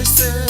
Te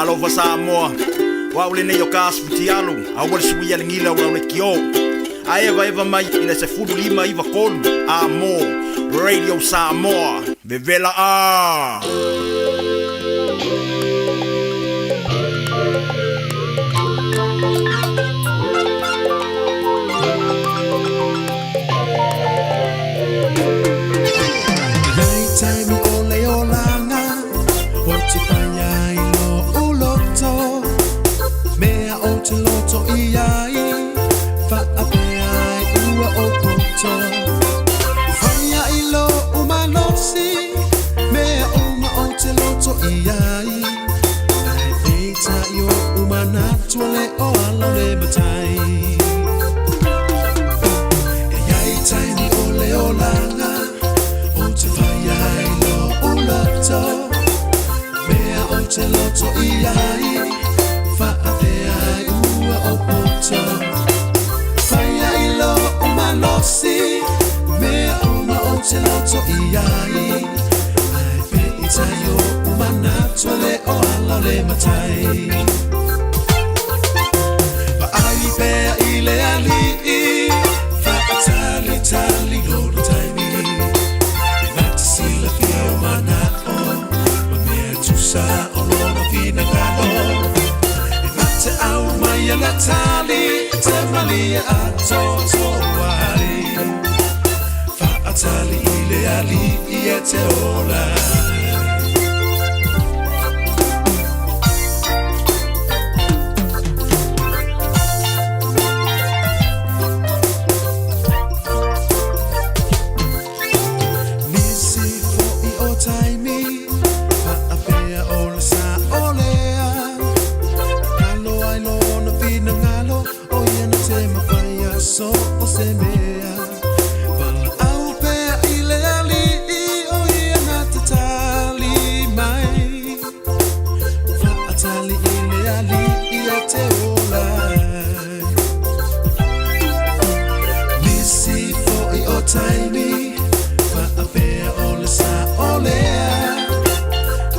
Alova Samoa wa ule ne yoka spitialo awal suia ngila wa ule kio eva mai ina se fudu lima iva kolu amo Radio Samoa bevela ole matai Ba ai pe ile ali Fatali tali lolo taimi Inata sila fio mana o Ma mea tusa o lona fina gano Inata au maya la tali Te malia a toto ai Fatali ile ali e te ola So osemea Vala au pea ile ali o ia nata tali mai Fa atali ile ali ia te olai Nisi fo I o taimi Fa apea ole sa olea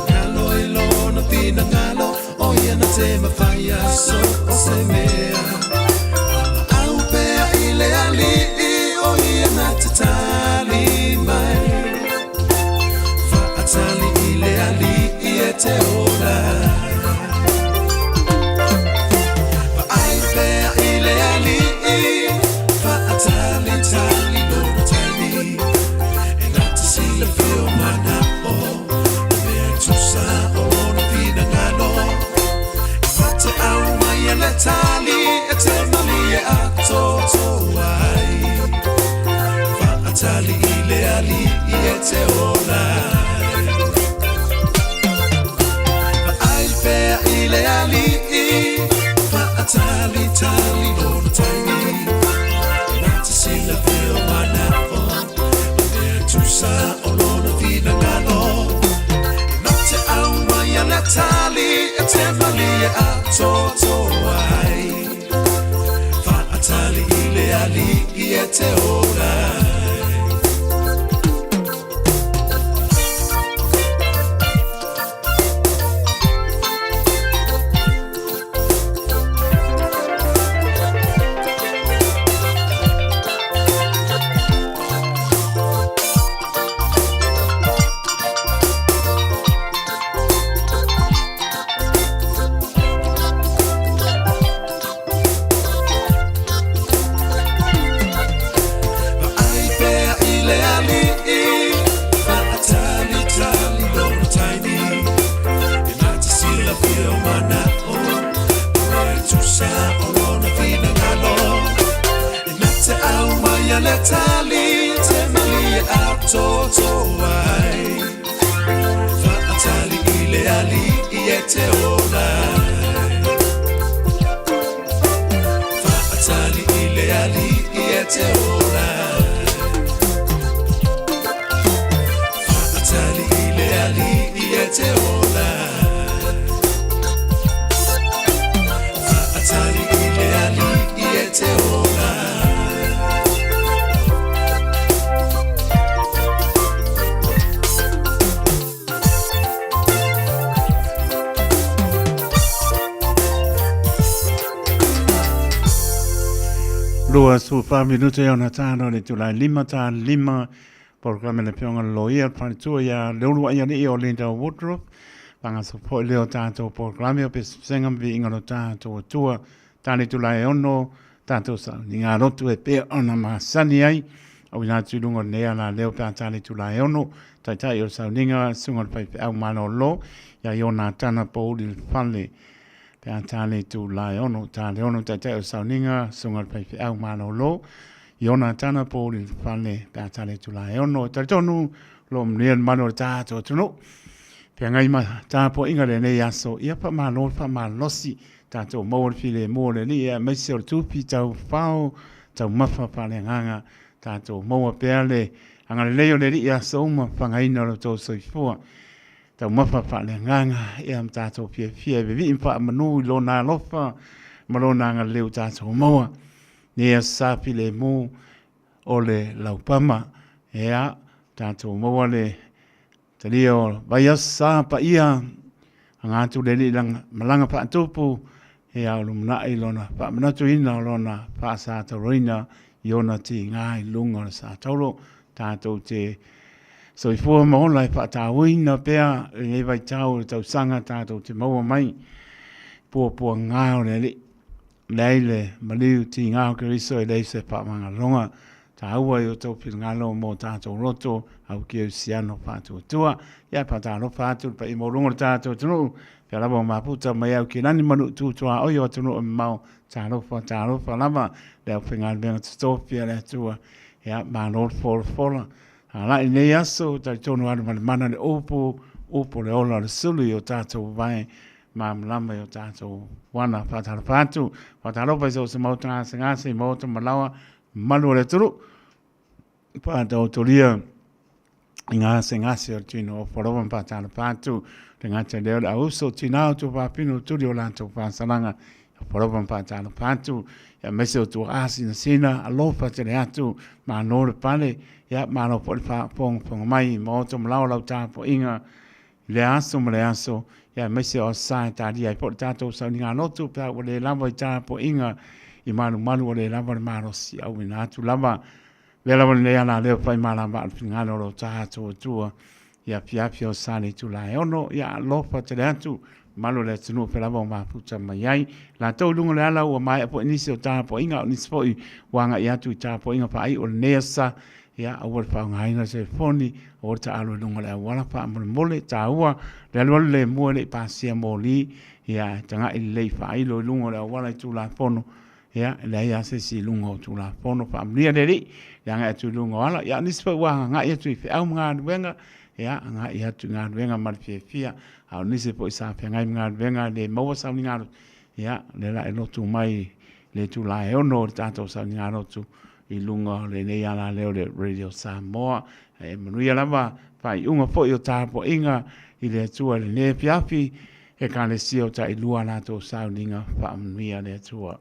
Ngalo I lona pina ngalo o ia na te mawhaia so osemea Ile ali o ia nata tali mai Fa atali ile ali e te ola Fa ai pea ile ali Fa atali tali lona taimi E nata sila fio mana o Mea tusa o lona pina ngano Fa te au mai ala tali e te malia a toto Tali ile ali e te ola Fa ai pea ile ali Fa atali tali lona taimi Nata sila feo mana o Mea tusa o lona fina ngano Nata au maya la tali e te malia a toto ai Fa atali ile ali e te ola Tali te malia a toto ai Fa atali ile ali e te ola Fa atali ile ali e te ola Fa atali ile ali e te ola Fa atali ile ali e te ola Lua su 5 minuti e una tano le tulai lima programa le pionga loia panitua ya leulu ia ni o Linda Woodruff panga so po leo tanto programa pe senga vi ingalo tanto tua tani tulai ono tanto sa ninga rotu e pe ona masani ai au ina tulungo nea la leo pe tani tulai ono tai o sa ninga sunga pe au mano lo ya yona tana po di fanle pe tani tulai ono tani ono tai o sa ninga sunga pe au mano lo Iona tana po li fane pe tale tula e ono tonu lo mnien mano tato tunu pe ngai ma ta po inga le ne yaso ia pa ma losi tato mo file mo le ni e me se tu pi tau fao tau mafa pa le nganga tato mo pe ale anga le le yaso ma pa ngai no to so fo tau mafa pa le nganga e am tato pie vi impa manu lo na lofa malona nga le tato mo Nia sapi le mu o le laupama ea tātou maua le te leo vai asa pa ia ngā tu leli langa malanga pa tupu e au lumna i lona pa manatu ina lona pa sa taroina iona ti ngā i lunga sa tauro tātou te so i fua maona i pa tāwina pea e vai tau tau sanga tātou te maua mai pua ngāo leli leile maliu ti ngāo keriso e leise pa manga longa ta ua i o tau pil ngalo mo tātou roto au ki au siano pātua tua ia pa tālo pātua pa i morungo tātou tunu pia lava o maputa mai au ki nani manu tūtua oi o tunu o mau tālo pa lava leo whingar benga tutopia lea tua ia ma lord fola ala i nei aso tai tonu anu mana le upo le ola le sulu i o tātou vai ma mlama i o tātou wana pa tālo pātu pa tālo pa i so se mau ngase i mauta malawa malu le turu pa tau tolia ngase o tino o porowan pa tāna pātu te ngate leo la uso tinao tu pāpino turi o lanto pāsalanga o porowan pa tāna pātu ya mese o tu asi na sina alofa te le atu ma nore pale ya ma no poli pong mai ma oto mlao lau tāpo inga le aso ya mese o sai tāri ai poli tātou sa ni ngā notu pā o le lava i tāpo inga i malu o le lava le marosi au ina atu lava le lava le ana leo pai malama al ngano lo tātou tua ia piapia o sale tu la ono ia lofa te le atu malu le tunu pe lava o maputa mai ai la tau lunga le ala ua mai apo inisi o tāpo inga o nispo i wanga i atu i tāpo inga pa ai o neasa ia awal pa ngaina se foni o ta alo lunga le wala pa mole ta ua le alo le mo le pasia moli ia tanga i le fa ai lo lunga le wala tu la fono ia le ia se si lunga tu la fono pa mlia le ri yang tu lunga wala ia nispa wa nga ia tu fe au nga wenga ia nga ia tu nga wenga mal fia au nisi po isa fe nga nga wenga le mo sa nga ia le la elo tu mai le tu la e ono tato sa nga no tu i lunga le nei ala leo le radio Samoa e manuia lava pai unga po i o tāpo inga i le tua le ne piapi e ka le sio ta i lua nato sauninga pa manuia le tua.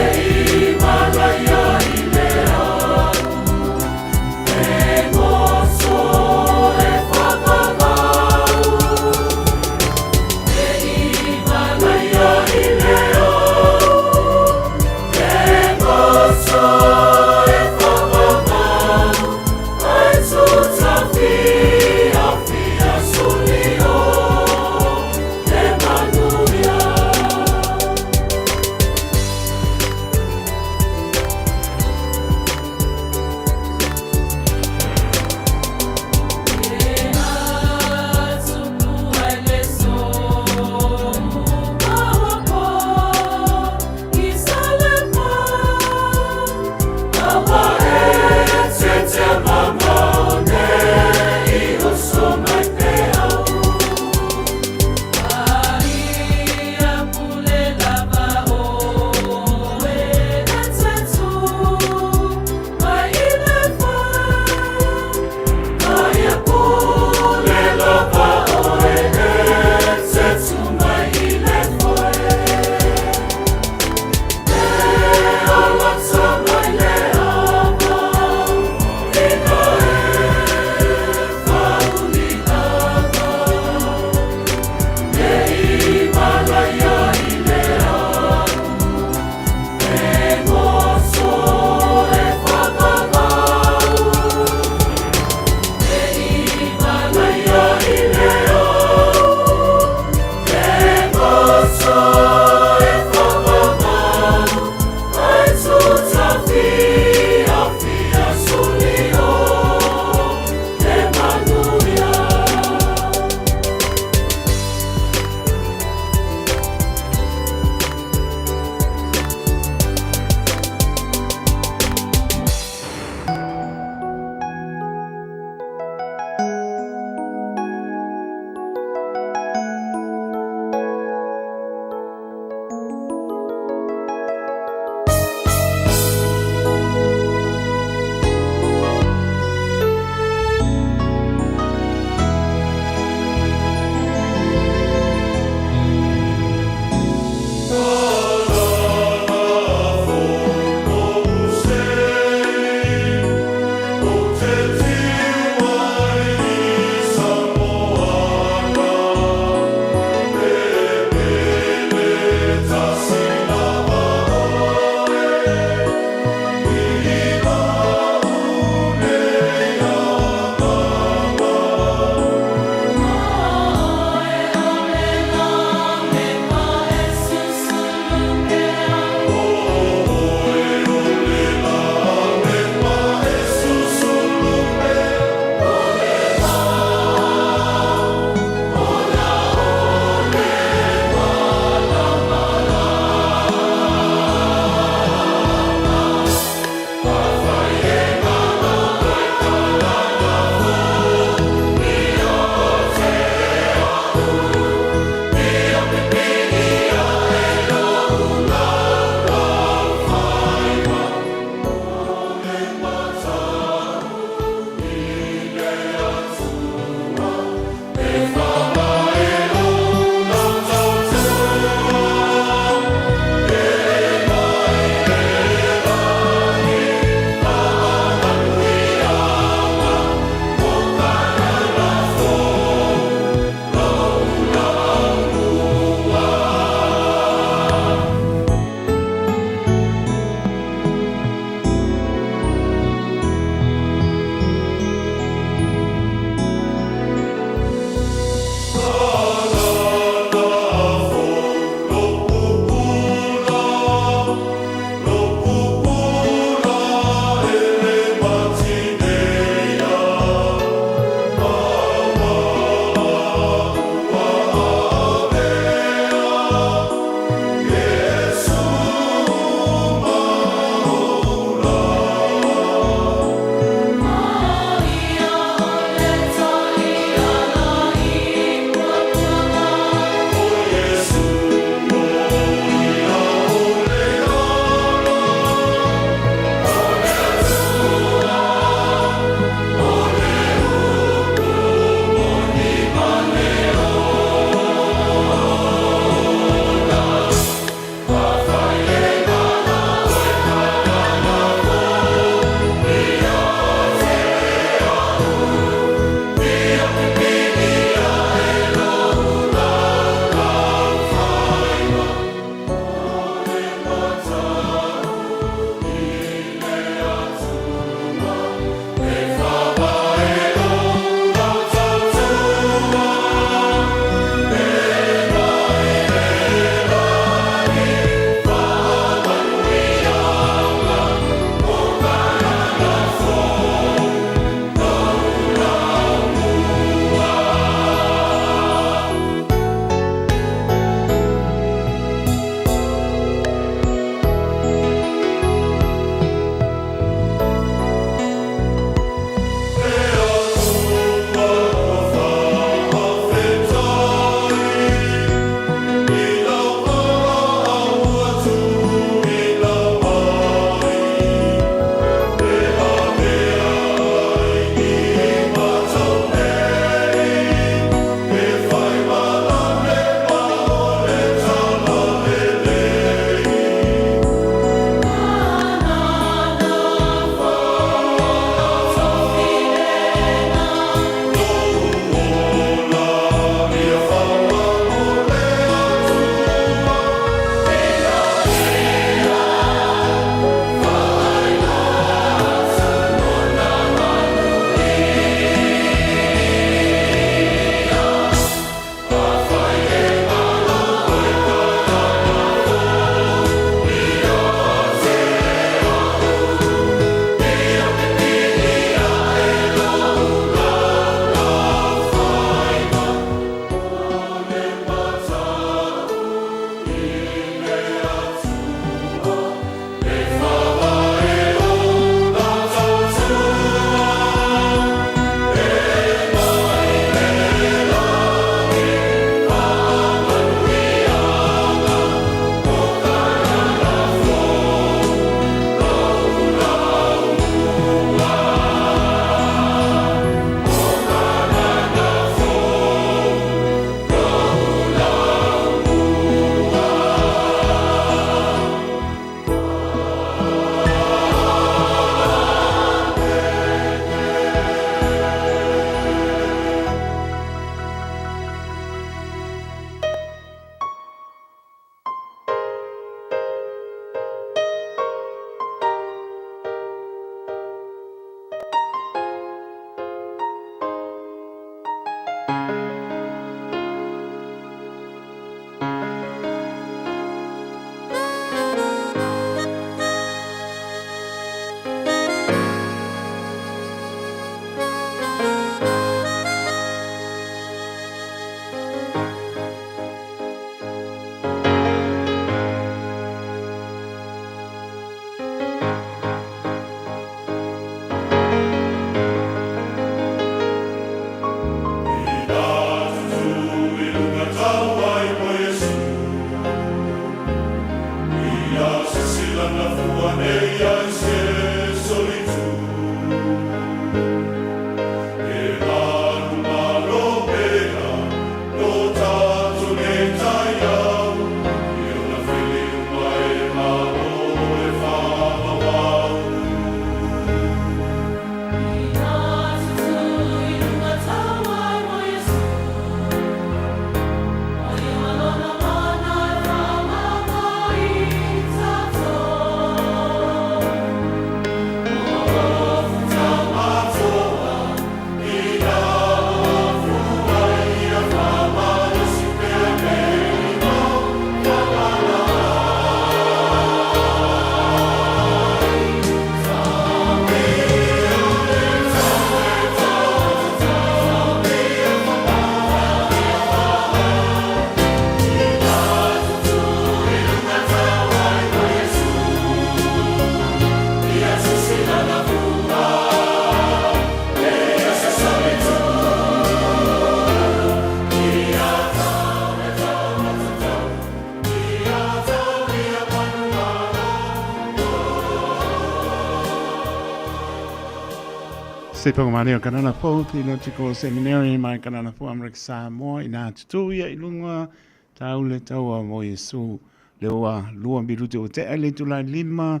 Se po mani o kanana po theological seminary mai kanana po America Samoa ina tutu ia ilunga taule taua mo Yesu lewa lua birute o te ele tula lima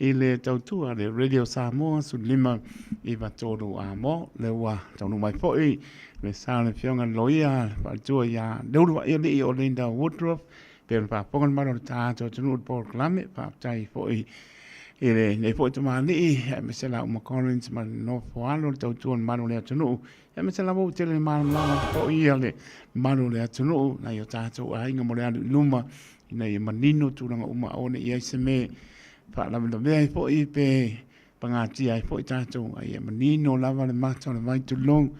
ile tautua le Radio Samoa su lima i vatoru a mo lewa taunu mai po i le sāne fionga loia patua ia leurua ia li o Linda Woodruff pero pa pongan maro tātou tunu por klame pa tai po i ele ne po te mani me se la uma Collins ma no foalo tau tuan manu le tunu me se la mo te le manu la po ia le manu le tunu na yo tātou ai nga mo le luma ina i manino turanga uma one ia se me pa la me le po i pe pangati ai po tātou ai manino lava le mato le vai tu long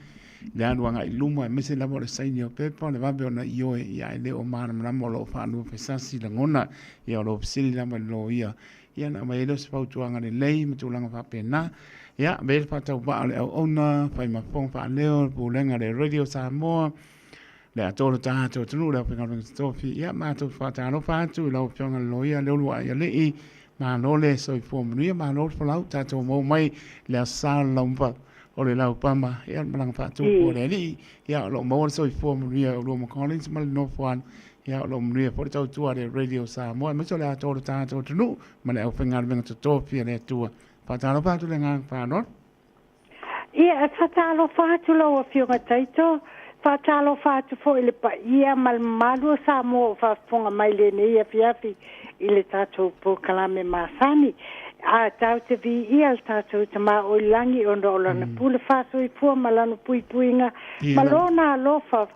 le anu anga i luma me se la mo le saini o pepa le vabe ona io ia le o mana mo lo fa anu pe sasi la ngona ia lo psili la mo lo ia ia na mai lo se pautuanga le lei matulanga fa pena ia be fa tau ba le ona fa ma fong fa leo pulenga le Radio Samoa le atolo tato tunu le penga le stofi ia ma to fa ta no fa tu lo pionga lo ia le lo ia le i ma no le so fo mnu ma no fa lau tato mo mai le sa lompa o le lau pama ia malang fa tu po le li ia lo mo so fo mnu ia lo mo Collins mal no fa ia lo mnu po tau tu ale Radio Samoa me so le atolo tato tunu ma le penga le stofi le tu fa ta no fa tu le ngang fa no ia fa ta lo fa tu lo fionga taito fatalo fatu fo ile pa ia mal malu Samoa fa fonga mai le nei afiafi ile tato po kalame masani a tau te vi ia tato te ma o langi o rola na pule faso i fu malano pui puinga malona lofa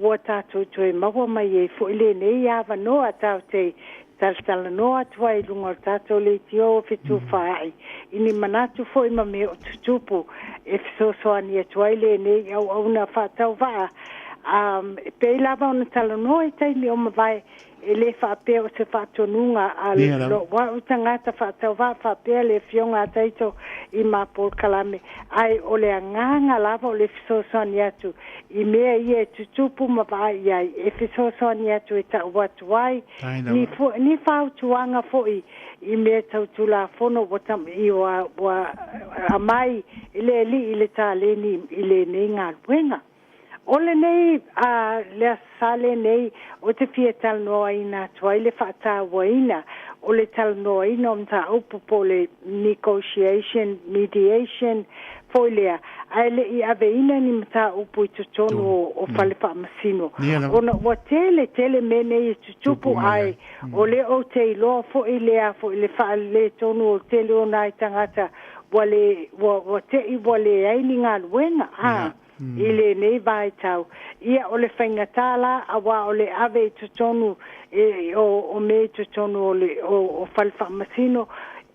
o tato te mawa mai e fo ile nei ava no tau te tal no atwai lungo tato le tio fitu fai ini manatu fo ima me tupu if so ani atwai le nei au na fa tau va pe lava on tal no e tai le o mai ele fa pe o se fa tonunga al lo wa utanga ta fa tau va fa pe le fionga taito i ma por kalame ai ole nganga lava le so ani atu i me ie tupu ma va ia e so ani atu ta what why ni fa tuanga fo i me tau tula fono botam i wa amai ile ta le ni ile ninga wenga ole nei le sale nei o te fietal no ina toile fata waina ole tal no ina mta upu pole negotiation mediation folia ale I aveina ni mta upu tutono o fale fa masino ona tele mene tutupu ai ole o te lo fo ile fa le tono tele ona tangata wale te I wale ai ni ngal wenga ile nei vai tau ia ole whainga tala awa ole ave tutonu o me tutonu ole o falfa masino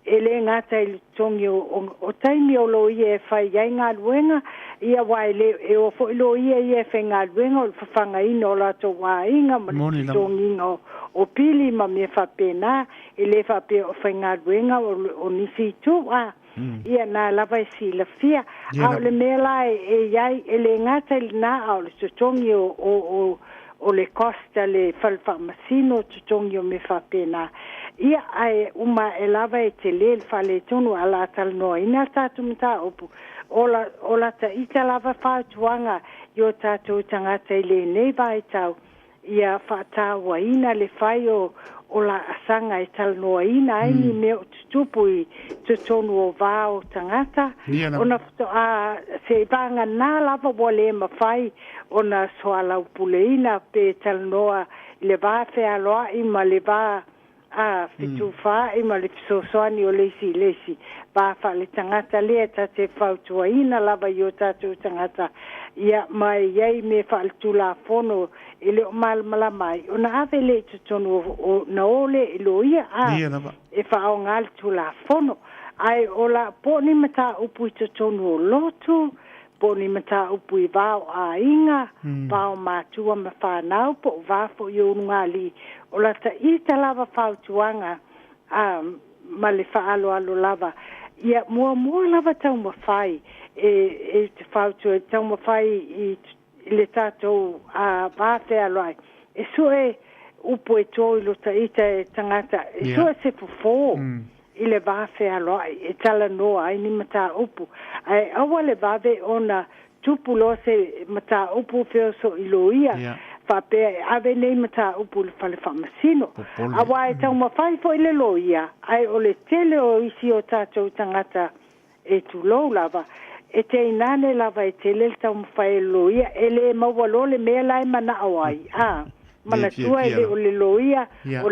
ele ngata ili tongi o taimi o lo ie whai iai ngā luenga ia wai le o fo ilo ie whai ngā luenga o whawhanga ino o lato wā inga mani tongi o pili ma me whapena ele whape o whai ngā luenga o nisi tu ia na lava si la fia au le mela iai ele ngata na au le tutongi o le costa le falfa masino tutongi o me whapena ia ai uma lava te le fale tonu ala tal no ina tatu mta opu ola ta ita lava fa tuanga yo tatu tangata ile nei vai tau ia fata wa ina le faio ola asanga e tal no ina ai ni me tupu I tutonu o vao tangata ona se banga na lava wale mafai ona soala upuleina pe tal noa le va fe aloa I ma le va fitu fa I ma le soani o lesi va fa le tangata le ta te fautuaina lava yo tatu tangata ia mai iai me fa tula fono ele o mala mai ona ave le tutonu o na ole lo ia e fa o ngal tula fono ai ola poni mata upu tutonu o lotu poni mata upu I vao a inga vao matua ma whanau po vafo I o ngali ola ta ita lava fautuanga ma le faalo lava ia mua lava tau mawhai e te whautua tau mawhai I le tātou vāte aloi e so upu e tō I lo ta ita e tangata e so se fufo i le vafe aloa e tala noa ai ni mata upu. Ai awa le vave ona tupu lo se mata upu feo so iloia. Whapea ave nei mata upu le whale whamasino. Awa e tau mawhai fo i le loia. Ai o le tele o isi o tātou tangata e tu lou lava. E te inane lava e tele le tau mawhai loia. E le mawalo le mea lai mana awai. Mana tua e le o le loia. O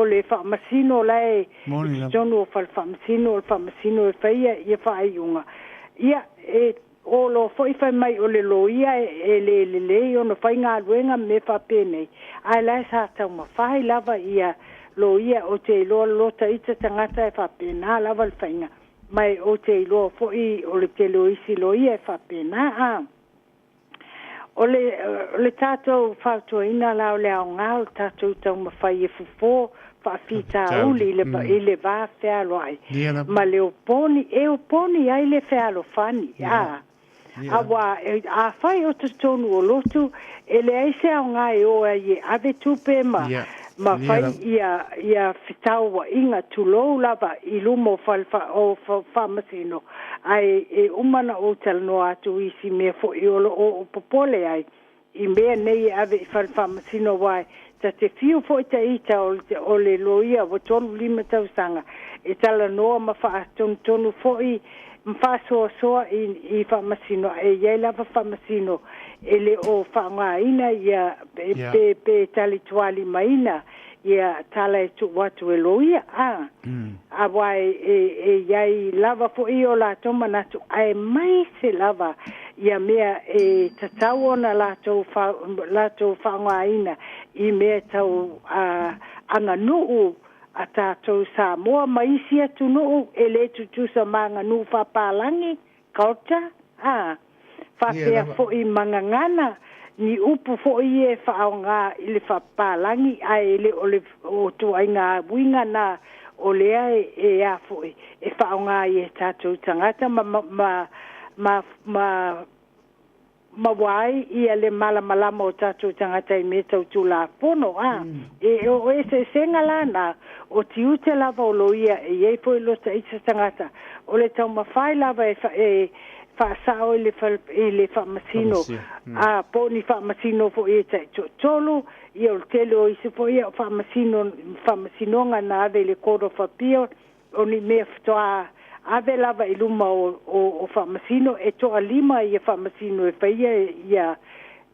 le whamasino lai. Jono o whamasino o le whamasino e whaia i e whaiunga. Ia e o lo foi fai mai o le loia e le o no fai ngā ruenga me whapene. Ai lai sa tau mawhai lava ia loia o te iloa lota ita tangata e whapena lava le whainga. Mai o te iloa foi o le te loisi loia e whapena. O le tātou whautua ina lao le au ngāo tātou tau mawhai e fufo whawhita uli i le vā whealoai. Ma le oponi, o poni ai le whealo whani. Awa a fai o tonu o lotu e le aise au ngā e oa i ave tupe ma fai ia fitau wa inga tulou lava i lumo o whamasino ai e umana o talano atu isi mea fo i o popole ai i mea nei ave i whamasino wai ta te fiu fo i ta ita o le loia o tonu lima tausanga e talanoa ma wha tonu fo i mfasoa i whamasino e iei lava whamasino e le o whangaina ia pe tali tuali maina ia tala e tu watu e loia a wai e iei lava fo i o la toma natu ai mai se lava ia mea e tatau ona lato whangaina i mea tau anga nuu a tātou Samoa maisi atu nuu e le tutusa manga nuu whapalangi kauta whapea fo i mangangana ni upu fo i e whaau ngā i le whapalangi a e le o tua i ngā winga na o lea e a fo i e whaau ngā i e tātou tangata mawai ia le malama o tātou tangata i me tau tula pono e o e se senga lana o tiute lava o loia e iei po i lota i tangata o le tau mawhai lava e whaasao i le whamasino po ni whamasino fo i tai tolu i o tele o isi fo i o whamasinonga na ave le koro whapio o ni mea ftoa ave lava i luma o whamasino e toa lima i a whamasino e whaia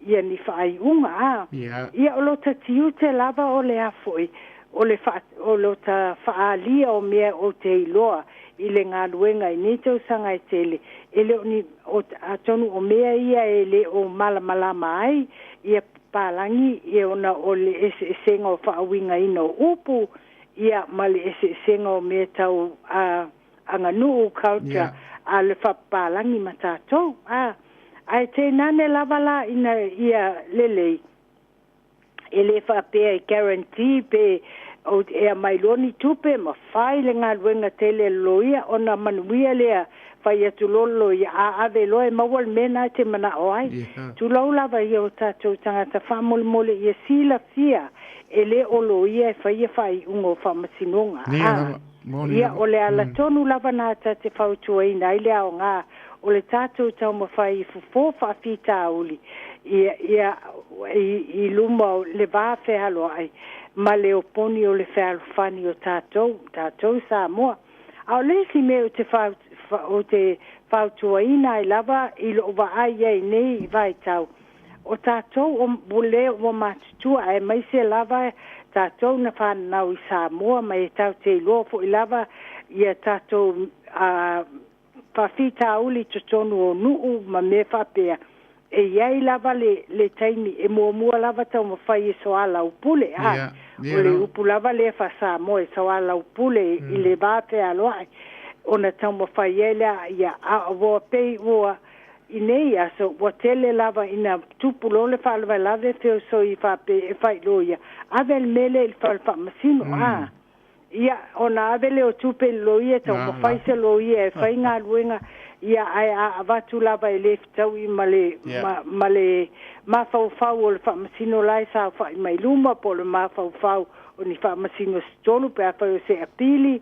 ia ni whaaiunga ia o lota tiute lava o le afoi o lota whaalia o mea o te iloa i le ngā luenga i nito sanga i tele e le ni o atonu o mea ia e le o malamalama ai ia palangi e ona o le esenga o whaawinga ino upu ia ma le esenga o mea tau anga nuu kauta a le whapalangi matatou. Ai te nane lavala ina ia lelei. E le whapea i guarantee pe o ea mailoni tupe ma whai le ngā luenga tele loia o na manuia lea whai atu lolo i a ave loe mawal mena te mana o ai. Tu lau lava i o tātou tangata whamole mole i a sila fia e le o loia e whai ungo whamasinonga. Ia o le ala tonu lava nā te whautua ina i lea o ngā o le tātou tau mawhai i fufo whawhita uli i luma o le vāwhe halo ai ma le oponi o le whalo whani o tātou Samoa. Au lesi me o te whautua ina i lava i lo wa ai ai nei i vai tau. O tātou o bule o matutua e mai se lava tātou na whanau i Samoa mai e tau te iloa fo i lava i a tātou whawhita uli totonu o nuu ma me whapea e iai lava le taimi e mua lava tau mawhai e soala upule o le upu lava le wha Samoa e soala upule i le vāpe aloa o na tau mawhai e lea i a awa pei ua i nei aso wa tele lava ina tupu lo le whalwa lave feo so i whape e whai loia avel mele il whalwa masino ia ona avele o tupe loia tau mawhaise loia e whai ngā luenga ia ai a avatu lava e le fitau i male mawhauwhau o le whamasino lai sa whai mai luma po le mawhauwhau o ni whamasino stolu pe a whai o se apili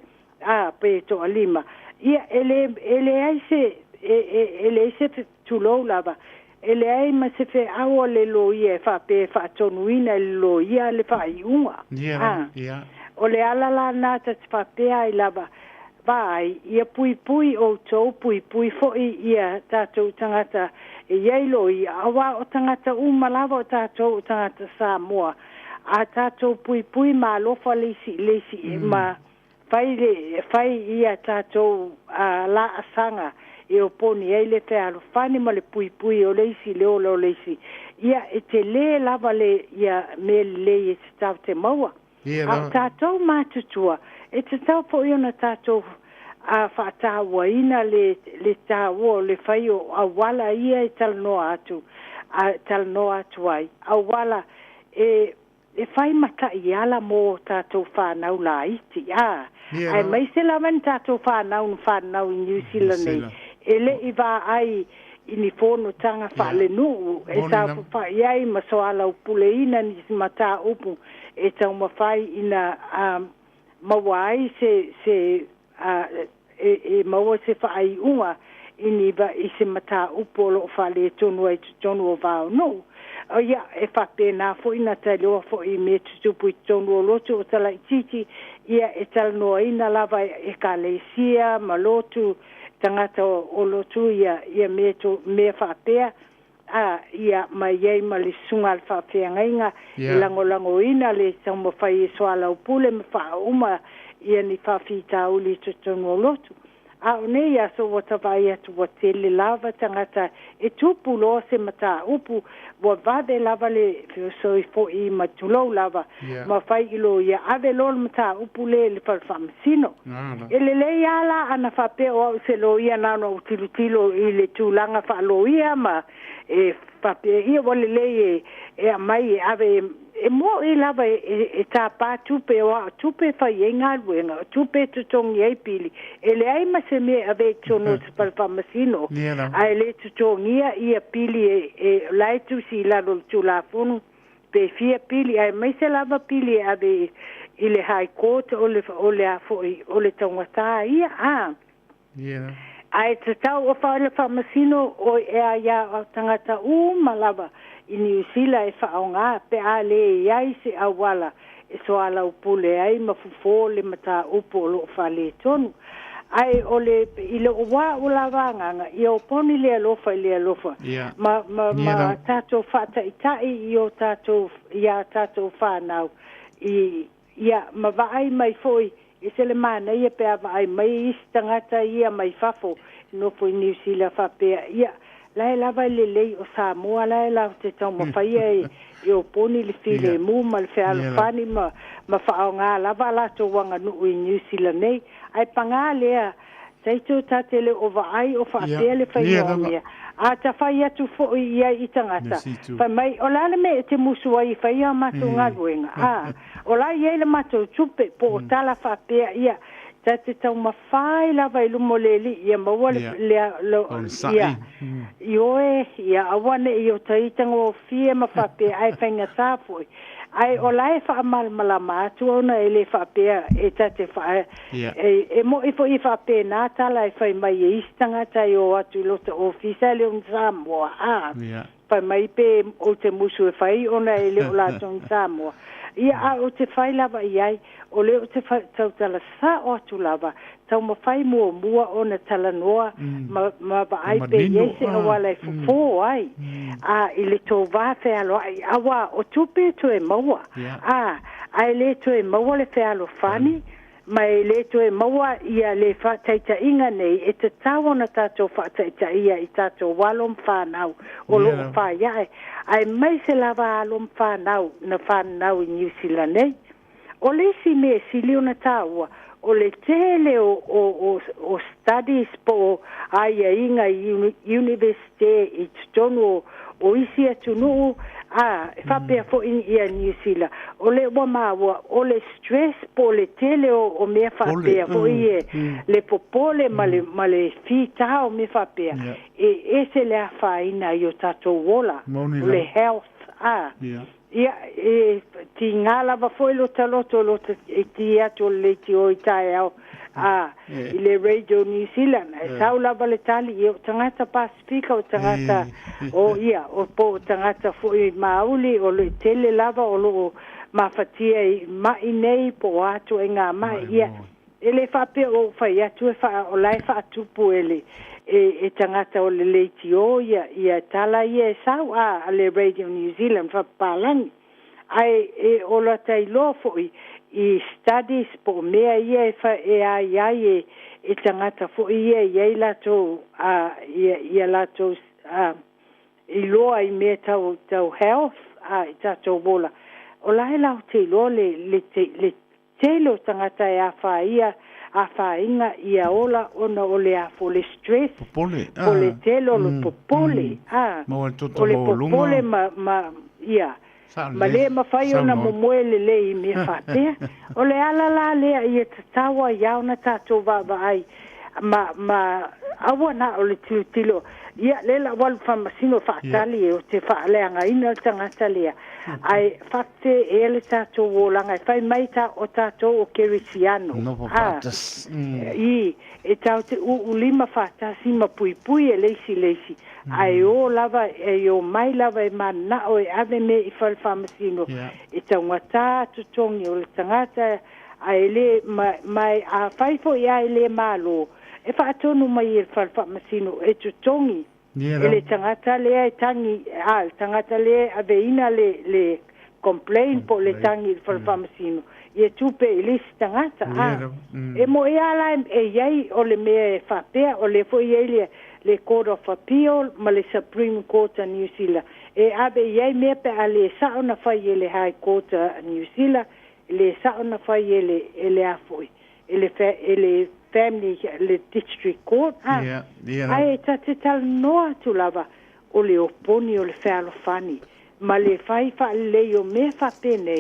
pe to alima ia ele ai se ele se tulo lava ele ai ma se fe au le lo ia fa pe fa tonuina le lo ia le fa iunga o le ala la na te fa pe ai lava vai ia pui o to pui fo ia tatou tangata ia lo ia awa o tangata malava o tatou tangata Samoa a tatou pui ma lo fa lesi ma fai ia tatou la asanga e o poni ai le te alo fani ma le pui o leisi le o leisi ia e te le lava le ia me le e te tau te maua a tatou matutua e te tau po iona tatou a whaatawa ina le tāua le whai o awala ia e talanoa atu ai awala e whai mata i ala mō tātou whanau la iti ai mai se lawan tātou whanau i New Zealand nei ele i wā ai i ni whono tanga whale nuu e sa wha iai ma soala upule ina ni mata upu e tau mawhai ina mawai se maua se whaai unga i ni ba i se mata upu lo whale tonu ai tonu o vāo no o ia e whape nā fo ina tai loa fo i me tutupu i tonu o lotu o tala i titi ia e tala noa ina lava e ka leisia ma lotu tangata o lotu ia me whapea ia mai iei ma le sunga al whapea ngainga i lango ina le tau mawhai e soala upule me wha uma ia ni whawhita uli tutonu o lotu o nei aso wata vai atu wa tele lava tangata e tupu loa se mata upu wa vade lava le so i fo i matulou lava ma fai ilo ia ave lo mata upu le falfamsino ele le ala ana fape o se lo ia nano utilutilo i le tulanga fa lo ia ma e fape ia wale le e mai ave e mo i lava e tā pā tupe wha ienga luenga, tupe tutongi ei pili. E le ai ma se me ave tono te palpamasino, a e le tutongia ia pili e laitu si lalo tu la fonu, pe fia pili, a mai se lava pili ave i le high court o le tangata ia, ai te tau o whaole whamasino o ea ia o tangata malava i New Zealand e whaonga pe a le iai se awala e so ala upule ai mafufo le mata upo o lo whale tonu ai o le i le owa o la wanganga i o poni le alofa ma tato whata i tai i o tato whanau ia ma vaai mai foi e se le mana ia pe a vaai mai istangata ia mai fafo no foi New Zealand whapea ia lai lava le o Samoa lai lava te tau mawhaia e o poni le file mu ma le whea fani ma whaonga lava lato wanga nuu i New Zealand nei ai panga lea taito tatele o vaai o whaapea le whaia mea a ta whai atu fo ia i tangata whai mai o lale me te musu ai whaia matu ngā ruenga o lai ei le matu tupe po o tala whaapea ia te tau mawhai lava i lumo leli ia maua ia awane i o taitanga o fie mawhape ai whainga tāpoi ai o lai whaamalmalama atu ona e le whapea e tate wha e mo i fo i whape nā tala e whai mai e istanga tai o atu i lota ofisa le un Samoa whai mai pe o te musu e whai ona e le o lato un Samoa ia o te whai lava i ai o le o te tau tala sa o atu lava tau mawhai mua o na tala noa ma ba ai pe yese a wala e fufo ai i le tō wāwhe alo ai awa o tupe to e maua ai le to e maua le whealo whani mai le to e maua ia le whataita inga nei e te tau na tātou whataita ia i tātou walom whanau o lo whaiae ai mai se lava alom whanau na whanau i New Zealand nei o le si me si liona tāua o le tele o studies po ai inga university i tono o isi atu nuu whapea fo in ia New Zealand o le wamaua o le stress po le tele o mea whapea fo ie le popole ma le fitao me whapea e se le a whaina i o tatou wola o le health ia tingala va foi lo taloto lo tia to le tio itae i le Radio New Zealand saula vale tali o tangata Pasifika o tangata o ia o po tangata foi mauli o le tele lava o lo mafatia i mai nei po atu e ngā mai ia ele fape o fai atu e fa o lai fa tupu ele e tangata o le leiti o ia tala ia e sau a le Radio New Zealand fa palangi ai e o la tailo foi i studies po mea ia e fa e ai e tangata foi ia lato ia lato i loa i mea tau health i tato bola o lai lau te lo le telo tangata e a whainga ia ola ona o le a fo le stress Popole. o le telo lo popole Mo o toto le mo popole lunga. ia ma le ma fai ona mo moele le i me whapea o le ala la le ia tatawa iau na tato vava ai ma awa na o le tilo ia le la wal famasino whaatali o te whaaleanga ina tangata lea ai fakte ele tato wolanga fai mai ta o tato o kerisiano e tau te ulima fatasi ma pui e leisi ai o lava e o mai lava e mana o e ave me i fal famasino e tau ngata tutongi o le tangata ai le mai a faifo ia ele malo e faatonu mai i fal famasino e tutongi ele tangata le tangi tangata le aveina le complain po le tangi fal famasino e tupe le tangata e mo ala e yai o le me fapea o le fo yai le Court of Appeal ma le Supreme Court of New Zealand e abe yai me pe ale sa ona fai le High Court of New Zealand le sa ona fai ele afoi ele family le district court ai te tal noa tu lava o le oponi o le whalofani ma le fai fa le o me fa pene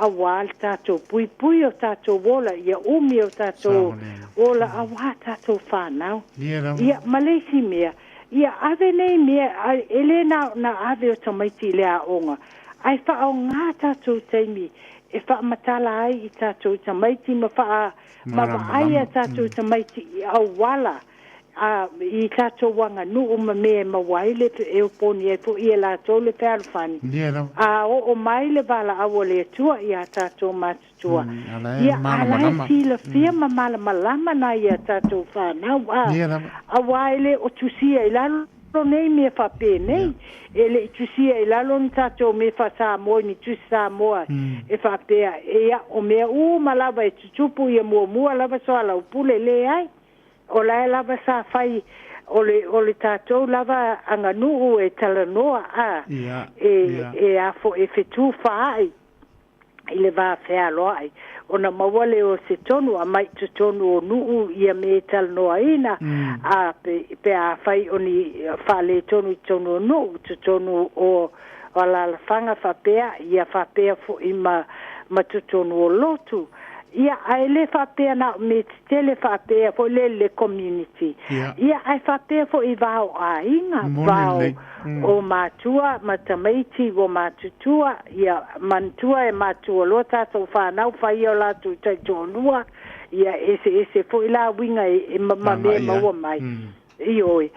a wal tato pui o tato wola ia umi o tato ola a wa tato whanau ia malesi mea ia ave nei mea ele na ave o tamaiti le a onga ai fa o ngā tato teimi e fa matala ai i tato tamaiti ma fa ma ai a tato tamaiti a wala i tato wanga nu ma me ma waile e poni e po i la to le perfani o mai le bala a wole tua i tato matua ia ala si le fia ma malama na i tato fa na a waile o tusia i la lo nei me fa pene ele tusia i la lo tato me fa sa mo ni tusa mo e fa pe e o me malava e tupu ia mo lava so ala pule le ai o la lava sa fai o le tatou lava anganu e talanoa e a fo e fetu fai ile va fea loai ona mawale o se tonu a mai tonu o nuu ia me talanoa ina a pe a fai oni fale tonu no tonu o ala fanga fa pea ia fa pea fo ima matutonu o lotu ia ai le fapea na me tele fapea fo le community ia ai fapea fo i vau ainga vau o matua matamaiti o matutua ia mantua e matua lota so fa na fa ia la tu te tonua ia ese fo ila winga e mame mo mai ioi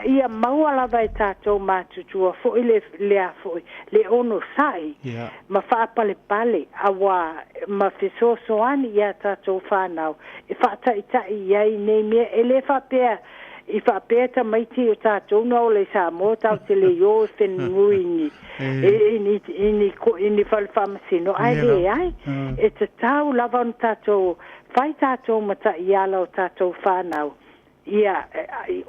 ia maua la vai tato matutua fo le afo le ono sai ma fa pale awa ma fiso soani ia tato fanau e fa ta ia nei me ele fa pe i fa pe ta mai ti tato no le sa mo ta te le yo fen muini ini fal famasino ai e te tau lava tato fai tato mata ia la tato fanau ia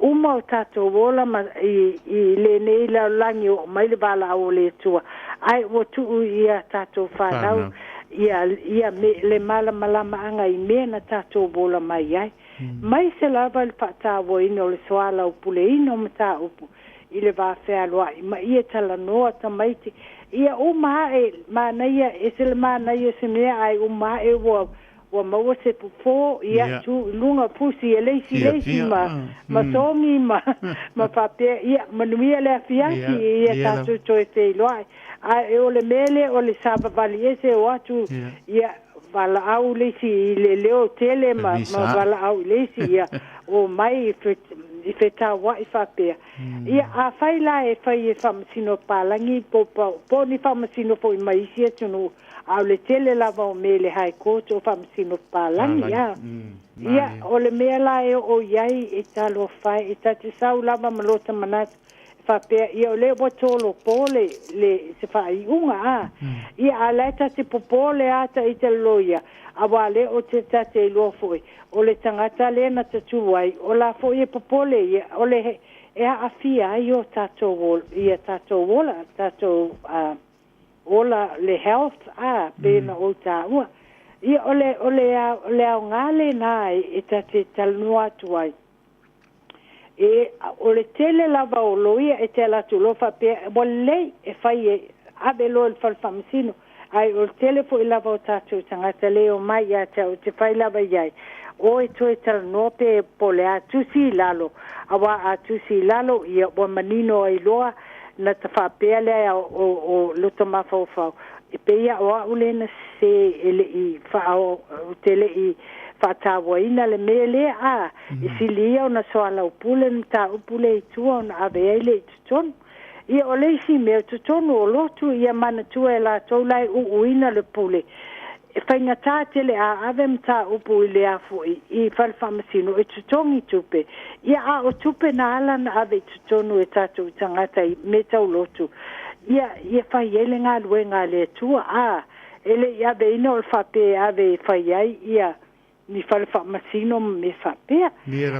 uma o tato wola ma i le nei la langi o mai le bala o le tua ai o tu ia tato whanau ia me le malama anga i mea na tato wola mai ai mai se lava le pata wo ino le soala o pule ino mata upu i le va fea loa ma ia tala noa tamaiti ia uma e mana ia e se le mana ia se mea ai uma e wa maua se pufo ia tu lunga pusi leisi ma somi ma pape ia manuia le afiaki ia tatu toe te loai a e ole mele ole saba valiese o atu ia vala au leisi le leo tele ma vala au leisi ia o mai I feta wa I fapea ia a faila e fai e famasino palangi po ni famasino po I maisia tunu au le tele lava o mele hai koto o famasino palangi ia o le mea la e o iai e talo fai e tati sau lava malota manata fapea ia o le watolo pole le se fai unga ia a le tati popole ata I te loia awa le o te tate lo foi o le tangata le na tatu wai o la foi e popole ia o le e a afia ai o tato wol ia tato wola tato ola le health pena o ta ua ia o le au ngale na e tate talnua tuai e o le tele lava o loia e te la tu lo fa pe o lei e fai e abelo il falfamsino ai o telefo I lava o tatu tangata leo mai ia te fai lava iai o e toe no pe pole a tusi lalo awa a tusi lalo ia o manino ai loa na te whapea lea o luto mawhauwhau e pe ia o a ule na se ele I whao tele I whatawa ina le mea lea I silia o na soala upule na ta upule I tua o na ave ele I tutonu ia o leisi mea tutonu o lotu ia mana tua e la taulai uina le pule e whainga tātele a ave mta upu I le afu I whalwhamasino e tutongi tupe ia a o tupe na ala na ave tutonu e tatu tangata I me tau lotu ia whai ele ngā luenga le tua ele ia ave ina o whape ave whai ai ia ni whalwhamasino me whapea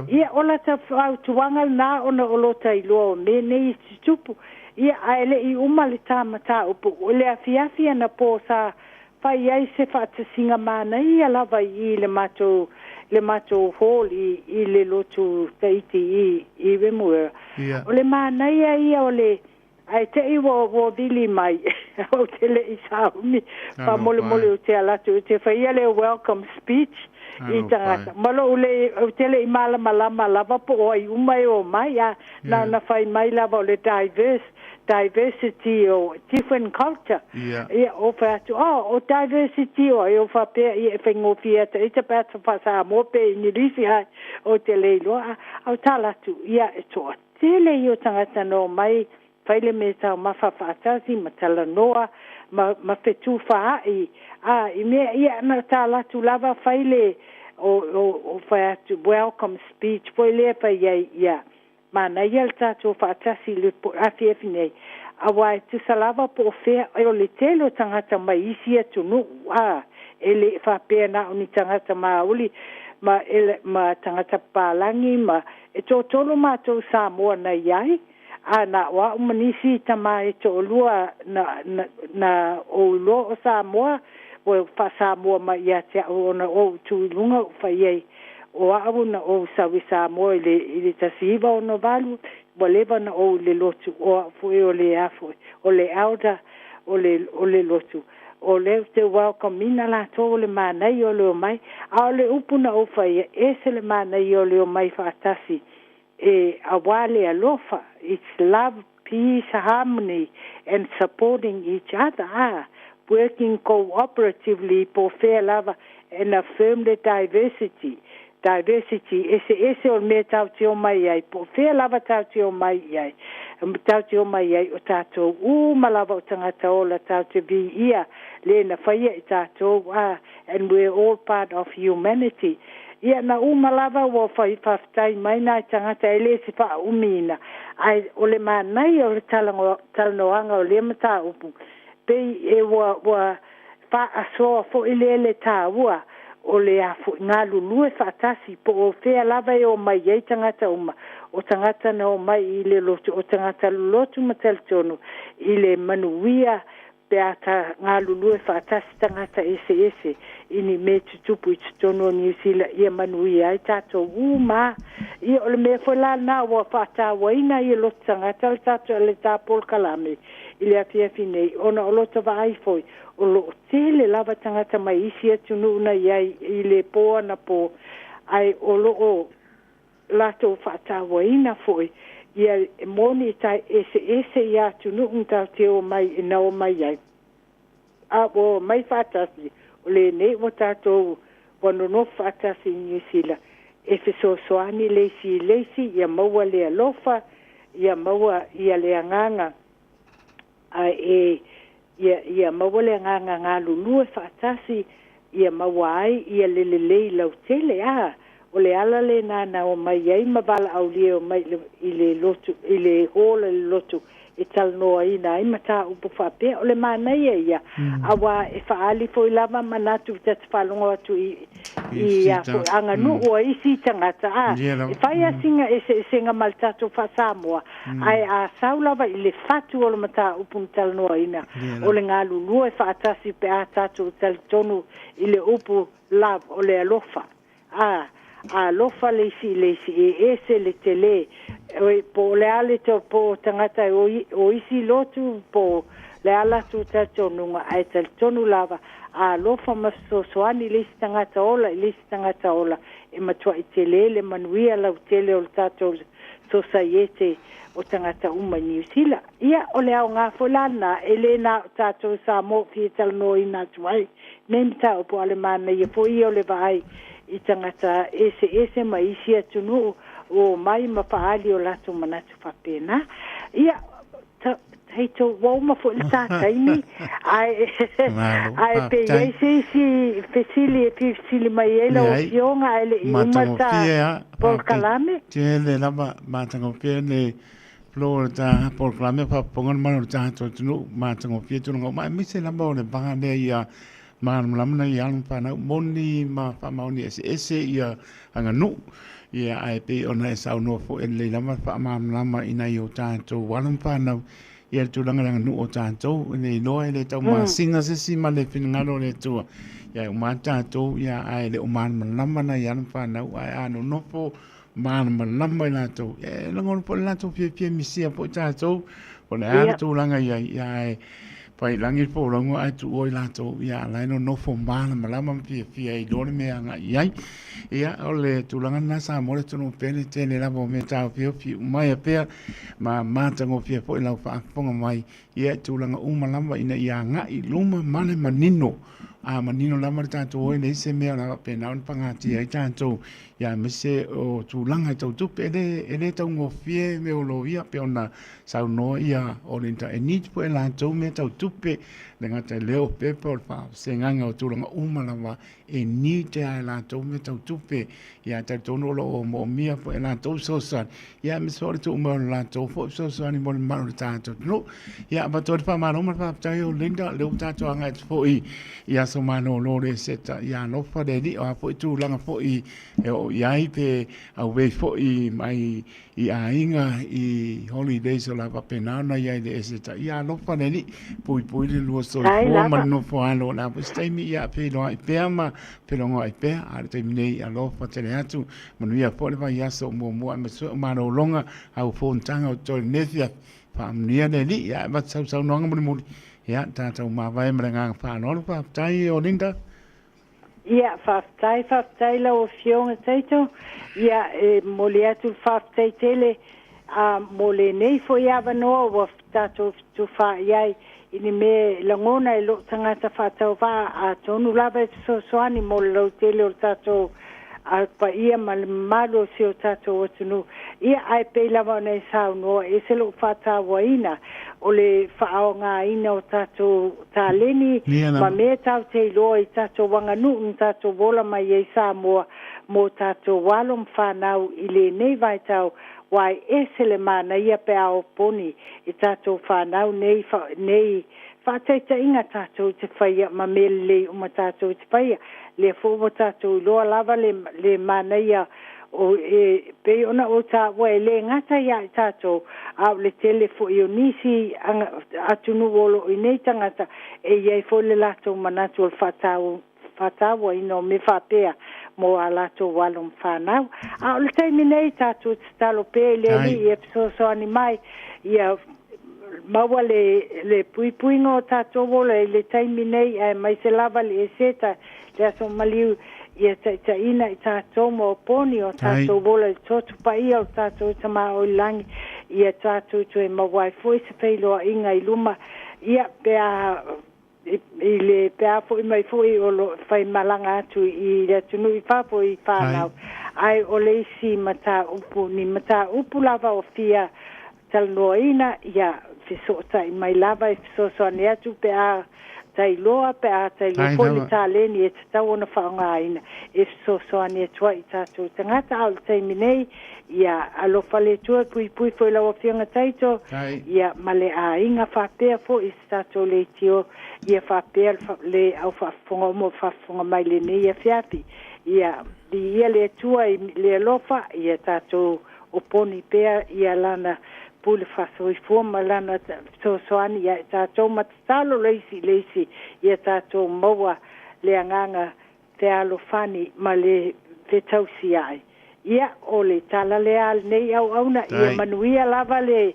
ia ola ta whau tuanga na ona olota I loa o me nei tupu ia aele I umale tamata upu o le afiafia na po sa fai ai se whaatasinga mana ia lava I le mato hall I le lotu teiti I Remuera o le mana ia o le ai te wo dili mai o tele I saumi pa mole o te alatu te fai le welcome speech I tangata malo ule o tele I malama lava po o I umai o mai na fai mai lava o le diversity or different culture. Yeah, over to o diversity o eu fa pe e fengo fieta e te pata pasa mo pe ni risi ha o te leilo au tala tu ia e to tele yo tangata no mai faile me ta mafafata si matala noa ma fetu fa I me ia na tala tu lava faile o fa to welcome speech faile fa ia mana ia tato fatasi le afefine awa tu salava po fe o le telo tangata mai isi atu no ele fa pena oni tangata mauli ma tangata palangi ma e tolo ma to Samoa na iai ana wa umanisi tama e to lua na o lo Samoa o fa Samoa ma ia te ona o tu lunga fa iai o au na o savisa mo ile tasiva o no valu boleva na o le lotu o foi o le afo o le alda o le lotu o le te welcome mina la to le mana yo le mai a le upuna o fai ese le mana yo le mai fatasi e awale alofa it's love peace harmony and supporting each other working cooperatively for fair love and affirm the diversity ese o me tau te o mai ai po fe lava tau te o mai ai o tato malava o tangata o la tau te vi ia le na whaia I tato and we're all part of humanity ia na malava o whaiwhaftai mai na tangata ele se wha umina ai o le manai o le talanoanga o le mata upu pe e wa wha asoa fo ele ta ua o le afu ngā lulu e whaatasi po o whea lava e o mai ei tangata uma o tangata na o mai I le lotu o tangata lotu matel tono I le manuia pe ata ngā lulu e whaatasi tangata ese ini me tutupu i tutono New Zealand ia manui ai tātou uma ia ole me whala na wa whata waina ia lotanga tal tātou le tāpol kalame i le afiafi nei ona o lota wa ai foi o lo tele lava tangata mai isi atunu una iai i le poa na po ai o lo o lato whata waina foi ia moni tai ese ia atunu unta teo mai i nao mai ai a o mai whatasi o le nei o tātou wano no whatasi i New Zealand e fiso soani leisi ia maua le alofa ia maua ia le anganga ia maua le anganga ngā lulue whatasi ia maua ai ia lelelei lau tele o le ala le nana o mai ai mawala au leo mai i le lotu i le hola le lotu e tal noa ina ai mata upu whapea o le manai ia awa e whaali fo i lava manatu tatu whalongo atu i anga nu o isi tangata e whai a singa e singa maltatu whasamoa ai a saulava i le fatu o le mata upu tal noa ina o le ngā lulua e whaatasi pe a tatu tal tonu i le upu lav o le alofa a lofa leisi e ese le tele po le ale to po tangata o isi lotu po le ala tu tatonunga ai tal tonu lava a lofa maso soani leisi tangata ola e matua i tele le manuia lau tele o tato societe o tangata uma New Zealand ia o le au ngā fulana ele na tato sa mo fi tal no ina tuai nemta o po ale mana ia po ia o le vai i tangata ese mai isi atunu o mai mapaali o latu manatu whapena. Ia, hei tō wau mafo i tātaini, ai pe iei si fesili mai eila o fionga ele i umata Paul Kalame. Te le lama mātango pia le Flora ta Paul Kalame whapongan manu tātou tunu mātango pia tunu mai mise lama o le banga lea ia lamna i alu whanau moni ma whamaoni ese ia anga nu ia ai pe ona e sau noa fo e le lama whamama ina i o tātou walam whanau ia tūlanga nu o tātou ne noa e le tau ma singa sisi ma le whinangaro le tua ia o ma tātou ia ai le o mana lama na i alu whanau ai anu nofo mana lama i lātou e langonu po lātou pia misia po tātou o le anu tūlanga ia ai pai langi po rango ai tu oi lato ia laino no fo mana malama pia i dole me anga iai ia ole tu langa na sa mo tu no pele tele la bo me ta pia mai pia ma tango pia po la fa ponga mai ia tu langa malama ina ia nga i luma mane manino manino la marta tu oi le se me la pena on pangati ai tanto ia me se o tu langa tu pele ele tau ngo fie me o lo ia pe ona sa no ia orinta e nit po la tu me tau tupe le ngata leo pepe o pa se nganga o tulanga umalama e ni te ai la tau me tau tupe ia te tono lo o mo mia po e la tau sosan ia me sore tu umar la tau fo sosan ni mo le maro tātou no ia ba tō pa maro ma pa tai o linda leo tātou anga e fo i ia so mano lo le seta ia no fa de di o fo i tulanga fo i e o iai pe au we fo i mai i a inga i holidays o la pa penana iai de seta ia no fa de di pui le lua so fo ma no fo alo na po stai mi ia pe lo ai pe ma pe lo ai pe a te nei a lo fa te atu ma no ia fo le vai aso mo me so ma no longa au fo ntanga o to nefia fa mnia de li ia ma sau no mo ia tātou ma vai mrenga fa no fa tai o linda ia whaftai la o fionga teito ia mo le atu whaftai tele mo le nei fo ia wanoa wa tātou tu wha iai ini me langona e lo tangata whatau wha a tonu lava e soani mo le lau tele o tātou a pa ia malo si o tātou o tunu ia ai pe lava nei sao noa e se lo whatau waina o le whaao ngā ina o tātou tāleni ma me tau te iloa i tātou wanganu tātou wola mai e sa mo tātou walom whanau i le nei vai tau wai esele mana ia pe ao poni i tātou whanau nei whataita inga tātou te whaia ma mele o ma tātou te whaia le fōwa tātou iloa lava le mana ia o pe ona o ta wa le ngata ia tātou au le tele fo i nisi atunu wolo i nei tangata e iai fo le lato manatu o whatawa ino me whapea mo ala to walum whanau. A o le taimi nei tātou talo pe le li e so ani mai ia maua le pui no tātou wola le taimi nei mai se lava le seta le aso maliu ia ta ina i tātou mo poni o tātou wola le totu pa ia o tātou tama o langi ia tātou tu e mawai foi se peilo inga i luma ia pea i le pea foi mai foi o lo fai malanga atu i le tunu i papo i whanau ai o le isi mata upu ni mata upu lava o fia talnoa ina ia fisota i mai lava i fisoso ane atu pea tai loa pea tai loa foi le tāleni e tatau ona whaonga ina e fisoso ane atua i tātou tangata au le taiminei ia alofa le tua pui foi lawa fianga taito ia male a inga whapea fo i tātou le tio ia whapea le au whafonga mo whafonga mai le ne ia fiapi ia ia le tua i le alofa ia tātou oponi pea ia lana pule fasoi forma lana soani ia tātou matatalo leisi ia tātou maua le anganga te alofani ma le te tausi ai ia o le tala le al nei au na ia manuia lava le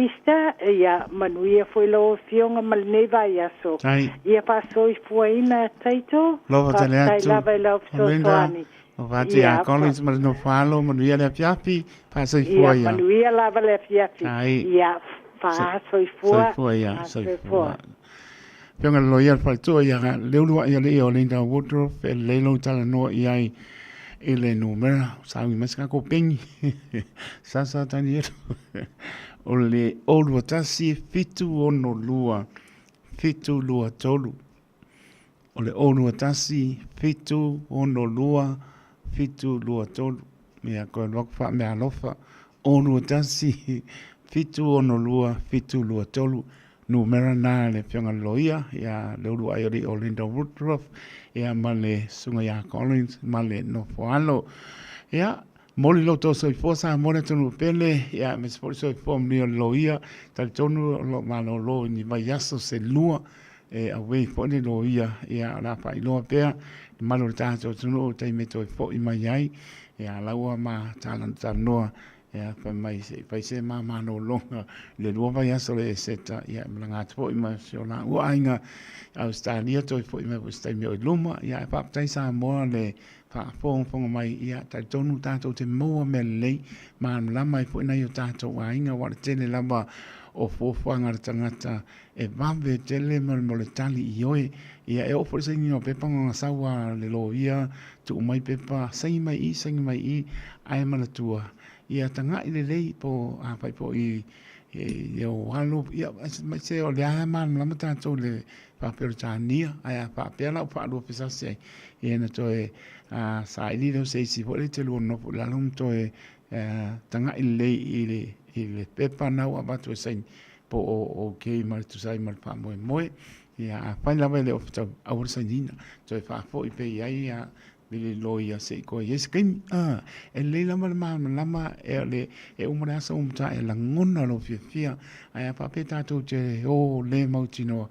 ista ia manuia foi lo fionga mal nei vai aso ia pasoi fuaina taito lova tale atu lava lo soani o vati a Collins mal no falo manuia le fiapi pasoi fuaia ia manuia lava le fiapi ia pasoi fuaia soi fuaia Pionga loia fa tu ia leulu ia le o Linda Woodruff e lelo tala no ia i le numera sawi maska ko pengi sasa tani o le olu tasi fitu ono lua tolu o le olu tasi fitu ono lua tolu me ko lokfa me alofa olu tasi fitu ono lua tolu numera na le pionga loia ya le olu ayori o Linda Woodruff ia male sunga ya Collins male no foalo ia moli lo to soi fosa mole tonu pele ia me soi fom ni loia tal tonu lo malo lo ni vayaso se lua away fo ni loia ia la pa lo pe malo ta to tonu te me to fo i mai ai ia laua ma talan tanoa ia pa mai se ma no longa le lo vayaso le seta ia mlanga to i ma so la u ainga Australia to fo i me stai me luma ia pa tai sa mo le fa fong mai ia ta tonu tato te mo me le ma la mai fo na yo tato ainga wa tele lava o fo fanga tangata e vave tele mo le tali ioe ia e o fo se ni o pe panga sawa le lo ia tu mai pepa sai mai i ai mala tua ia tanga i le po a pai po i yo halo ia mai se o le man la mata to le pa per tania ai pa per la pa lo pesa se e na to e sai li do se si vole te lo no la lum to e tanga i le pepa na wa ba to sai po o ke mal tu sai mal pa mo ia pa la vele of to au sai dina to e fa fo i pe ia le loia se ko yes kin e le lama e umra sa umta e la ngona lo fia ai pa pe ta to je o le mautino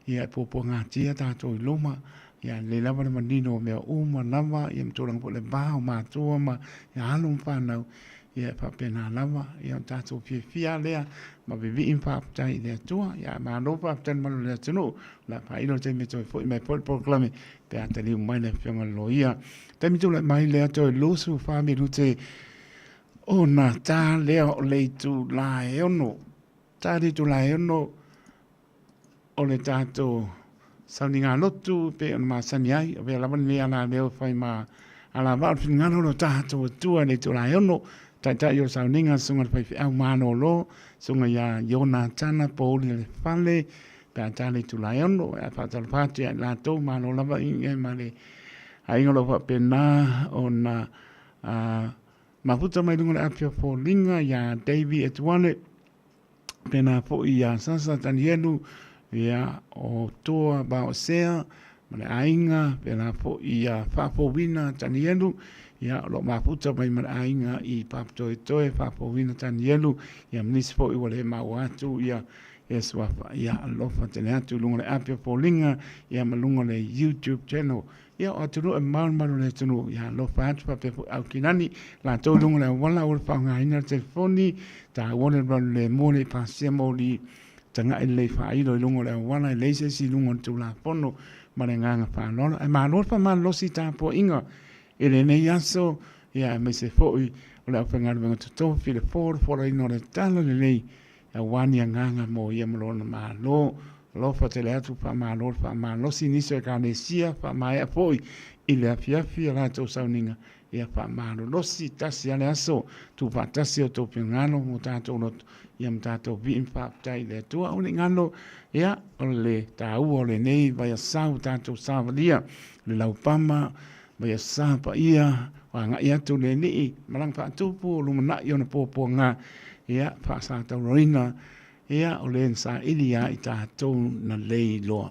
ia po ngati ta to loma ia le lama manino me uma lama ia mtolang po le ba ma to ma ia halum pa na ia pa pe na lama ia ta to fia le ma vivi in pa tai le tua ia ma no pa ten ma le tunu la pa ino te me to fo me proclame pe atali mai le fianga loia te mi tu le mai le to lo su fa mi rute o na ta le tu la e ono ta di tu la e ono o le tato sauninga lotu pe ma saniai pe la ban le ana le fai ma ala va fingano lo tato tu le tu la e ono ta yo sauninga sunga fai au mano lo sunga ya yona tana po le fale pe atali tu la e ono e fa tal pati la to mano la va in male ai ngolo fa pena ona ma puta mai lunga apia fo linga ya Davy etwale pena fo ia sasa tanielu ia o toa ba o sea male ainga pena fo ia fa fo wina tanielu ia lo ma puta mai male ainga i papto e toe fa fo wina tanielu ia mnis fo i wale ma watu ia e swafa ia alofa tele atu lunga le apia polinga ia malunga le YouTube channel ia o tunu e maru le tunu ia alofa atu pa pe au kinani la tau lunga le wala o le whaungaina telefoni ta wale le mole pasia moli tanga e le whairo lunga le wala le se si lunga tu la pono ma le nganga whanona e malo pa ma losi ta po inga e le nei aso ia me se foi o le au whangaru venga tuto file fora ino le tala le nei a wani a nganga mo ia malona malo lofa tele atu pa malo pa malo si niso e kanesia pa mai a foi i le afiafi a lato sauninga ia pa malo losi tasi ale aso tu pa tasi o to pingano mo tato loto ia mtato vi pa tai le tua o le ngano ia o le tau o le nei vai a sau tato savalia le laupama vai a sa pa ia wa nga ia tu le ni malang pa tupu lumana i ona popo nga ia pa sa tau roina ia o le sa ilia i tātou na lei loa.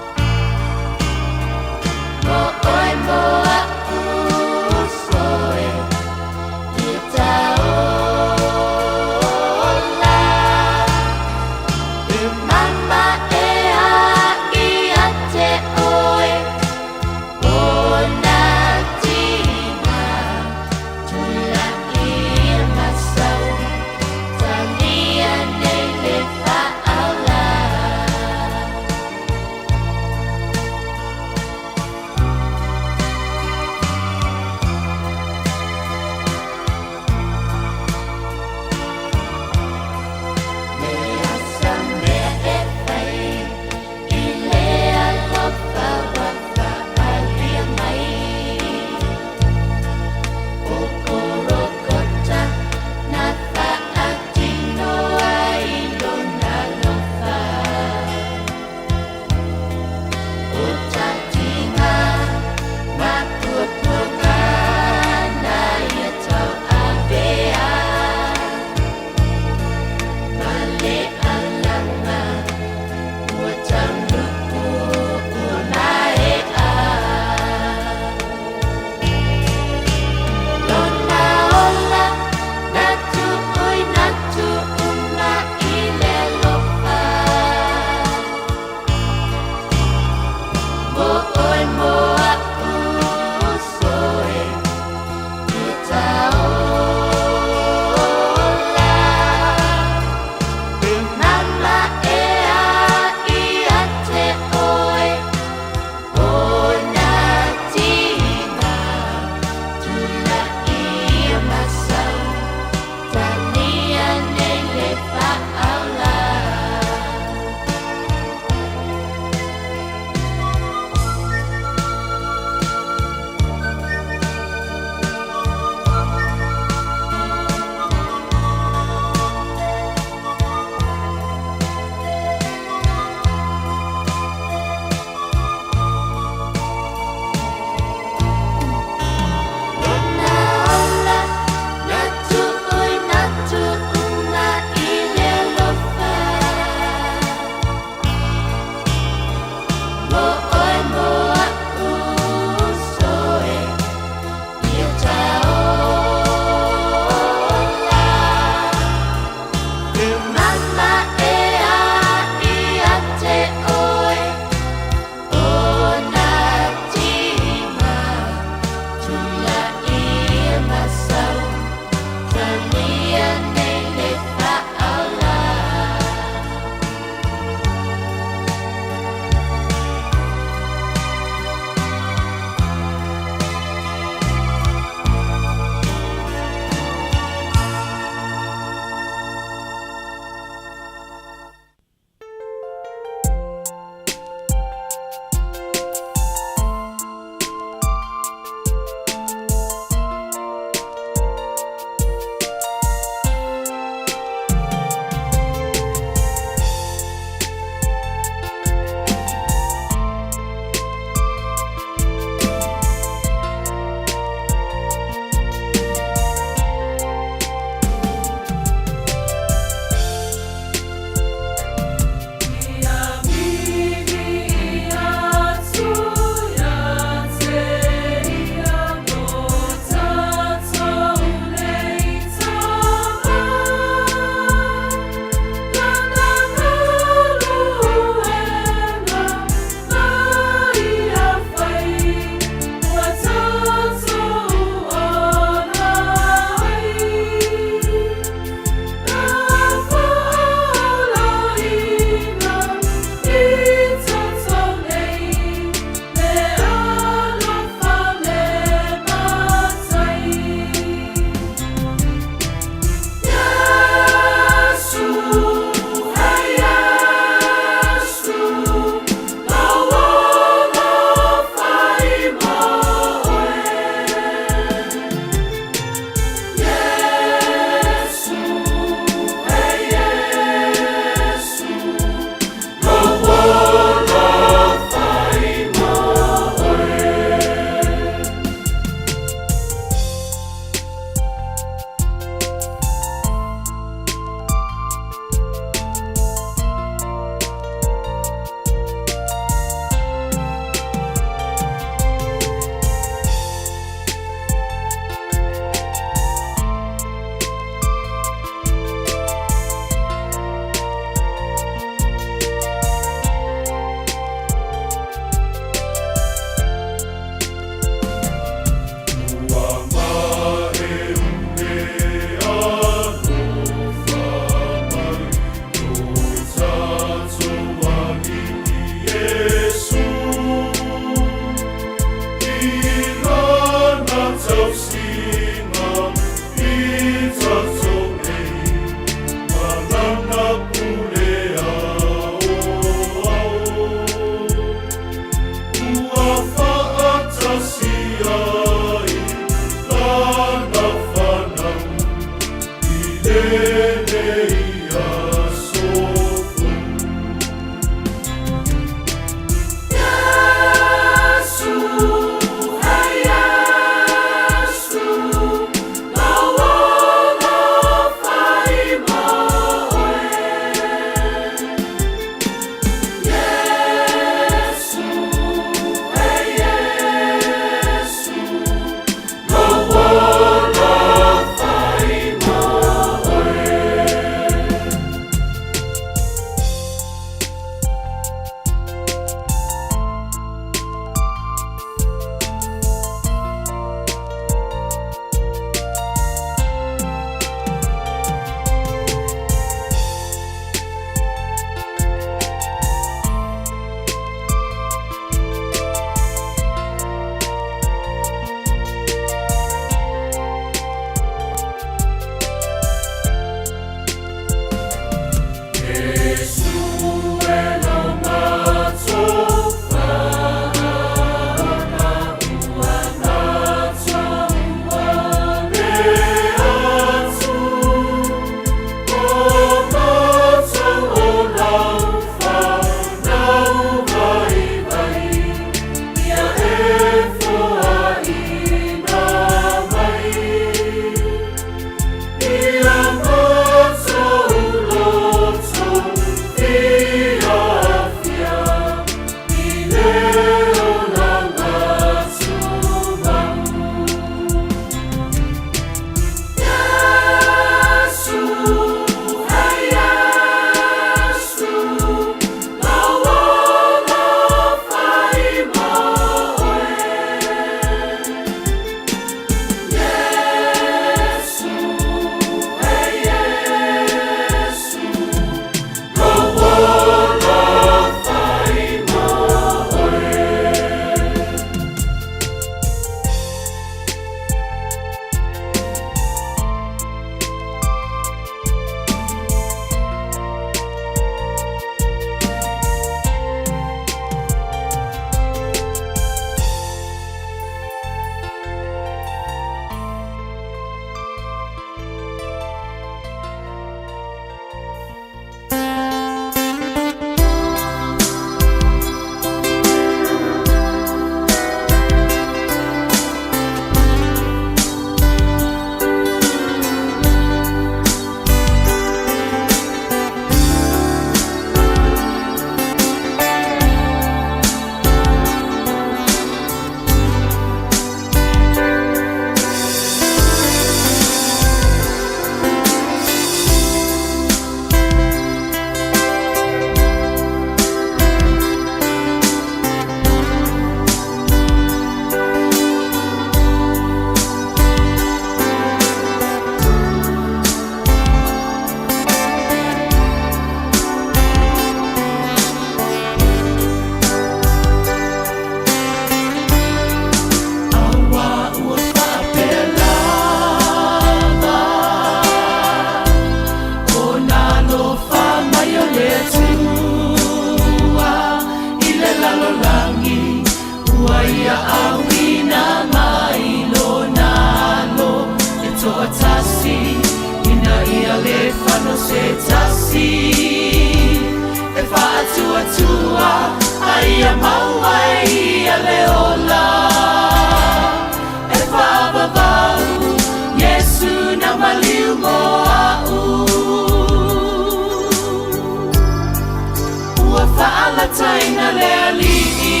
taina le ali'i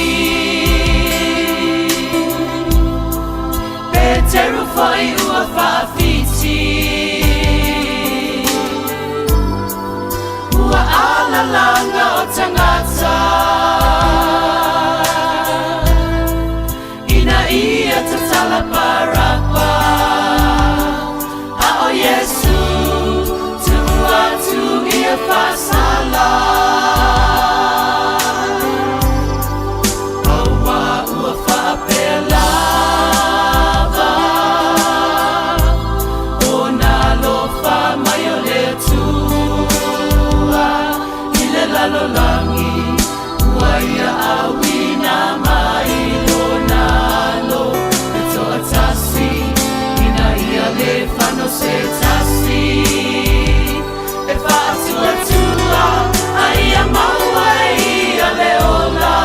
Peteru foi ua whaafiti Ua alalanga o tangata Ina ia tatala parapa A o Yesu tu atu ia whasala Aua ua whaapelava O na lofa mai o le tua I le lalolangi Ua ia awina mai lo nalo E toa tasi Ina ia le whano se tasi E whaatua a ia maua ia le ola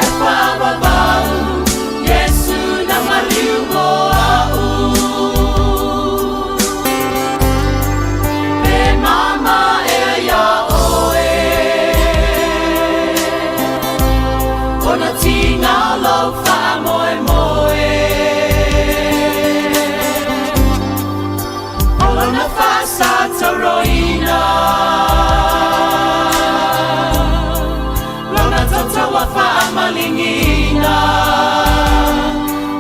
E whaababau Yesu na maliu moa Pe mama e ia oe Ona tinga lo wha moe moe Olona whasa taroina Lona tatawa wha malingina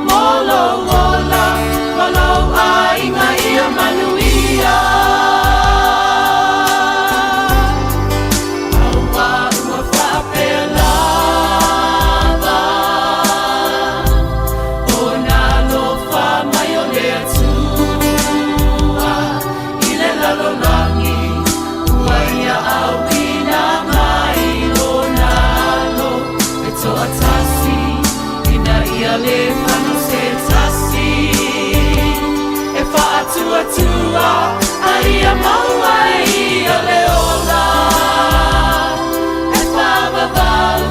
Molo wola Molo a inga ia manuia Aua ua whaapelava O na lofa mai o le atua I le lalolangi Ua ia awina mai lo nalo E toa tasi Ina ia le whano se tasi E whaatuatua A ia maua ia le ola E whaababau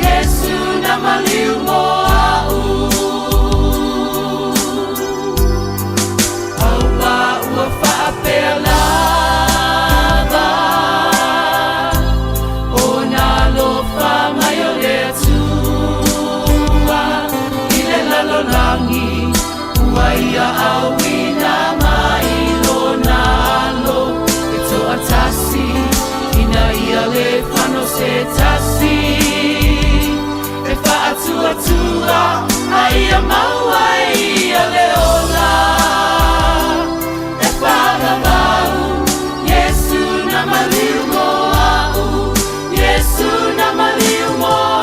Yesu na maliu moa Aua ua whaapelava O na lofa mai o le atua I le lalolangi Ua ia awina mai lo nalo E toa tasi Ina ia le whano se tasi E whaatuatua A ia maua ia le ola E whaababau Yesu na maliu moa Yesu na maliu moa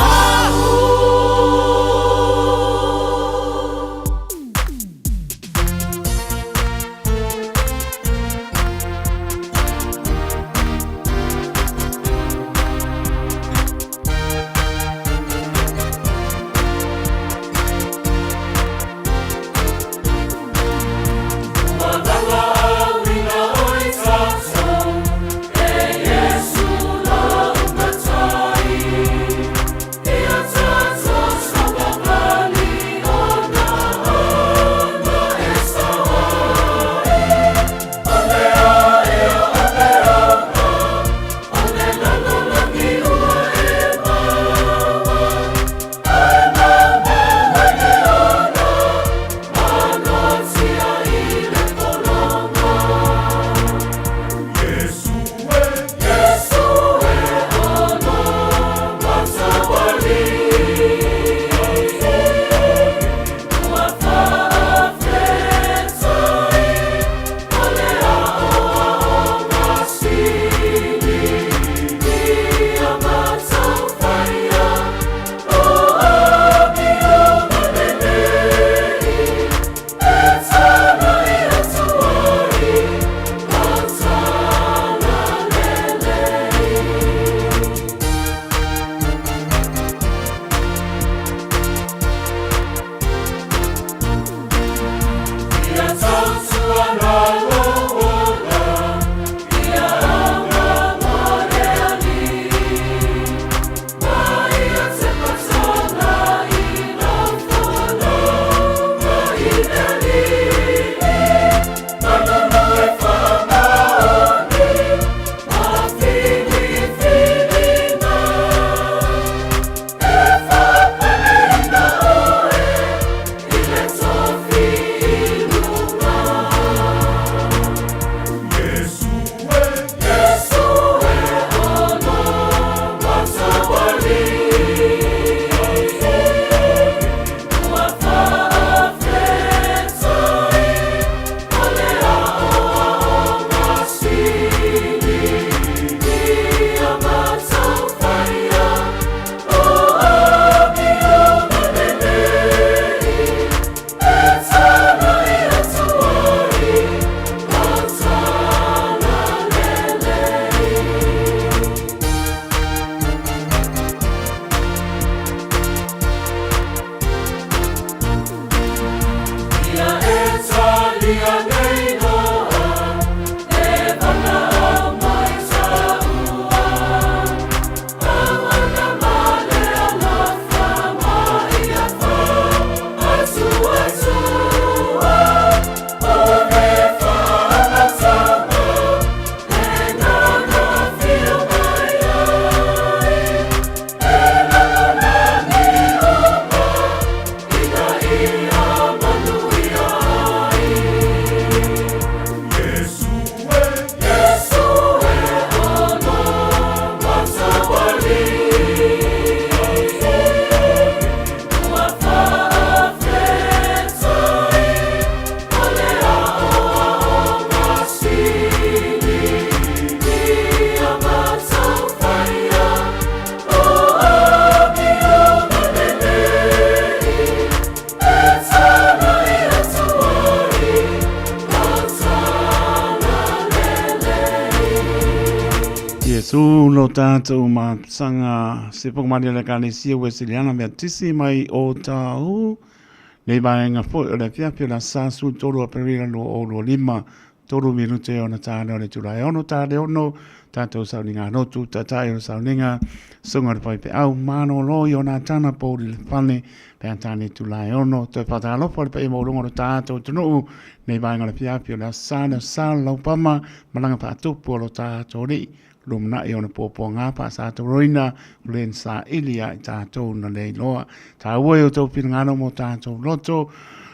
lo tātou ma sanga se pokmari le kane sia wesiliana mea tisi mai o tāu. Nei vaenga fo o le fiapio la sasu tolu a perira lo o lo lima tolu minute o na tāne o le turai ono tāne ono tātou sauninga notu tātai o sauninga sunga le pai pe au mano loi o nā tāna pōri le whane pe antane tulai ono toi whatalofa le pe i maurunga o tātou tunu nei vaenga le fiapio la sāna sāna laupama malanga pātupu o lo tātou ri lumna i ona pōpō ngāpa sa tau roina len sa ilia i tātou na lei loa. Tā ue o tau pinangano mo tātou loto,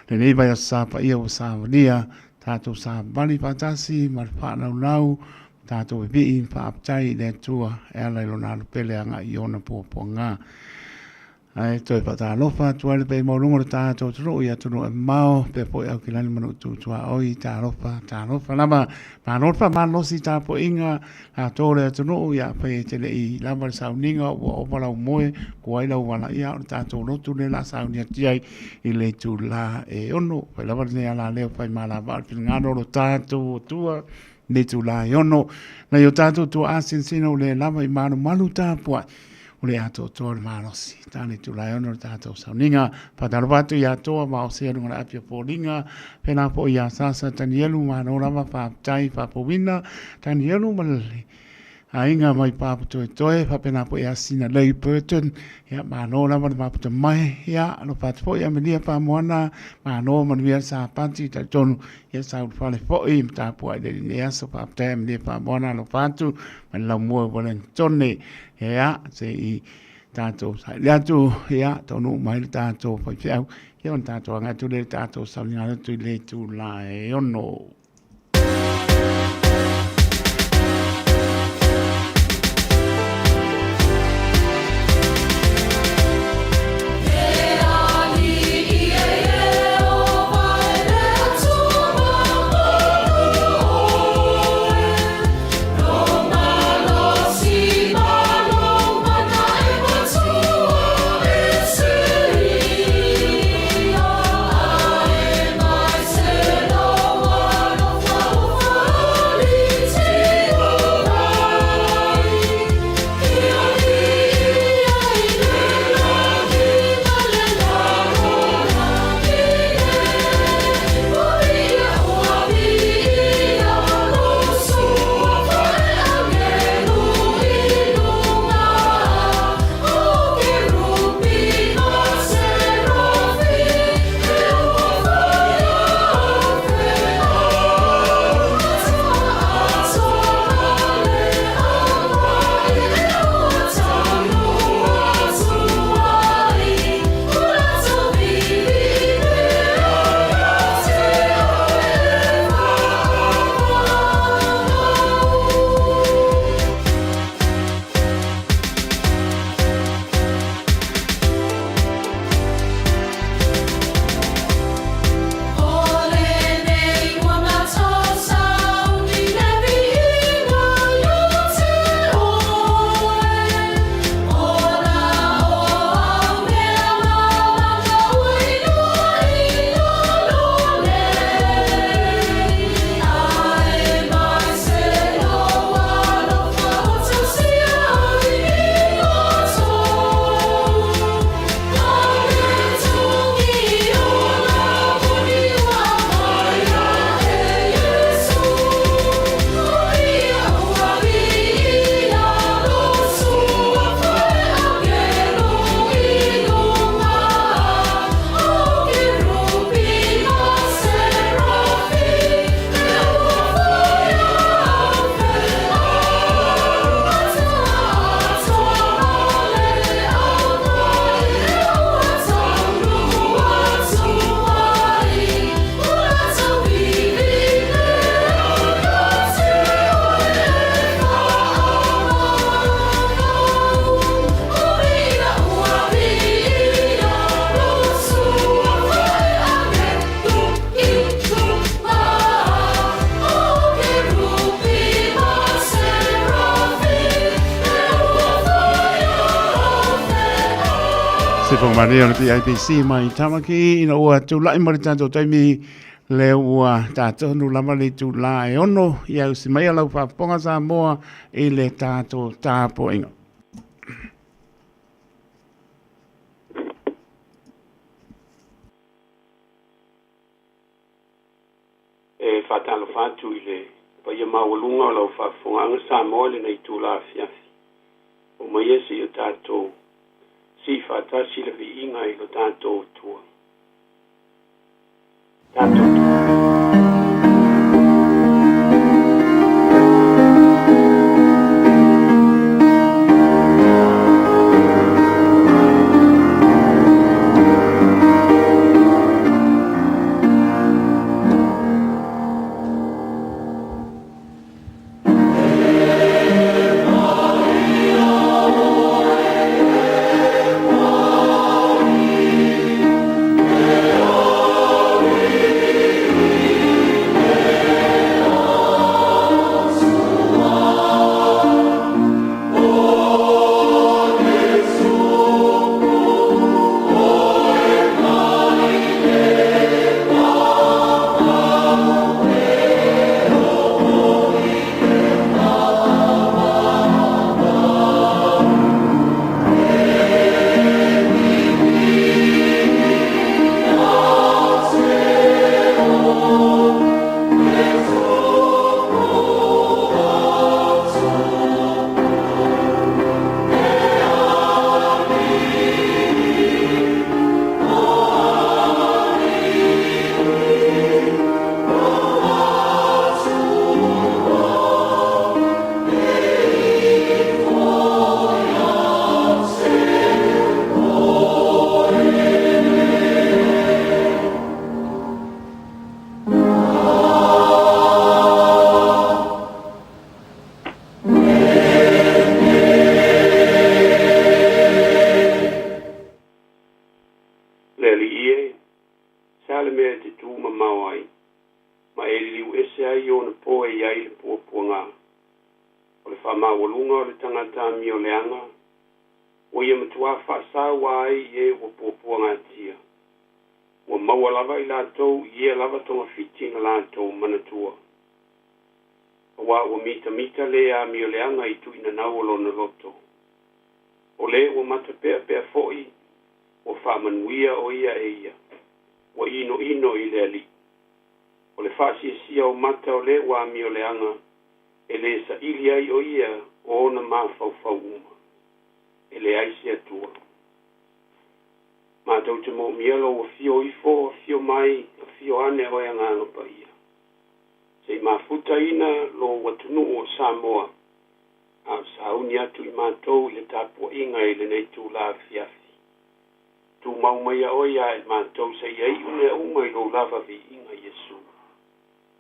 le nei vai a sāpa ia o sāwania, tātou sā bali pātasi, mar whānau nau, tātou e bii whaaptai le tua, e alai lo nāru pele anga i ona pōpō ngā. Ai toi pata lofa tuale pe mo lungo tātou tro ia tro mao pe po au kilani manu tu tua oi tā lofa lama ma lofa ma losi tā po inga a tore tro ia pe tele i lama sauninga o pala moe ko ai la wala ia tātou lotu le la saunia tiai i le tu la e ono pe lama ne ala leo pai mala va ngano lo tātou tua le tu la ono na yo tātou tu asin sino le lama i manu malu tā po ule ato toa marosi tani tu lai ono tato sauninga patarwatu ya toa ma osea runga apia polinga pena po ya sasa tani elu manora ma pa tai pa powina tani elu malali ainga mai pa to toe pa pena po ya sina lei burton ya manora ma pa to mai ya no pa po ya media pa mona mano ma via sa panti ta tonu ya sa fale po im ta po de ya so pa ta media pa mona no patu ma la mo bolen tonne ya se i tātou sa lea tu ya tonu mai tātou pa fiau ya on tātou anga tu le tātou sa ngana tu le tu la e ono Maria le PIPC mai tamaki ina ua tu lai mari tanto taimi le ua tātou nu lama le tu la e ono ia usi mai alau whaponga sa moa e le tātou tāpo inga. E whatalo whātu I le pa ia mawalunga o lau whafonga sa moa le nei tu la fiafi. O mai ese I o tātou si whatasi le vi inga I lo tātou tua. Tātou tua.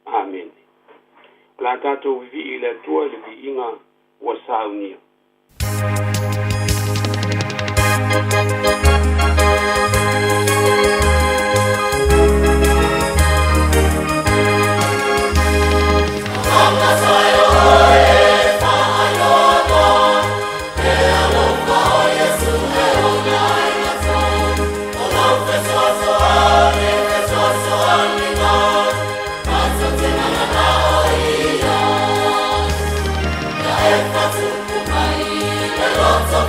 Amen. La tato vivi le tua le vi inga wa saunia. Lots of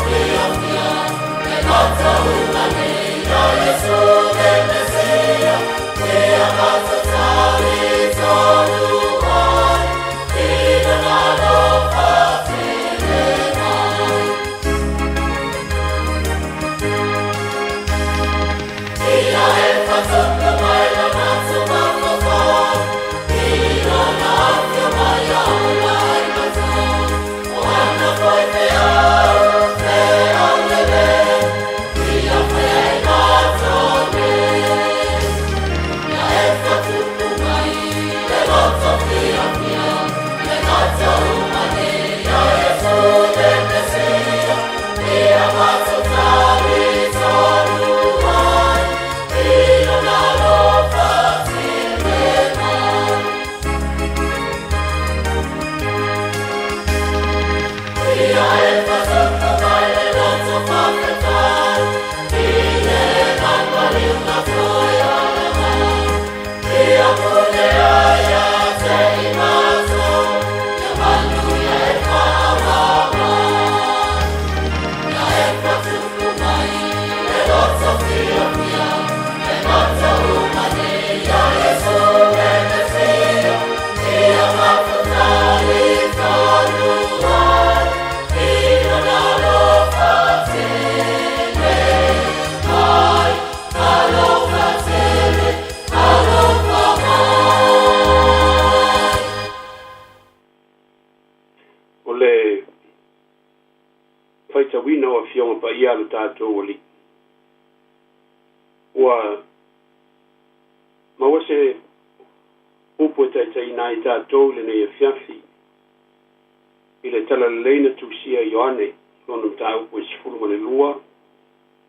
faitawina o afioga paia alu tatou ali ua maua se upu e taitaina ai tatou lenei afiafi i le talaleleina tusia ioane lona mataupu e 16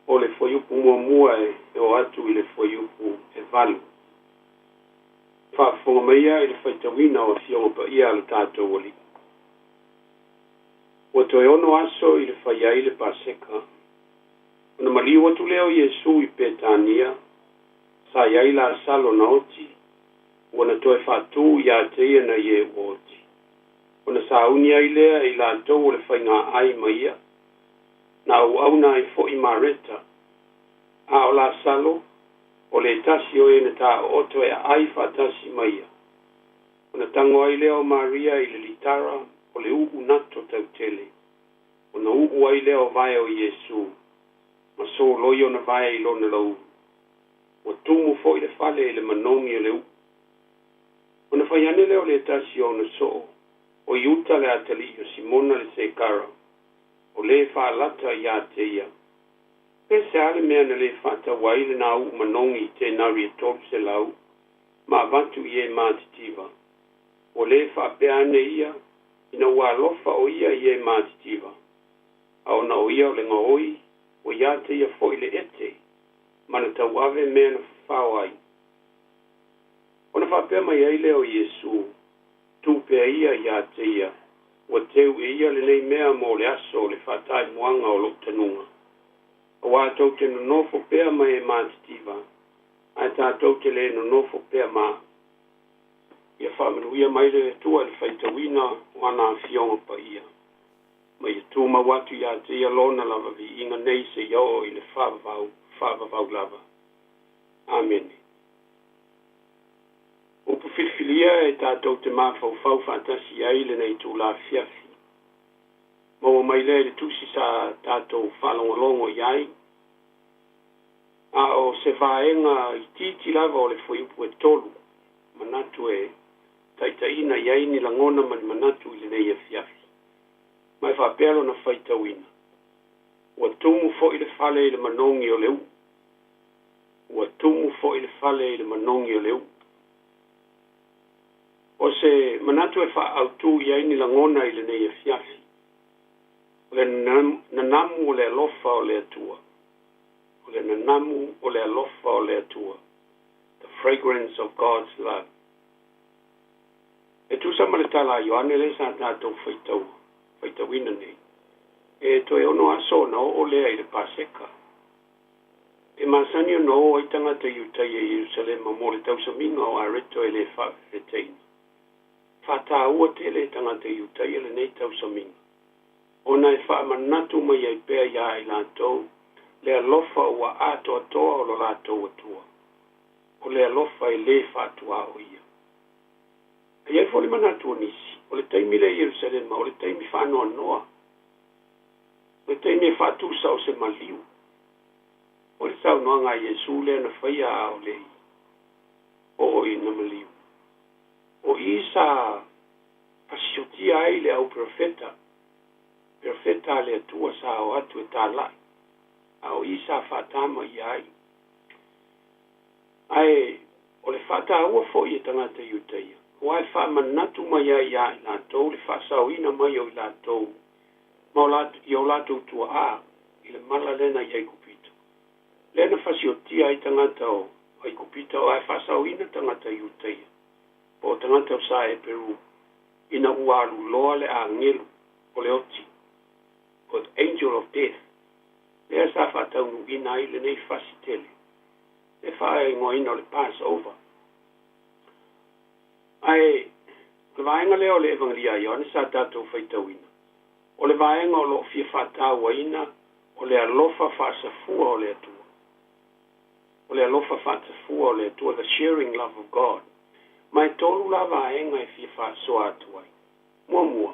o le foiupu muamua e o atu i le foiupu e 8 fa'afofoga maia i le faitauina o afioga paia alu tatou ali ua toe ono aso i le faiai le paseka ona maliu atu lea o iesu i petania sa iai la salo na oti ua na toe fa'atū iā te ia na ie ua oti ona sauni ai lea i latou o le faiga'ai ma ia na auauna ai fo'i mareta a o la salo o le tasi o ena ta'oto e ai fa'atasi ma ia ona tago ai lea o maria i le litara o le u'u nato tautele ona u'u ai lea o vae o iesu ma soloi ona vae i lona lau ua tumu fo'i le fale i le manogi o le u'u ona faiane lea o le tasi o ona so'o o iuta le atali'i o simona le sekara o lē fa'alata iā te ia pese ale mea na lē fa'atauai lenā u'u manogi i tenari e 12 lau ma avatu i e matitiva o lē fa'apea ane ia ina ua alofa o ia i e matitiva a ona o ia o le gaoi ua iā te ia fo'i le ete ma na tauave mea na fafao ai ona fa'apea mai ai lea o iesu tupea ia iā te ia ua teu e ia lenei mea mo le aso o le fa'ataemuaga o lo'u tanuga auā tou te nonofo pea mai e matitiva ae tatou te lē nonofo pea ma ia fa'amanuia mai le tua i le faitauina o ana afioga paia ma ia tumau atu iā te ia lona lava vi'iga nei se iao i le fa'avavau lava amene upu filifilia e tatou te mafaufau fa'atasi ai lenei tulafiafi maua mai lea i le tusi sa tatou fa'alogologo i ai a o se vaenga i titi lava o le foiupu e 3 manatu e taitaina i ai ni lagona ma le manatu i lenei afiafi mai fa'apea lona faitauina ua tumu fo'i le fale i le manogi o le u'u ua tumu fo'i le fale i le manogi o le u'u o se manatu e fa'autū i ai ni lagona i lenei afiafi o le nanamu o le alofa o le atua o le nanamu o le alofa o le atua the fragrance of God's love e tusa ma le tala Ioane le sa tatou faitauina nei e toe ono aso na o lea i le paseka e masani ono o ai tangata iutai e Jerusalema mo le tausaminga o areto e le fa'afeteina fa'ataua tele tangata iutai e le nei tausaminga ona e fa'amanatu mai ai pea ia i latou le alofa ua atoatoa o lo latou atua o le alofa e lē fa'atuā o ia e ai fo le manatu o nisi o le taimi le Jerusalema o le taimi fa'anoanoa o le taimi e fa'atusa o se maliu o le saunoaga a Iesu lea na faia a o lei o ina maliu o isa fasiotia ai le au profeta le atua sa o atu e tāla'i a o isa fa'atama i ai ae o le fa'ataua fo'i e tagata iutaia ua e fa'amanatu mai ai iā i latou le fa'asauina mai o i latou ma i o latou tua'a i le mala lena i aikupito lena fasiotia ai tagata o aikupito o ae fa'asauina tagata iutaia po o tagata o sa e peru ina ua aluloa le agelu o le oti o the angel of death lea sa fa'ataunu'ina ai lenei fasitele e fa'aegoina o le Passover ae le vaenga lea o le evangelia a Ioane sa tatou faitauina o le vaenga o lo'o fia fa'atauaina o le alofa fa'asafua o le atua o le alofa fa'asafua o le atua the sharing love of God mai tolu la vaenga e fia fa'asoa atu ai muamua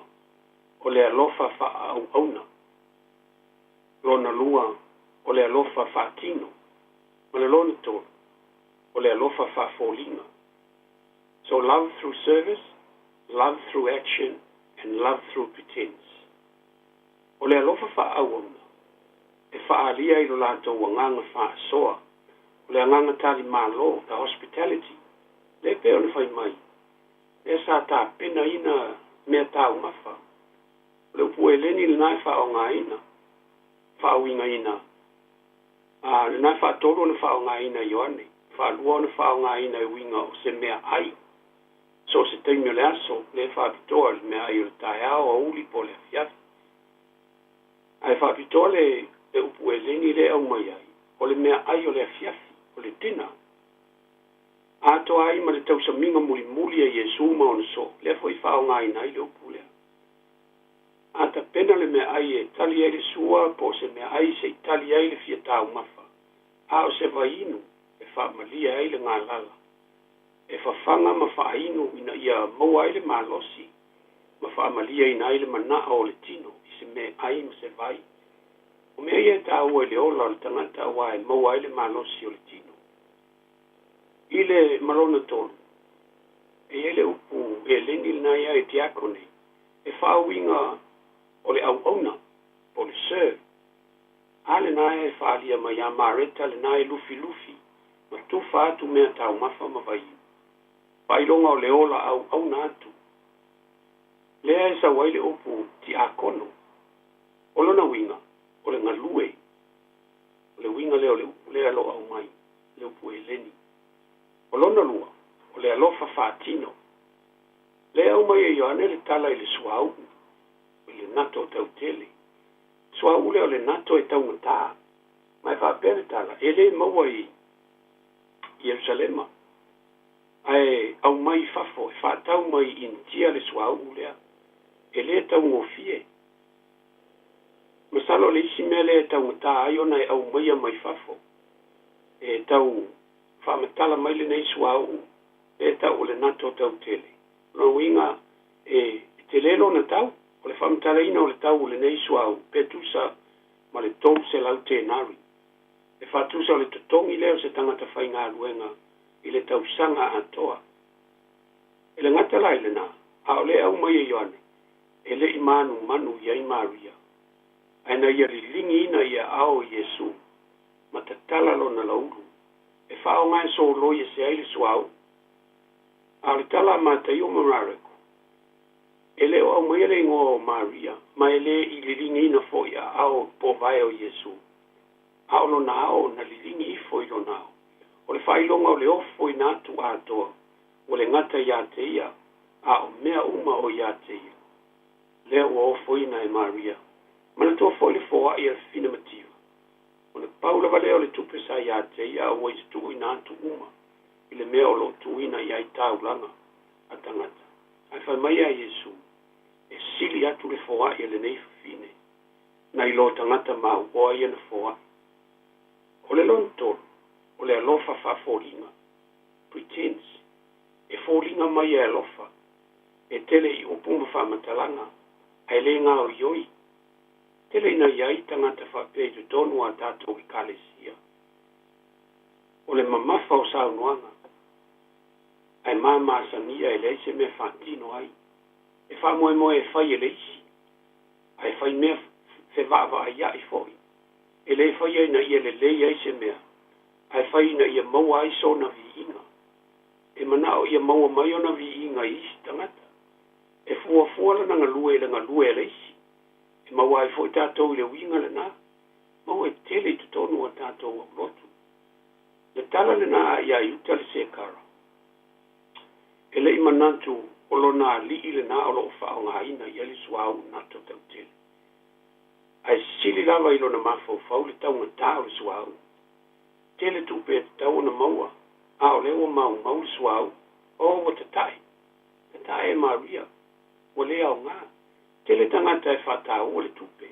o le alofa fa'aauauna lona lua o le alofa fa'atino ma le lona tolu o le alofa fa'afoliga so love through service, love through action, and love through pretense. O le alofa fa'auauna e whaalia i lo lātou anganga whaasoa. O le anganga tali mālo, the hospitality. Le peo ni whai mai. Le sa tā pena ina mea tāu mawha. Le upu e leni le nai wha o ngā ina. Wha o inga ina. Le nai wha toro na wha o ngā ina Ioane. Wha lua na wha o ngā ina e winga o se mea ai. So se teimio le aso, le wha pitoa le mea ai o le tae ao a uli po le afiafi. Ai wha pitoa le upu e leni le au mai ai. O le mea ai o le afiafi, o le tina. Ato ai ma le tausa minga muli muli a Yesu ma ona so. Le fo i whao ngā ina i le upu lea. Ata pena le mea ai e tali ai le sua, po se mea ai se i tali ai le fia tau mafa. A o se vainu, e wha malia ai le ngā lala. E whawhanga ma wha inu ina ia maua ai le malosi. Ma wha malia ina ai le mana o le tino, i se mea ai ma se vai. O mea ia ta ua le ola le tangata wa e maua ai le malosi o le tino. Ile marona tolu. E ele upu e leni na ia e diakone. E whawinga o le au ona, o le serve. Ale na e whaalia ma ia mareta le na e lufi lufi. Ma tu whaatu mea tau mafa ma vai. Pailonga o le ola au ona atu. Lea e sa waile upu ti akono. O lona winga, o le ngalue. O le winga leo le upu lea lo au mai. Le upu e leni. O lona lua, o le alofa whaatino. Le au mai e Ioane le tala i le suau, i le nato o tau tele. Suau le o le nato e tau ngata. Mai whaapere tala, e le maua i Yerusalema. Ai au mai fafo, e whaatau mai intia le suau lea. E le tau ngofie. Masalo le isi mea le tau ngata ai ona e au mai a mai fafo. E tau whaamatala mai le nei suau, e tau o le nato tau tele. No winga e te lelo na tau, o le whaamatala ina o le tau o le nei suau, petusa ma le tau se lau te nari. E whaatusa o le totongi leo se tangata whai ngā ruenga, i le tau sanga atoa. E le ngata lai le na, a o le au mai e Ioane, e le imanu manu ia i Maria. Aina ia rilingi ina ia ao Yesu, ma tatala lo na lauru. E whao ngai so loia se aile suau. A le tala mata i o marareko. E leo au mai ele ngō Maria, ma ele i lilingi ina fo ia ao po vai o Yesu. A o lo nao na lilingi i fo i lo nao. O le whailonga o le ofo i natu atoa. O le ngata ia te ia, a o mea uma o ia te ia. Leo o ofo ina e Maria. Mana toa fo i le foa i al fina mativa. O le paula valeo le tupe sa ia te ia o eis tu ina atu uma. I le mea o lo tu ina ia i taulanga a tangata. Ai whai mai a Yesu. E sili atu le foa i le nei fine. Na i lo tangata ma ua i na foa. O le lon tolu. O le alofa fa fōlinga. Pretense. E fōlinga mai e alofa. E tele i upuma fa matalanga. Ai le ngā o ioi. Tele ina iai tangata fa peju tonu a tātou i kalesia. O le mamafa o saunuanga. Ai mama sania e leise me whaatino ai. E wha moe moe e whai e leisi. Ai whai mea fe vava ai ai foi. E le whai ai na ia le lei ai se mea. Ai whai na ia maua ai so na vi inga. E manao ia maua mai o na vi inga isi tangata. E fua fuala na ngalue e leisi. E maua ai foi tātou i le winga le nā. Maua e tele tu tonu a tātou a lotu. Le tala le nā ia iuta le sekara. E le imanantu o lo nā li i le nā o lo wha o ngā ina i ali suau nato tau tele. Ai sili lava i lo na mafau le tau ngata o le suau. Tele tupe e tau na maua. A o leo mau le suau. O wa tatai. Tatai e Maria. O lea o ngā. Tele tangata e whatau o le tupe.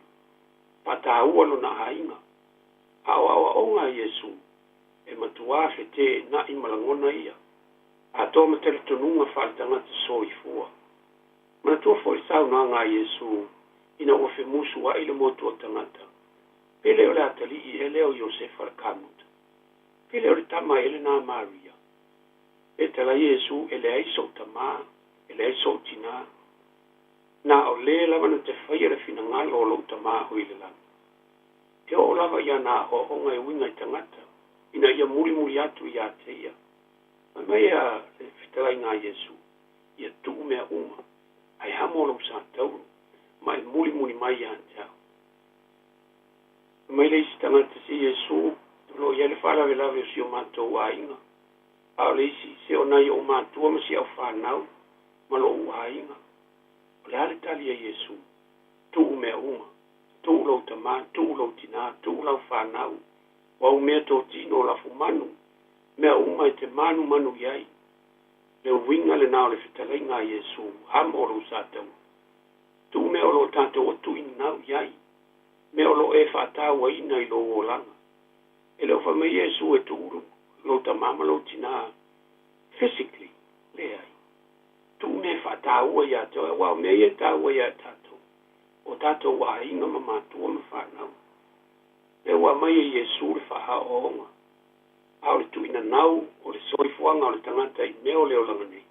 Whatau o lo na hainga. Awa o ngā Yesu. E matua fe te na i malangona ia. A tō ma tele tonunga whale tangata so i fua. Mana tua fo i sau na ngā Yesu. Ina o fe musu wa ile motu o tangata. Pele o le atali i ele o Yosefa le kamuta. Pele o le tama ele na Maria. E tala Yesu ele aiso tama. Ele aiso tina. Na o le lava na te whaia le fina ngalo o lo tama o ile lana. Te o lava ia nā o ngai winga I tangata. Ina ia muri atu ia te ia. Mai ia fitalai ngā Yesu. Ia tuu mea uma. Ai hamolo sa tauru. Mai muri mai ia tau. Mai leisi tangata si Yesu. Lo ia le whala we lawe si o mātou wainga. Ao leisi se o nai o mātua ma si au whanau. Ma lo wainga. O le hale tali a Yesu. Tuu mea uma. Tuu lau tamā, tuu lau tina, tuu lau whanau. Wau mea tō tino la fumanu. Mea uma I te manu iai. Le winga le nao le fitalai ngā Yesu. Ham oro sātau. Tu mea o lo tātou o tuini nau iai. Mea o lo e whātau a ina I lo o langa. E leo wha mea Yesu e tuuru. Lo ta mama lo tina. Physically. Le ai. Tu mea whātau a ia tau. E wau mea e tau a ia tātou. O tātou wa inga ma mātua ma whanau. E wa mai e Yesu le whaha o onga. Ao le tuina nau, o le soifuanga o le tangata I meo leo langa nei.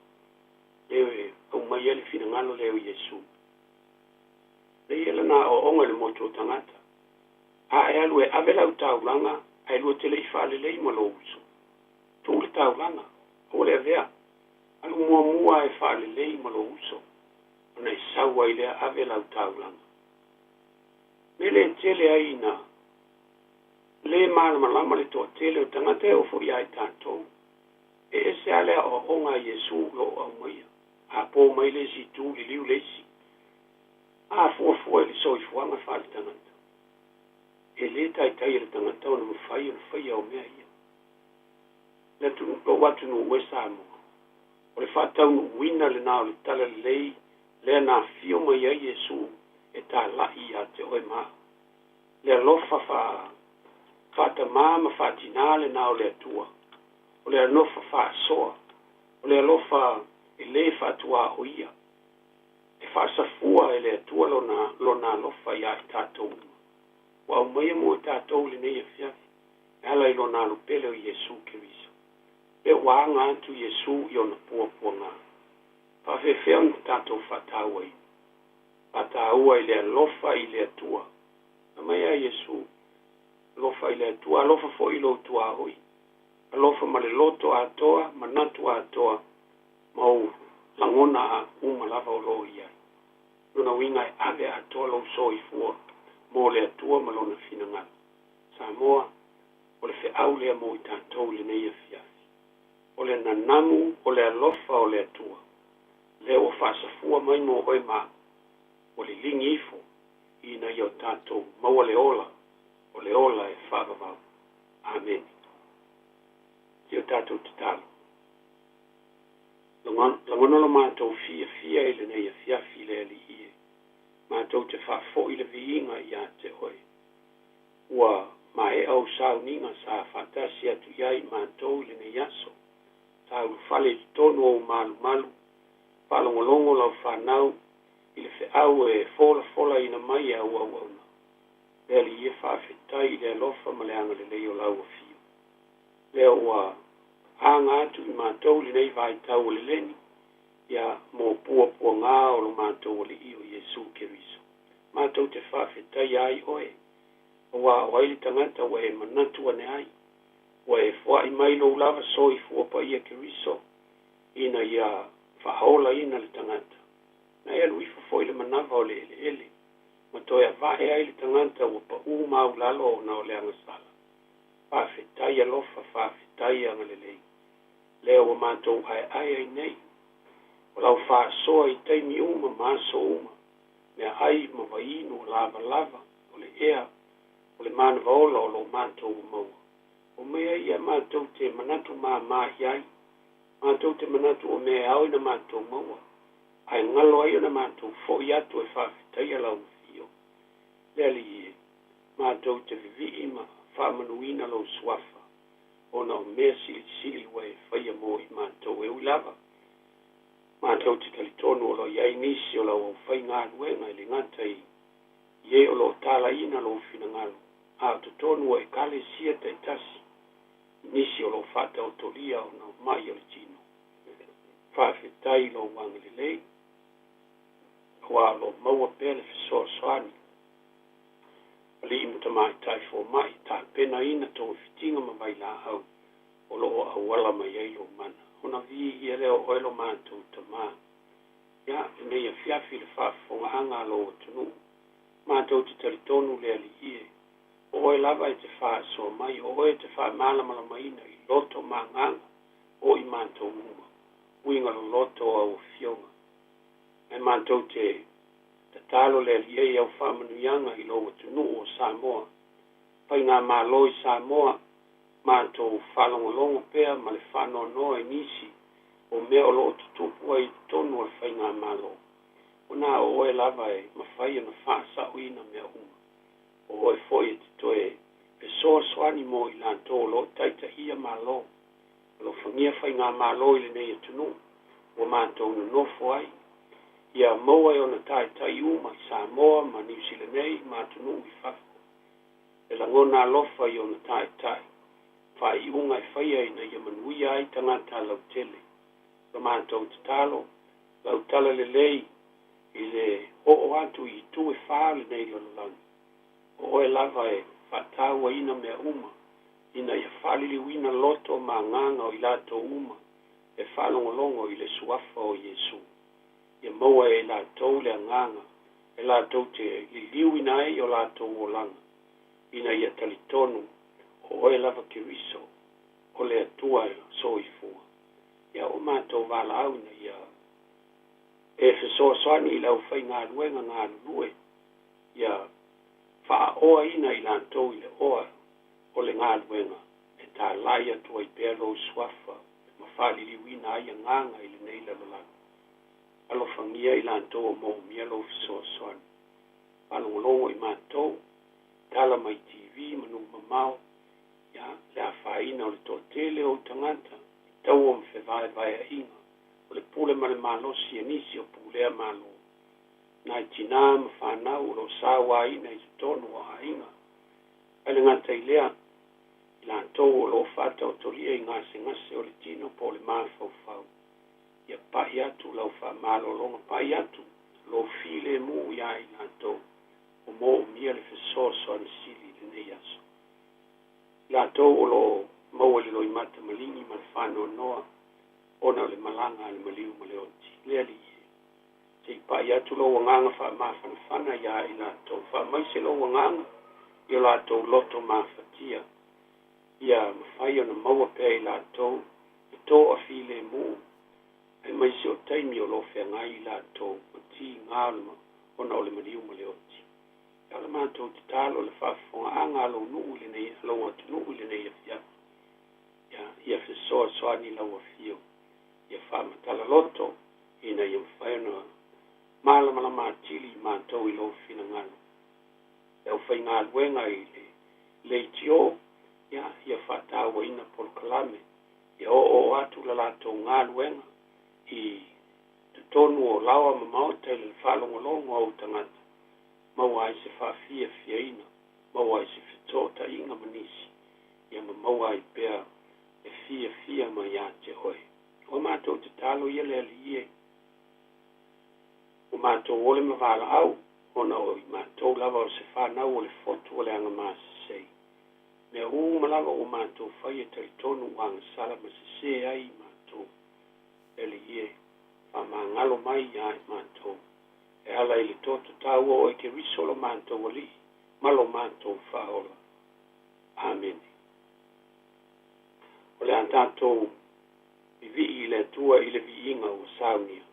Leo e, au mai e le fina ngalo leo Yesu. Le iela na o onga le moto o tangata. A e alu e avela u taulanga, a e lua tele I whaale lei ma lo uso. Tu le taulanga, o le avea. Alu mua e whaale lei ma lo uso. Ona I saua I lea avela u taulanga. Mele tele aina. Le malama le to tele o tangata e o fo ia I tātou. E ese alea o onga Yesu lo au maia. A po mai le si tu li liu le si. A fua le soi fuanga whale tangata. E le tai le tangata o na mawhai au mea ia. Le tu o watu no wesa mo. O le whatau no wina le nao le tala le lei. Le na fio mai a Yesu e tā lai a te oe maa. Le alofa fata mama fatinale na ole atua. Ole alofa fa soa. Ole alofa ele fatua oia. E fa safua ele atua lona alofa ia tatou. Wa umai mo tatou le nei fiafi. Ala lona lupele o Yesu Keriso. E wanga antu Yesu iona pua nga. Fa fefeon tatou fataua i. Fataua ile alofa ile atua. Amaya Yesu. Lofa ile tua, lofa fo ilo tua hoi. Lofa male loto atoa, manatu atoa, mau langona uma lava o loi ai. Luna winga e ave atoa lo so I fua, mo le atua malona fina ngalo. Samoa, o le fe au lea mo I tātou le neia fiafi. O le nanamu, o le alofa o le atua. Le o fasafua mai mo oi ma. O le lingi ifo, ina i o tātou, maua le ola. O le ola e whakawau. Amen. Tio tātou te talo. Langonolo mātou fia ele nei a fiafi le ali ie. Mātou te whafo I le viinga I a te hoi. Ua ma e au sau ninga sa whatasi atu iai mātou le nei aso. Tau whale tonu o malu. Whalongolongo lau whanau. I le fe au e fola ina mai au au. Leli e whawhetai le alofa ma le anga le leo lau a fio. Leo wa anga atu I mātou le nei vai tau le leni. Ia mō pua ngā o lo mātou le io Yesu Keriso. Mātou te whawhetai ai oe. Wa waili tangata wa e manatu ane ai. Wa e whai mai lo lava soi fua pa ia Keriso. Ina ia whahola ina le tangata. Na ea luifa foi le manava o le ele. Matoia vae ai le tanganta ua pa mau lalo na o le anga sala. Whawhetai alofa, whawhetai anga le lei. Leo wa mātou ai nei. O lau whaasoa I taimi uma, māso uma. Mea ai mawainu lava, o le ea, o le mana vaola o lo mātou maua. O mea ia mātou te manatu mahi ai. Mātou te manatu o mea au na mātou maua. Ai ngalo ai na mātou fo I atu e whawhetai alau. Leli e, mātou te vivi ima, whamanuina lo swafa, o na o mea sili wai whaia mo I mātou e ulava. Mātou te talitonu o lo iai nisi o lau au whai ngā ruenga I le ngata I, ie o lo tala ina lo fina ngalo, a to tonu o e kale sia te tasi, nisi o lo whata o tolia o na mai o le tino. Whawhetai lo wangalilei, wa lo maua pele fisoa soani. li mtamai tai fo mai ta pena ina to fitinga ma vai la au o lo awala mai ai lo mana ona vi ia leo oilo mantu tama ya ne ia fiafi le fa fo anga lo tunu mantu te teritonu le ali ie o e lava e te fa so mai o e te fa mala mala mai na i loto manganga o i mantu uma winga lo loto au fionga e mantu te talo le ali e au fa manuianga i lo tunu o Samoa pai ngā malo i Samoa mantu falongolongo pea ma le whano noa e nisi o mea o loo tutupu ai tonu al whai ngā malo. O nā o e lava e mawhai ana whaasa o ina mea uma. O e foi e te toe e soa soani mo i lanto o lo taita ia malo. Lo whangia whai ngā malo i le nei e tunu o mantou na nofo ai. Ia maua e ona tai tai uma i Samoa ma New Zealand nei ma tunu i whafo. E la ngona alofa i ona tai tai. Whai unga e whai ai na ia manuia ai tangata lau tele. Ka mātou te talo, lau tala le lei, i le o atu i tu e whaale nei lalalangi. O e lava e whataua ina mea uma, ina ia whalili wina loto ma nganga o i lato uma, e whalongolongo i le suafa o Yesu. Ia maua e lato le nganga, e lato te liliu ina e o lato o langa. Ina ia talitonu, o e lava kiriso, o le atua so i fua. Ia o mātou wala au na ia e whesoa soani i lau whai ngā luenga ngā lue. Ia wha oa ina i lantou i le oa o le ngā luenga. E tā lai atua i pēlo suafa ma whalili wina aia nganga i le nei lalala. Alo whangia i lantou o mo mia lo whesoa soani. Palongolongo i mātou, tala mai TV, manu mamau, ia le a whaina o le tō tele o tangata. Tau o mwhe vai a inga. O le pule ma le malosi e nisi o pulea malo. Nai tina ma whanau o lo sawa ina i tonu o a inga. Ele ngata i lea. I la tau o lo fata o tolia i ngase ngase o le tino po le maa fau. Ia pai atu lau wha malo longa pai atu. Lo file mu ia i la tau. O mo mia le feso so anisili le nei aso. La tau o lo maua le loi mata malingi ma le whano noa, ona le malanga le maliu ma le oti. Lea li e. Te i pai atu lo wanganga wha mawhana whana ia i lato. Wha maise lo wanganga i o lato loto mawhatia. Ia mawhai ona maua pēr i lato, i tō a while mū. E maise o taimi o lo whea ngai i lato, ma ti ngālama, ona o le maliu ma le oti. Ala mātou te talo le whafonga anga alo nuu le nei, alo atu nuu le nei a whia. Ia whesoa soani lau a whio. Ia whamatala loto, ina ia mwhaiona mālamala mātili mātou i lo whina ngalo. Eo whai ngā luenga i le tio, ia whataua ina polo kalame. Ia o atu la lato ngā luenga i te tonu o lawa ma maota i le whalongolongo au tangata. Maua ai se whawhia fia ina, maua ai se whetota inga manisi. Ia maua ai pēr e fia ma ia te hoi. O mātou te talo ia le ali ie. O mātou ole ma wala au, ona o i mātou lava o se whanau o le fotu o le anga māsa sei. Mea ma lava o mātou whai e taritonu wanga sala ma se se ai mātou. Ele ie, wha mā ngalo mai ai mātou. E ala i le toto tau o e ke risolo mātou o li, malo mātou whaola. Amen. O le antatou i vi i le tua i le vi inga o saunia.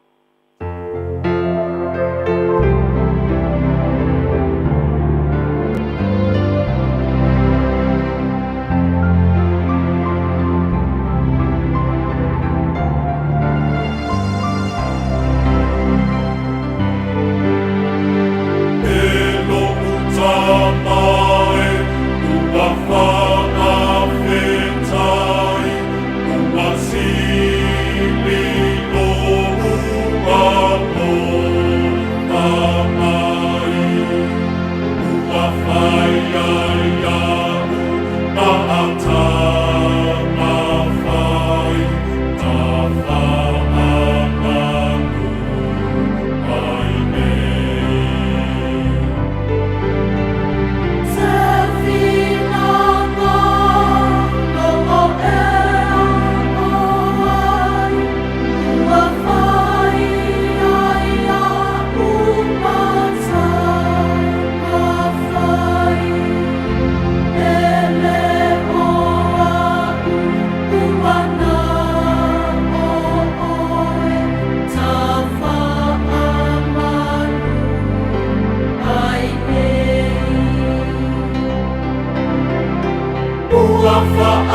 Sa It's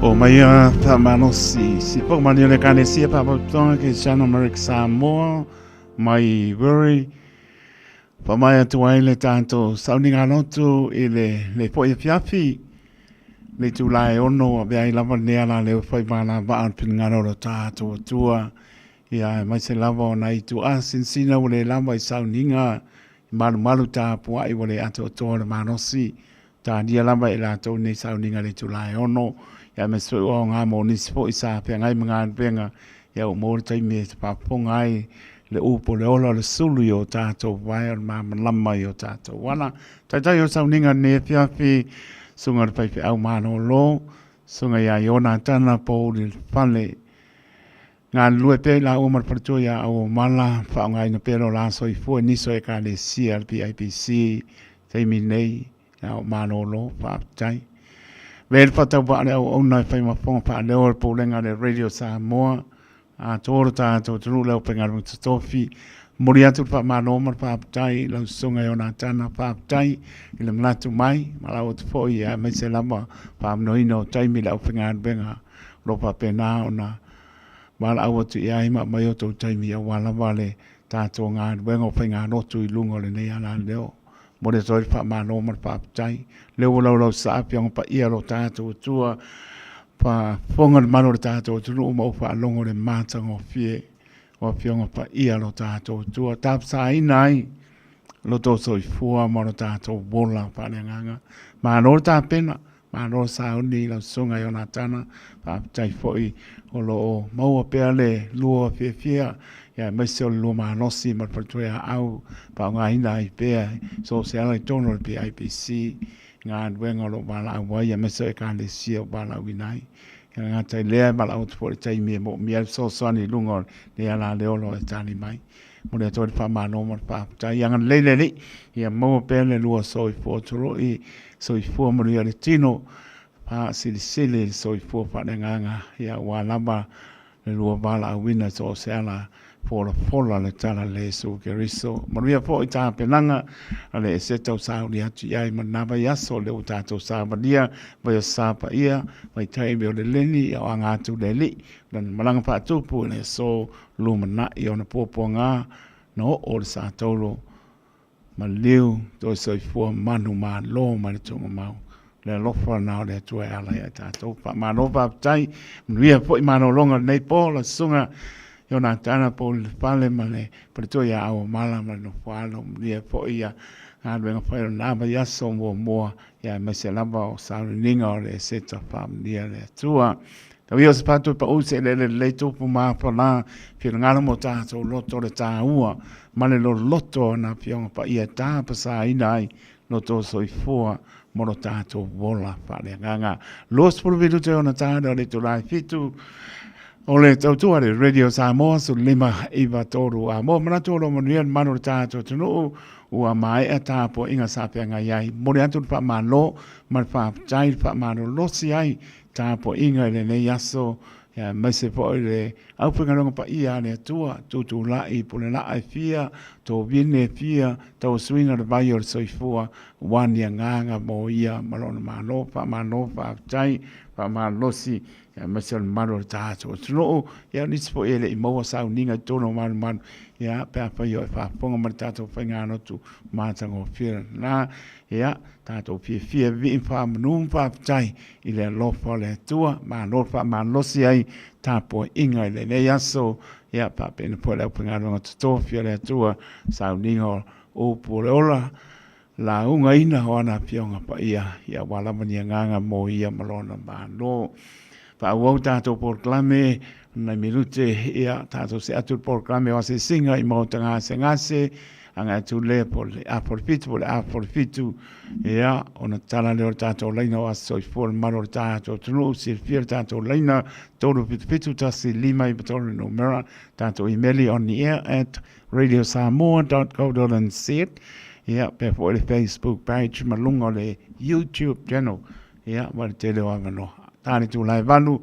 O maia tamano si po mani le kane si pa po tonga ke Channel America Samoa mai worry pa mai tu ai le tanto sounding anotu le po e fiafi le tu lai ono a ai lava ne ala le fai mana ba an pin ngano ro tato tua ia mai se lava na tu asin sina le lava i soundinga malu ta po ai wole ato to le manosi ta dia lava i la to ne soundinga le tu lai ono ya me so o nga mo ni spo isa pe ngai mga penga ya o mo tai me pa pongai le upo le ola le sulu yo tato vai ma lama yo tato wana tai yo sauninga ne fiafi sunga pai pe au mano lo sunga ya yona tana po le fale nga lue pe la o mar parto ya o mala fa ngai no pero la so i fu ni so e ka le CRPIPC tai mi nei ya o mano lo fa tai Vel fata wa le o na fai ma fong pa le o po lenga le Radio Samoa a toro ta to tru le penga mo tofi moria tu fa ma no mar pa tai la sunga yo na tana pa tai le mlatu mai ma la o fo ya me se la ma pa no ino tai mi la penga benga lo pa pena ona ma la o tu ya ma ma yo to tai mi ya wa la vale ta to nga benga penga no tu lungo le ne ya la leo mo le so fa ma no mar pa tai le o lo sa piong pa ia lo tato tua pa fonga mano le tato tu mo fa longo le mata ngo fie o piong pa ia lo tato tua tap sai nai lo to so fua mo tato bola pa le nganga ma no ta pena ma no sa ni lo sunga yo natana pa tai foi o lo mo pe le luo fie fie ya me so lo ma no si ma per tua au pa ngai nai pe so se ala tono pe IPC nga wenga lo bala wa ya me se ka le si bala winai nga tai le bala out for tai me mo mi so so ni lungo le ala le lo tani mai mo le to fa ma no mo pa tai yang le le ya mo pe le lo so i fo tro i so i fo mo le tino pa si so i fo pa nga ya wa laba le lo bala wina so se ala fola le tala le so ke riso maria po ita penanga ale se tau sa uli atu ai manaba yaso le utato sa madia vai sa pa ia vai tai me le leni o anga tu le li dan malanga pa tu pu le so lumana i ona popo nga no o sa tolo maliu to so fo manu ma lo ma tu mau le lofa na le tu ala ya tato pa mano pa tai maria po mano longa nei po la sunga yo na tana po pale male per to ya o mala ma no falo dia po ia a venga fa na ba ya so mo ya me se la ba sa ninga le seta fam dia le tua ta yo se pato pa o se le to po ma pa na fil ngalo mo ta so loto le ta ua male lo loto na pion pa ia ta pa sa inai no to so i fo mo no ta to vola pa le nganga los por vidu te ona ta le to la fitu Ole tautua le Radio Samoa su lima iwa toru a mo mana toro mo nian manu tato tunu ua mai e tapo inga sapia ngai ai mori atu pa malo mar pa chai pa manu losi ai tapo inga le ne yaso ya mese po le au pinga longa pa ia ne tua tutu la i pule la ai fia to vine fia to swinga de bayor soifua wan ya nganga mo ia malona malo pa chai pa malosi ya mese maro tato tunu ya ni spo ele i mo sa ninga tono man ya pa yo fa ponga mar tato finga no tu matango fia na ya tato fia vi fa num fa chai ile lo fo le tua ma no fa ma lo si ai tapo inga le yaso ya pa pen po le pinga no to fia le tua sa ningo o pola la unga ina ona pionga pa ia ya wala mani nganga mo ia malona ma no pa wo tato por clame na minute ia tato se atu por clame o se singa i mo tanga se ngase anga tu le por a por fitu ia ona tala le tato leina o so for maro tato tu si fier tato leina todo fitu ta si lima i beton no mera tato email on the air at radiosamoa.co.nz ia pe for the Facebook page malungo le YouTube channel ia wa te le wa no tani tu lai vanu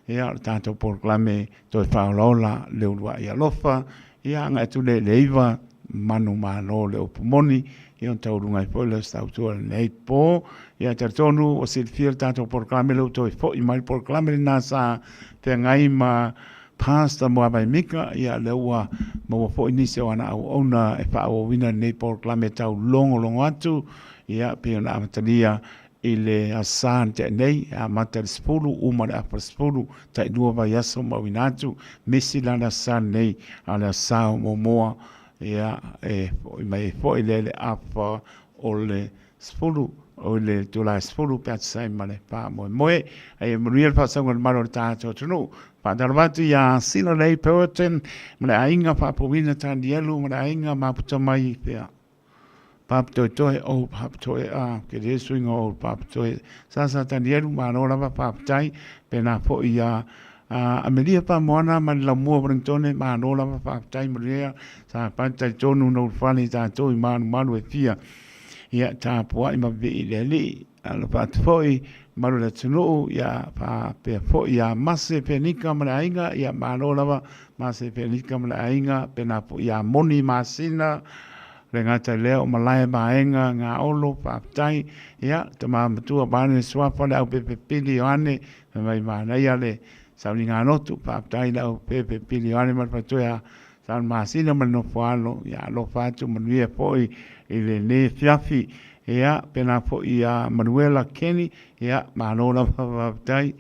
ia tato por clame to fa lola le wa ia lofa ia nga tu le leiva manu malo le opumoni ia on taurunga i poile stau tua nei po, ia te tonu o silfia tato porklame lau toi fo i mai porklame na sa te ngai ma pasta mo abai mika ia leua mo fo inisi o ana au ona e fa o wina nei porklame tau longo atu ia pe ona amatalia ile asan te nei a mater spulu uma da spulu ta dua va yaso ma winatu misi lana san nei ala sao momoa ia mai fo ile apa ole spulu ole tula spulu pe sai male pa mo ai muriel pa sa ngon maro ta to tunu pa darvatu ya sila lei poten mle ainga pa povina tan dielu mle ainga ma puta mai pe pap toi o pap toi ke de swing o pap toi sa tan dielu ma no la pap tai pe na po ia Amelia pa moana man la mua brintone ma no la pap tai mria sa pa tai tonu no fani ta toi manu e fia ia ta po i ma vi le li ala pa foi maru le tunu ia pa pe fo ia mase pe nika mala inga ia ma no la mase pe nika mala inga pe na po ia moni masina le ngata leo malai baenga nga olo pa tai ia te ma matua bane swa pa le pe pili ane mai ma na ia le sa ni nga no tu pa tai la pe pili ane ma pa tu ia sa masina ma no falo ia lo fa tu ma ni poi ile ne fiafi ia pena po ia Manuela Kenny ia ma no la pa tai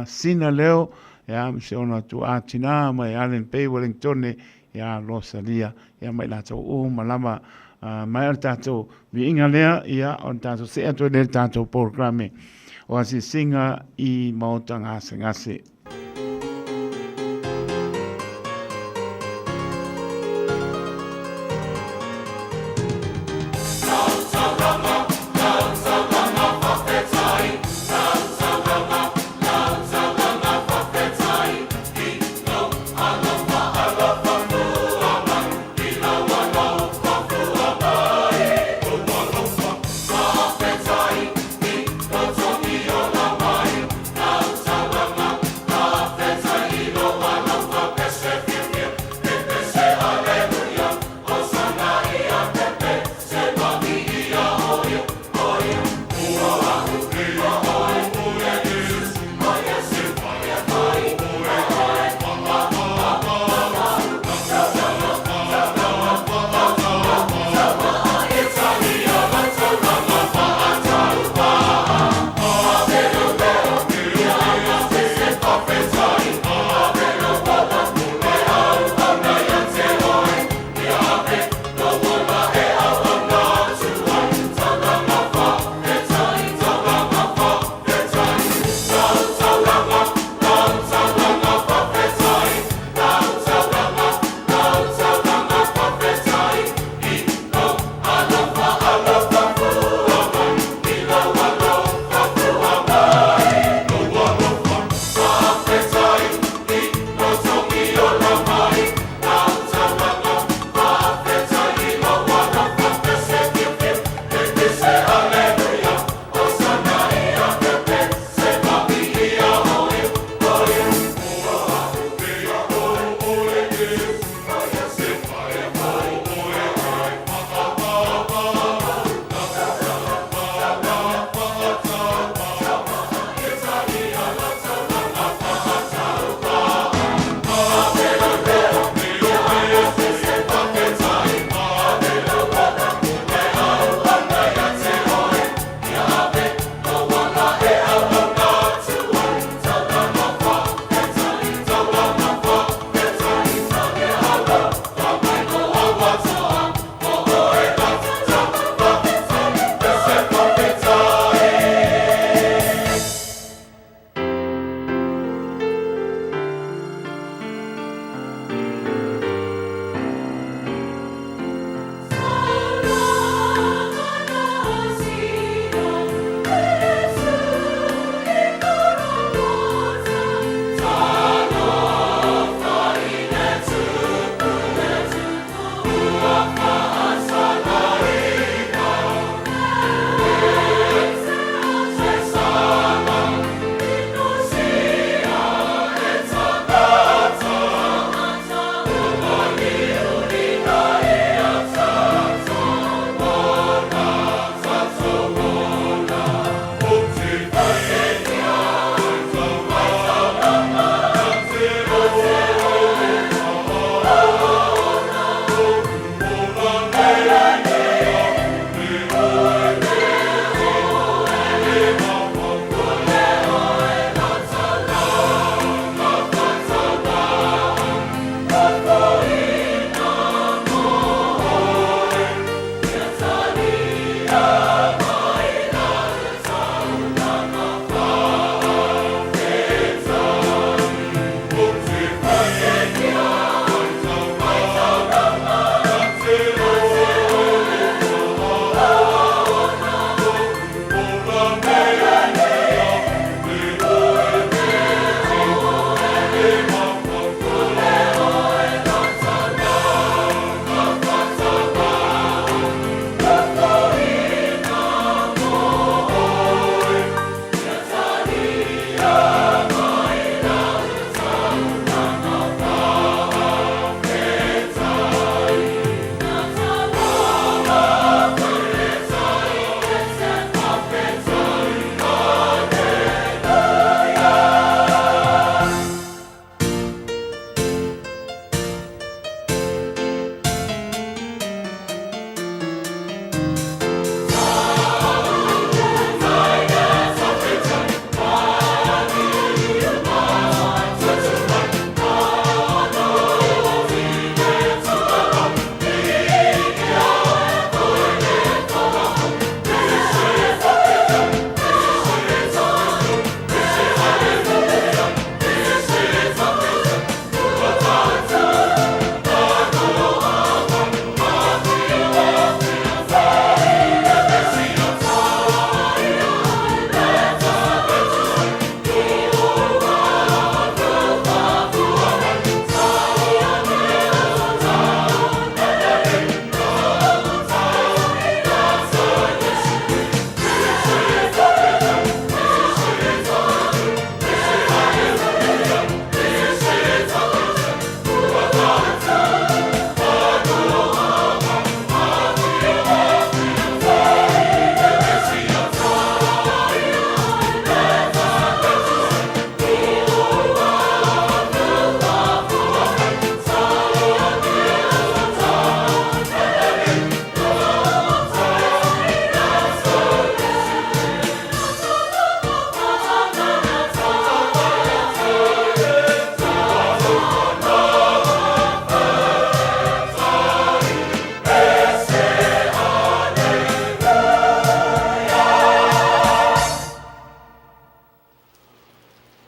sina leo ia se ona tu atina mai Allen Bay Wellington ia Rosalia ia mai la to o malama mai tato vi inga lea ia on tato se ato del tato programe o asi singa i mautanga ngase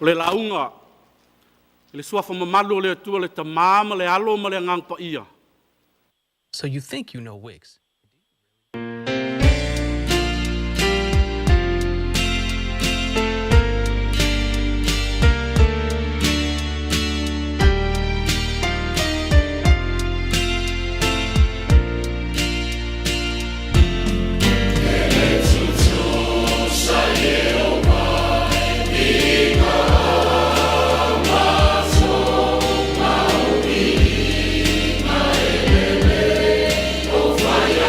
le launga, le suafa mamalu le atua le tamama le alo ma le ngangpa ia. So you think you know Wix. Fire.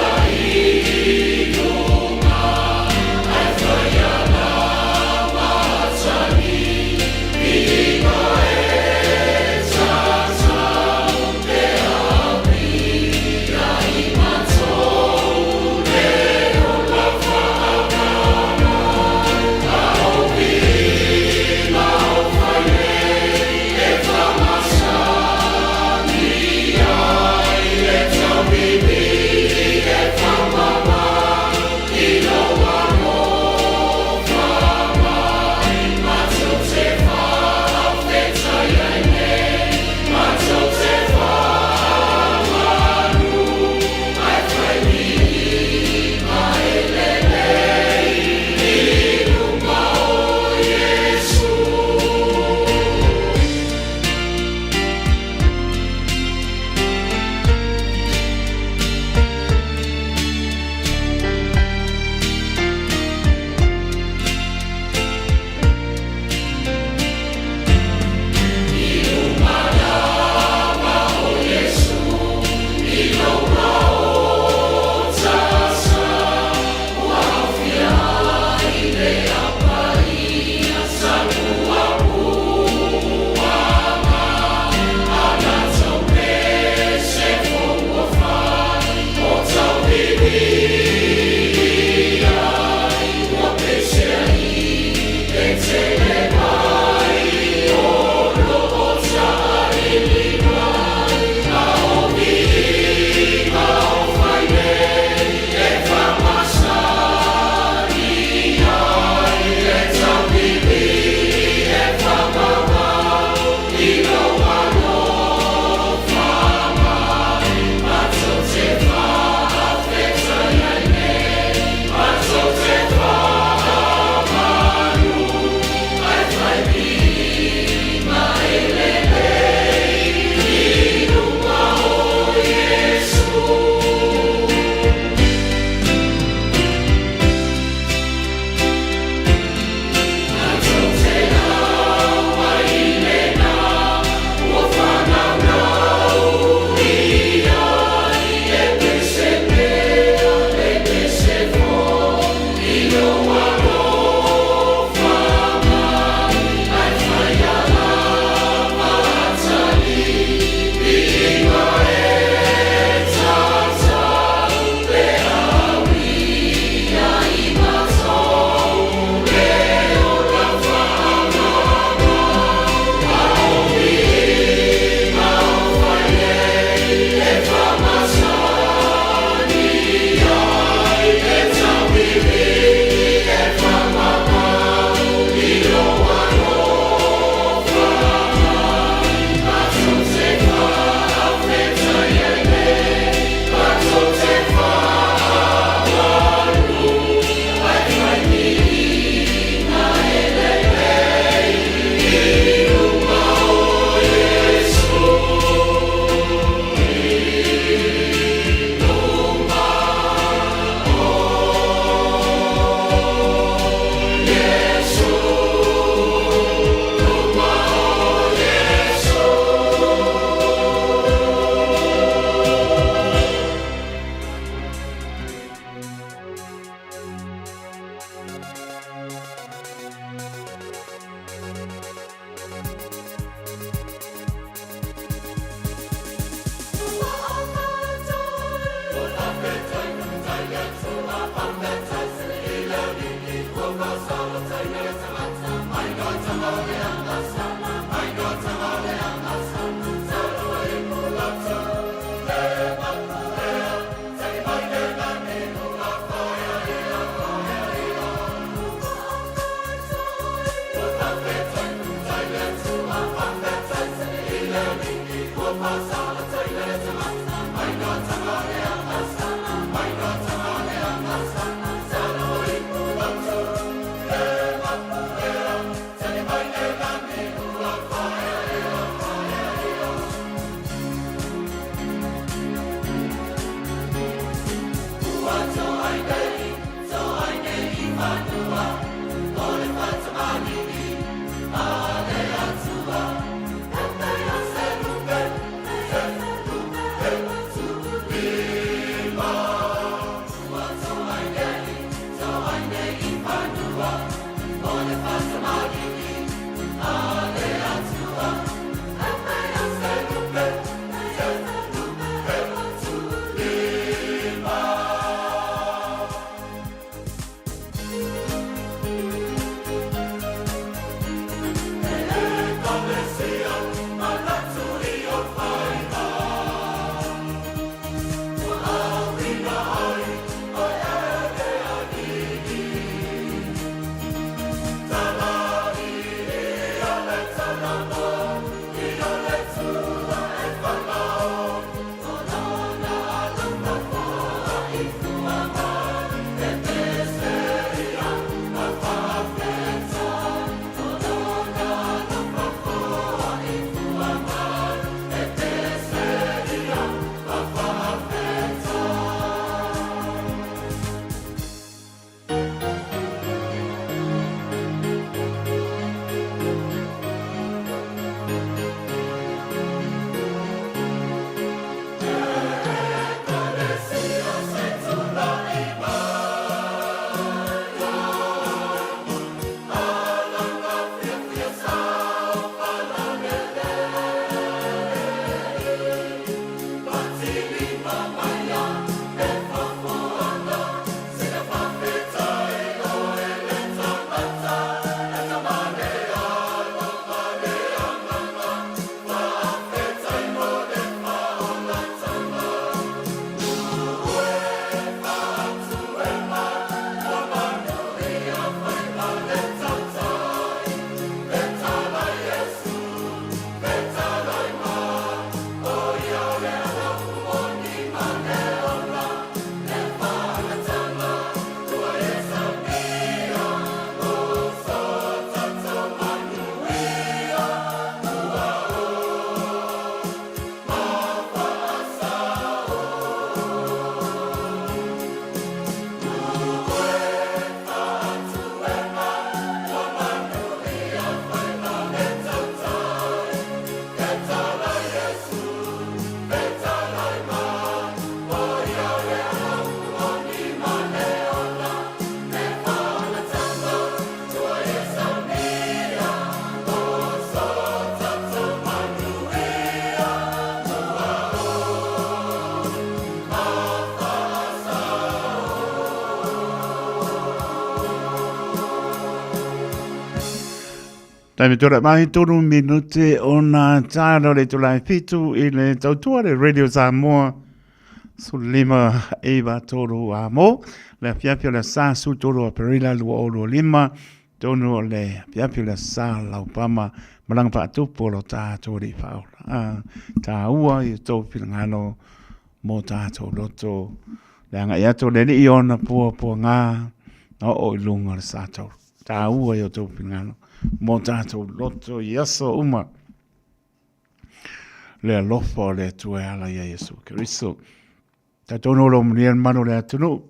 Taimi tora mai tonu minute o nā tāno le tulai fitu I le tautua le Radio Samoa su lima eva toro a mo le fiapio le sa su toro a perila lua o lua lima tonu o le fiapio le sa laupama malang pa tupo lo tātou di whaola. Tā ua I tau pilangano mo tātou loto le anga iato le ni iona pua ngā o I lunga le sātou. Tā ua I tau pilangano mo tātou loto I aso uma le alofa le tue ala ia Yesu Keriso. Tātou nolo mnian mano le atunu.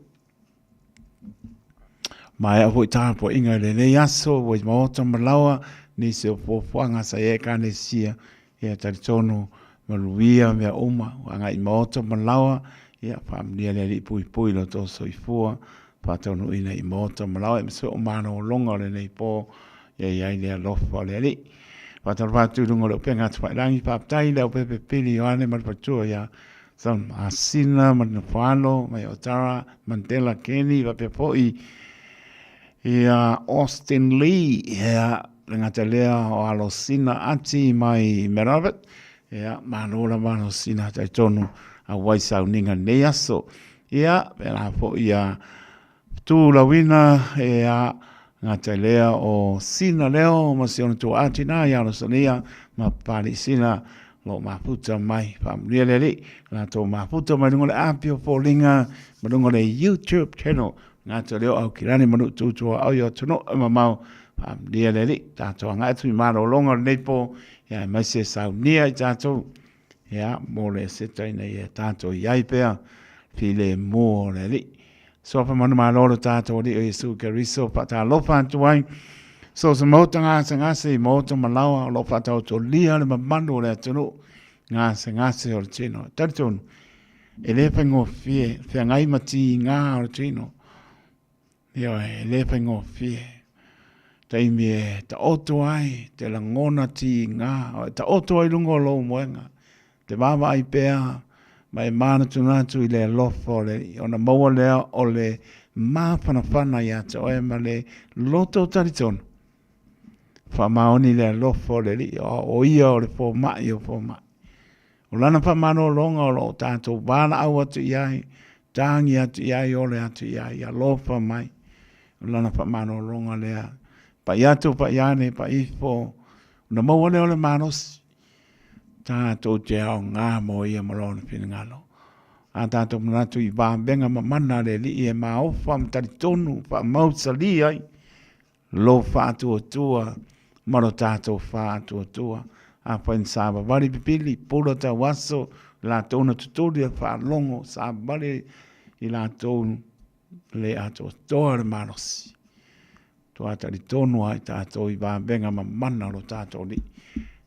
Mai a hoi tāpo inga le ne aso, wai maota malawa, ni se o pofuanga sa e kane sia, ia taritono maluia mea uma, wanga I maota malawa, ia pamnia le li pui pui lo toso I fua, pātono ina I maota malawa, e mse o mano o longa le nei po, ia iai le alofa le li. Pātono pātu lungo le upenga tupai rangi pāptai le upepe pili o ane marpatua ia, Sam Asina, Manufalo, Mayotara, Mandela Kenny, Vapepoi, Austin Lee, Rengatalea, o Alosina, Ati, Mai Meravet, Manola Manosina, Taitono, a Waisau Ninga Neaso, Pela po, Tu Lawina, Ngatalea, o Sina Leo, Masion to Atina, Yanosonia, Mapali Sina, lo maputa mai pamlia lele la to maputa mai ngole apio polinga ngole YouTube channel nga to leo au kirani manu tu au yo tuno mamau pamlia lele ta to nga tu maro longa nepo ya mai se sa nia ta to ya mole se taina ya ta to yai pe file mo lele so pa manu malo ta to di Yesu Keriso pa ta lo fa tu ai so se mota nga se mota malawa lo fata to lia le mamando le tunu nga se o chino tartun ele pengo fie ngai mati nga o chino yo ele pengo fie tai me ta oto ai te la ngona ti nga ta oto ai lungo lo moenga te baba ai pea mai mana tuna tu ile lofo le ona mo le o le ma fana ya to e male loto tartun fa maoni le lofo le o ia o le fo mai o fo mai o lana pa mano longa o lo tātou wāna au atu iai tāngi atu iai o le atu iai a lofa mai o lana pa mano longa lea pa iatu pa iane pa ifo na maua leo le manos tātou te au ngā mo ia malona pina ngalo a tātou manatu I wābenga ma mana le li e ma ofa mtari tonu pa mausa li ai lo whātua tua maro tātou whātua a pensava vari pipili pula ta waso la tona tuturi fa longo sa vale I la ton le ato tor manos to ata di tonu ai ta to I va benga ma mana lo ta to ni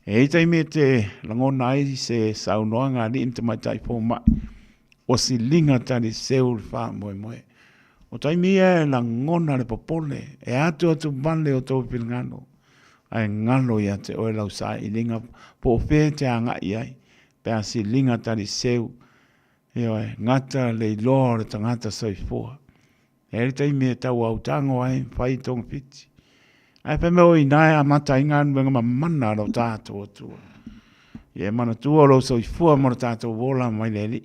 e tai mete langona ai se saunoanga ni inte mai tai po ma o si linga ta di seul fa mo o tai mie langona le popole e ato tu banle o to pilngano ai ngalo ia te oe lau sa I linga po fe te anga iai pe a si linga tari seu e ngata le lor tangata soifua e rita I mea tau au tango ai whai tong piti ai pe meo I nai a mata ingan wenga ma mana ro tātou atua e mana tua ro soifua mora tātou wola mai leli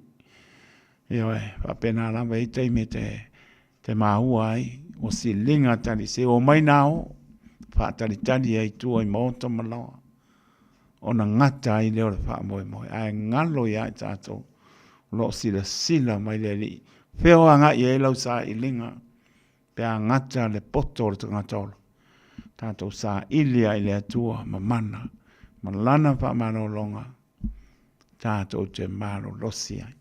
e oe pa pena lama I te me te mahua ai o si linga tari seu o mai nao whātaritari ai tua I maota malawa. O na ngata ai leo le wha moe. Ai ngalo ia I tātou. Lo sila mai le li. Whio anga I e lau sa I linga. Pea ngata le poto le tangatolo. Tātou sa ilia I le atua ma mana. Ma lana wha mano longa. Tātou te maro losi ai.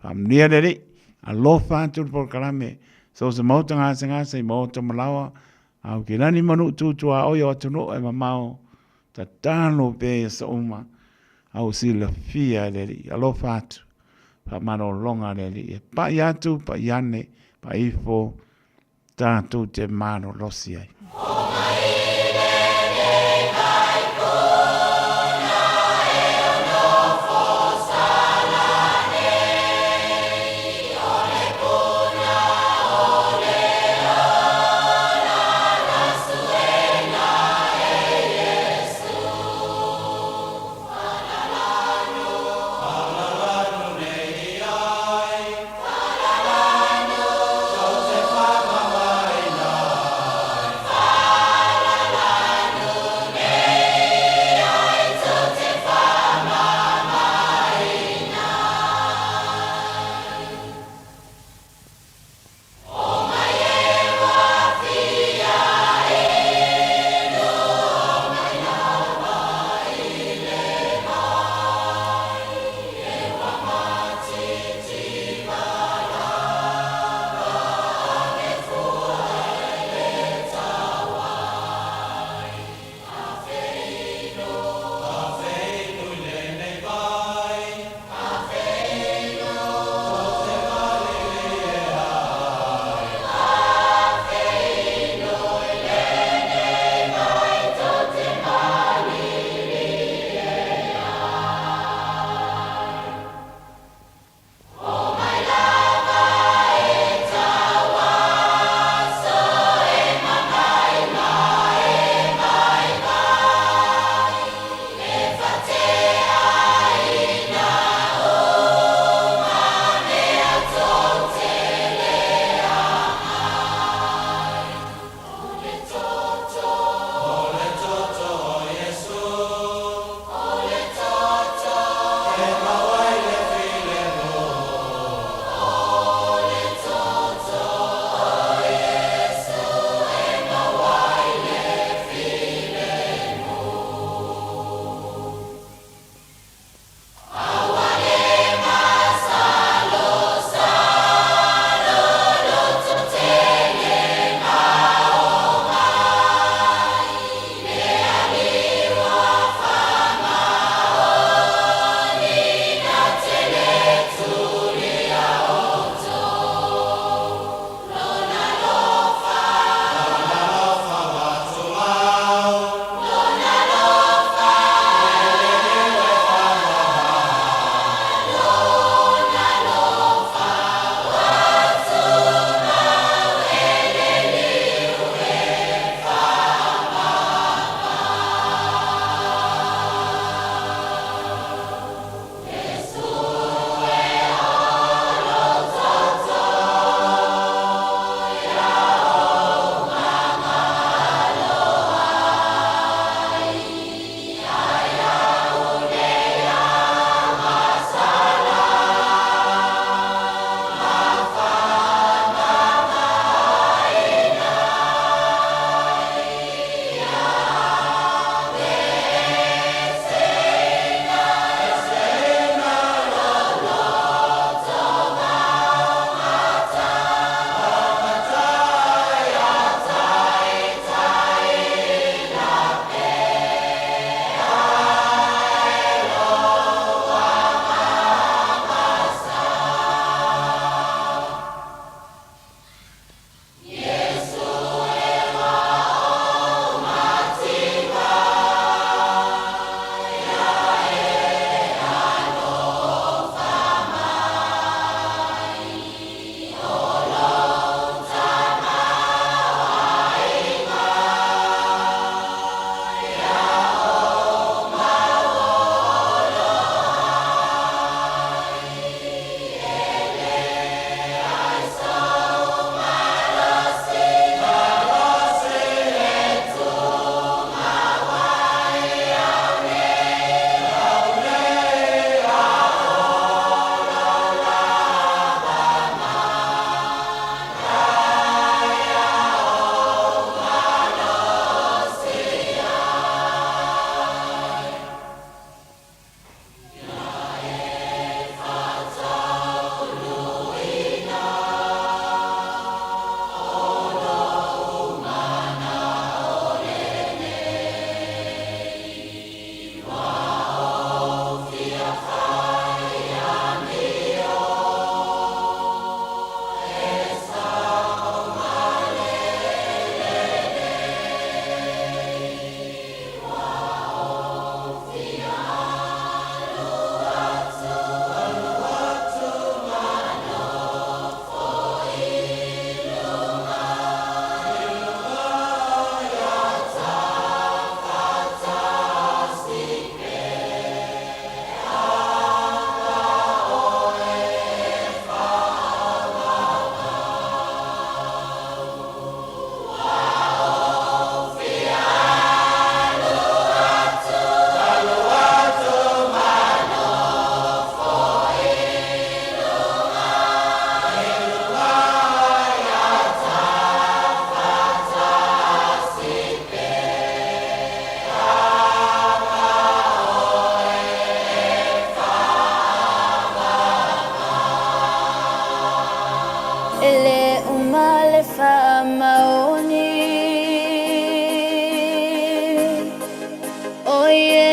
Wha mnia le li. A lo whāturu por karame. So se mauta ngase I maota malawa. Au ki rani manu tūtua oio atuno e mamao ta tāno pe sa uma au si la fia leri alo fatu pa mano longa leri e pa iatu pa iane pa ifo tātu te mano losi ai.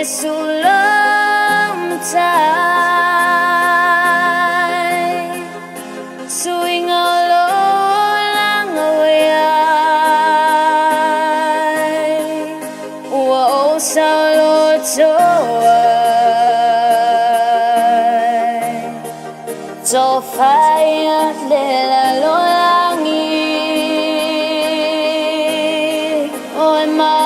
sulam tay suing alo lang away wa sa lo to so fire le la lo langi oh ma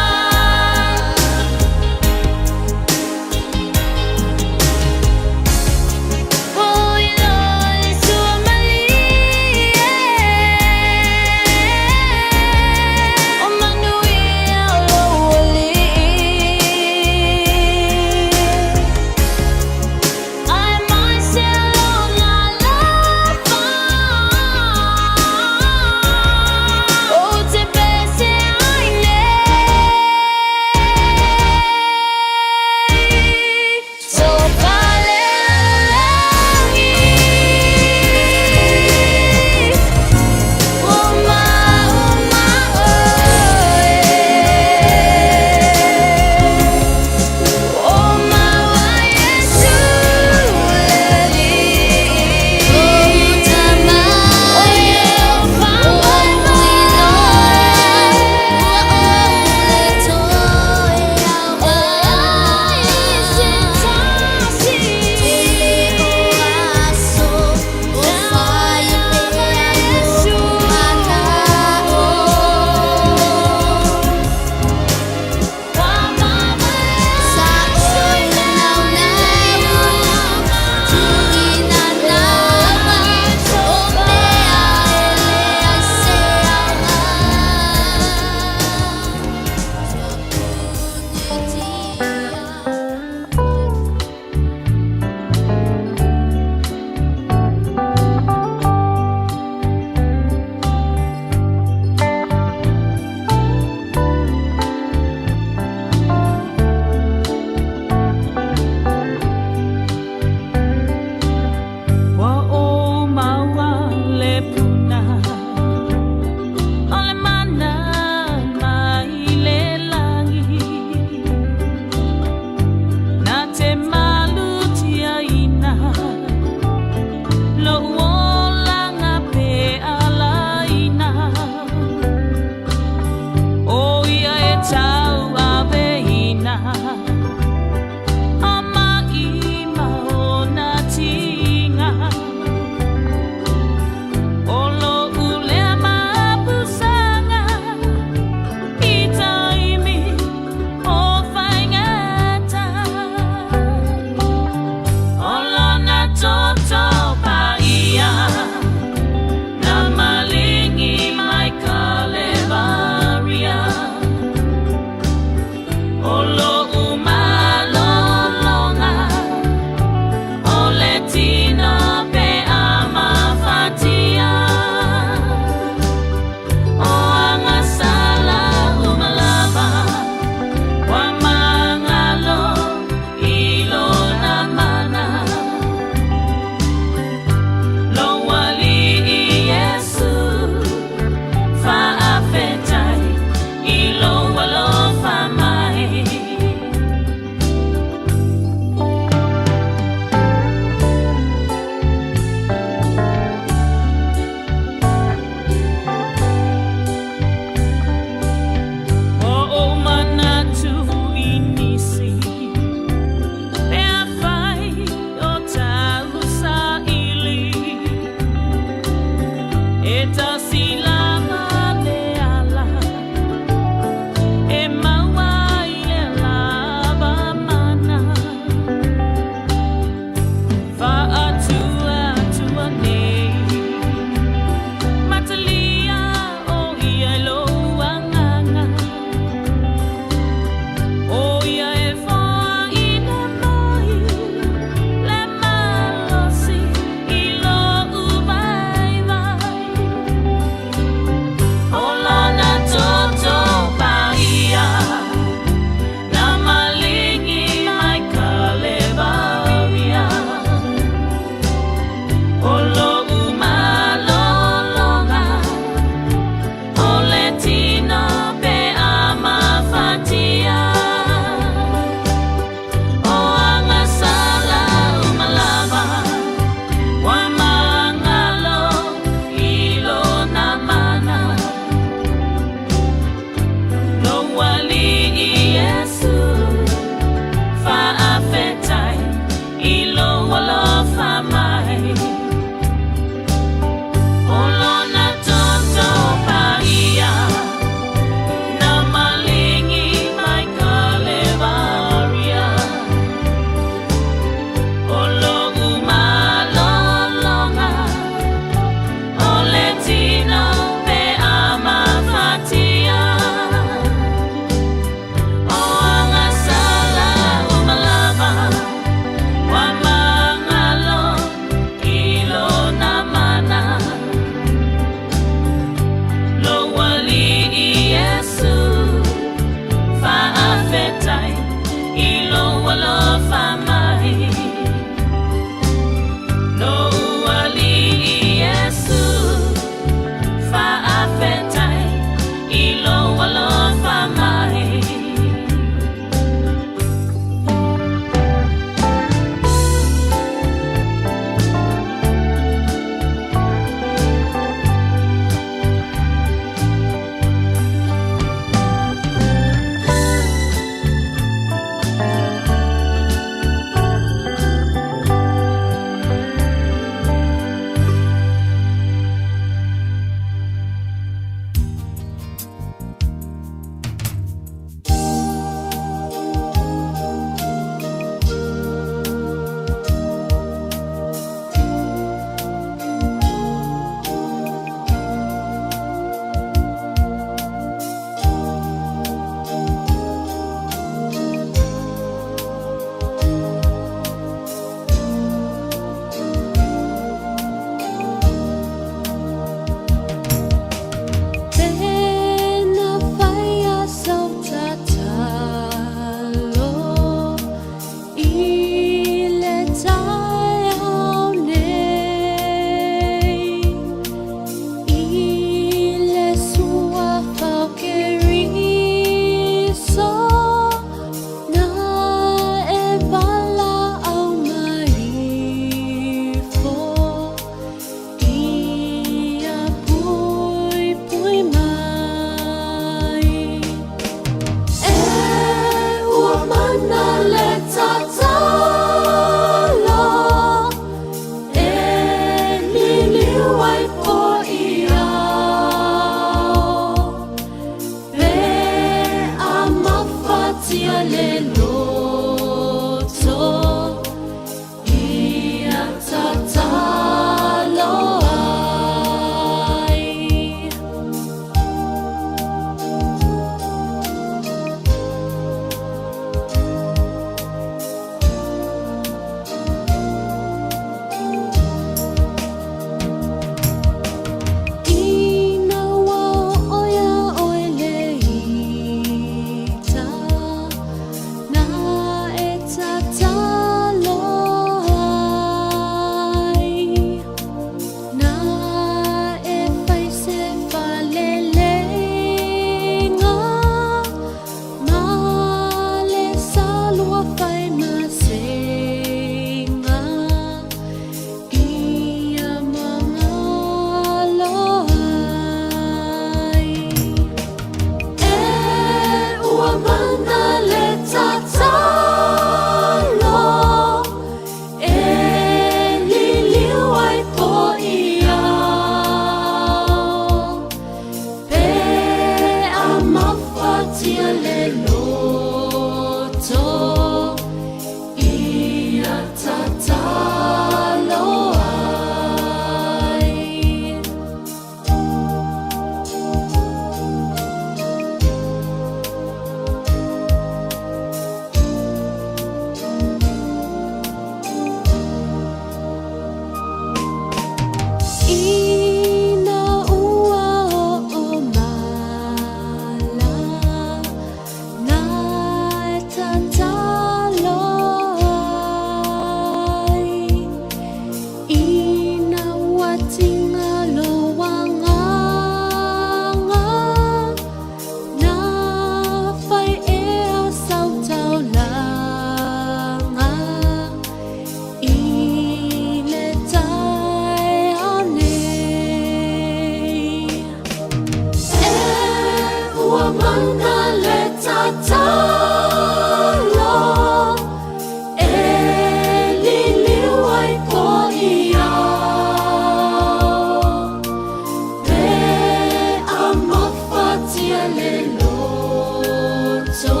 le loto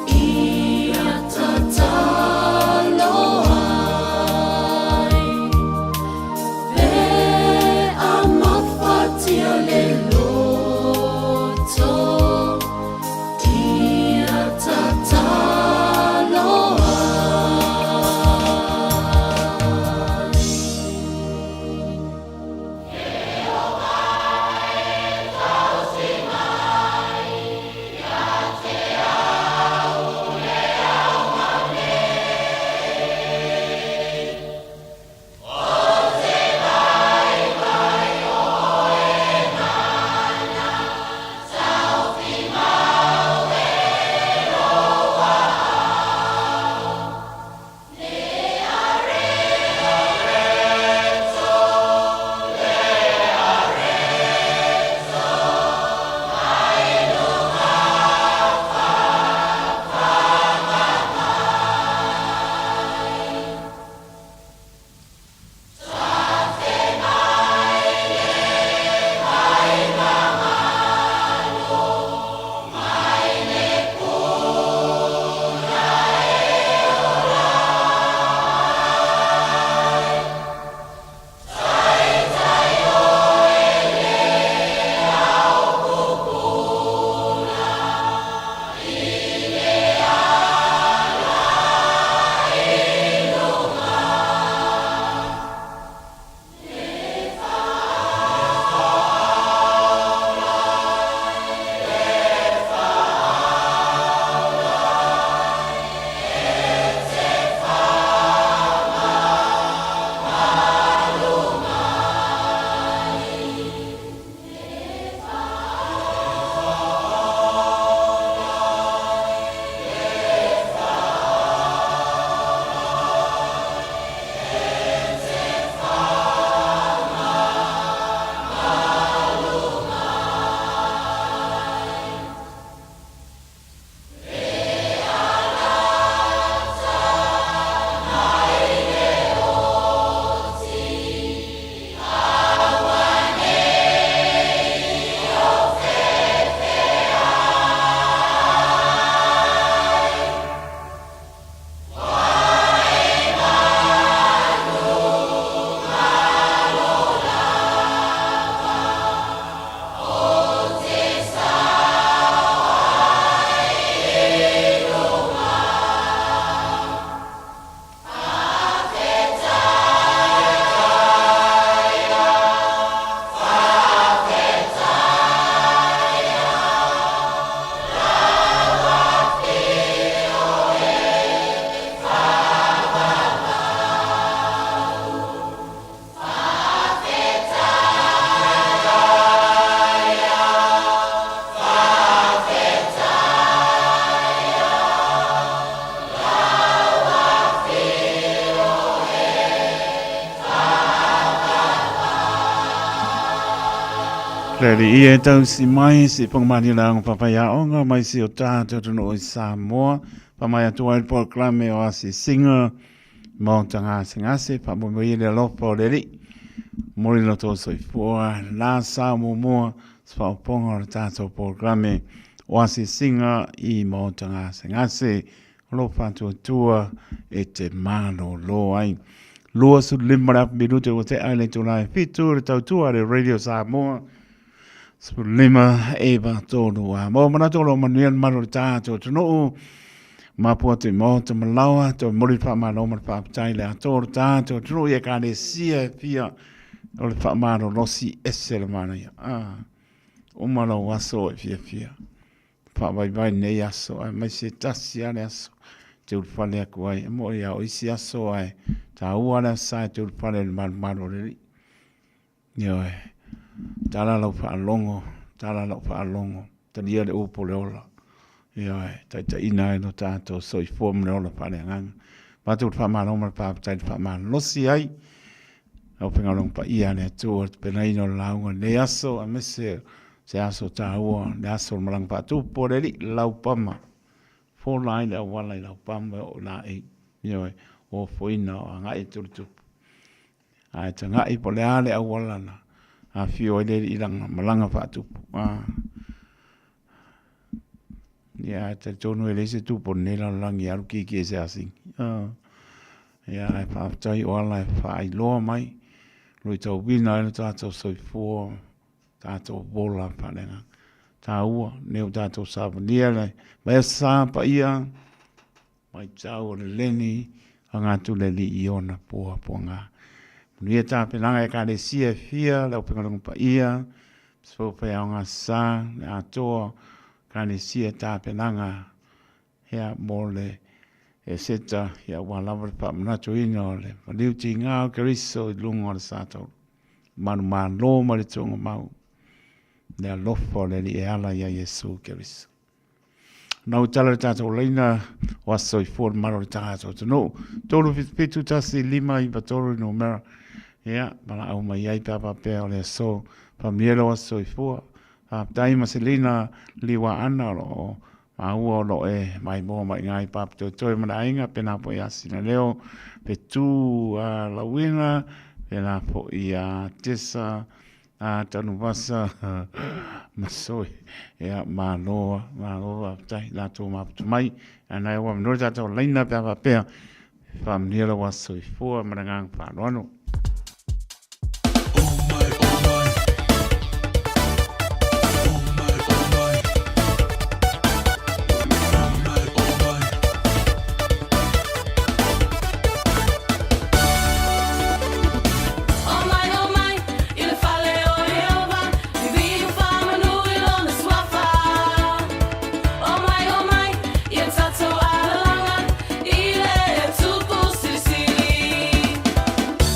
ia tatalo ai pe amafatia le loto ia tatalo Leli ia tau si mai si pangmani lang papaya onga mai si o tātou tunu o Samoa. Pamaya tua il proklame o asi singa mo tanga singase pa mo i le lopo leli. Mori no to so fua la sa mo mo spa ponga o tātou proklame o asi singa I mo tanga singase lo fatu tua e te mano lo ai. Lua su limara minute o te aile tulai fitu tau tua le Radio Samoa. Lima eba tonu a mo mana tolo manuel maro tato tonu ma pote mo te malawa to mori fa ma no ma fa tai le ato tato tonu e ka le sia fia o le fa ma no losi esel mana ya o malo waso fia fa vai nei aso ma se tasia le aso te fa le ko ai mo ya o isi aso ai ta uana sa te fa le maro le yo tala lau whaalongo, talia le upo le ola. Ia, taita ina e no tātou soi fōm le ola whale anganga. Patu whamaroma pāpatai whamar losi ai. Au pengarong pa ia ne atua, pena ino launga ne aso, a mese se aso tā ua, ne aso marang pātu poreri lau pama. Fōlai le awalai lau pama o nā e. Ia, o fōina o ngai turutupu. Ai ta ngai po le ale awalana. A fio ele ilanga malanga fatu Ya te tonu ele se tu pon nela langi aru ki se asing. Ya e pa tai o ala e fa i loa mai. Lui tau wina e tātou soifua, tātou bola parenga. Tā ua, neo tātou sāpania lai. Mai sā pa ia, mai tau o le leni, a ngā tu le li i ona pua pua ngā. Nuia tā penanga e kāre sia fia, lau pengalungu pa ia, so pe au ngā sā, le atoa, kāre sia tā penanga, hea mō le e seta, hea walawa le pa manatu ina o le, waliu ti ngā o kariso i lunga o le sātou. Manu mā lō ma le tonga mau, le alofo le li e ala ia Yesu kariso. Nau tala le tātou leina, o aso i fōr maro le tātou tano. Tōru pitu tasi lima i patoru no mera. Ia, mana au mai ai papa pēr o le aso, pa mielo aso i fōr. Tai maselina liwa ana o maua o lo e mai moa mai ngai papa tō toi mana ainga pena po i asina leo. Pe tū a lawina, pena po i a tesa, a tanu wasa masoi ya maloa tai la to ma mai ana e wa no ta to laina pa pe famniela wa soi fo marangang pa no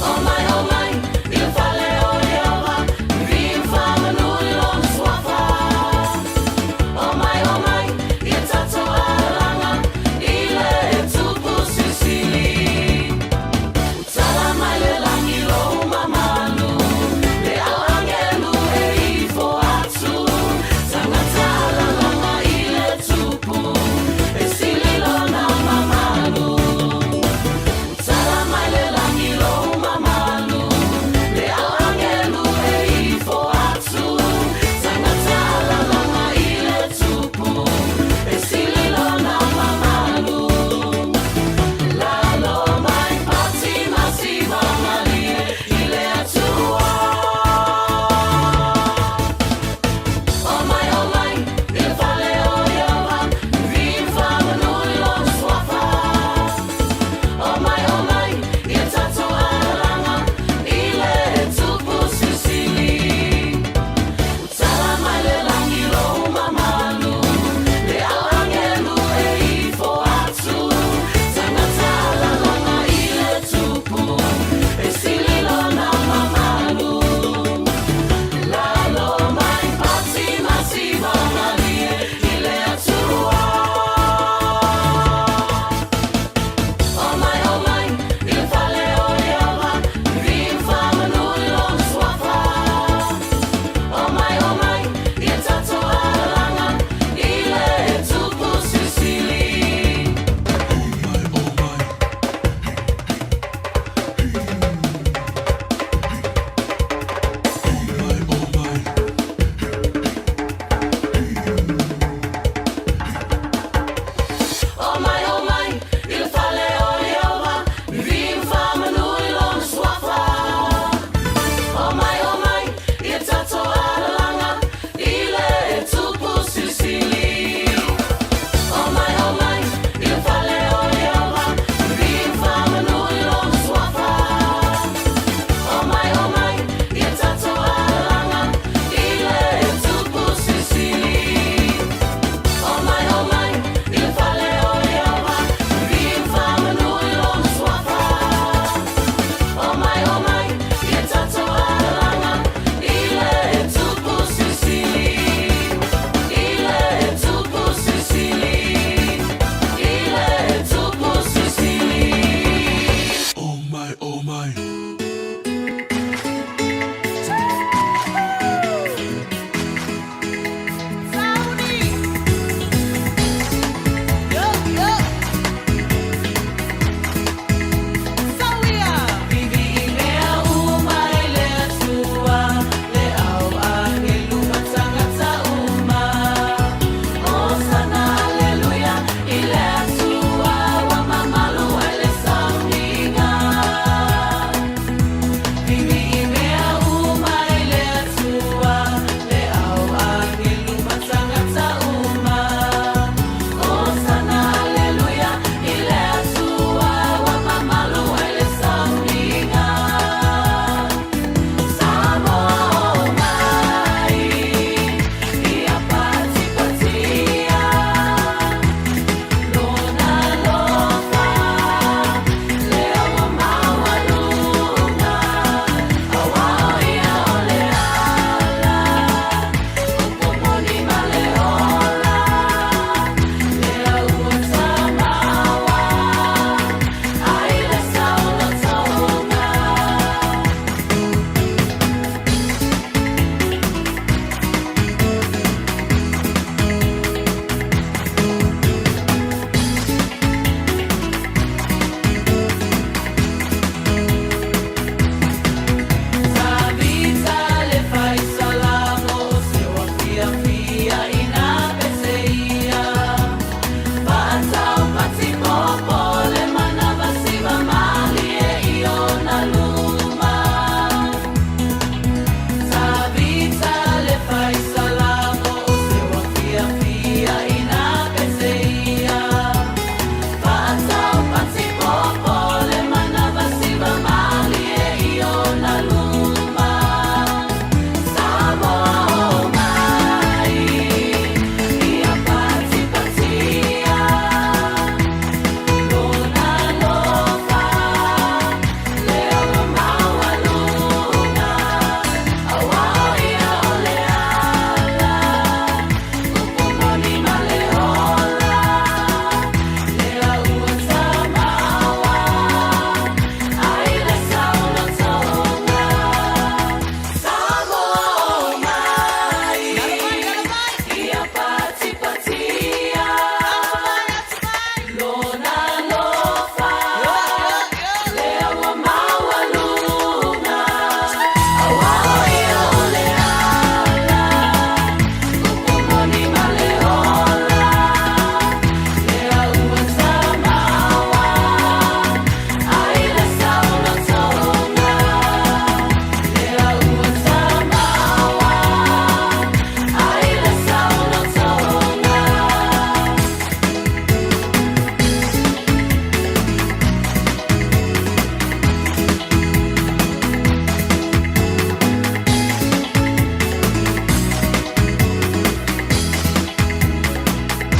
Oh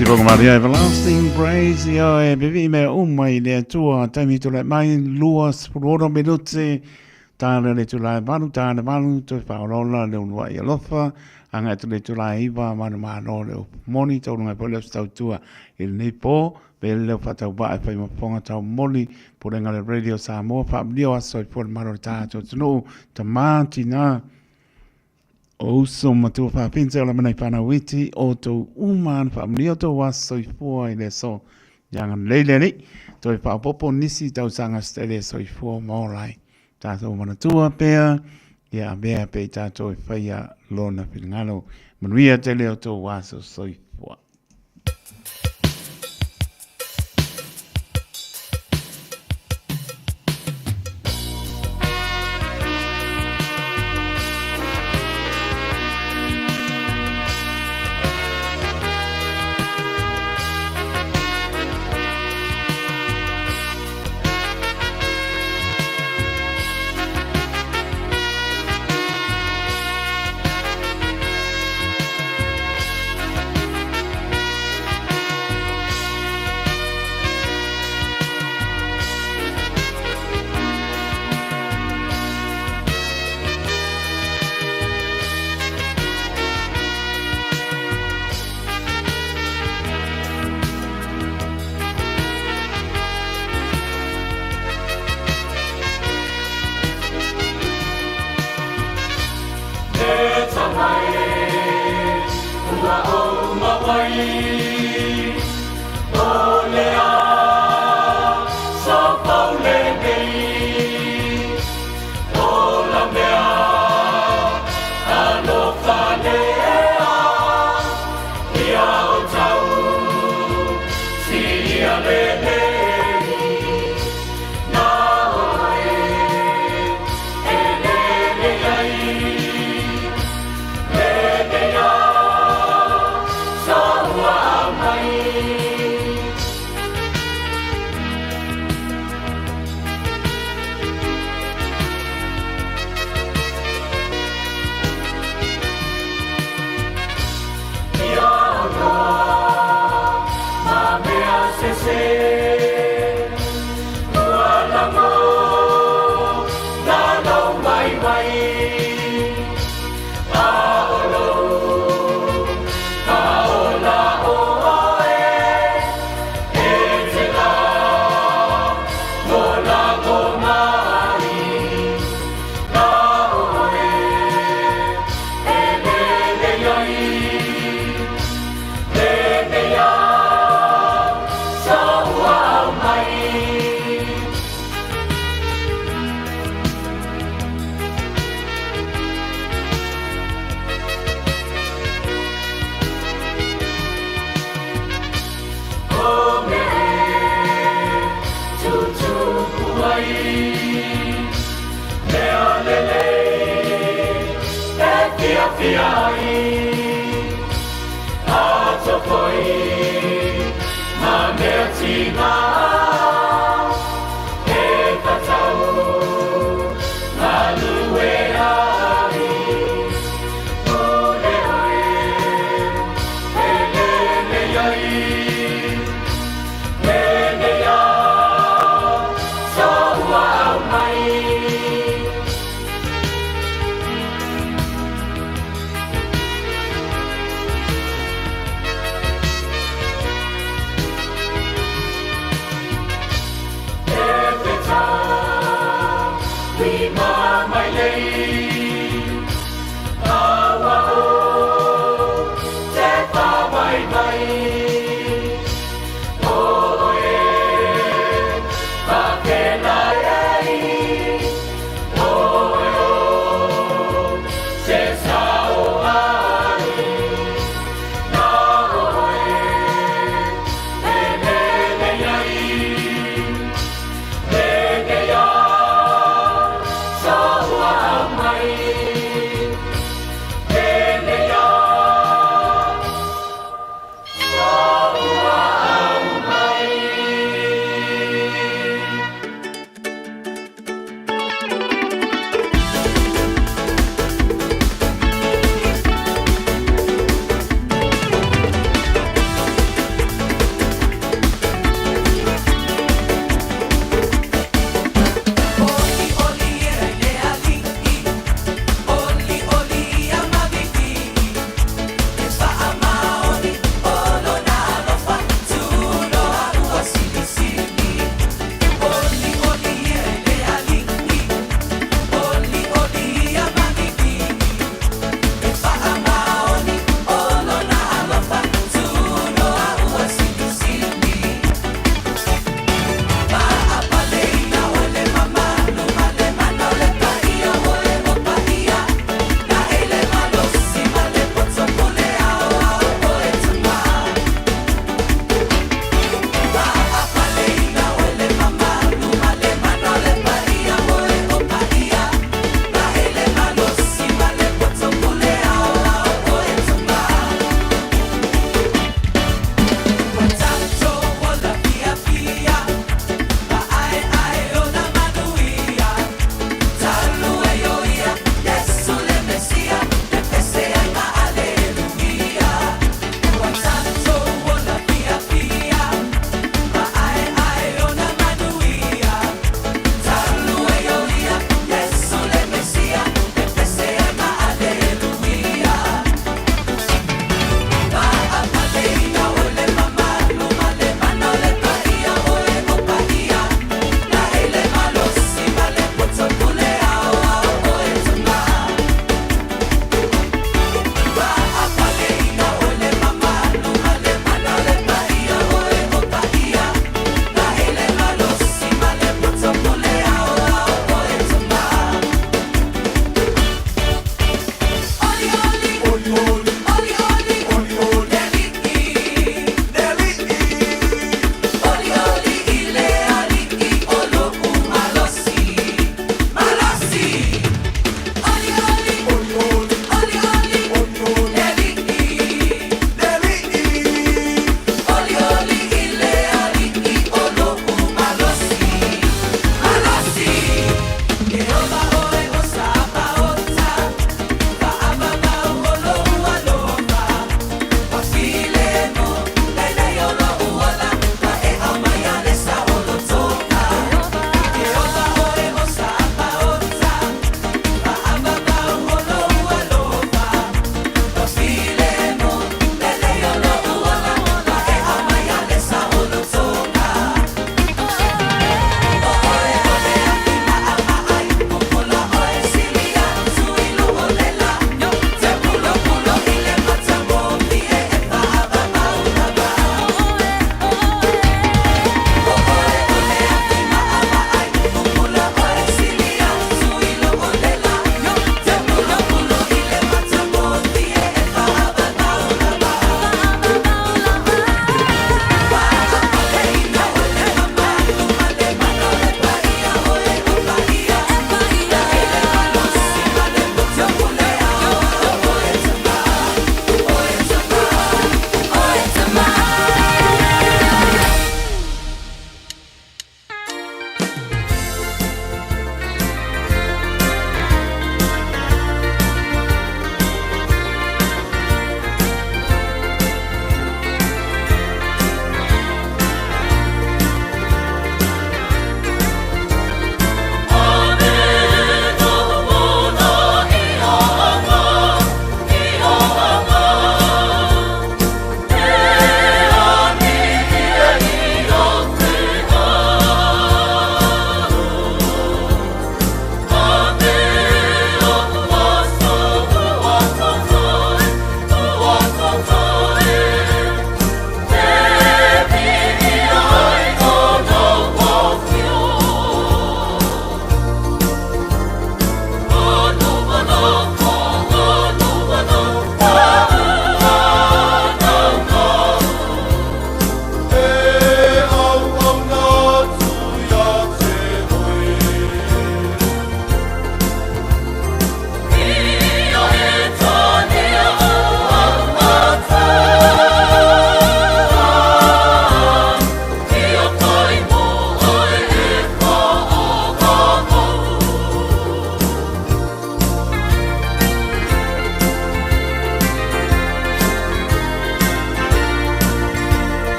Sirong Maria Everlasting Praise Yo e bevi me umai le tua taimi tu le mai lua spuro minuti tana le tu lai balu tana balu tu whaorola le unwa i alofa anga tu le tu lai iwa manu mano le moni tau nunga pole stau tua il nipo pe le whatau ba e whai maponga tau moli purenga le radio Samoa whaamlio aso i pole maro tātou tunu ta māti na o so matua whapinse o la manai whana witi o tau uman whaamlio tau waso i fua i le so jangan leile ni toi whaapopo nisi tau sanga stele so i fua maorai tātou manatua pēr ia mea pe tātou i whaia lona whingalo manuia te leo tau waso so i fua.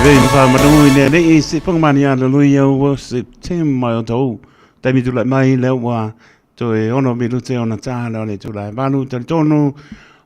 vei fa manu ne ne I se pangmania le lui o se tema o tau tai mi tu la mai le wa to e ono mi tu te ona ta le tu la manu te tonu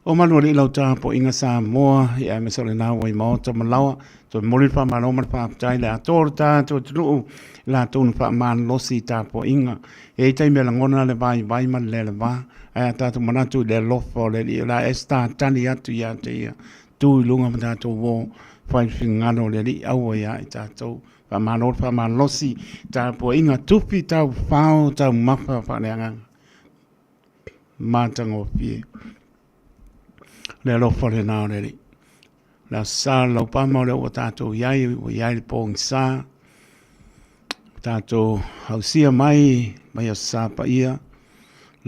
o manu le lau ta po inga sa moa ia me sole na wai mo to malawa to moli fa manu ma fa tai la torta to tu la tonu fa man losi ta po inga e tai me la ngona le vai man le va ai ta tu manatu le lofo le la esta tani atu ya te tu lunga mata to wo fai fingano le li au ya ta to fa manor fa malosi ta po inga tupi ta fao ta mapa fa le anga matango pie le lo fa le na le la sa lo pa mo le o ta to yai pong sa ta to hausia mai mai sa pa ia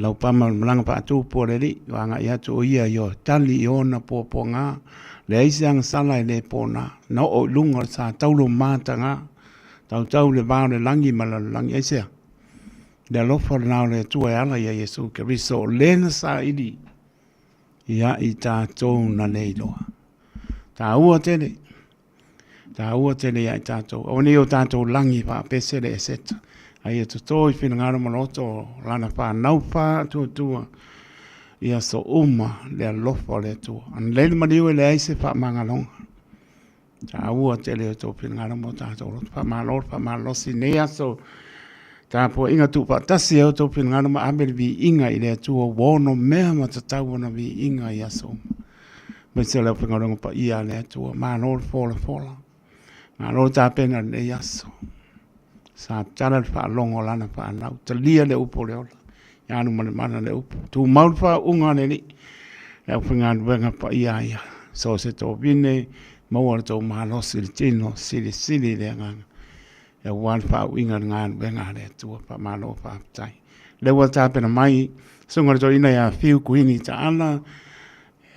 lau pama malanga pa atu po le li wanga ia tu ia yo tali ona po nga le isang sala le pona no o lunga sa taulo mata nga tau le ba le langi mala langi ese le lo for now le tu ala ia Yesu Kristo len sa idi ia ita to na le do ta u tele ia ita to oni o tanto langi pa pese le set ai to toi fina ngara maloto lana pa nau pa tu ia so le lofo le tu an le maliu le aise pa mangalong ta ua tele to fina ngara mo ta to pa malo sinea so ta po inga tu pa tasi au to fina ngara ma amel vi inga ile tu wono mea ma ta na vi inga ia so me se le fina ngara pa ia le tu ma no fola ma ta pena le ia so sa tala fa longo lana fa na talia le upo le ola ya no mana le upo tu mau fa unga ne ni e funga venga pa ia so se to vine mo to malo siltino sili le ngang e wan fa winga ngan venga le tu pa malo fa tai le wa ta pena mai sunga to ina ya fiu kuini ta ana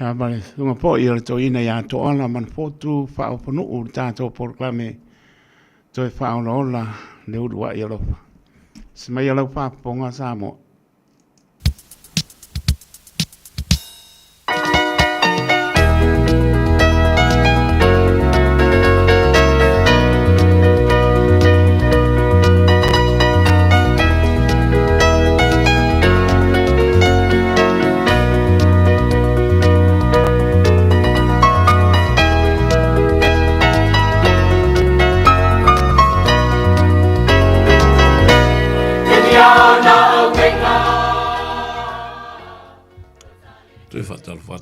ya ba sunga po ia to ina ya to ana man fotu fa o no ta to proclame to fa ola le udua ia lofa. Se mai alau whaponga sa mo.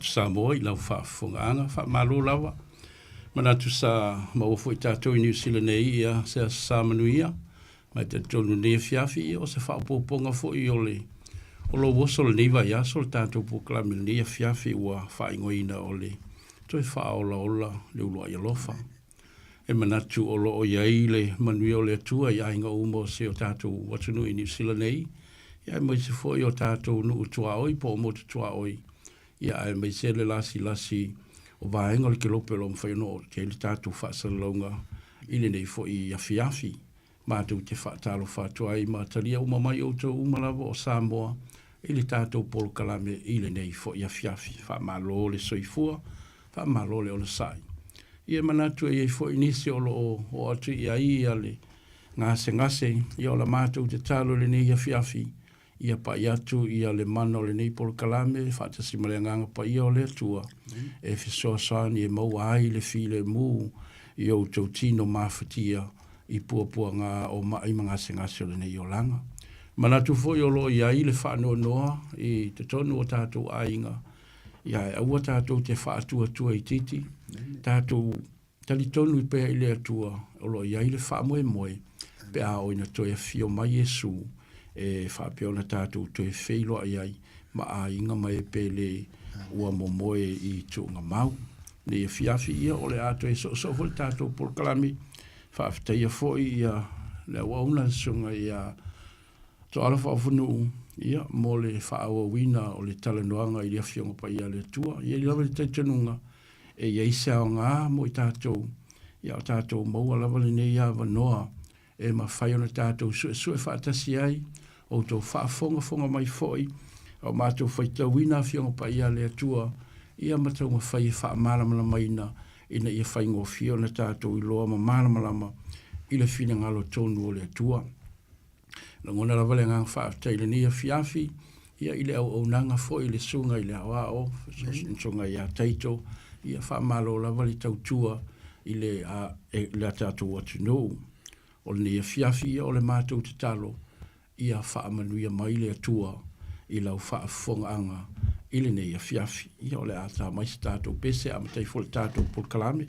Sa mo I lau whaafongaanga, whaamalo lawa. Manatu sa maofo I tātou I New Zealand ia se sa manuia. Mai te tonu nea fiafi o se whaapoponga fo I ole. O lo woso le niwa ia so le tātou poklami le nea fiafi ua whaingoina ole. Toi whaola ola le ulua I alofa. E manatu o lo o iai le manuia o le atua I ainga umo se o tātou watunu I New Zealand Ia mai se fo I o tātou nuu tua oi po o motu tua oi. Ia ai mai se le lasi o vaenga le kelope lo mwhaino ke le tātou whaasalonga ile nei fo I afi mātou te whaatalo whaatua I mātaria umamai o tau umalawa o Samoa ile tātou polo kalame ile nei fo I afi whaamalo le soifua whaamalo le o le sai ia manatu e fo I nisi o lo o atu ia le ngase ia o la mātou te talo le nei afi ia pa iatu ia le mana o le nei polo kalame, whaatasi mareanganga pa ia o le atua, e fisoasani e mau ai le file mu I o tau tino mawhatia I puapua ngā o mai mga ngase o le nei o langa. Manatu fo I o lo ia I le whaanoa noa I te tonu o tātou ainga, ia e aua tātou te whaatua I titi, tātou tali tonu I pēa I le atua, o lo ia I le whaamoe pe a oina toi a fio mai Yesu, e whapeona tātou toi wheilo ai ma a inga mai pele ua momoe I tūnga mau. Ne ia fiafi ia o le ato e so fo le tātou porkalami whaafitaia fo ia le wauna sunga ia to ala whaafunu ia mo le whaawa wina o le talanoanga I lia fionga pa ia le tua. Ia li lawa le taitanunga e ia isa o ngā mo I tātou ia o tātou maua lawa le ne ia wanoa e ma whaiona tātou sue whaatasi ai o tō whaafonga mai foi, o mātou whaitawina fionga pa ia le atua, ia matau ma whai whaamaramana maina, ina ia whaingofia o na tātou i loa ma malama i le whina ngalo tonu o le atua. Na ngona la vale ngang whaaftaile ni a fiafi, ia i le au nanga fo i le sunga i le awao, sunga i a taito, ia whaamalo la vale tautua i le tātou atu nou. O le ni a fiafi ia o le mātou te talo, ia whaamanuia mai le atua i lau whaafonga anga i le nei a fiafi. Ia o le ata mai se tātou pese a matai fo le tātou por kalame.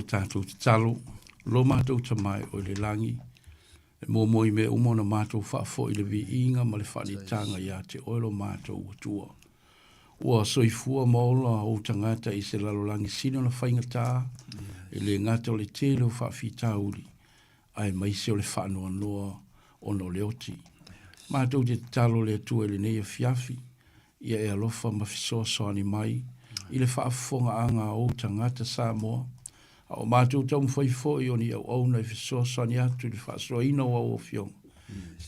Tātou te talo, lo mātou ta mai o le langi, e mō moi me umona mātou whaafo i le vi inga ma le whanitanga ia te oilo mātou utua. Ua soifua maola o tangata i se lalolangi sino na whaingata, e le ngata o le tele o whaafita uri, ai maise o le whanua noa o no leoti. Mātou te talo le atua le neia fiafi, ia e alofa mawhisoa soani mai, i le whaafonga anga o tangata Samoa, o mātou tau mwhaifoi o ni au au nei fisoa sani atu li whaasoa ina o au o fiong.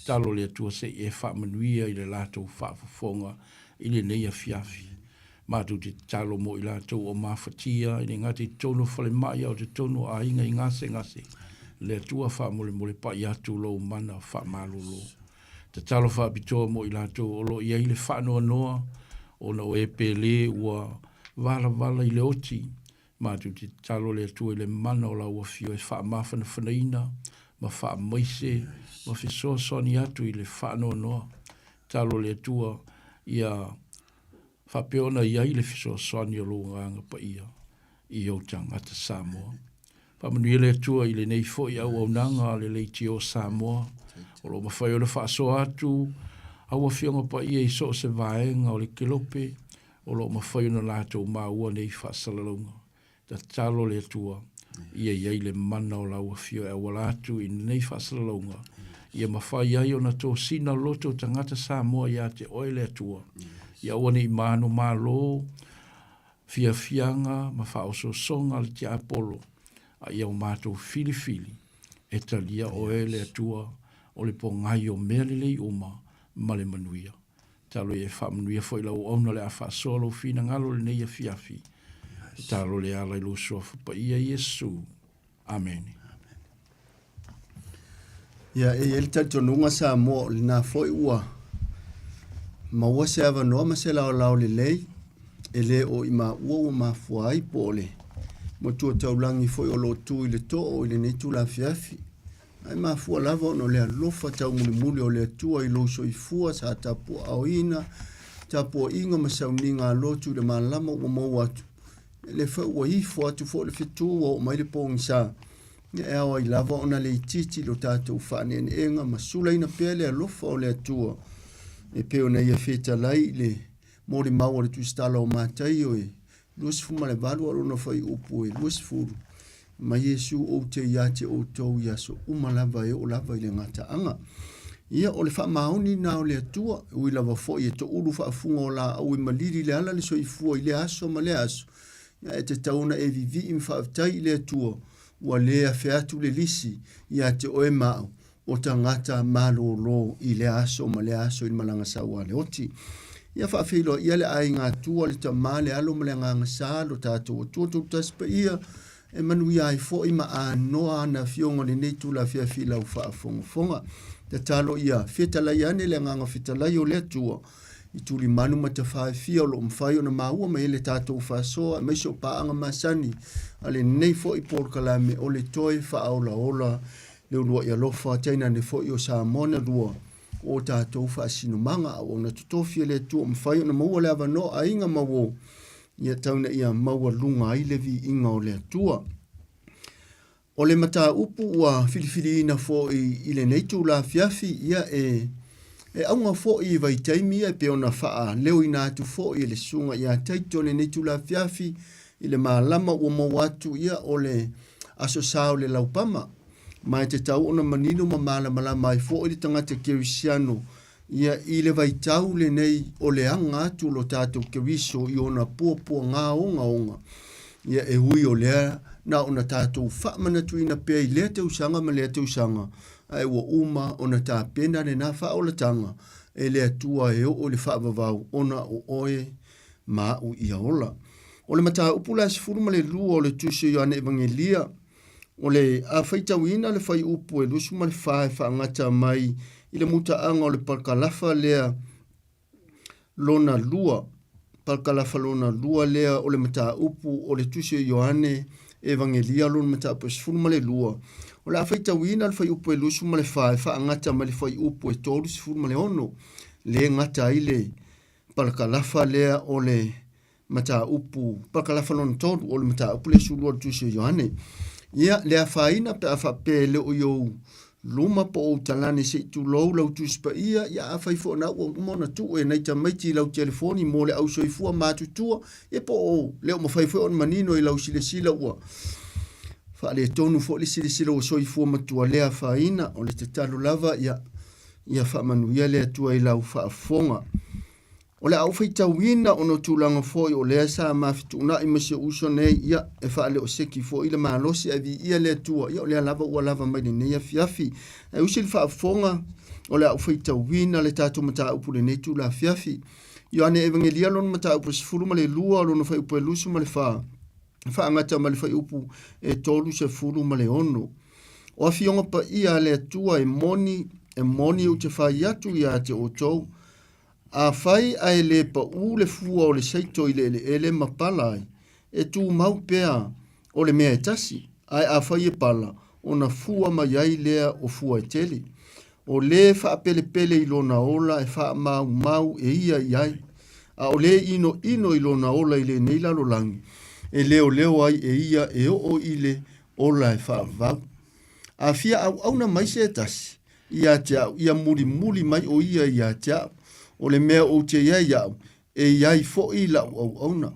Talo le atua se e whaamanuia i le lātou whaafonga i le neia fiafi. Mātou te talo mo i lātou o mawhatia i le ngati tono whale mai au te tono a inga i ngase. Le atua whaamole mole pa i atu lo mana whaamalolo. Te talo whaapitoa mo i lātou o lo i le whanua noa o na o e pele ua vala i le oti. Mātou te talo le atua i le mana o la ua fio e wha mawhana whanaina, ma wha maise, ma fisoa soni atu i le whanua noa. Talo le atua ia whapeona ia i le fisoa soni o loonganga pa ia, i au tangata Samoa. Whamanui le atua i le nei fo i au nanga le leiti o Samoa, o lo mawhai o le whaasoa atu, au a fionga pa ia i so se vaenga o le kelope, o lo mawhai o na lato maua nei whaasalalonga. Ta talo le atua, ia iai le mana o lau a fio e walatu i nei whaasalalonga. Ia mawhai ai o na tō sina loto tangata Samoa ia te oe le atua. Ia wane i mano malo, fia fianga, ma whaoso songa le te Apollo. A ia o mātou fili, e talia oe le atua, o le po ngai o mea lelei uma, ma le manuia. Talo e whamanuia fo i lau ona le a whaasolo fina ngalo le neia fiafi. Talo le ala i luso pa ia Yesu. Amen. Ia e el tatonunga sa mo le na foi ua. Ma ua se ava no ma se lao le lei. E le o ima ua ma fuai pole. mo tua taulangi foi o lo tu i le to o le nei tu la fiafi. Ai mafua lava no le alofa tau muli o le tua i lo soifua sa tapu auina, tapu inga masauninga lotu le malama o mau atu. Le fau wa hifo atu fo le fitu o mai le pong sa. Ni ewa i lava ona le ititi lo tātou whane en enga masula ina pele alofa o le atua. E peo na ia feta lai le mori maua le tustala o mātai o e. Luas fuma le valu alo na fai upu e luas furu. Ma Yesu o te iate o tau ia so umalava e o lava i le ngata anga. Ia o le wha maoni na o le atua, ui lava fo i e to uru wha funga o la au i maliri le ala le so i fua i le aso ma le aso. Ia e te tauna e vivi i mwhaafitai i le atua, ua lea featu le lisi ia te oe mau o ta ngata malo lo i le aso ma le aso i malanga sawa le oti. Ia whaafilo ia le ai ngā tua le ta male alo ma le ngā sa lo tātou o tua taspa ia e manu ia i fo i ma a noa ana fionga le neitu la fia fila u whaafonga. Te talo ia fitalai ane le nganga fitalai o le tua i tuli manu ma te whaafia o lo mwhai o na maua ma ele tātou whaasoa me so paanga masani ale nei fo i porkalame o le toi whaaola ola le ulua i alofa teina ne fo i o Samoa lua o tātou whaasino manga o na tutofia le tua mwhai o na maua le avano a inga mawo ia tauna ia maua lunga ai le vi inga o le tua. O le mata upu ua filifili ina fo i le neitu la fiafi ia e aunga fo i vai taimi e pe ona faa leo ina atu fo i le sunga ia taito le neitu la fiafi i le maalama ua mawatu ia o le aso sao le laupama. Mai te tau ona manino ma malama i fo i le tangata kerisiano ia i le vai tau le nei o le anga atu lo tātou keriso i ona pua ngā onga. Ia e hui o lea na ona tātou whaamana tuina pia i lea te usanga ma lea te usanga. Ai ua uma ona tā pena ne nā whaolatanga e lea tua e o le whaavavau ona o oe ma u ia ola. O le mata upula sifuru ma le lua o le tusi Ioane Evangelia. O le a whaitawina le whai upu e lusu ma le whaangata mai i le mutaanga o le palkalafa lea lona lua. Palkalafa lona lua lea o le mata upu o le tusi Ioane Evangelia lona mata upu sifuru ma le lua. O le a whaitawina le whai upu e lusu ma le whaangata ma le whai upu e toru sifuru ma le ono. Le ngata i le palkalafa lea o le mata upu. Palkalafa lona toru o le mata upu le sulua le tusi Ioane. Ia lea whaina pe a whapele o iou luma po o talane se tu lou lau tuspa ia a whaifo na ua umona tu e nei tamaiti lau telefoni mo le au soifua mātutua e po o leo ma whaifo on manino i lau sila ua. Wha le tonu fo le sila o soifua matua lea whaina o le te talo lava ia whamanu ia lea tua i lau whaafonga. O le au whaitawina ono tūlanga foi o lea sa mawhituna i mase uso nei ia e whaale o seki foi i le maalosi a vi ia lea tua ia o lea lava ua lava mai nei a fiafi. E usi le whaafonga o le au whaitawina le tātou mata upu le nei tūla fiafi. Ioane Evangelia lona mata upu sifuru ma le lua lona whai upu e lusu ma le wha. Whaangata ma le whai upu e tolu se furu ma le ono. O a fionga pa ia lea tua e moni u te whai atu ia te o tou. A fai a ele pa u le fua o le seito i le ele mapalai e tu mau pea o le mea e tasi ai a fai e pala o na fua mai ai lea o fua e tele o le wha pele i lona ola e wha mau e ia iai a o le ino i lona ola i le neila lo langi e leo ai e ia e o i le ola e wha vau a fia au na mai se e tasi ia muri mai o ia tia o le mea o te iau, e iai fo i lau au auna.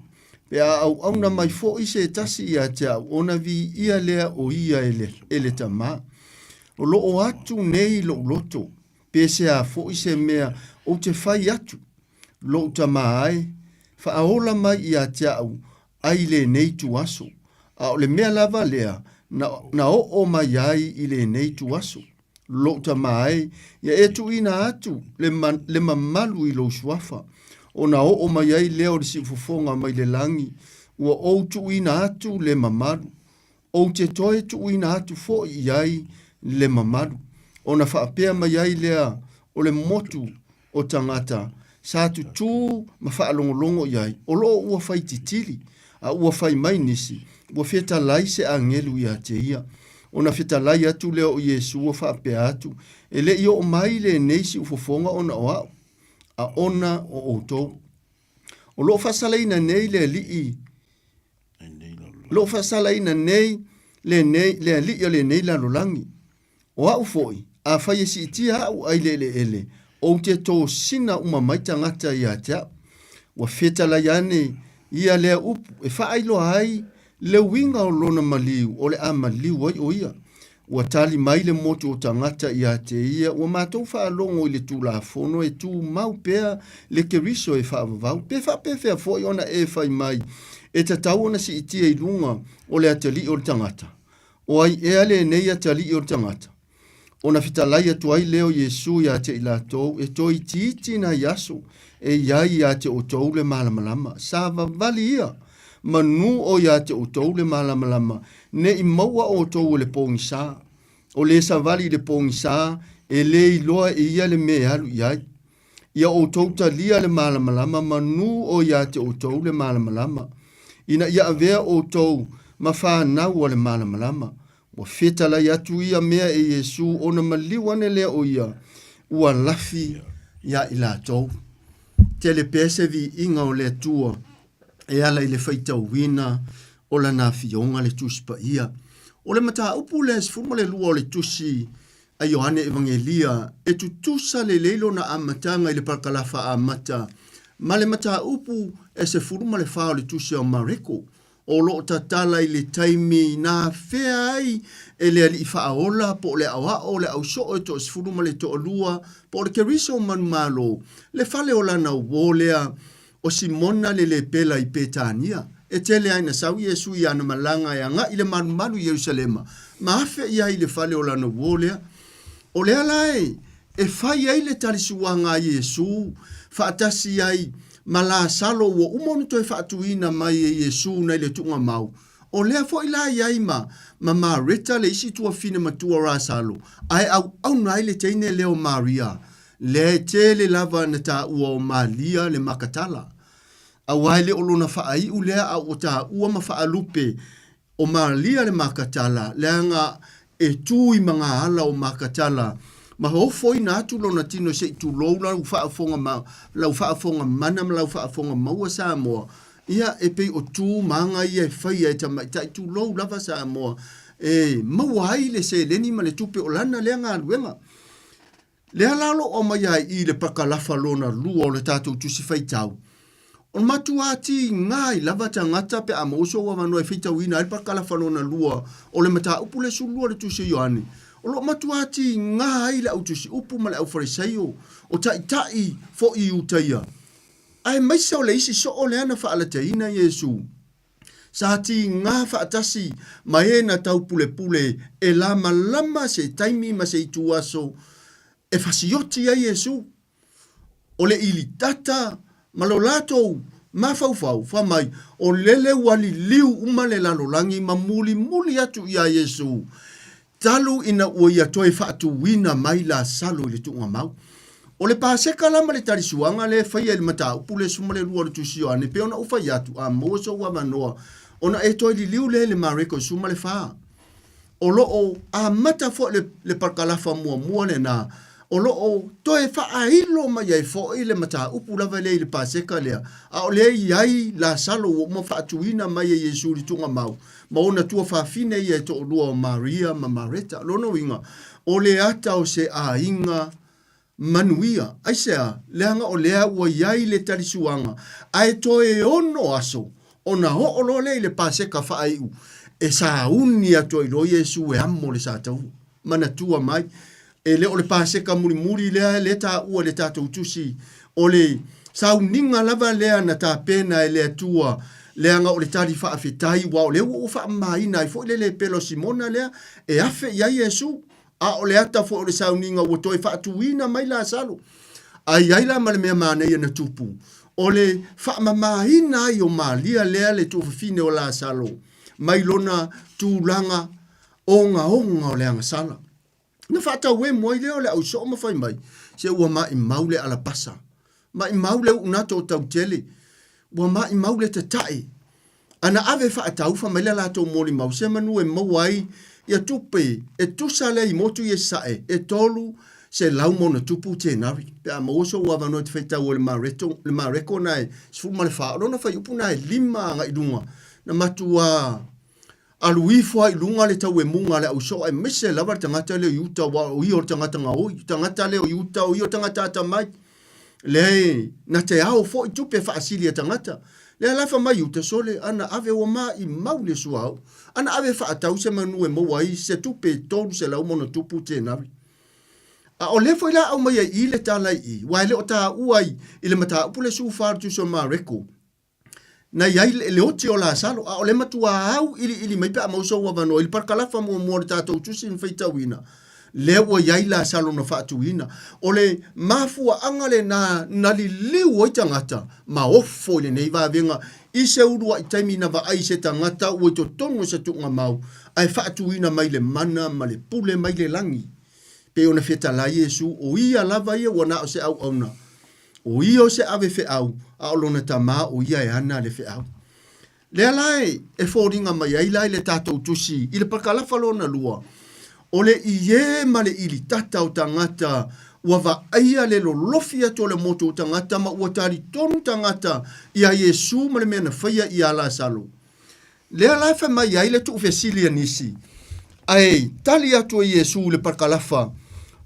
Pea au auna mai fo i se tasi ia te au, ona vi ia lea o ia ele tama. O lo o atu nei lo loto, pe se a fo i se mea o te fai atu, lo tama ai, fa aola mai ia te au, ai le nei tu aso. A o le mea lava lea, na o mai ai i le nei tu aso. Lo tamai ya etu ina atu le mamalu i lo suafa ona o mai ai leo de sifofonga mai le langi ua o tu ina atu le mamalu o te toi tu ina atu fo iai le mamalu ona whaapea mai ai lea o le motu o tangata sa tu ma whaalongolongo iai o lo ua whaititili a ua fai mai nisi, ua feta lai se angelu ia te ia. Ona feta lai atu leo o Yesu o whaapea atu, e le i o mai le neisi ufofonga ona o au, a ona o outou. O lo fasalaina nei le lii, lo fasalaina nei le lii o le nei la lolangi. O au foi, a fai si itia au ai le ele, o te tō sina umamaita ngata ia tea, wa feta la yane ia lea upu, e whaailo ai le winga o lona maliu, o le a maliu ai o ia. Wa tali mai le moto o tangata ia te ia, wa mātou whaalongo i le tū la fono, e tū mau pēa le keriso e whaavavau, pe whapewhea foi ona e whai mai, e ta tau ona si itia i lunga o le atali o le tangata. O ai ea le nei atali o le tangata. Ona fitalai atu ai leo Yesu ia te ilatou, e toi titi na yaso, e iai ia te o tou le malamalama. Sa vavali ia, manu o ia te o tou le malamalama, ne i maua o tou le pōngisa. O le sa vali le pōngisa, e le iloa e ia le me alu iai. Ia o tou talia le malamalama, manu o ia te o tou le malamalama. Ina ia avea o tou, ma whanau o le malamalama. Wa feta la yatu ia mea e Yesu ona maliwane lea o ia ua lafi ia ila tau. Tele pese vi inga o lea tua e ala ile faita wina o la na fionga le tuspa ia. O le mata upu le sfuma le lua o le tusi a Yohane Evangelia e tutusa le leilo na amatanga ile parkalafa amata. Ma le mata upu e se furuma le fao le tusi o Mariko. O lo tatala i le taimi na fea ai e le ali whaaola po le awa o le au so o to sfuruma le to olua po le keriso manu malo le fale o lana uolea o Simona le pela i Petania e tele aina sau Yesu i ana malanga ya nga i le manu manu Yerusalema ma afe i ai le fale o lana uolea o le alai e fai ai le talisuanga Yesu faatasi ai mala salo wo umonito e faatuina mai e Yesu na le tunga mau. O lea fo ila iai ma reta le isi tua fine matua ra salo. Ai au nai le teine leo Maria. Le te le lava na ta ua o Malia le makatala. Au ai le olona faai u lea au o ta ua ma faalupe o Malia le makatala. Lea nga e tui mga ala o makatala. Ma ho foi na atu lona tino se tu lo la u faafonga ma la u faafonga mana ma la u faafonga maua sa mo ia e pe o tu manga ia fai e tama ta tu lo lava sa mo e mawai le se leni ma le tupe o lana le nga luenga le alalo o mai ai i le pakalafa lona lu o le tatu tu si fai tau on matu ati ngai lava tangata pe amoso wa manu e fita wina i pakalafa lona lua o le mata upule su lua le tu se Yohane. O lo matuati ngā ila utusi upu male au farisaio o tai fo i utaia. Ai maisa o le isi so o le ana whaalateina Yesu. Sa ati ngā whaatasi mai na tau pule e lama se taimi ma se itu aso e fasioti a Yesu. O le ili tata malolato ma fau mai o lele wali liu umale lalolangi ma muli atu ia Yesu. Talu ina ua ia toe whaatu wina mai la salo i le tunga mau. O le pāseka lama le tarisuanga le whaia le mata upu le suma le lua le tusio ane pe ona ufa iatu a moso ua manoa. Ona e toi li liu le mareko suma le whaa. O loo a mata fo le parkalafa mua le na. O loo toe whaailo mai ai fo i le mata upu lava le pāseka lea. A o le iai la salo o ma whaatu wina mai e Yesu li tunga mau. Ma ona tua whawhine i e to lua o Maria ma Mareta. Lono inga, o le ata o se a inga manuia. Aisea, leanga o lea ua iai le tarisuanga. Ai to e ono aso, ona ho o lo le pāseka whaaiu. E sa uni ato i lo Yesu e amo le sa tau. Mana tua mai. E le o le pāseka muri lea le ta ua le tatou tusi. O le sa uninga lava lea na ta pena e lea tua. Leanga o le tari whaafetai wa o le ua ufa maina i fo le pelo Simona lea e afe ia Yesu a o le ata fo o le sauninga ua toi whaatuina mai la salo ai la male mea mana ia na tupu o le whaamamaina i o Malia lea le tuwhafine o la salo mai lona tūlanga onga o leanga sala na whaata we moi leo le au so mawhai mai se ua mai maule ala pasa mai maule unato o tau tele ua mai maule te tae ana ave whaatau whamaila lātou mōri mau, se manu e mawai, ia tupe, e tusale i motu i e sae, e tolu, se lau mona tupu tēnari. Pea mauso ua wanoa te whaitau o le mareko nai, sifuma le wha, rona whai upu nai lima nga i runga, na matua aluifo ai lunga le tau e munga le au so ai mise lava tangata le yuta wa o io tangata nga oi, tangata le o yuta o io tangata ata mai, le na te ao fo i tupe wha asilia tangata, le alafa mai yuta sole, ana ave o ma i mau le suau, ana ave wha atau se manu e mawai, se tupe tolu se lau mona tupu tēnari. A o le foi la au mai i le tālai i, wai le o tā uai i le mata upu le sūwhāru tu so ma reko. Na iai le oti o la salo, a o le matua au ili mai pe a mauso ua wano, ili parkalafa mua mua le tātou tusi in whaitauina. Le ua iai la salo na whaatuina. O le mafua angale na li liu o i tangata, ma ofo le nei vāvenga, i se urua i taimi na va ai se tangata, ua i to tono se tunga mau, ai whaatuina mai le mana, ma le pule mai le langi. Pe ona feta la Yesu o ia lava ia wana o se au auna. O ia o se ave fe au, a o lona tama o ia e ana le fe au. Le alai e fōringa mai ai lai le tātou tusi, i le pakalafa lona lua. O le ie ma le ili tata o tangata, ua va aia le lo lofia to le moto o tangata, ma ua tari tonu tangata, ia Yesu ma le mea na whaia i ala salo. Le alai fa mai ai le tu ufesilia nisi. Ai, tali atu e Yesu le pakalafa,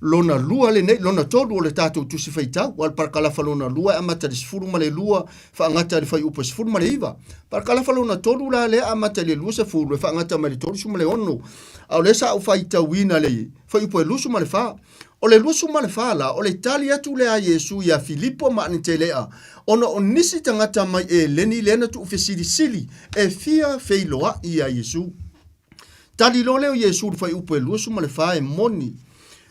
lona lua le nei, lona tolu o le tātou tusi whaitau, wal parkalafa lona lua, amata le sifuru ma le lua, whaangata le whai upa sifuru ma le iwa. Parkalafa lona tolu la le amata le lua sifuru, whaangata ma le tolu suma le ono. Au le sa au whaitauina le, whai upa e lusu ma le wha. O le lusu ma le wha la, o le tali atu le a Yesu ia Filipo ma anite lea. Ono o nisi tangata mai e leni lena tu ufesiri sili, e fia feiloa ia Yesu. Tali lo leo Yesu fai upo e lusu ma le wha e moni.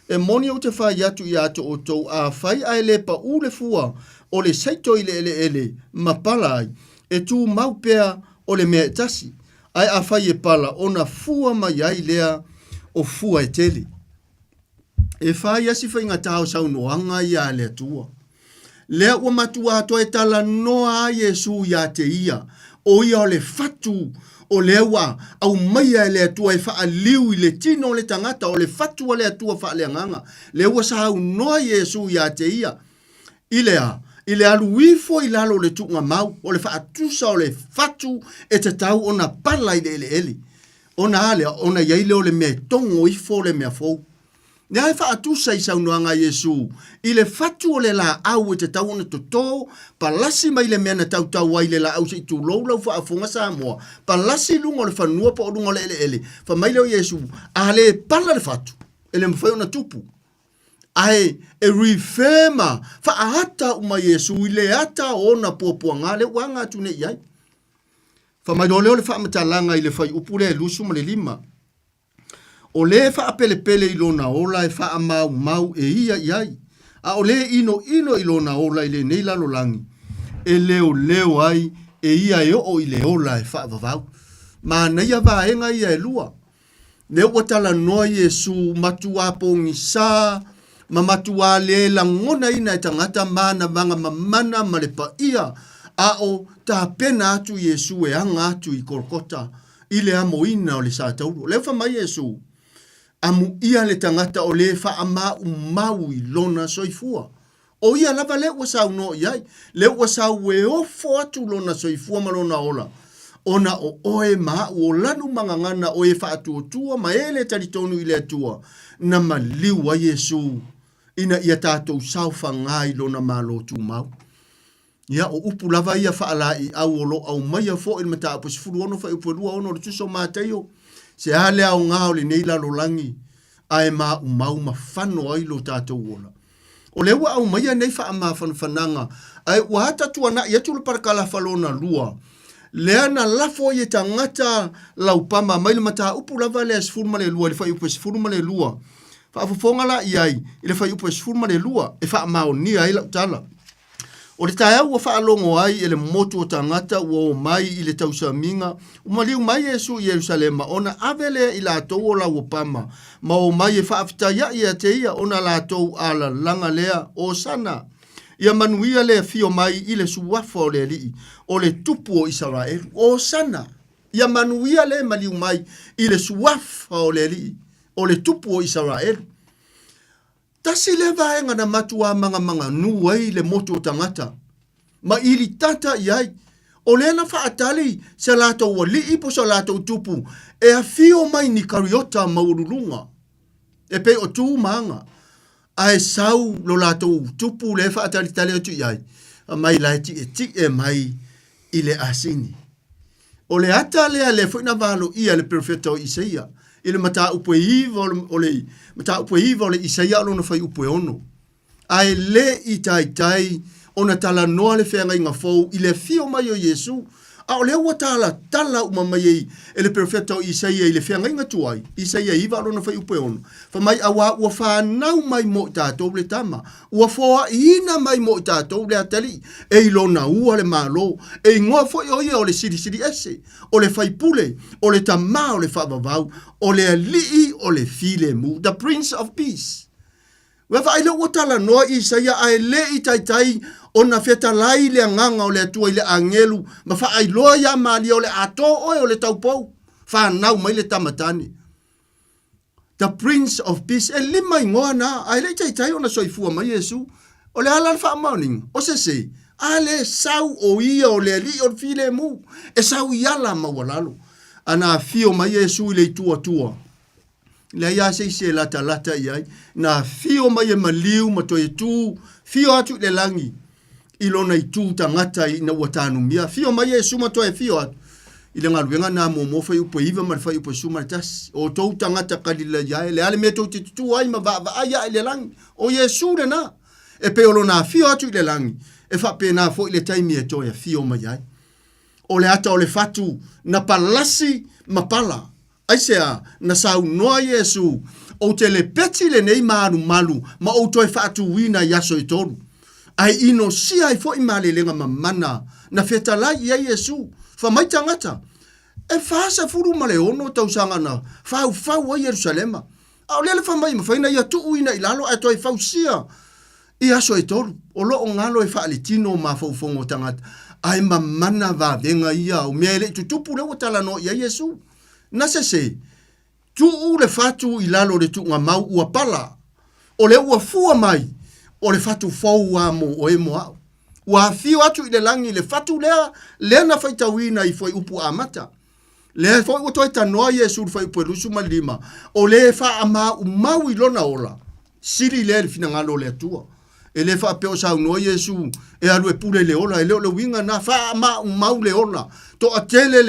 E moni o te whai atu i ato o tau a whai ai le pa u le fua o le saito i le ele ma pala ai. E tu maupea o le mea tasi. Ai a whai e pala o na fua mai ai lea o fua e tele. E whai asi whai ngā tau sau noanga i a lea tua. Lea ua matua ato e tala noa Yesu i a te ia. O ia o le fatu o le ua au mai e le atua e wha liu i le tino o le tangata o le fatu o le atua wha le anganga. Le ua sa au noa Yesu i a te ia. I le alu wifo i lalo le tunga mau o le wha atusa o le fatu e te tau o na pala i le ele. O na ale, o na iaile o le mea tongo i fo le mea fau. Ne ai wha atusa i saunoanga Yesu, i le fatu o le la au e te tau na toto, palasi mai le mea na tau tau ai le la au se i tu loulau wha afunga sa moa, palasi lunga o le whanua pa o lunga le ele, wha mai leo Yesu, a le pala le fatu, e le mwhai o na tupu. Ai, e rifema, wha ahata uma Yesu, i le ata o na puapua ngā le wanga tune iai. Wha mai leo le wha amatalanga i le whai upule e lusu ma le lima. O le wha apele pele i lona ola e wha mau e ia iai. A o le ino i lona ola i le neila lo langi. E leo ai e ia e o i le ola e wha vavau. Ma neia vaenga ia e lua. Leo watala noa Yesu matua pongi sa, ma matua le langona ina e tangata mana vanga mamana ma le pa ia. A o ta pena atu Yesu e anga atu i korkota. I le amo ina o le sa tauru. Leo wha mai Yesu. Amu ia le tangata o le wha ama mau i lona soifua. O ia lava le ua sau no iai. Le ua sau e ofo atu lona soifua ma lona ola. Ona o oe maa o lanu mangangana o e wha atu o tua ma ele taritonu i le atua. Na ma liwa Yesu. Ina ia tātou sau whangai lona malo tu mau. Ia o upu lava ia wha alai au olo au maia fo il mata apos furu ono wha upu lua ono tuso māteio. Se hale au ngā o le neila lo langi, ai mā umau ma whano ai lo tātou ola. O le ua au maia nei wha ama whananga, ai ua hata tua na i atu le parakala whalona lua. Lea na lafo i e tangata laupama, mai le mata upu lava le asifuruma le lua, le whai upu asifuruma le lua. Wha afufonga la i ai, i le whai upu asifuruma le lua, e wha ama o ni ai lau tala. O le tae au wha alongo ai e le motu o tangata ua o mai i le tausa minga. Umaliu mai Yesu i Yerusalema ona avele i la tou o la upama. Ma o mai e wha afitaya i a te ia ona la tou ala langa lea o sana. ia manuia le fio mai i le suafa o le lii o le tupu o Israel. O sana, ia manuia le maliu mai i le suafa o le lii o le tupu o Israel. Tasi le vaenga na matua manga nuai le moto o tangata. Ma ili tata iai, o le na faatali se lato o lii po se lato tupu, e a fio mai ni kariota maurulunga. E pe o tu manga. Ai sau lo lato tupu le faatali tali o tu iai. Mai lai ti e mai i le asini. O le ata le fuina valo ia le profeta o Isaia. Ile mata upo hiva o le Isaia lo na fai upo ono. Ai le itai ona tala noa le whenga inga fau i le fio mai o Yesu. A o le ua tala umamai e le profeta o Isaia i le whenga inga tuai. Isaia hiva lo na fai upo ono. Fa mai awa ua whanau mai mo tātou le tama. Ua foa ina mai mo tātou le atali. E ilo na ua le malo. E ngoa foi o ia o le siri ese. O le faipule. O le tama o le whavavau. O le alii o le file mu. The Prince of Peace. Ua whaile ua tala noa Isaia a le i tai ona feta lai le nganga o le atua i le angelu. Ma whaai loa ia maali o le ato oe o le taupou. Whanau mai le tamatani. The Prince of Peace. E lima ingoa na. A le tai ona soifua mai Yesu. O le halal wha mauning. O se. A le sau o ia o le li o file mu. E sau iala mawalalo. Ana fio mai Yesu i le tua. Le ia se lata iai. Na fio mai e maliu mato e tu. Fio atu le langi. Ilona i tu tangata i na watanu mia. Fio mai Yesu mato e fio atu. Ile ngaluenga na mo fai upo iwa ma fai upo suma tas. O tou tangata kalila iai. Le ale me tou te tutu ai ma va aya ile langi. O Yesu le na. E pe olo na fio atu ile langi. E fa pe na fo ile taimi e toia fio mai ai. O le ata o le fatu na palasi mapala. Aisea na sau noa Yesu. O te le peti le nei malu. Ma o toi fatu wina yaso i toru. Ai ino si ai fo i male lenga mamana. Na feta lai ia Yesu. Fa mai tangata. E fasa furu male ono tau sanga na. Fau wa Yerusalema. Au lele fa mai mafaina ia tu uina ilalo ai toi fau sia. I aso i toru. O lo o ngalo e fa alitino ma fau fongo tangata. Ai mamana va venga ia. O mele tutupu le watala no ia Yesu. Na se tu le fatu ilalo le tu ngamau ua pala. O le ua fua mai. O le fatu fau amo o e moa. Ua fio atu i le langi le fatu lea na faitawina i foi upu amata. Le foi utoi tanoa Yesu fai upu elusu malima. O le fa ama umau ilona ola. Siri le fina ngalo le atua. E le fa peo sa unoa Yesu. E alu e pule le ola. E leo le winga na fa ama umau le ola. To atele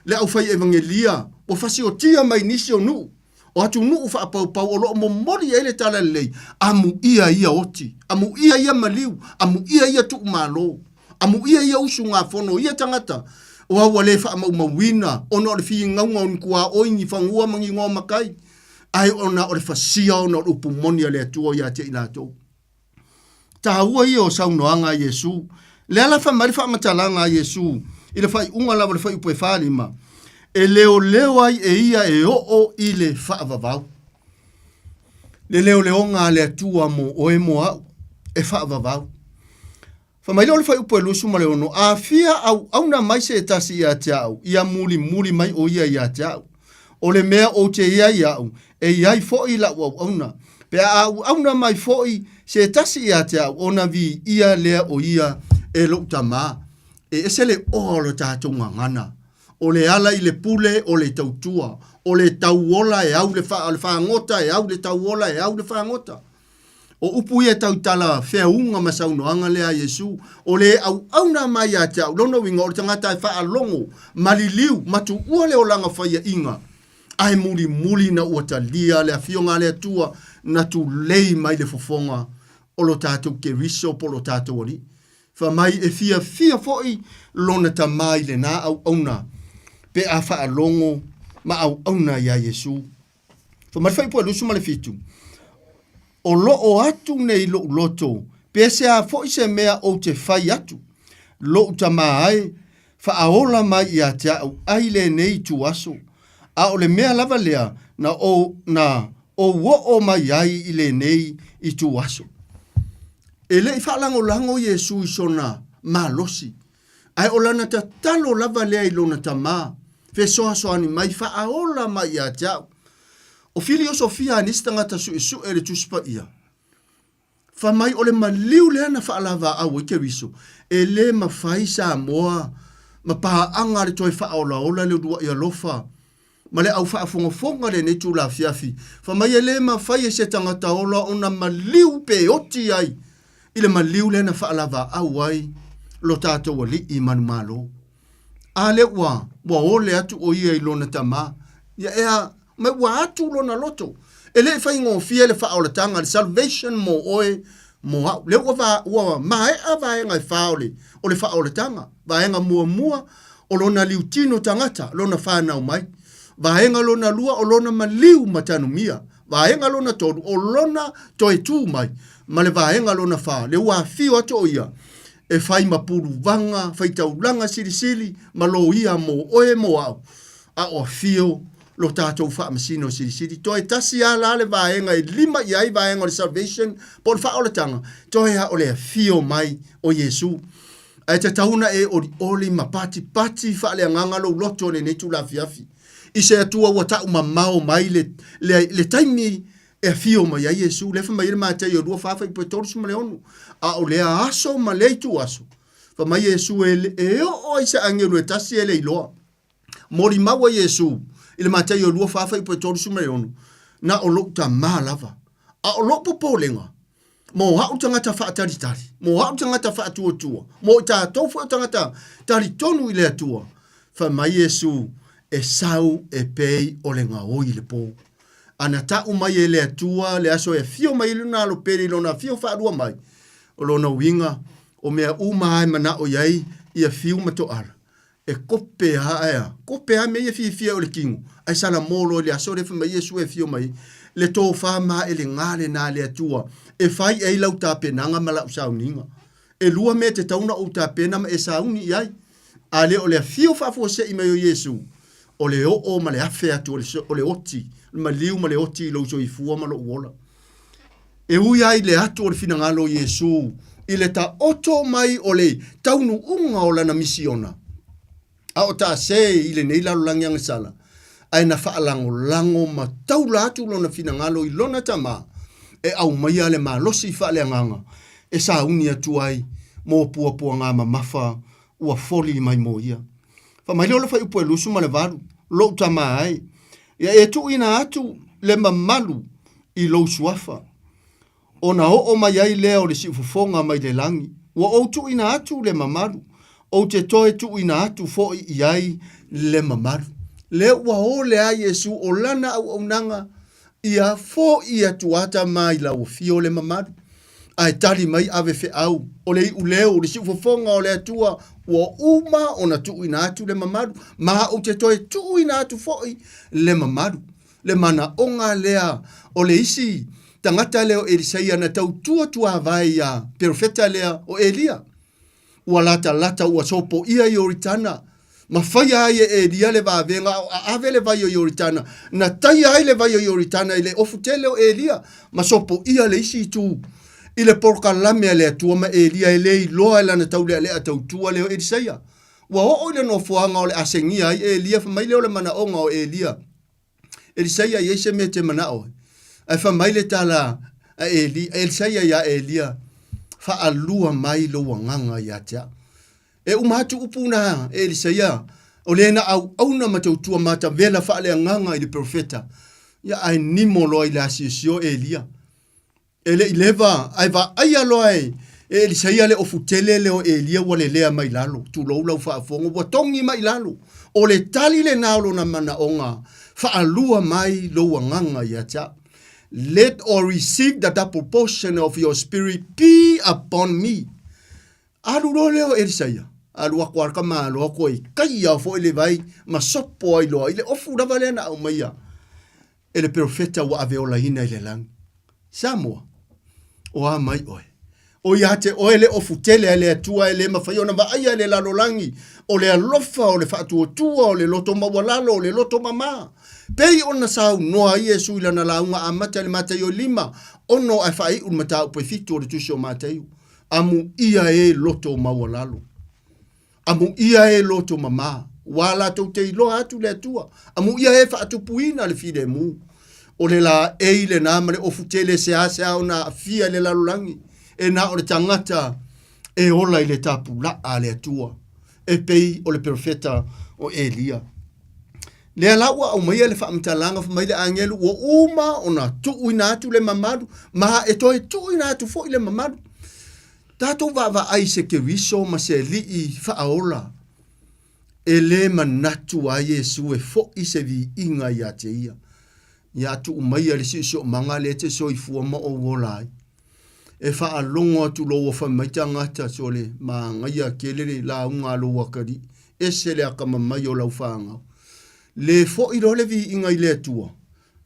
le au fai evangelia. O fasi o tia mai nisi o nu. O atu nu ufa pau o lo momori ele tala lei. Amu ia oti. Amu ia maliu. Amu ia tu malo. Amu ia usu ngā fono. Ia tangata. O awa le fa ama umawina. Ono le fi ngaunga unkua oingi fangua mangi ngō makai. Ai ona o le fasia ona o upumonia le atua ia te inato. Tahua ia o saunoanga Yesu. Le ala fa marifa matalanga Yesu. Ile fai unga lava le fai upo e whalima. E leo ai e ia e o i le whaavavau. Le leo ngā le atua mo o e moa e whaavavau. Whamailo le whai upo e lusu ma leono. A fia au na mai se e tasi ia te au. Ia muli mai o ia te au. O le mea o te ia au. E iai foi la au na. Pe au na mai foi se e tasi ia te au. O na vi ia lea o ia e lo tama. E ese le olo tātou ngana. O le ala i le pule o le tautua. O le tauola e au le whaangota e au le tauola e au le whaangota. O upu ia tautala whiaunga masaunoanga lea Yesu. O le au na mai a te au. Lono winga o le tangata e whaalongo. Maliliu matu ua le o langa whaia inga. Ai muli na ua talia le a fionga le atua. Na tu lei mai le fofonga. O lo tātou ke riso po lo tātou ori. Fa mai e fia foi lona tamai le na au na. Pe a whaalongo ma au na ia Yesu. Fa mai fai po alusu ma le fitu. O lo o atu nei lo loto. Pe se a foi se mea o te fai atu. Lo tamai whaaola mai ia te au aile nei tu aso. A o le mea lava lea na o wo o mai ai ile nei i tu aso. E le i whaalango lango Yesu i sona malosi. Ai o lana ta talo lava lea i lona ta mā. Fe soa soani mai whaaola mai a jau. O fili o Sofia anistanga ta su isu e le tuspa ia. Fa mai o le maliu lea na whaalava au i ke wiso. E le mawhai sa moa. Ma paha anga le toi whaaola ola le dua ia lofa. Ma le au whaafonga le netu la fiafi. Fa mai e le mawhai e se tangata ola ona maliu pe oti ai. Ile maliu lea na whaalava au ai. Lo tātou li i manu malo. A le wa ole atu o ia i lona tama. Ia ea, mai wa atu lona loto. E le whai ngō fia le whaola tanga, le salvation mo oe, mo hau. Le ua mai a vaenga i whaole, o le whaola tanga. Vaenga mua, o lona liu tino tangata, lona whanau mai. Vaenga lona lua, o lona maliu matanu mia. Vaenga lona todu, o lona toe tū mai. Ma le vaenga lona wha, le ua fio atu o ia. E fai mapuru vanga, fai taulanga siri, malo ia mo oe mo au. A o fio, lo tātou wha masino siri. Toi tasi a la le vaenga e lima iai vaenga o le salvation, po le wha o le tanga. Toi ha o le fio mai o Yesu. E te tauna e oli ma pati wha le angangalo loto le netu la fiafi. I se atua ua tau mamao mai le taimi e fio mai a Yesu. Le mai le mātai o rua whawhai po e torusu ma le onu. A o lea aso ma leitu aso. Fa mai Yesu e o isa angelu e tasi e le iloa. Mori maua Yesu. Ile mātai o rua whawhai po e torusu ma le onu. Na o lo ta maa lava. A o lo popo lenga. Mo hau tangata whaataritari. Mo hau tangata whaatuatua. Mo ta tofu tangata tari tonu i le atua. Fa mai Yesu e sau e pei o le ngā oi le pō. Ana tau mai e le atua, le aso e fio mai luna alo peri lona fio whaarua mai. O lona winga, o mea umai mana o iai, ia fio mato ara. E kope haea, me ia fia o le kingu. Ai sala molo le aso refa mai Yesu e fio mai. Le tō whama e le ngale na le atua. E fai e lau tā penanga ma lau sauninga. E lua me te tauna o tā pena ma e sauni iai. A le o le fio whafose i mai o Yesu. O le o ma le afe atu o le oti. Ma liu ma le oti lo so i fua ma lo uola. E ui ai le atu o le finangalo Yesu. I le ta oto mai o le taunu unga o lana misiona. A o ta se i le nei lalo langi anga sala. Ai na whaalango ma taula atu lona finangalo i lona tama. E au mai ale ma losi whaale anganga. E sa uni atu ai mo pua ngā mafa ua foli mai mo ia. Fa mai leo le whai upo e lusu ma le varu. Lo tama ai. Ia e tu ina atu le mamalu i lo suafa. O na o mai ai leo le si ufufonga mai le langi. Wa o tu ina atu le mamalu. O te toe tu ina atu fo i ai le mamalu. Le ua o le ai Yesu o lana au nanga ia fo i atu ata mai la o fio le mamalu. Ai tali mai ave fe au. O le u leo le si ufufonga o le atua ua uma o na tu ina atu le mamalu. Ma o te toe tu ina atu fo i le mamalu. Le mana onga lea o le isi tangata leo Elisaia na tau tua vai ya profeta lea o Elia. Ua lata ua sopo ia i oritana. Ma fai ai e Elia le vavenga a ave le vai o oritana. Na tai ai le vai o oritana i le ofutele o Elia. Ma sopo ia le isi tu. I le porka lame le atua ma Elia e le i loa la na tau le a tau tua leo Elisaia. Ua o le no fuanga o le asengia ai Elia fa mai leo le mana onga o Elia. Elisaia ye se me te mana o. Ai fa mai le tala a Elisaia ya Elia. Fa alua mai lo wanganga ya tia. E umatu upuna Elisaia. O le na au na matautua mata vela fa le nganga i le profeta. Ya ai nimo lo i la sisio Elia. Ele ileva ai va ai aloai. Elisaia le ofutele le o Elia wale lea mai lalo. Tu lo lau fa fongo wa tongi mai lalo. O le tali le naulo na mana onga. Fa alua mai lo wanganga ya tia. Let or receive that proportion of your spirit be upon me. Alu lo leo Elisaia. Alu akwarka ma lo ko i kaya fo ile vai ma sopo ai lo ile ofu da valena au maia. Ele profeta wa aveola ina ile lang. Samoa. O a mai oe. O ia te oe le ofu tele ele atua ele mawhaiona wa aia le lalo langi. O le alofa o le whaatua tua o le loto mawalalo o le loto mama. Pei ona sau noa Yesu ila na launga a mata le mata yo lima. Ono ai whai un mata upe fitu o le tusi o mata iu. amu ia e loto mawalalo. Amu ia e loto mama. Wala tau te ilo atu le atua. Amu ia e whaatupuina le fide mu. O le la eile na mare o futele se ase au na fia le lalulangi. E na o le tangata e ola i le tapu la a le atua. E pei o le profeta o Elia. Le alaua au maia le whaamtalanga fa maile angelu o uma o na tuu ina atu le mamadu. Maha e toi tuu ina atu fo i le mamadu. Tatou va ai se ke wiso ma se li i whaaola. E le manatu a Yesu e fo i se vi inga ia te ia. Ia tu umaia le si so manga le te so i fua ma o wolai. E wha longo atu loa wha maitangata so le ma ngaia kelele la unga lo wakari. E se le akama mai o lau whaanga. Le fo i role vi inga i le atua.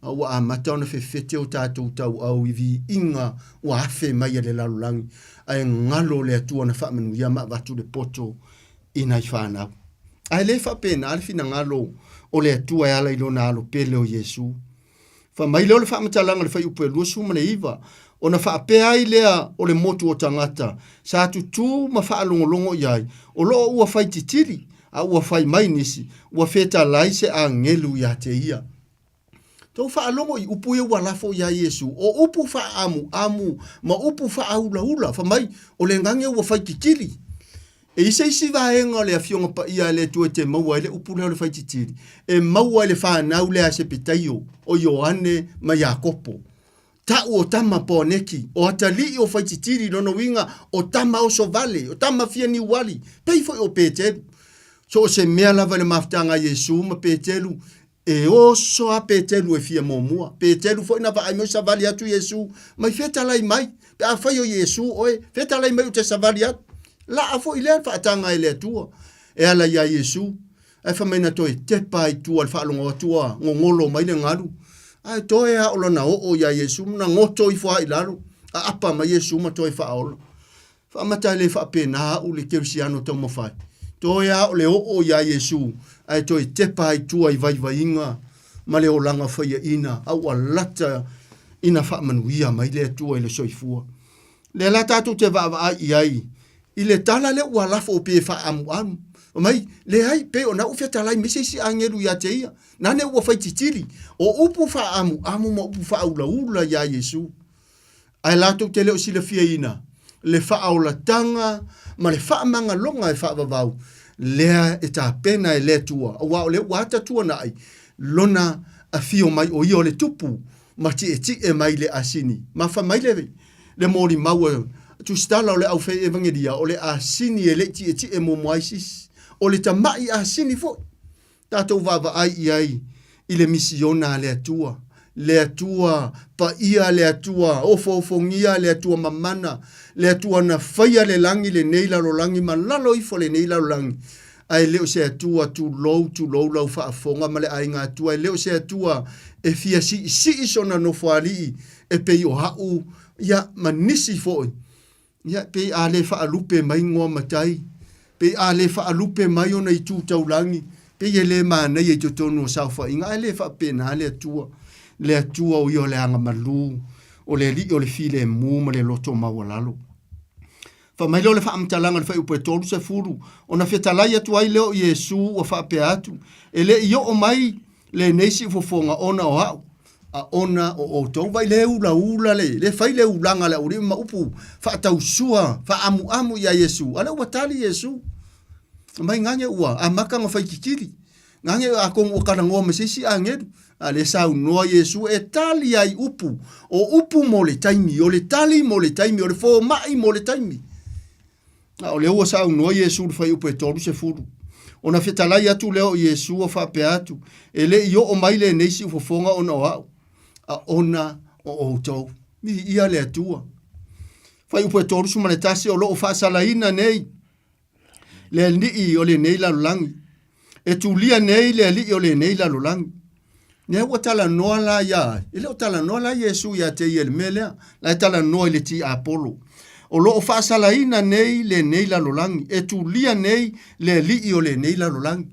Awa a matana fe fete o tātou tau au i vi inga wa afe mai le lalulangi. Ai ngalo le atua na wha manu ia ma watu le poto ina i whanau. Ai le wha pena alifina ngalo o le atua e ala ilo na alo pele o Yesu. Fa mai leo le wha matalanga le whai upe luosu ma le iwa. O na wha apea ai lea o le motu o tangata. Sa atu tū ma wha alongolongo iai. O loo ua whai titiri. A ua whai mai nisi. Ua feta lai se a ngelu ia te ia. Tau wha alongo i upu e walafo ia Yesu. O upu wha amu. Ma upu wha aula. Fa mai o le ngange ua whai titiri. E isa isi vaenga le afionga pa ia le tua te maua ele upu leo le whai titiri. E maua le whanau le ase petaio o Ioane ma Iakopo. Ta o tama po neki. O atali o whai titiri nono winga o tama o sovale. O tama fia ni wali. Pei foi o Petelu. So se mea lava le maftanga Yesu ma Petelu. E oso a Petelu e fia momua. Petelu foi na va ai mo savali atu Yesu. Mai feta lai mai. Pe a fai o Yesu oe. Feta lai mai o te savali atu. La afo ile fa tanga ile tua e ala ya Yesu e fa mena toi te pai tua fa longo tua ngolo mai le ngaru ai toi a ola na o ya Yesu na ngoto i fa ilaru a apa ma Yesu ma toi fa ola fa mata le fa pena u le kersiano to mo fa toi a ole o ya Yesu ai toi te pai tua i vai inga ma le olanga fa ya ina au alata ina fa manuia mai le tua ile soifua le lata tu te va ai I le tala le ua lafo o pe wha amu. O mai, le hai pe o na uwhia talai mese si angeru ia te ia. Nane ua whai titiri. O upu wha amu ma upu wha ula ia Yesu. Ai lato te leo si le fia ina. Le wha aula tanga, ma le wha manga longa e wha vavau. Lea e ta pena e le tua. O wao le wata tua na ai. Lona a fio mai o ia o le tupu. Ma ti e mai le asini. Ma wha mai le mori maua tu stala ole au fe evangelia ole a sini ele ti e mo moisis ole tamai a sini fo tato vava ai ile misiona le atua pa ia le atua ofongia le atua mamana le atua na faia le langi le neila lo langi malalo i fo le neila lo langi ai leo se atua tu low lau fa fonga male ai nga atua leo se atua e fia si sona no foali e pe o hau ya manisi fo ya pe ale fa alupe mai ngo matai pe ale fa alupe mai ona i tu taulangi pe ele mana ye tonu sa fa inga ale fa pena le tua o yo le anga malu o le li o le file mu ma le loto mawalalo fa mai lo le fa amtalanga le fa upe tolu se furu ona fetala ya tu ai leo Yesu o fa pe atu ele yo o mai le nesi fofonga ona o hau a ona o tau vai le ula le fai le ulanga le uri ma upu fa tau sua fa amu ya Yesu ala watali Yesu mai nganya ua a maka ngo fai kikiri nganya a kong o kana ngo mesisi angedu ale sau no Yesu e tali ai upu o upu mo le taimi o le tali mo le taimi o le fo mai mo le taimi a ole o sau no Yesu fai upu e tolu se furu ona fetala ya tu leo Yesu o fa pe atu ele yo o mai le nesi fofonga ona o a ona o tau ni ia le atua fai upo toru suma le tasi o loo fa salaina nei le ni o le nei la langi e tu lia nei le li o le nei la langi ne o tala no la ya ele o tala no la Yesu ya te el mele la tala no le ti Apollo o loo fa salaina nei le nei la langi e tu lia nei le li o le nei la langi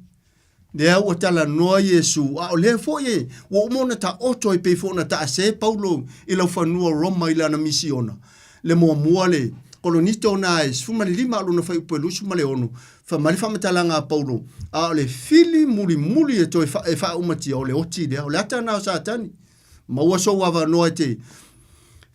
Dea o tala noa Yesu. A o le foye. Wa umona ta oto i pe fona ta ase Paulo. I lau whanua Roma i lana misiona. Le mua muale. kolonito na e sfuma le lima aluna fai upelusu ma le ono fa mali fa matalanga paulo a le fili muli e to e fa umati o le oti le o le ata na satani ma ua so wava noa te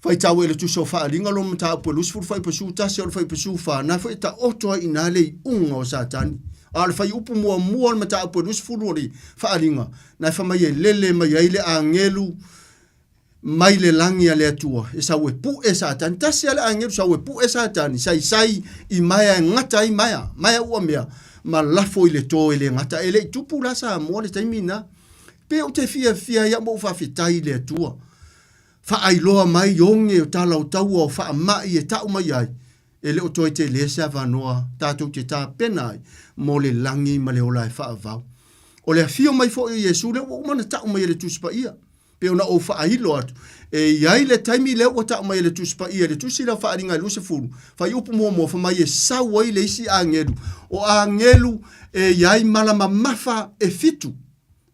fai tau ele tu so fa linga lo mta upelusu fai pesu tasi o fai pesu fa na fai ta oto ina le unga o satani a le fai upu mua mta upelusu fulu fa linga na fa mai lele mai ile angelu mai le langi ale atua e sa we pu e satani tasi ale angelu sa we pu e satani sai i maya ngata i maya ua mea ma lafo ile to ile ngata ele tupu la sa mo le taimina pe o te fia ya mo fa fitai le atua fa ai loa mai yonge o tala o tau o fa mai e tau mai ai ele o toi te le sa va noa tatu te ta penai mo le langi ma le ola e fa avau o le fio mai fo Yesu le o mana tau mai le tuspa ia pe ona o fa ai lo atu e iai le taimi le o tau mai le tuspa ia le tusi la fa aringa lu se fulu fa yupu mo fa mai e sa wai le isi angelu o angelu e iai malama mafa e fitu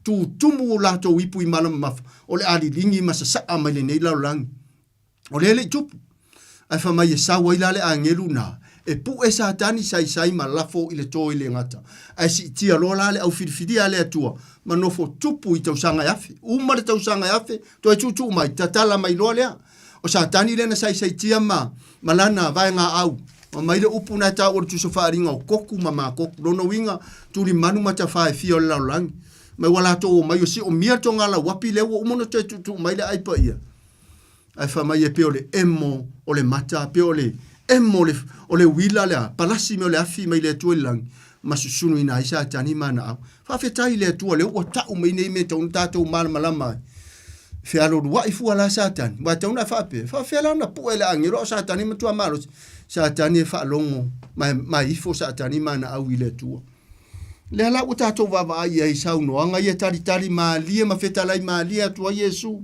tu tumu la to wipu i malama mafa o le ali lingi masa sa mai le nei la lang o le tupu ai fa mai e sa wai la le angelu na e pu e satani sai ma lafo ile to ile ngata ai si tia lo la le au fidifidi ale atua ma no fo tupu i tausanga yafe uma le tausanga yafe to e tutu mai tatala mai lo le o satani le na sai tia ma malana vai nga au ma mai le upu na ta o tu so faringa o koku mama koku no winga tu li manu mata fa fi o la lang mai wala to mai o si o mia to ngala wapi le o mono te tutu mai le ai pa ia ai fa mai e pe o le emo o le mata pe o le o le wila le palasi me o le afi mai le tu lang masusunu ina isa tani mana au fa fetai le tu le o ta o mai nei me ton tato mal malama fe alo wa ifu ala satan ba tona fa fe na pu ele angiro satani me tu amalo satani fa longo mai ifo satani mana au ile tu le la o tato va ai sa no anga ye tari ma lie ma fetalai ma lie tu Yesu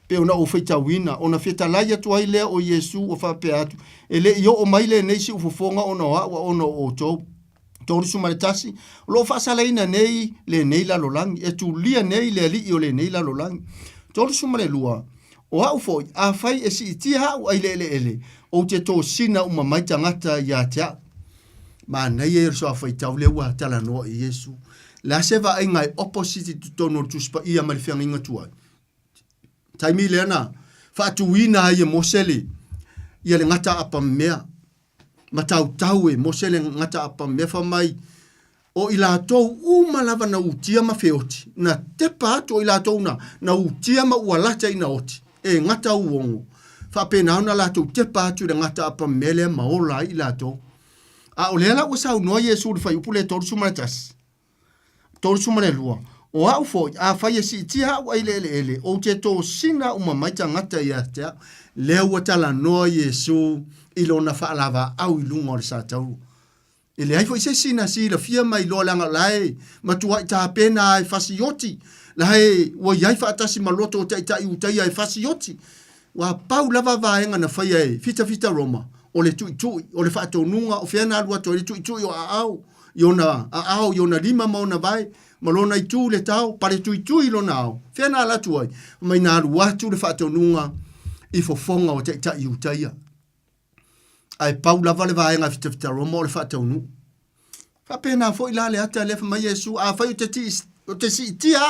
pe ona o feita wina ona fetalai tu ai le o Yesu o fa pe atu ele yo o mai le nei si o fofonga ona ona o to tori sumaritasi lo fa salaina nei le nei la lolang e tu lia nei le li o le nei la lolang tori sumare lua o au fo a fai e si ti ha o ele o te to sina uma mai tangata ya tia ma nei e so fa tau le wa tala no Yesu la se va ngai opposite tu tono tu spa ia mal fianga inga tua taimi le na fa tu wina ye moseli ia le ngata apa mea matau e mosele ngata apa me fa mai o ila to uma lava na utia ma feoti na te pato ila to na utia ma ualata ina oti e ngata uongo fa pena na la to te pato de ngata apa mele ma ola ila to a olela o sa no Yesu fa upule to sumatas to sumale lua o au fo a fa yesi tia wa ele o te to sina uma mai ngata ya te le wata no Yesu ilona fa lava au ilunga o sa tau ele ai foi se sina si la fia mai lo langa lai matua ta pena ai fasioti lai wo yai fa tasi maloto ta utai ai fasioti wa pau lava vaenga na fai ai fita Roma o le tu o le fa tonunga o fiana lua to le tu o au yona lima mo na vai malona itu le tau pare tu ilona au fiana la tu ai mai na lua tu le fa tonunga i fofonga o ta utai ai pau lava le vaenga fita Roma o le fa tonu fa pena foi la le ata le fa Yesu a fa te si tia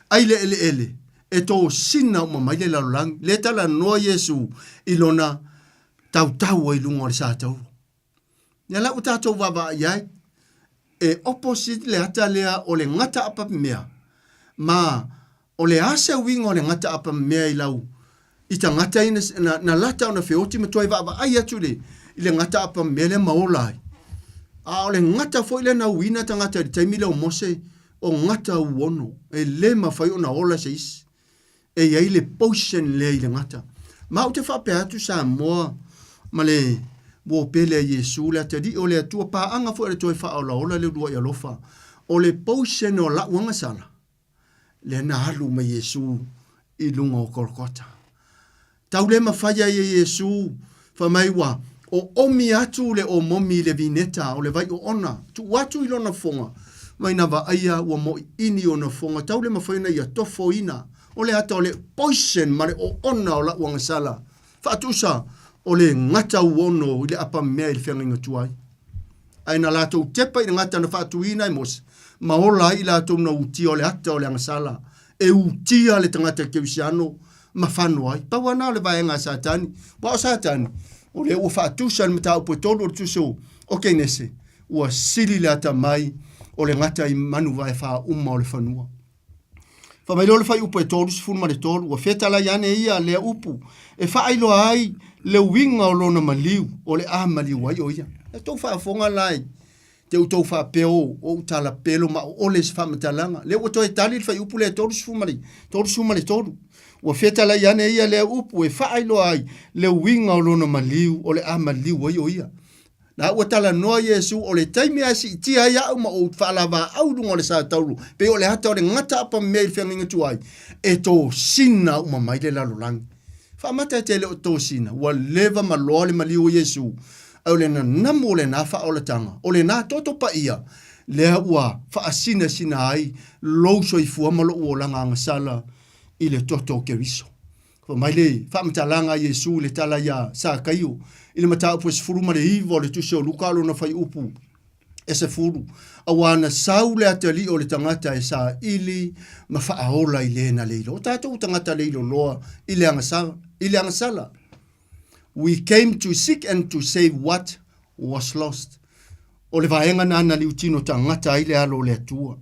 ai le e to sina ma mai le lang le tala no Yesu ilona tau ai lungo le sa tau ya la uta to va ya e opposite le ata le o le ngata apa mea ma o le asa wingo le ngata apa mea i lau i ta ngata ina na lata ona feoti me toi va ai atu le ngata apa mele maolai a o le ngata foi le na wina ta ngata te mile o mose o ngata uono e le mafai ona ola seis e ia ile potion le ile ngata ma o te fa pe atu sa mo ma le bo pele Yesu la te di o le tua pa anga foi le toi fa ola le dua ia lofa o le potion o la wanga sala le na halu ma Yesu i lunga o Golgotha tau le mafaya Yesu fa mai wa o omi atu le o momi le vineta o le vai o ona tu watu ilona fonga mai na va aia o mo ini ona fonga tau le mafaina ia tofo ina o le ata o le poison mare o ona o la wanga sala fa atusa o le ngata uono i le apa mea i le whenga tuai. Ai na lātou tepa i le ngata na whaatuina i mos, ma ola i lātou na utia o le ata o le angasala, e utia le tangata kewisiano, ma whanua ai. Pau ana o le vaenga Satani, wa o Satani, o le ua whaatusa ni mata upo tolu o le tuso, o kei nese, ua sili le ata mai, o le ngata i manu vai wha umma o le whanua. Whamailo le whai upo e tolu, sifunu ma le tolu, ua whetala iane ia lea upu, e whailo ai le winga o lona maliu, o le maliu ai o ia. E tau whaafonga lai, te utau whaapeo o utala pelo ma o le se whamatalanga. Le ua toi tali le whai upu le tolu sifunu ma le tolu. Ua whetala iane ia lea upu, e whailo ai le winga o lona maliu, o le maliu ai o ia. Na ua tala noa Yesu o le taimi asi itia ia au ma o whaalawa au dunga o le saa tauru. Pe o le hata o le ngata apa mea il whenga tuai. E tō sina uma mai le lalolangi. Whamata te le o tō sina. Ua leva ma loa le maliu o Yesu. Au le na namu o le na wha o le tanga. O le na toto pa ia. Lea ua wha sina ai. Louso i fuamalo ua langa angasala i le toto ke riso. Ko mai le whamata langa Yesu le tala ia sa kaio. Ile mata upu se furu ma le hivo le tuse o lukalo na whai upu e se furu. Awana sau le atali o le tangata e sa ili ma whaaola i le na leilo. O tātou tangata leilo loa i le angasala. We came to seek and to save what was lost. O le vaenga na ana liutino tangata i le alo le atua.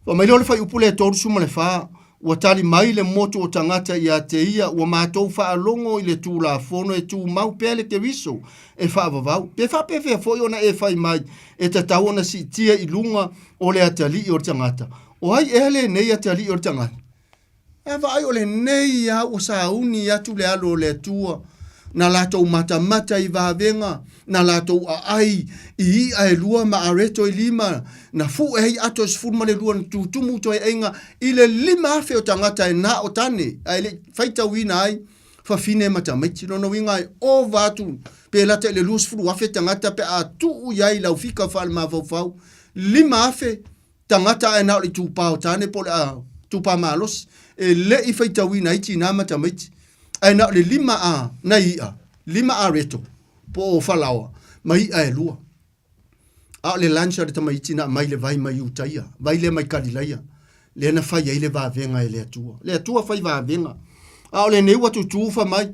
Wa mai le whai upu le toru suma le whaa. Ua tali mai le moto o tangata i a te ia, ua mātou whaalongo i le tū la fono e tū mau pēle te riso e whaavavau. Pe whapewhea fwoi ona e whai mai e ta tau ona si tia i lunga o le atali i o tangata. O hai e le nei atali i o tangata. E vai o le nei a o sa uni atu le alo o le tua. Na lātou mata i vahavenga, na lātou a ai i a e lua ma areto i lima, na fu e hei ato sifuru ma le lua na tūtumu to e enga, i le lima afe o tangata e na o tane, a le whaita wina ai, whawhine mata maiti no winga ai o vātu, pe lata i le lua sifuru afe tangata pe a tuu iai lau fika whale ma fau, lima afe tangata e na o le tūpā o tane po le a tūpā maalos, e le i whaita wina iti na mata maiti, ai na le lima a na ia, lima a reto, po o whalawa, mai a e lua. A le lancha re tamaiti na mai le vai mai utaia, vai le mai karilaia, le na whai ai le vāvenga e le atua. Le atua whai vāvenga. A le neu atu tūwha mai,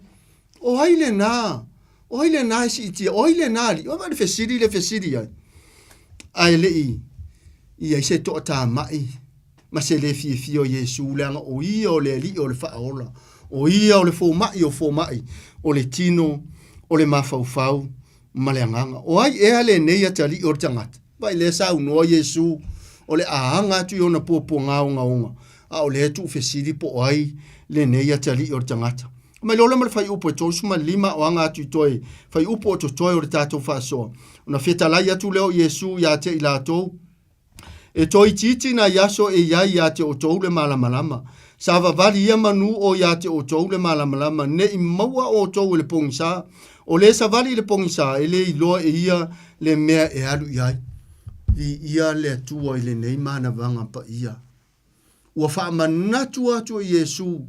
o hai le nā si itia, o hai le nā li, o mai le whesiri ai. Ai le i ai se toa tā mai, ma se le fio Yesu leanga o ia o le li o le whaola. O ia o le fōmai o le tino, o le mawhauwhau, ma le anganga. O ai ea le nei atali o le tangata. Vai le sa unoa Yesu, o le ahanga atu i ona pōpō ngā. A o le etu ufesiri po ai le nei atali o le tangata. Mai lola ma le whai upo e tōsuma lima o anga atu i toi. Whai upo o to toi o le tātou whaasoa. Ona whetalai atu leo Yesu ia te i lātou. E toi titi na yaso e iai ia te o tou le malamalama. Sa vavali ia manu o ia te o tou le malamalama ne i maua o tou le pongisa. O le sa vali le pongisa e le iloa e ia le mea e alu iai. I ia le atua i le nei mana vanga pa ia. Ua wha manatu atu i Yesu.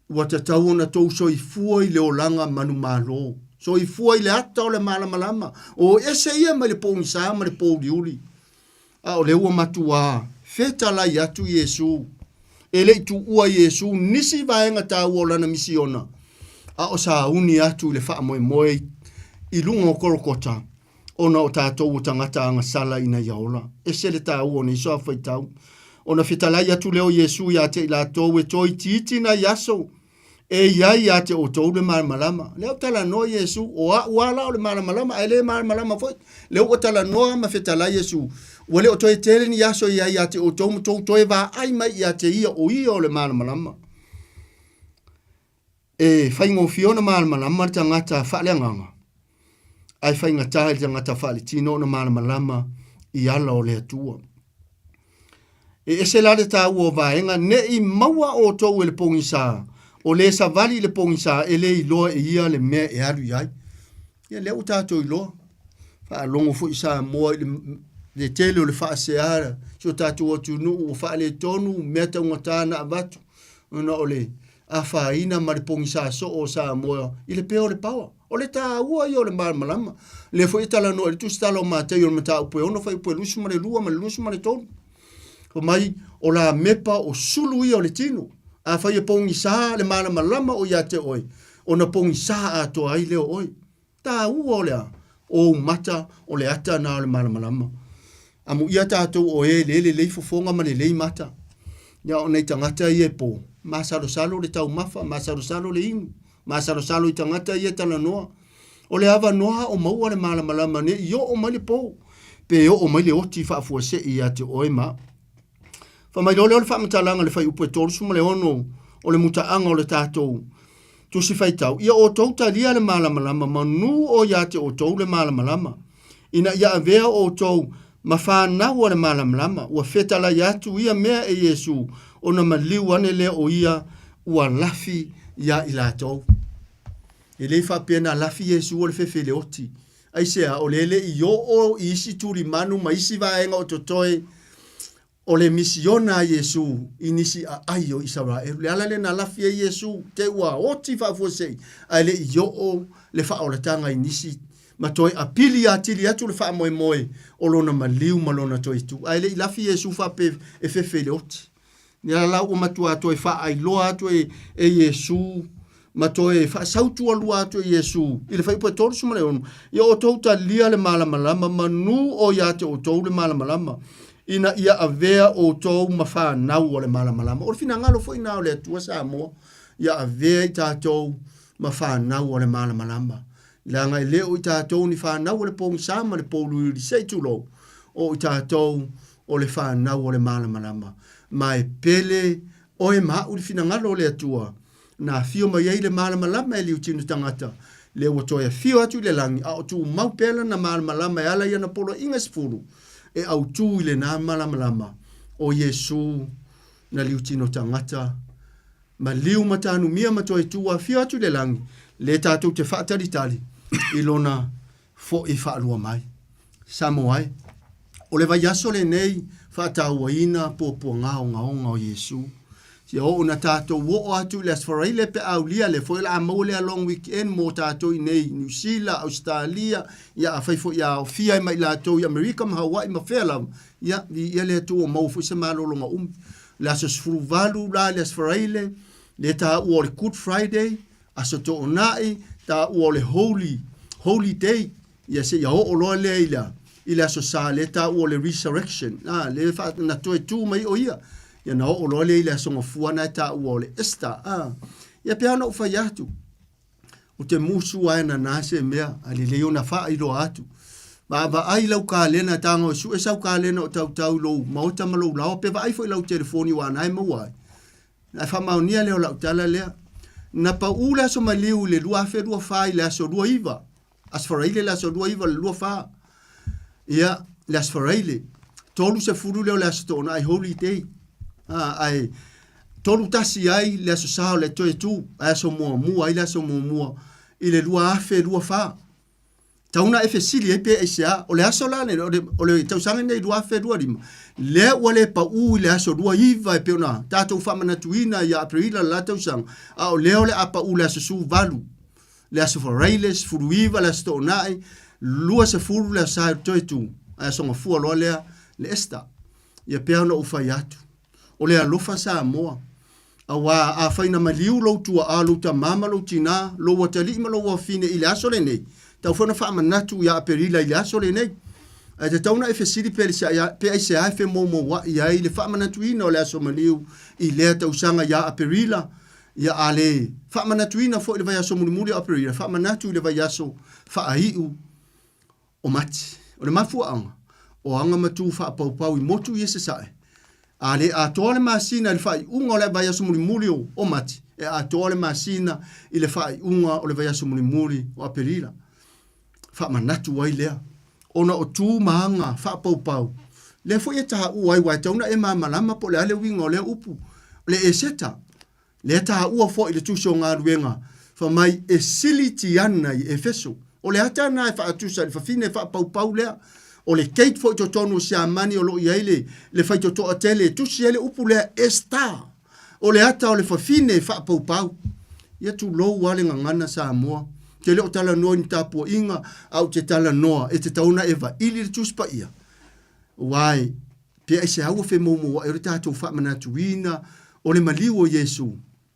Ua te tau na tou so i fua i le olanga manu malo. So i fua i le ata o le malamalama. O ese ia ma le pongisa ma le pouliuli. A o le ua matua. Feta lai atu Yesu. E le tu ua Yesu nisi vaenga tā ua lana misiona. A o sa uni atu le wha moe i lunga o korokota. Ona o tātou o tangata anga sala ina iaola. E se le tā ua ni soa whaitau. Ona whitalai atu leo Yesu ia te ila tōu e toi titi na yaso. E iai ia te o tōu le malamalama. Leo tala noa Yesu o a uala o le malamalama. E le malamalama foi. Leo o tala noa ma whitalai Yesu. Wale o toi tele ni yaso ia te o tōu toi va ai mai ia te ia o le malamalama. E whaingo fiona malamalama tangata whaaleanganga. Ai whainga tahe tangata whaale tino na malamalama i ala o le atua. E ese lade tā ua vaenga ne i maua o tōu e le pongisa. O le sa vali le pongisa e le i loa e ia le mea e aru iai. Ia leo tātou i loa. Wha longo fu isa moa le tele o le wha seara. So tātou o tunu o wha le tonu mea taunga tāna abatu. Ona o le a whaina ma le pongisa so o sa moa. I le peo le pawa. O le tā ua i o le malama. Le fo i tala no, le tu stala o mātai o le mata upo e ono fai upo e lusu ma le lua, ma le lusu ma le tonu. O mai, o la mepa o sulu i o le tino. A fai e pongi sa le malama o ia te oi. O na pongi sa a to ai leo oi. Tā ua o lea. O mata o le ata na o le malama. Amu ia tātou o e le fofonga ma le mata. Ia o nei tangata i e po. Masalo le tau mafa, masalo le ingu. Masalo i tangata i e tala noa. O le ava noa o maua le malama ne i o mai le po. Pe o mai le oti whaafua se i ate oe ma. Whamai lole o le whamatalanga le whai upo e torusu ma le ono o le mutaanga o le tātou. Tusi whai tau. Ia o tau ta lia le malama manu o iate o tau le malama. Ina ia avea o tau ma whanau o le malama. Ua whetala iatu ia mea e Yesu o na maliu ane le o ia ua lafi ia ila tau. E le whapena lafi Yesu o le whewhele oti. Aisea o lele i o isi turi manu ma isi vaenga o totoe o le misiona Yesu inisi a aio Israel. Le ala le na lafi e Yesu te ua oti whafuasei. Ai le i o le whaoletanga inisi ma toi apili atili atu le wha moe o lona maliu ma lona toi tu. Ai le i lafi Yesu whape e whewhele oti. Ni ala lau o matua toi wha ai loa atu e Yesu ma toe fa sautu alua atu Yesu i le faipo tolu suma le onu ia o tou talia le malama manu o ia te o tou le malama ina ia avea o tou mafa nau o le malama o le fina ngalo foi nao le atua sa mo ia avea i tātou mafa nau o le malama langa i leo i tātou ni fa nau o le pong sama le polu i sei tulo o i tātou o le fa nau o le malama mai pele o e mau le fina ngalo le atua na fio mai ai le malama e liu tinu tangata le o toia fio atu le langi a o tu mau pela na malama e ala ia na polo inga sifuru e au tu i le na malama o Yesu na liu tinu tangata ma liu matanu mia matoi tua fio atu le langi le tātou te whaatari tali i lona fo i whaalua mai samo ai o le vai aso le nei whaatau ina po ngao o Yesu ia o na tātou wo atu le asfaraile pe aulia le foi la maule a long weekend mo tātou nei New Zealand, Australia, ia a faifo ia o fia mai la tātou i Amerika ma Hawaii ma Fairlam, ia le tu o mau foi se malolonga le asfuru valu la le asfaraile, le tā o le Good Friday, aso to onai, tā o le Holy Day, ia se ia o loa le ila aso sa le tā o le Resurrection, le fa na toi tu mai o ia, ia na o lole ile songa fuana ta uole esta ia pe ana ufa yatu o te musu ai na nase mea ali leo na fa ilo atu ba ai lau ka lena tango su esa ka lena o tau lo mauta malo lao pe vai foi lau telefoni wa nai mo wai na fa maunia leo lau tala le na pa ula so maliu le lua fe lua fa ile so lua iva as for ile la so lua iva le lua fa ia las for ile tolu se furu leo la sto na Holy Day ai tolu tasi ai le so sa le to tu ai so mo ai le so mo i le lua afe lua fa tauna e fesili e pe esa o le aso la ne o le tau sanga nei lua afe lua lima le wale pa u le aso lua iva e pe ona tatou fa mana tuina ia aprila la tau sanga o le apa u le aso su valu le aso for railes furu iva le sto nai lua se furu le sa to tu ai so mo fu lo le esta ia pe ona u fa yatu o le alofa sa moa awa a faina maliu lo tua alu ta mama lo tina lo watali ma lo wafine ile aso le nei tau fona fa manatu ya perila ile aso le nei a te tauna e fesiri pe ya pe ai se ai fe mo wa ya ile fa manatu ina le aso maliu ile tau sanga ya perila ya ale fa manatu ina fo ile vai aso muri a perila fa manatu ile vai aso fa ai o mati o le mafu anga o anga matu fa pau i motu yese sai ale a tole masina le fai unga le vai aso muri o mati e a tole masina ile fai unga o le vai aso muri o aperila fa manatu wai lea ona o tu manga fa pau le foi e ta u wai tauna e mama lama po le ale winga le upu le eseta le ta u fo ile tu songa ruenga fa mai e siliti ana e feso o le ata na fa tu sa fa fine fa pau lea o le kate fo to tonu sia mani o lo yaile le fai to atele tu si ele upu le esta o le ata o le fa fine fa pau ia tu lo wale ngana sa mo te leo tala noa ni tapo inga, au te tala noa, e te tauna eva, ili le tuspa ia. Wai, pia ese hawa fe momo wa, e re tātou wha manatuina, o le maliu o Yesu,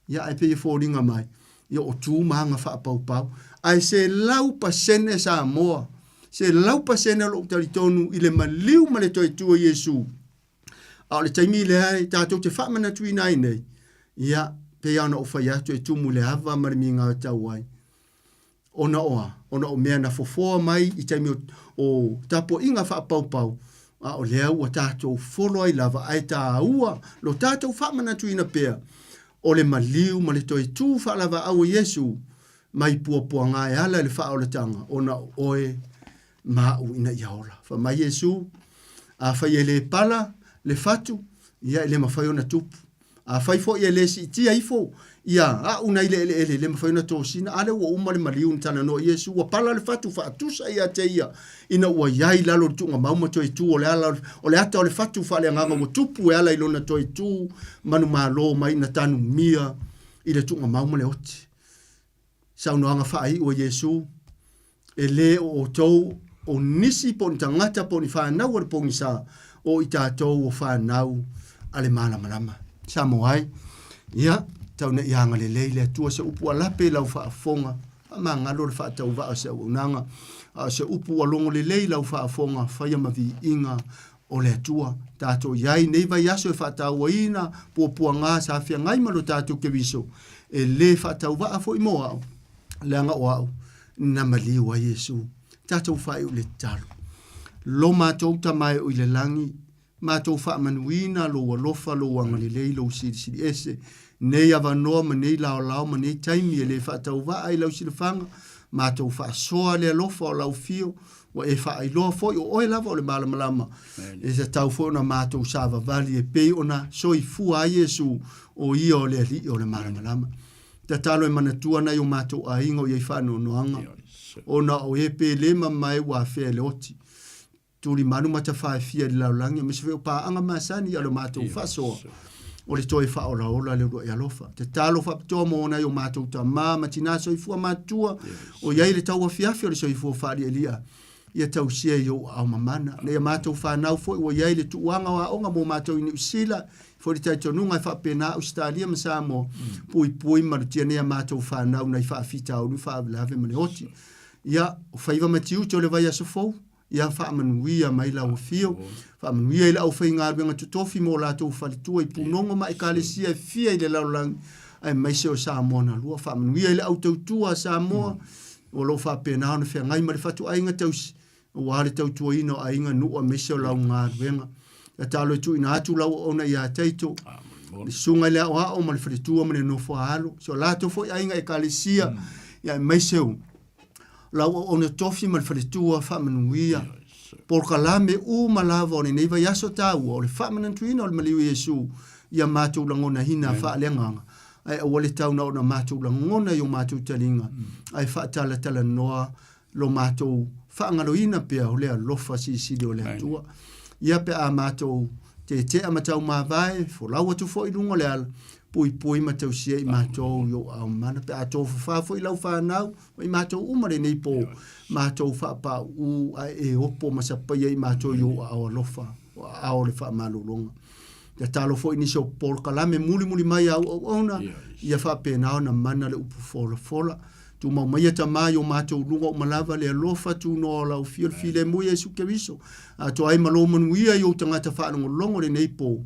ia ai pe fōringa mai, ia o tū maanga wha pau pau, ai se lau pasene sa moa, se lau pasene lo utari tonu, i le maliu ma le toi tua Yesu, a le taimi le hai, tātou te wha manatuina ai nei, ia, pe ana o whai atu e tumu le hava marimi ngā tau ai. Ona o mea na fofoa mai, i taimi o tapo inga wha pau pau, a o lea ua tātou folo ai lava, ai tā ua, lo tātou wha manatuina pea, o le maliu, ma le toi tū wha lava au Yesu, mai pua ngā e ala le wha o le tanga, ona oe mau ina iaola. Wha mai Yesu, a whai e le pala, le fatu, ia e le mawhai ona tupu, a whai fo i e le si tia ifo, ia, a una ile le mawhai ona tōsina, ale ua uma le maliu ni tana no Yesu, ua pala le fatu wha atusa ia te ia, ina ua iai lalo le tunga mauma toi tū, o le ata o le fatu wha le nganga mo tupu e ala ilona toi tū, manu malo mai na tanu mia, i le tunga mauma le oti. Sau noanga whai ua Yesu, e le o tau, o nisi po ni tangata po ni whanau o le po ni sa, o i tātou o whanau ale mana malama. Sa moai, ia, tau na ianga le leile atua se upu alape lau whaafonga, ma ngalo le whaatau waa se unanga, se upu alongo le leile lau whaafonga, whaia mavi inga o le atua, tātou iai neiva yaso e whaatau wa ina, pua ngā sa whia ngai malo tātou ke viso, e le whaatau waa fo i moa au, le anga o au, na mali wa Yesu, tātou whai u le talo. Lo mātou tamai o i le langi, mātou wha manuina, lo walofa, lo wangalilei, lo siri ese, nei avanoa, ma nei lao, ma nei taimi, e le whaatau wa ai lau silifanga, mātou wha soa le alofa o lau fio, wa e wha ai loa foi, o oe lava o le malamalama, e se tau foi na mātou sava vali, e pei ona soi fua a Yesu, o ia o le ali o le malamalama. Ta talo e manatua na i o mātou a ingo i e whano noanga, ona o e pe lema mai wa fea le oti, tuli manu mata whae fia li laulangi, me se wheo pā anga masani alo mātou whasoa, o le toi wha ola ola le uro e alofa. Te talo wha pitoa moona i o mātou ta mā, matina soifua mātua, o iai le tau a fiafi o le soifua whaari elia, ia tau sia i o au mamana. Nei a mātou whanau foi, o iai le tuanga wa onga mō mātou ini usila, foi le tai tonunga i whapena Australia ma sa mo, pui marutia nei a mātou whanau na i whaafita au ni whaavilave ma le hoti. Ia, o whaiva matiu te o le vai aso fau, ia whaamanuia mai lau fio, whaamanuia i lau whai ngāruenga tutofi mō lātou whalitua i punonga ma i kālesia i fia i le laulang, ai mai se o Samoa na lua, whaamanuia i lau tautua Samoa, o lo whapena ana whea ngai mare whatu ainga tausi, o wāre tautua ino a inga nua me se o lau ngāruenga, ia talo i tu ina atu lau ona i a teito, ni sunga i lea o hao ma le whalitua ma le nofo halo, so lātou fo ainga i kālesia, ia mai se o, lau ona tofi ma le whaletua whamanuia. Por kalame u malava o ne neiva yaso tau o le whamanantuina o le maliu Yesu ia mātou langona hina whaaleanganga. Ai o le tau na o na mātou langona i o mātou talinga. Ai whaatala tala noa lo mātou whaangaroina pia o lea lofa sisili o lea tua. Ia pe a mātou te amatau mawai, fo lau atu fo i lunga le ala. Pui matau sia i mātou yo au mana pe atou whafo i lau whanau i mātou umare nei po mātou whapa u e opo masapaia i mātou yo au alofa au le whamalolonga. Ia talo fo i niso por kalame muli mai au ona ia whapenao na mana le upu fola. Tu mau mai ta mai o mātou lunga o malava le alofa tu no lau file mui e suke viso. To ai malo manuia yo tangata whanongolongo le nei po.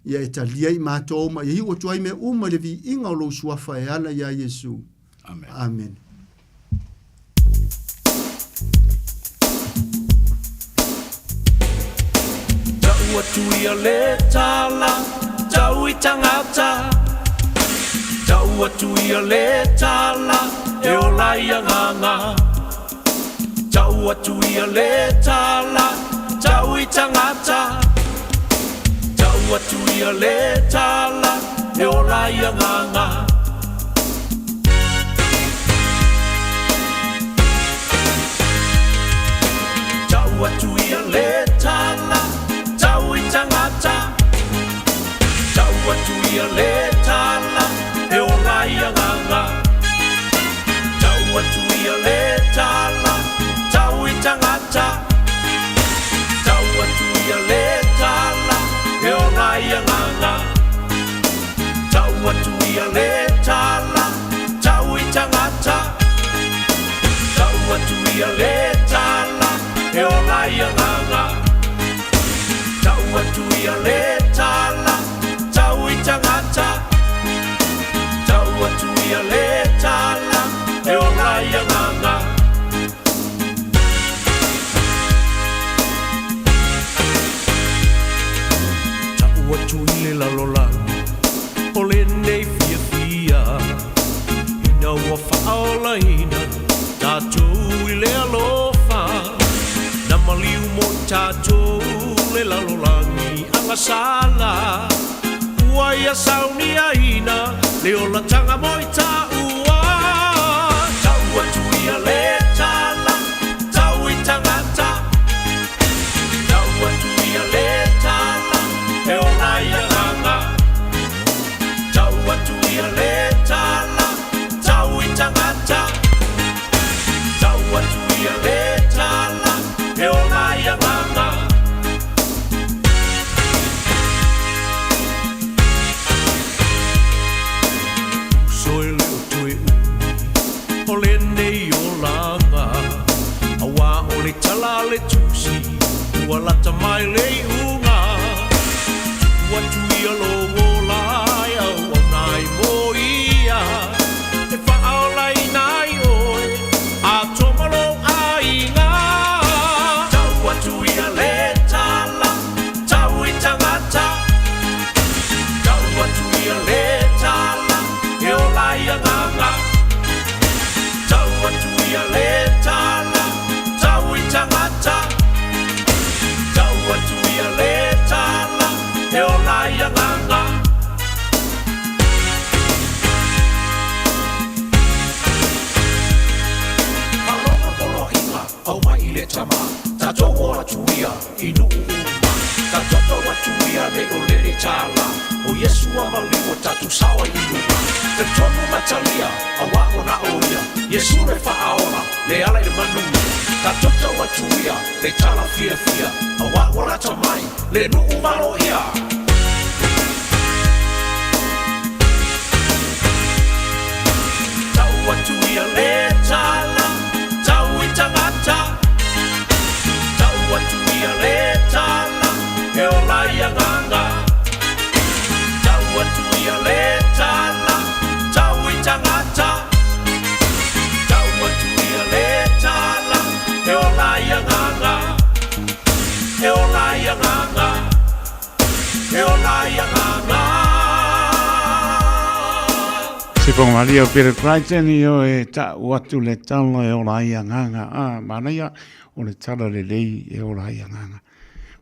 Ia e talia i mātou ma i o tuai me uma le vi inga o lo suafa e ala ia Yesu. Amen. Amen. Tau atu ia le tala, tau i tangata. Tau atu ia le tala, e o lai anganga. Tau atu ia le tala, tau i tangata. Watu ia le tala, e o lai anganga. Tau watu ia le tala, tau i tangata. Tau watu ia le tala, e o lai anganga. Tau watu ia ia le tala tau I tangata tau atu ia le tala e o lai anganga tau atu I le lalolangi o le nei fia fia ina ua whaola ina tātou I le alofa na maliu mo tātou le lalolangi anga sala ua ia sauni aina le ola tanga mo I tā ua tau atu ia le tala tau I tangata tau atu ia le tala e ola ia nganga tau atu ia le tala tau I tangata tau atu ia le tala e ola ia nganga soe leo tue umi o le nei o langa awa o le tala le tusi ua lata mai le unga ua tui alo o lai au au nai mo ia e whaao lai nai oe a tomalo a inga tau atu ia le tala tau I tangata tau atu ia le tala e o lai anganga tau atu ia le tala tau I tangata tau atu ia le tala e o lai anganga Paloma polo inga au mai I le tama tātou o atu ia I nuu uma tātou atu ia le o le le tala o Yesu amali o tatu sawa I uma te tonu matalia a wako na oia Yesu le whaaona le ala I le manunga tātou atu ia le tala fia fia a wako la tamai le nuu malo ia tau atu ia le tala tau I tangata tau atu ia le tala e o lai anganga tau atu ia le tala tau I tangata tau atu ia le tala e o lai anganga e o lai anganga e o lai anganga Sipong Maria Pere Praiten io e ta watu le tala e o lai anganga. Manaya o le tala le lei e o lai anganga.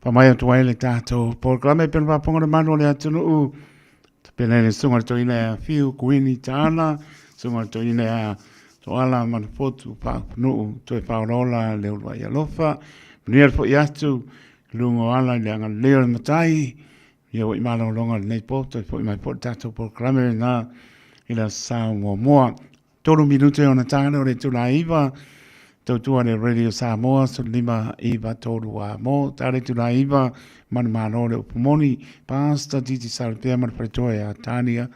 Pa mai atu ai le tātou programe pena paponga le manu le atunu u. Ta pena le sunga to ina a fiu kuini tāna, sunga to ina a to ala manapotu pa nuu to e paurola le ulwa i alofa. Mnier po i atu lungo ala le anga leo le matai. Ia o i malo longa le nei po, to e po i mai po tātou programe na ila sa moa. Tolu minute o na tāna o le tula iwa. Tautua le Radio Samoa, so lima iwa tolu a mo. Tare tula iwa, mano le upumoni. Pasta titi salpea man pretoe a Tania.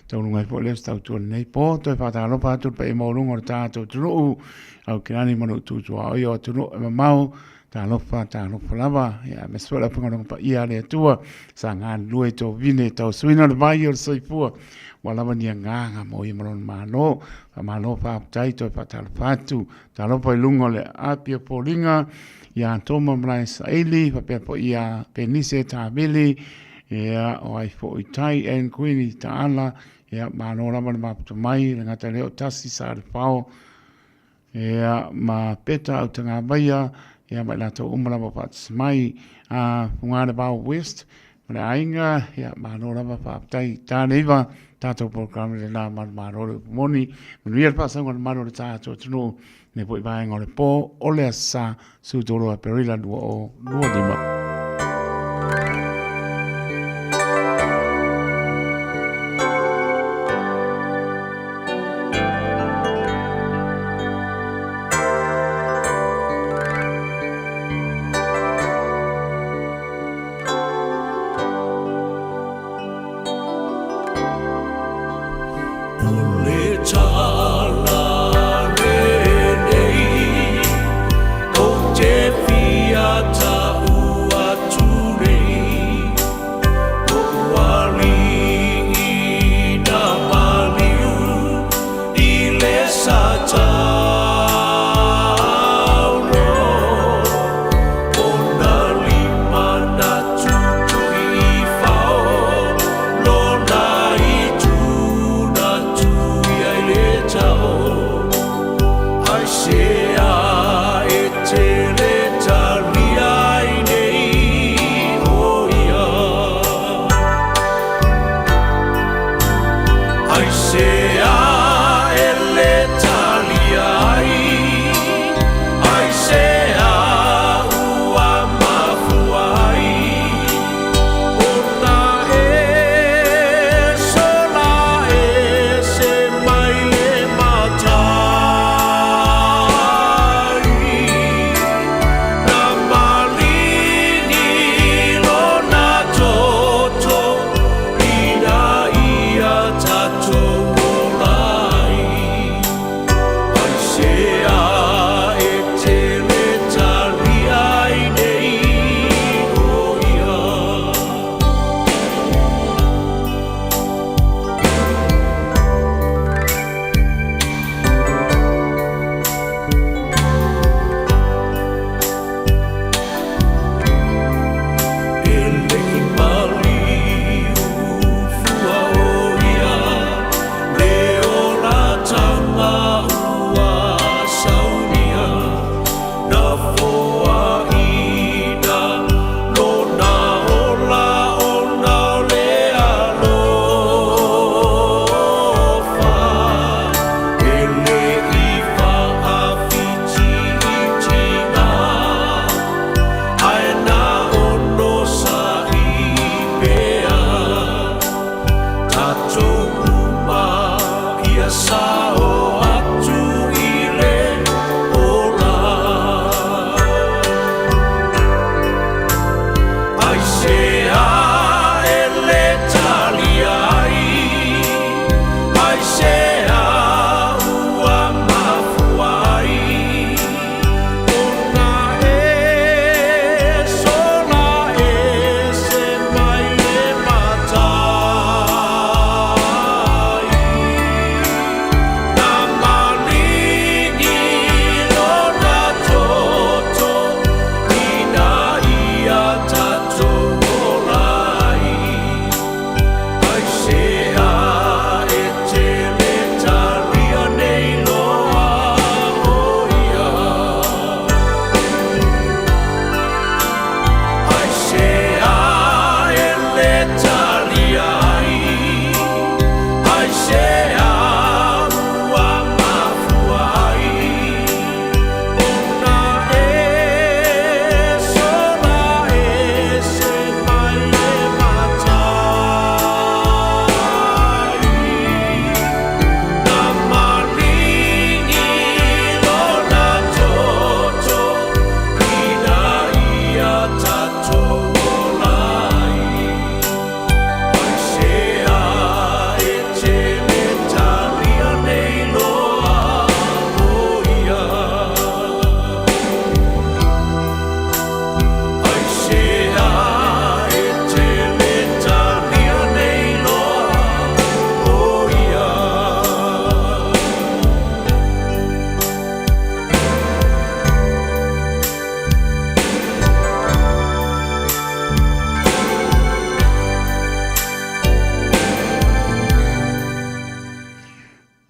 Tolu ngai po le tautua nei po. Toi pata alopa atu pa e maurunga o tātou turu. Au kirani manu tutua o yo turu e mamau. Ta alopa lava. Ya me suela punga pa ia le atua. Sa ngā lue to vine tau suina le vai o soipua. Walawa ni nganga mo I malon malo, pa malo pa tai to pa tal fatu, talo pa lungo le apia polinga, ya toma mlai saili, pa pe po ia penise ta bili, ya o ai fo itai en quini ta ala, ya malo lama ma to mai, le ngata leo tasi sa le pao, ya ma peta au tanga baya, ya ma la to umala pa mai, ngare ba west, ma ainga, ya malo lama pa tai ta neva. Tātou programa le nā marore moni. Manuia pasang o marore tātou tunu. Ne po I vaenga o le pō. O le asa sūtoro a perila lua o lua lima. Fiata ua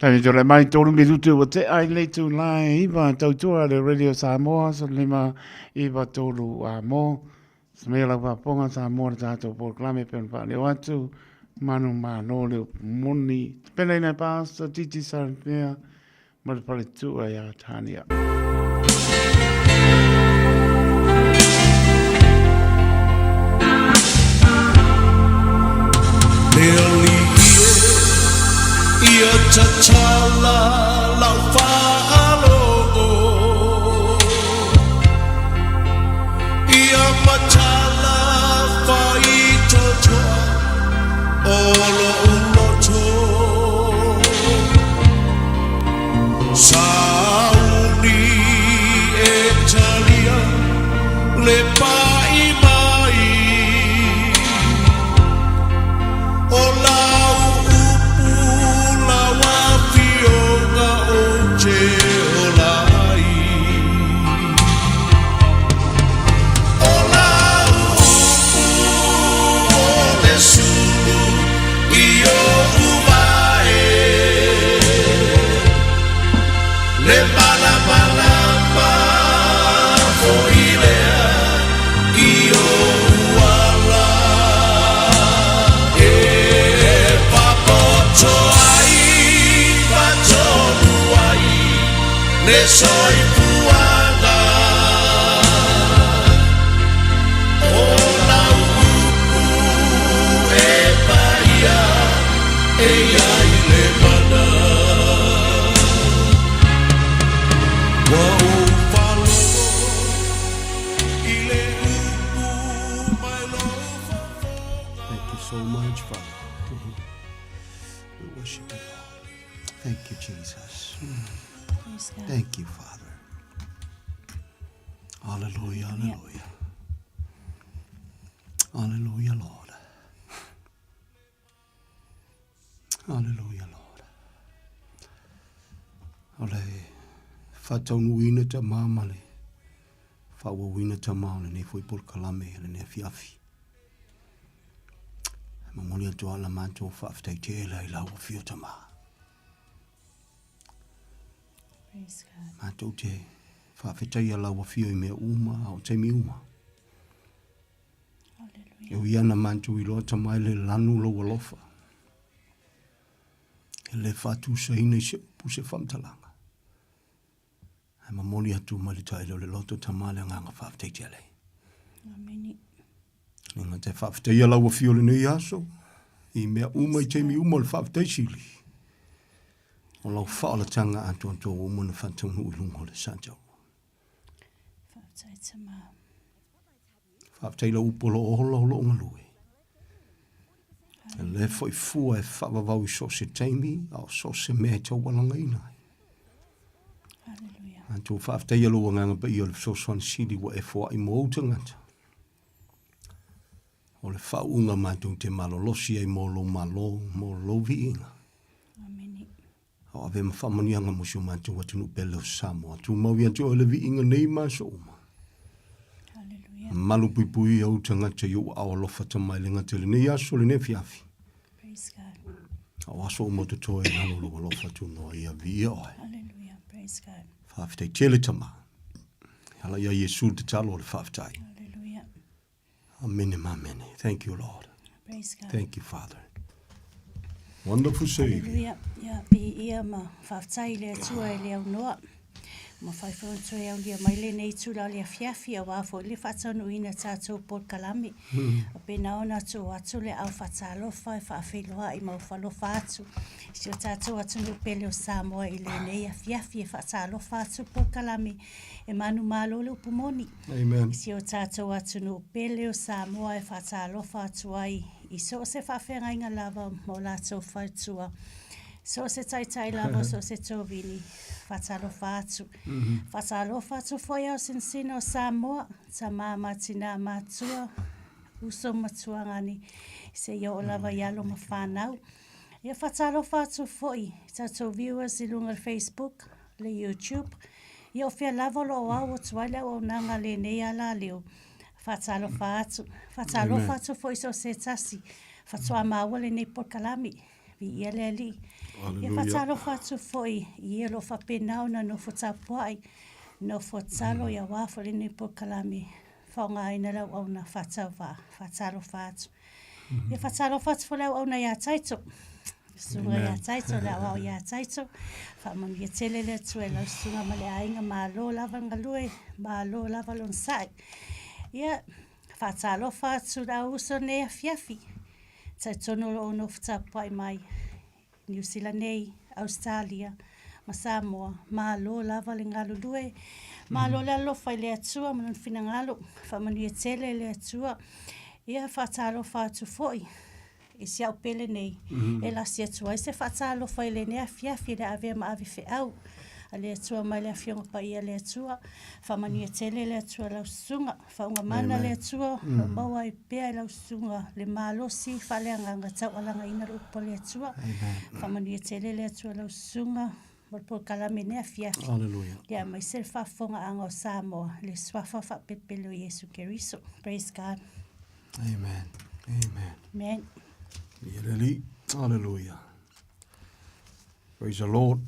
Tani tole mai tolu minutu o te ai le tu lai iwa tautua le Radio Samoa so lima iwa tolu a mo. Smela wa ponga Samoa tato por klame pen pa le watu manu ma no le muni. Pele na pasta titi sarpea ma le pale tua ya tania. Ia tatala lau whaalo Ia matala whai totoa Olo uloto Sauni e talia Le pai mai O lau soy puanga Ola upu e paia e ai le mana Wa ufalo ile upu my love Thank you so much, Father. We worship you, Lord. Thank you, Jesus. Thank you, Father. Hallelujah, hallelujah. Hallelujah, Lord. Hallelujah, Lord. Ole, whataunuina ta mamale. Whawawina ta maone ne fui por kalame ele ne fiafi. Mamoni atu ala manto whaftai te ela I lau fio ta maa. Praise God. Mātou te whawhetai ala wa whio I mea uma o te mi uma. Hallelujah. E ui ana mātou I loa tamai le lanu lo walofa. E le whatu sa ina I se upu se whamtalanga. E mamoni atu malitai lo le loto tamai le nganga whawhetai te alei. Amen. Ninga te whawhetai ala wa whio le nei aso. I mea uma I te mi uma le whawhetai sili. O lau whaalatanga atu anto o muna whantaunu I lungo le sātau. Whawhetai te mā. Whawhetai la upolo o holo holo o ngalui. E le foi fua e whawawau I so se teimi, au so se mea tau walanga inai. Hallelujah. Anto whawhetai alo o nganga pa I o le so swan siri wa e fua I mo utangata. O le whaunga mātou te malolosi ai mo lo malo, mo lo vi inga. O ave ma whamanianga mo siu mātou atunu pele o Samoa. Tu maui atu o le vi inga nei ma so uma. Hallelujah. Malu pui pui au tangata iu au alofa tamai le ngatele nei aso le ne fiafi. Praise God. Au aso o moto toe nalo lo alofa tu no ia vi oe. Hallelujah. Praise God. Whawhitai tele tama. Hala ia Yesu te talo le whawhitai. Hallelujah. Amene mamene. Thank you, Lord. Praise God. Thank you, Father. Wonderful Savior. Hallelujah. Ia pi ia ma whawhetai le atua e leo noa. Ma whaiwhonto e au lia mai le nei tula le fiafi a wafo le whatanu ina tātou por kalami. A pena ona tu atu le au whatalofa e whawhiloa I mau whalofa atu. Si o tātou atu no pele o Samoa I le nei a fiafi e whatalofa atu por kalami. E manu malo le upumoni. Amen. Si o tātou atu no pele o Samoa e whatalofa atu ai. I so se whawhenga inga lava mo lātou whaitua. So se taitai lava, so se tōwini, whatalofa atu. Whatalofa atu foi au sinsina o Samoa, ta māma tina mātua, uso matua ngani, se ia o lava ialo ma whanau. Ia whatalofa atu foi, tātou viewers I lunga Facebook, le YouTube. Ia o whia lava lo au o tuaila o nanga le nei ala leo. Whatalofa atu foi so se tasi, whatua maua le nei por kalami. ia le ali. Ia whatalo whatu foi, ia lo whapenau na no whatapuai, no whatalo ia wafo ni po kalami, whaunga ina lau au na whatawa, whatalo whatu. Ia whatalo whatu fo lau au na ia taito. Sunga ia taito, lau au ia taito. Whamam ia tele le tue lau sunga male ainga malo lava ngalue, malo lava lon sai. Ia whatalo whatu lau uso nea fiafi. Taitono lo no whatapuai mai. New Zealand nei, Australia, ma Samoa, malo lava le ngalulue, malo le alofa le atua, manon finangalo, whamanu e tele le atua, ia whatalo whatu foi, e si au pele nei, e la si atua, e se whatalo foi le nea fiafi le avea ma avi fe au, a le atua mai le afionga pa ia le atua, whamanu e tele le atua lau sunga, whaunga mana le atua, maua i pea lau sunga, le malo si whale anga tau alanga ina rupo le atua, whamanu e tele le atua lau sunga, walpo kalame nea fiafi. Hallelujah. Ia mai se whafonga anga o Samoa, le swafa whapepelo Yesu Keriso. Praise God. Amen. Amen. Amen. Really? Hallelujah. Praise the Lord.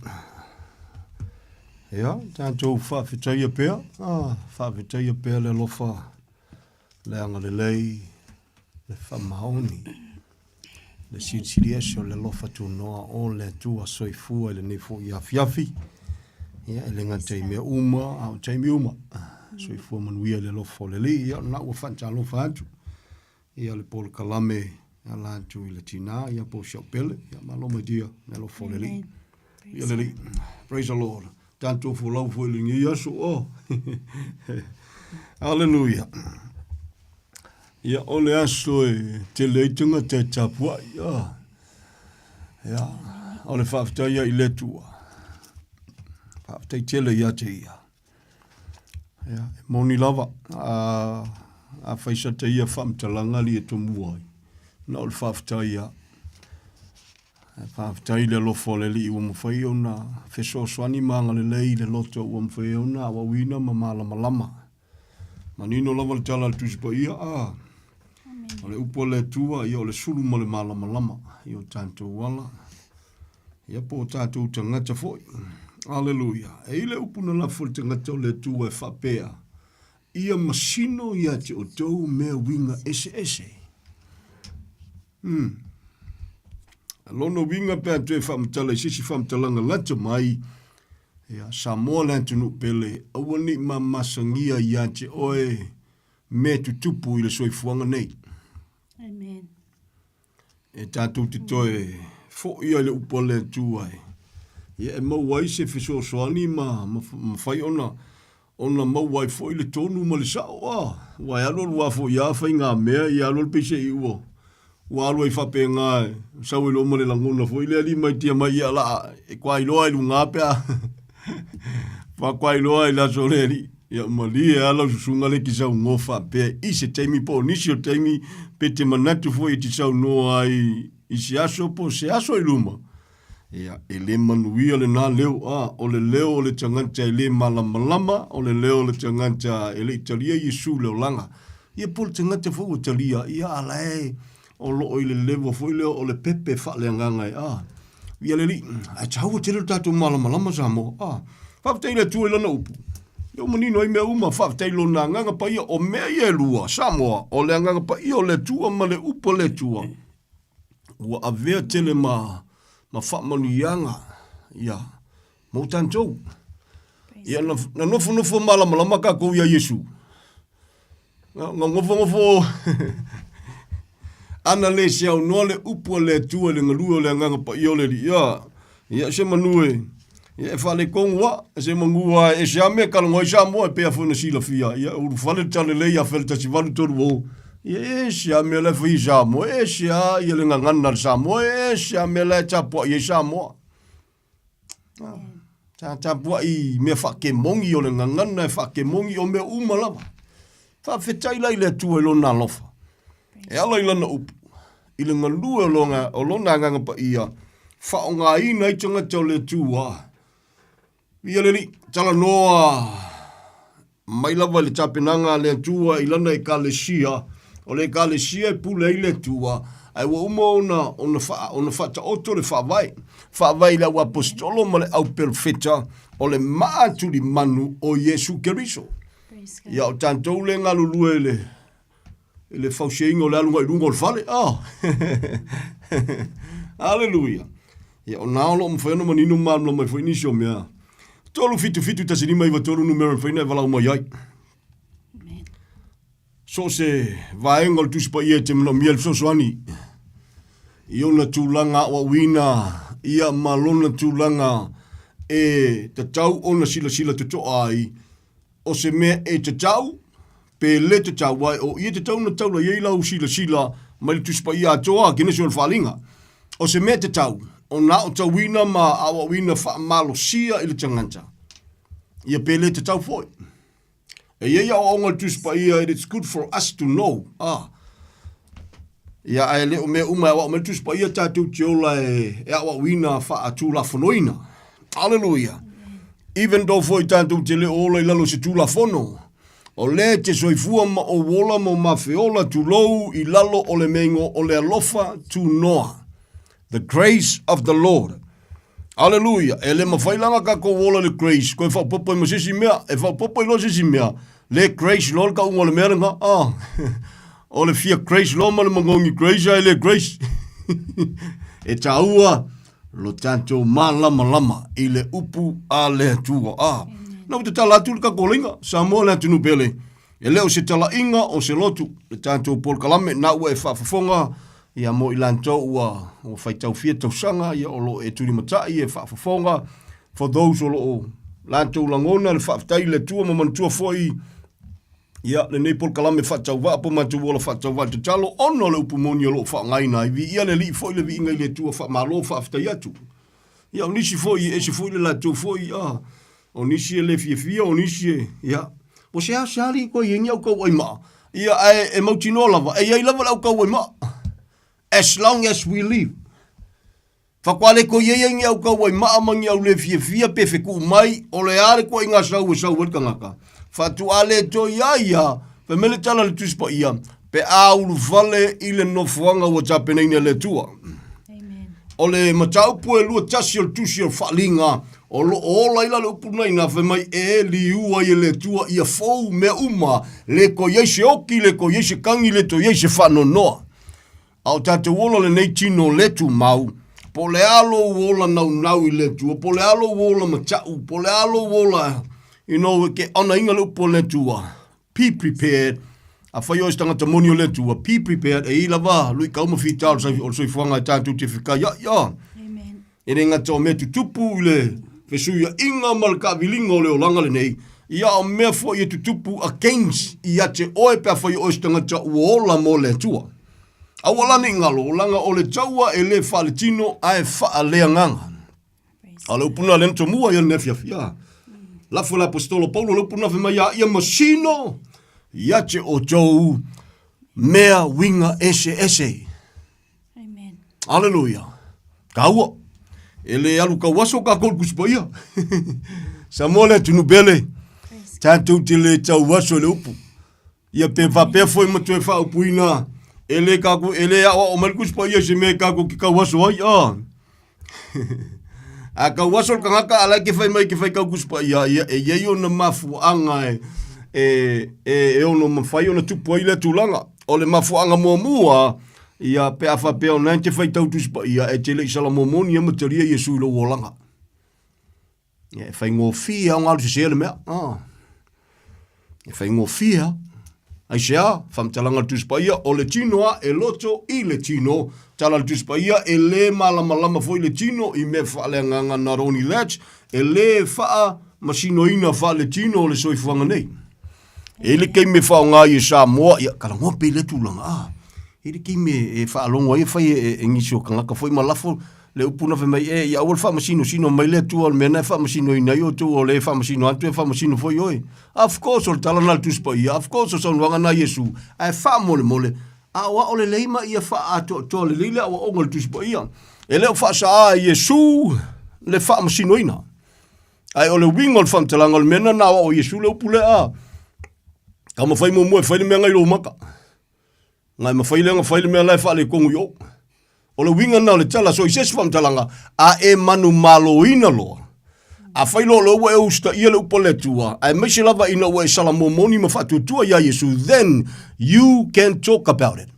Ia, tātou whawhitaia pēr. Whawhitaia pēr le lofa. Le anga le lei. Le whamaoni. Le sitiriesio le lofa tu noa o le tua soifua le nefo i afiafi. Ia, le ngatei mea uma, au tei mea uma. Soifua manuia le lofa le li. Ia, na ua whancha lofa atu. Ia le polo kalame. Ia la atu i le tina. Ia po siau pele. Ia maloma dia. Le lofa le li. Ia le li. Praise the Lord. Tanto fu lau fu lingi yasu o. Hallelujah. Ia ole aso e te leitunga te tapua. Ia. Ole whaftaia i letua. Whaftai tele ia te ia. Ia. Moni lava. A whaisa te ia whamtalanga li e tomuai. Na ole whaftaia. Whaftai le lofo le li ua mawhai o na wheso swani maanga le lei le loto ua mawhai o na wawina ma malama lama. Manino lava le tala le tusipa ia o le upo le tua ia o le sulu ma le malama lama. Ia o tātou wala. Ia po tātou tangata foi. Hallelujah. E ile upu na lafo le tangata o le tua e whapea. Ia masino ia te o tau mea winga ese ese. Lono winga pe atu e whamtala, sisi whamtalanga lata mai, Samoa lantu nuk pele, awani ma masangia ia te oe me tutupu i le soifuanga nei. Amen. E tātou te toe, fo ia le upo le tuai. Ia e mauai se fiso soani ma whai ona mauai fo i le tonu ma le sao, wai alol wafo ia whai ngā mea, ia alol pese i uo. Walo i whape ngai, sau i loma le langona fo, i le ali mai tia mai ala, e kwa i loa i lunga pea, wha kwa i loa i la soleri, ia mali e ala susunga le ki sau ngofa pea, i se teimi po, nisi o teimi, pe te manatu fo i ti sau noa i se aso po, se aso i luma. Ia, e le manuia le nā leo, o le leo o le tanganta i le malama, o le leo o le tanganta e le italia Yesu leo langa. Ia po le tanganta fo o italia, ia ala e, o lo i le levo foi le o le pepe fa le nganga ia le li a tau te le tatu malama sa mo fa te le tu le no yo manino i me uma fa te lo na nganga pa ia o me ia lua sa mo o le nganga pa ia o le tu ma le upo le tu wa ave te le ma fa manu yanga ia mo tanto ia na no fu malama ka ko ia Yesu ngofo ana le sia no le upo le tua le ngalua le nganga pa iole li ia se manue ia fa le kongwa se mangua e jame ka ngoi ja mo pe afo na sila fia ia u fale tale le ia fel tasi valu todo wo ia sia me le fi ja mo e sia ia le nganga na sa mo e sia me le ta po ia sa mo ta po i me fa ke mongi o le nganga na fa ke mongi o me umala fa fetai lai le tua lo na lofa. E ala i lana upu. I le ngalua o lona nganga pa ia. Whaonga ina i tanga tau le tua. Ia le li, tala noa. Mai lava le tapenanga le tua i lana i ka le sia. O le kalesia e pule i le tua. Ai wa umo ona fa ta oto le fa vai la wa apostolo ma le au perfeta o le maatu di manu o Yesu Keriso. Ia o tantou le ngalulue le fausheingo le alunga i rungo le fale. Hallelujah. Ia o naolo mwheno manino mamlo mai fwini sio mea. Tolu fitu tasinima iwa tolu numero fwina e wala umaiai. So se vaenga le tusipa ia te mna miel so soani. Iona tūlanga wa wina, ia malona tūlanga e te tau ona sila te toa ai. O se mea e te tau, pe le te tau wai, o ia te tau na tau la iei lau sila, mai le tusipa ia atoa, kene sio le whalinga. O se mea te tau, o na o tau wina ma awa wina wha malo sia i le tanganta. Ia pe le te tau foi. E iei au onga le tusipa ia, it's good for us to know. Ia ai leo me uma wa me tusipa ia tātou te ola e awa wina wha atu la whanoina. Hallelujah. Even though foi tātou te leo ola i lalo se tū la whono. O le te soifua ma o wola mo ma whiola tu lou i lalo o le mengo o le alofa tu noa. The grace of the Lord. Hallelujah. E le mawhailanga ka ko wola le grace. Koe wha popo i mo sisi mea. E wha popo i lo sisi mea. Le grace lol ka ungo le mea nga. O le fia grace lo ma le mangongi grace ai le grace. E taua lo tanto malama i le upu a le tua. Nau te tala atu le kakolinga, sa mo le atunu pele. E leo se tala inga o se lotu, le tanto Paul Kalame, na ua e whaafafonga, ia mo ilanto ua o whaitau fia tausanga, ia o lo e turi matai e whaafafonga, for those o lo lanto langona, le whaafatai le tua, ma mantua foi, ia le nei Paul Kalame whaatau wa, po mantua ola whaatau wa, te talo ono le upumoni o lo whaangaina, i vi ia le li foi le vi inga i le tua whaamalo whaafatai atu. Ia o nisi foi, e se foi le lato foi, o nisi e le fia, o nisi e, ia. O se a sari ko yengi au kau aima. Ia e mautino lava, e iai lava lau kau aima. As long as we live. Whakwale ko yengi au kau aima amangi au le fia pe feku mai, o le are ko inga sau wad kangaka. Fatu ale to ia, pe mele tala le tuspa ia, pe aulu vale ile nofuanga wa tapeneine le tua. O le mataupu e lua tasi o tusi o whalinga, o lo ola ila le upunai na whemai e li ua i le tua ia fau me uma, le ko yeise oki, le ko yeise kangi, le to yeise whano noa. Au tate wola le nei tino le tu mau, po le alo wola nau i le tua, po le alo wola matau, po le alo wola, ke ana inga le upo le tua. Be prepared. A whai ois tangata moni o le tua, be prepared, e ila wā, lui kauma whitao, o soi whanga e tātou te whika, ia. E re ngata o me tu tupu i le, whesuia inga malaka vilinga o le o langa le nei, ia o mea fo i tu tupu against, ia te oe pia whai ois tangata uola mo le tua. Awalani ngalo, o langa o le taua e le whale tino, ae wha lea nganga. A le upuna le nto mua ia nefia fia. Lafo la apostolo Paulo, le upuna whima ia masino, ia te o tau mea winga ese. Amen. Hallelujah. Kaua. Ele alu ka waso ka kol kuspaia. Samola tunu bele. Tanto te le tau waso le upu. Ia pe va pe foi mo fa upuina. Ele ka ku ele o mal kuspaia se me ka ku ki ka waso ai. A ka waso ka ngaka ala ke fai mai ke fai ka kuspaia ia e ye yo na mafu anga e ono mawhai ona tupu ai le tūlanga. O le mafuanga mua, ia pe awha pe o nante whai tau tuspa, ia e te le isala momoni, ia mataria Iesu ilo wolanga. Ia e whai ngō fia, o ngalu se se le mea. E whai ngō fia, ai sea, whamtalanga tuspa ia, o le tinoa e loto i le tino, tala tuspa ia, e le malama foi le tino, i me whaale nganga not only that, e le wha masino ina wha le tino, le soifuanga nei. Ele kei me whao ngā i Samoa, ia kara ngō pe le tūlanga, ele kei me e whaalonga i whai e ngisi o kangaka, whai malafo le upuna whai mai, ia awal wha masino sino mai le tua, me nei wha masino ina i o tu, o le wha masino atu e wha masino whai oi. Of course, o le tala nal tuspa ia, of course, o saunwanga na Yesu, ai wha mole, a wa o le leima ia wha ato, to le leile, a wa onga le tuspa ia. E leo wha sa a Yesu, le wha masino ina. Ai o le wingo le wha mtalanga, le mena na wa o Yesu le upule a. Kama whai mo mua, whai le mea ngai lo maka. Ngai mawhaile mea lai whaale kongu yo. O le winga na le tala so i sesi whamtalanga a e manu malo ina loa. A whailo le ua e usta ia le upa le tua. A meise lava ina ua e salamo moni ma whatutua ia Yesu. Then you can talk about it.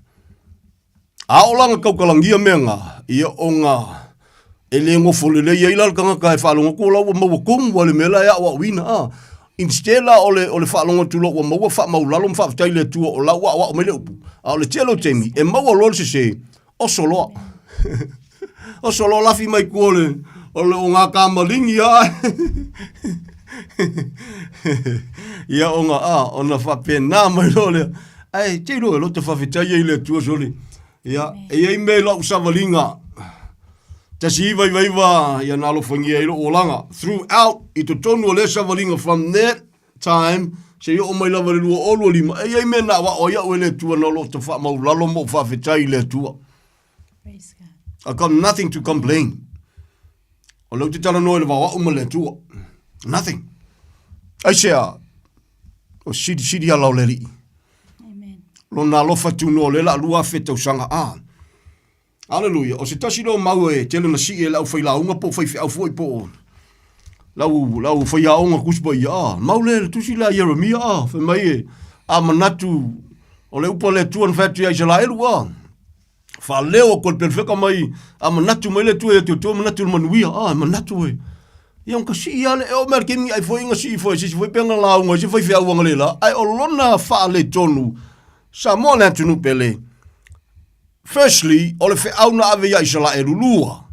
A o langa kaukalangia mea ngā. Ia o ngā. E le ngofo le le ia ilalkanga ka he whalonga ko lau wa maua kongu wale mela ia wa wina. Instead la ole whalonga tu lau wa maua wha maulalo ma whaafitai le tua o lau wa o mele upu. A ole telo temi. E maua lor se o soloa. O soloa lafi mai kuole. Ole o ngā kāmalingi ia o ngā o na whapena mai lole. Ai, te roe lo te whawhitai e le tua soli. Ia, e ei me lau savalinga. Tasi iwa ia nalo whangia i o langa. Throughout, i to tonu o le savalinga from that time, se o mai lava le lua olua lima. E ei me na wa o ia o le tua na lo te whamau lalo mo whawhitai le tua. I got nothing to complain. O lau te tala noe le wawa uma le tua. Nothing. Ai sea, o sidi a lau le li. Lo na lofa tu no le la lua fetau sanga a. Hallelujah. O se tasi lo mau e tele na si e lau whai launga po whai au fwoi po. Lau whai aonga kuspa ia a. Mau le tusi la Jeremia a. Whai mai e a manatu o le upa le tuan whatu ai se la eru a. Fa leo ko perfeka mai a manatu mai le tu e tu manatu manuia a manatu e ia un kasi ia le o mer kimi ai foi nga si foi penga la nga si foi fia wanga le la ai o lona fa le tonu sa mo le tunu pele. Firstly o le fe au na ave ia isala e lulua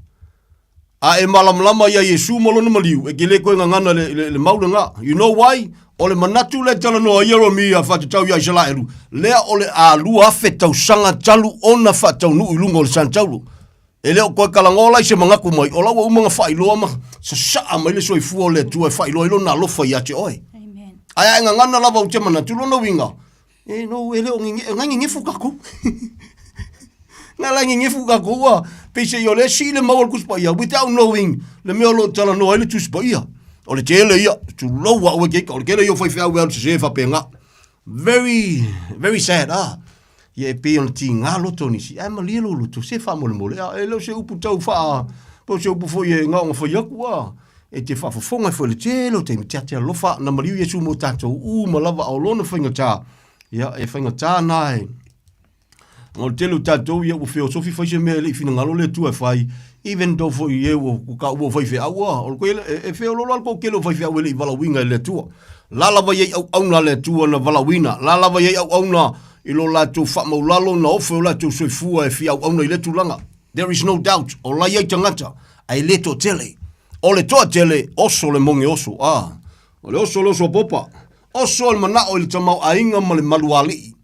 a e malamlama ia Yesu mo lona maliu e gele ko nga ngana le maulanga. You know why? O le manatu le tala no Jeremia whatatau ia isala eru. Lea o le a lua fetau sanga talu ona whatau nu ilunga o le santaulu. E leo koe kalangola i se mangaku mai. O lawa umanga whailoa ma sa saa mai le soi fua le tua whailoa ilo na lofa i ate oi. Ai ai ngana lava o te manatu lona winga. E no e leo ngangi ngifu kaku. Ngala ngifu kaku wa. Pese yo le si le mawal kuspa ia. Without knowing le meo lo tala no ele tuspa ia. O le tele ia, tu loa ua keika, o le kele yo whai whiau wea se se whapenga. Very, very sad, Ia e pe on ti ngā loto nisi, ai ma lia lo loto, se wha mole mole, e leo se upu tau wha, po se upu fo ye ngā whai aku, e te wha whafonga fo le telo, te mi tea lofa, na mariu Yesu mo tātou, ma lava au lona whainga tā, ia e whainga tā nai. O le telo tātou, ia u whio sofi whai se mea le i whina ngalo le tua whai, even though for ye wo ka wo vai fe awa o ko e fe lo ko ke lo vai fe awa le vala winga le tua la lava ye au na le tua na vala wina la lava ye au na i lo la tu fa mo lalo na ofo la tu so fu e fi au na le tu langa. There is no doubt o la ye tangata ai le to tele o le to tele oso le monge oso o le oso lo so popa oso le mana o le tamau ainga ma le maluali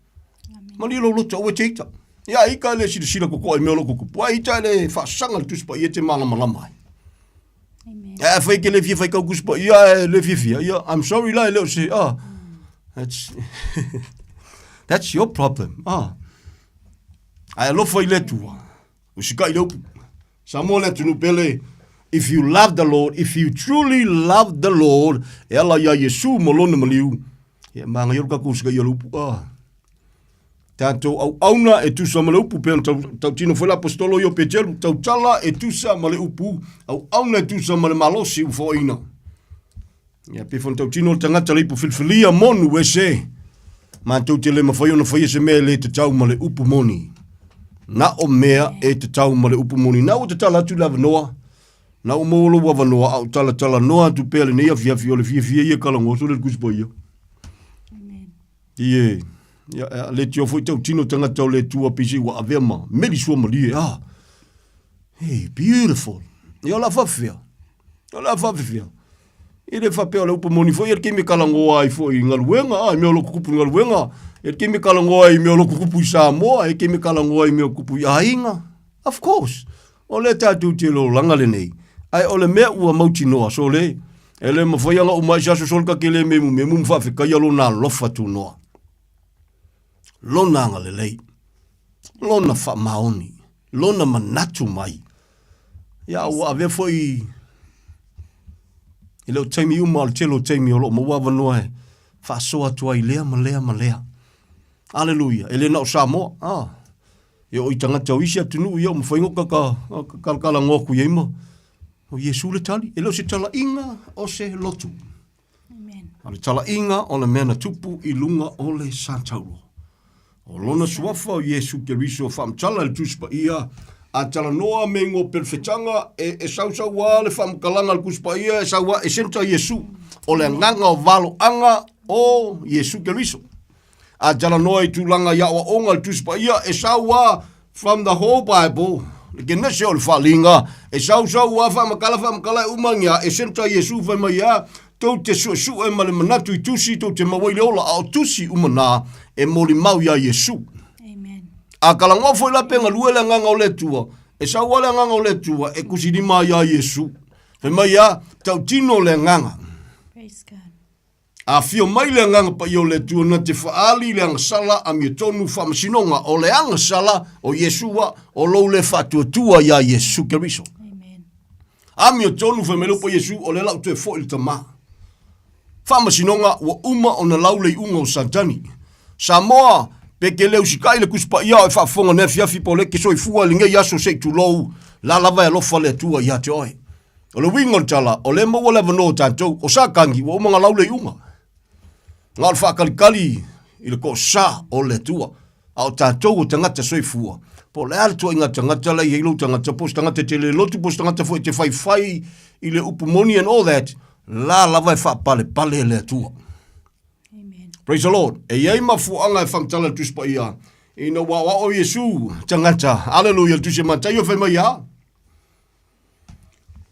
ma li lo to o tita. Ia ika le sila koko e meolo koko. Pua ita le whaasanga le tuspa ia te malama. Ia whai ke le fia whai kau kuspa. Ia le fia. Ia, I'm sorry la, leo se, that's your problem. Ai alo whai le tua. Usika i lopu. Samo le tunu pele. If you love the Lord, if you truly love the Lord, e ala ia Yesu molona maliu. Ia manga yoruka kusika i lopu. Tātou au auna e tusa male upu pēn tau tino whela apostolo i o Petelu, tau tala e tusa male upu, au auna e tusa male malosi u whaoina. Ia pēwhon tau tino tangata leipu whilwhilia monu e se, mā tau te le mawhaiona whaia se mea le te tau male upu moni. Na o mea e te tau male upu moni. Na o te tala atu lava noa, na o mōlo wawa noa, au tala noa tu pēle nei a fiafi o le fia ia kalangoso le kuspa ia. Ie. Ya le tio foi tau tino tanga tau le tua pisi wa avema meri sua mali hey beautiful yo la fafia ile fa pe le upo moni foi el kimi kalango ai foi ngaluenga me lo kupu ngaluenga el kimi kalango ai me lo kupu Samoa el kimi kalango ai me kupu ainga of course o le tatu te lo langa le nei ai o le me ua mauti noa so le ele ma foi anga o mai sa so ka ke le me fa fe ka yalo na lofa tu noa. Lona nga lelei, lona wha maoni, lona manatu mai. Ia ua ave foi, i leo teimi uma al telo teimi o lo mawawa noa e, wha soa tua i lea ma lea. Aleluia, ele na o Samoa, E o i tangata o isi atunu ia o mwhaingo kala ngoku ia ima. O Iesu le tali. E leo se tala inga o se lotu. O le tala inga o le mena tupu i lunga o le Santauro. O lona suafa o Iesu Keriso o whamtala le tuspa ia. A tala noa me ngō perfetanga e sau wā le whamkalanga le kuspa ia e sau wā e senta Iesu. O le nganga o valo anga o Iesu Keriso. A tala noa i tūlanga iawa onga le tuspa ia e sau wā from the whole Bible. Ke nese o le whalinga. E sau wā whamakala e umangia e senta Iesu whaima ia. Tau te su e male manatu i tusi, tau te mawaile ola ao tusi umana e moli mau ia Iesu. A kalangofo i la penga lue le nganga o le tua. E sa wale nganga o le tua e kusidima ia Iesu. Whaima ia tau tino le nganga. A fio mai le nganga pa i o le tua na te whaali le anga sala a mi tonu whamasinonga o le anga sala o Iesua o lou le whatua tua ia Iesu Keriso. A mi tonu whamelopo Iesu o le lau tue fo il tamaa. Whamasinonga wa uma o na laulei unga o Santani. Samoa, peke leu sikai le kuspa ia e whafonga nefiafi po leke soifua linge yaso se tu lou la lava e lofa le tua ia te oe. O le wingon tala, o le mawa le vano tantou, o sa kangi, wa umanga laulei unga. Ngā le whakalikali i le ko sa o le tua, a o tantou o tangata soifua. Po le ala tua inga tangata la i heilo tangata, pos tangata te le lotu, pos tangata fo e te whai i le upumoni and all that, la lava e whapale le tua. Praise the Lord. E iei mafuanga e whamtala tuspa ia. Ina wawa o Iesu tangata. Hallelujah. Tuse matai o whaima ia.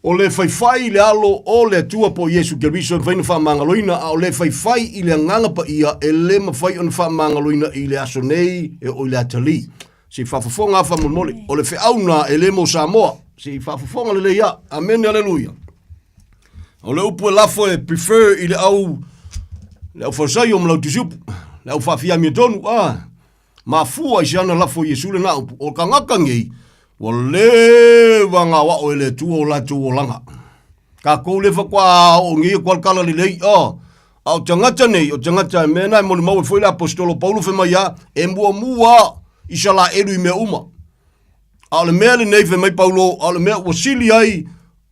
O le whaiwhai le alo o le tua po Iesu Keriso e whaina whamangaloina. A o le whaiwhai i le nganga pa ia e le mawhai on whamangaloina i le aso nei e o le atali. Si whafafonga whamolmole. O le whiauna e le mo Samoa. Si whafafonga le ia. Amen. Hallelujah. O le upu e lafo e prefer i le au le au forsai o mlau tisupu. Le au whawhia mi tonu. Ma fua i siana lafo Iesu le na upu. O ka ngaka ngei. Wa le wanga wa o le tua o la tua o langa. Ka kou le whakwa o ngei kwa kala li lei. Au tangata nei. O tangata e mena e moni mau e foi le apostolo Paulo whema ia. E mua i sala eru i mea uma. Au le mea le nei whemai Paulo. Au le mea wasili ai.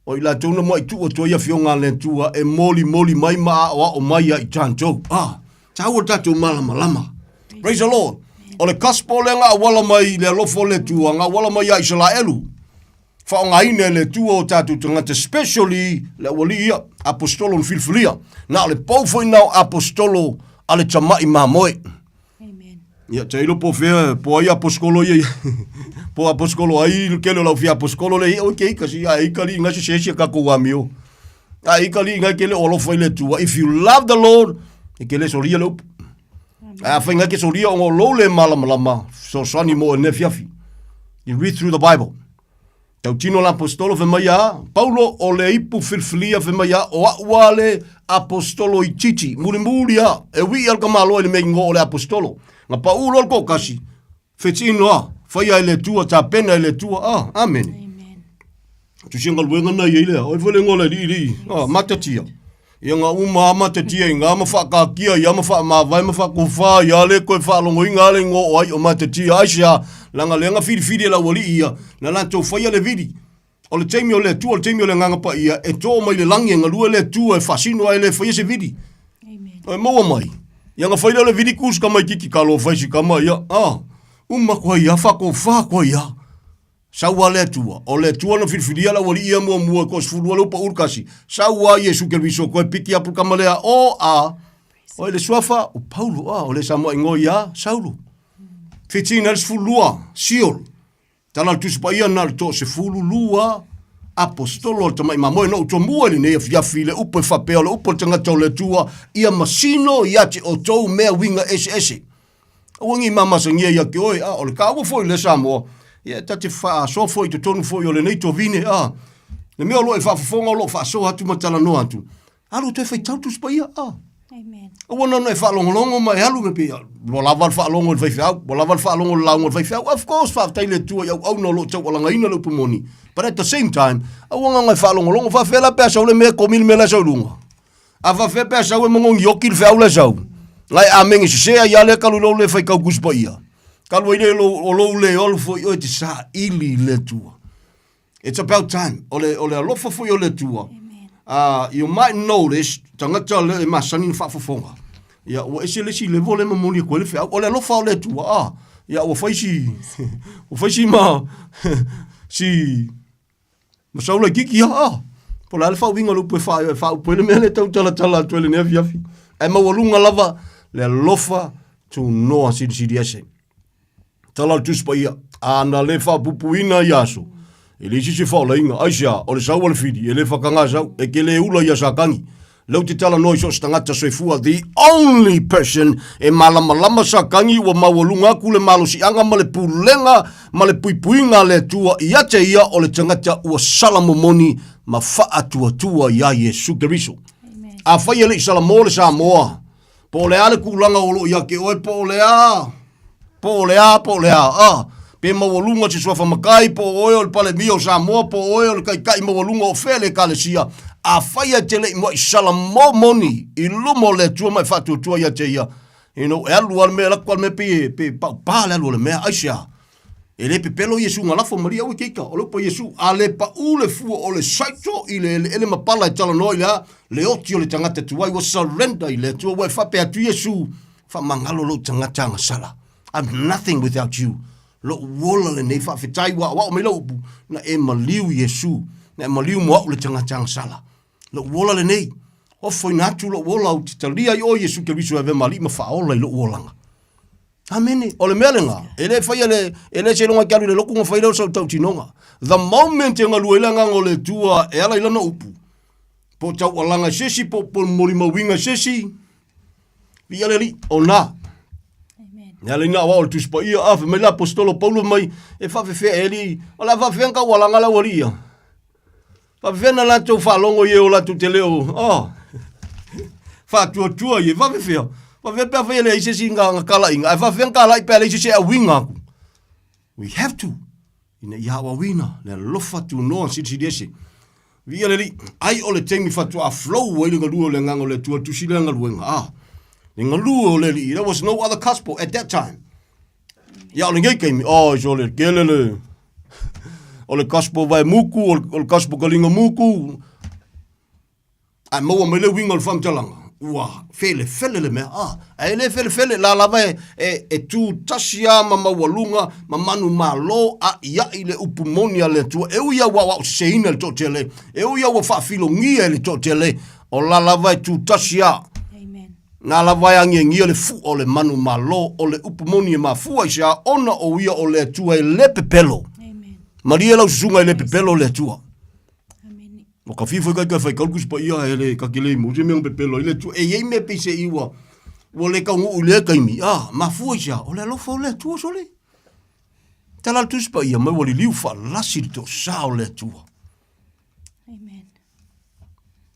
O ila tuna mo i tua tua ia fionga le tua e moli mai maa o mai i tantou. Tau o tatu malama. Praise the Lord. O le kaspo le ngā wala mai le lofo le tua, ngā wala mai a Israelu. Whao ngā ine le tua o tatu tangata, especially le wali ia apostolo na filfilia. Nā le paufo inau apostolo a le tamai mamoe. Ia te ilo po fea, po ai apostolo ia. Po apostolo ai kelo lau fia apostolo le o ke kasi ia ikali ngasi sesia ka ko amio. A ikali ngai kele olofo ile tua. If you love the Lord, ikele soria lo. A whainga ke soria o lo le malama. So sani mo ne fiafi. You read through the Bible. Tau tino la apostolo fe maya, Paulo o le ipu filfilia fe maya o wale apostolo i titi. Muri a e wi al kamalo le mengo o le apostolo. Nga Paulo al ko kasi. Fetino a fai le tua ta pena le tua. Amen. Tu singa luenga na ile. O vole ngola li. Matatia. Ia nga uma matatia nga ma fa ka kia ia ma fa ma vai ma fa ku fa ia le ko fa longo inga le ngo ai o matatia aisha langa lenga fidi la wali ia na la to fa ia le vidi. O le taimi o le tua, o le taimi o le nganga pa ia e to mai le langi nga lua le tua e fasino ai le fa ia se vidi. Amen. O mo mai. Ia nga fa ia le vidi kus ka mai kiki kalo fa si ka mai ia. Uma kwa ia fa kwa ia. Saua le tua. O le tua no filfilia la wali ia mua ko sfulu lo pa urkasi. Saua Iesu Keriso ko piki apu kamalea o le suafa o Paulo o le Samoa ngo ia Saulo. Fitina le sfulua siol. Tala tu spa ia na to se fulu lua apostolo tamai mamoe no to mua ni ne fia file upo fa peolo upo tanga to le tua ia masino ia te o to mea winga SS. Wangi mama sangia ia ke oi o le kawo foi le Samoa. Ia tate fa so foi to tonu foi o le nei to vine le mea lo e fa fonga lo fa so atu matala no atu. Alo te fai tau tu spa ia Amen. O wana no e fa longo mai halu me pe. Bo lava fa longo vai fa, bo lava fa longo laungo vai fa. Of course fa taile tu ia au no lo tau langa ina lo pumoni. But at the same time, a wanga ngai fa longo fa fela pe sa le me komil me la sa lunga. A fa fe pe sa we mongo yoki fa la sa. Lai ameng se ia le kalu lo le fa ka kuspa ia. Kalua ile o lo le olu fo yo te sa ili le tua. It's about time. Ole alofa fo yo le tua. You might notice tangata le masani fa fofonga. Ya o ese le si le vole mo moli ko le fa. Ole alofa le tua. Ya o faisi ma si masaula kiki po la alfa winga lu pe fa po le mele tau tala to le ne fiafi. Ai ma walunga lava le alofa to no asidi tala tu spaia ana le fa pupuina yaso ele si fa la inga aisha o le sawa le fidi ele fa kanga sa e ke le ula ya sakangi lau te tala noi so stangata soifua the only person e malama sakangi wa mawalunga ku le malo si anga ma le pulenga ma le puipuinga le tua ia te ia o le tangata ua salamomoni ma fa tua ya Yesu Keriso a fa ele salamo le Samoa po le ale kulanga o lo ia ke oi po le pe mawalunga se sofa makai po oil pale mio Samoa po oil kai mawalunga o fele kalesia a faia tele mo salamo moni ilumo le tua mai fatu tua ya te ia elu al me la kwal me pe pa le le me aisha ele pe pelo Yesu ngala fo Maria o kika o lo po Yesu ale pa ule fu o le saito ile mapala tala no le otio le tangata tua was surrender ile tua wa fa pe atu Yesu fa mangalo lo tangata sala I'm nothing without you. Lo wola le nei fa fitai wa me lo na e maliu Yesu na maliu mo le tangata sala. Lo wola le nei. O foi natu lo wola o titalia o Yesu Keriso ave mali ma fa ola lo wolanga. Amen. O le melenga. Ele fa ele se longa kalu le loku ngo fa ile so tau tinonga. The moment nga luelanga ngo le tua e ala ilana upu. Po tau walanga sesi po mori mawinga sesi. Viale li ona. Nale na wa tu spa ia af me la apostolo Paulo mai e fa fe eli ola va venga wala ngala walia fa vena la tu fa longo ye ola tu teleo fa tu ye va fe fa ve pa fe le ise singa kala inga fa venga la pe le ise a winga we have to ina ya wa wina le lofa tu no si desi vi ali ai ole temi fa tu a flow we le ngalu le ngango le tu si le ngalu nga there was no other gospel at that time. Ja, ole ngai kaimi. Jole kelele. Ole gospel vai muku, ole gospel kalinga muku. Ai mo me le wingal fam talanga. Wa, fele le me. Ai le fele la vai e tu tasia mama walunga, mamanu malo a ia ile upumonia le tu. Eu ia wa seina le totele. Eu ia wa fa filongia le totele. O la vai tu tasia. Na la vai angia le fu o le manu malo o le upumoni ma fu isa ona o ia o le tua le pepelo. Amen. Maria la sunga le pepelo le tua. Amen. O ka fifo ka fai kalkus pa ia ele ka kile mo je me pepelo le tua e ye me pise iwa. Wo le ka ngu le ka mi ma fu isa o le lo fo le tua so le. Tala tus pa ia me wo li liu fa lasito sa o le tua.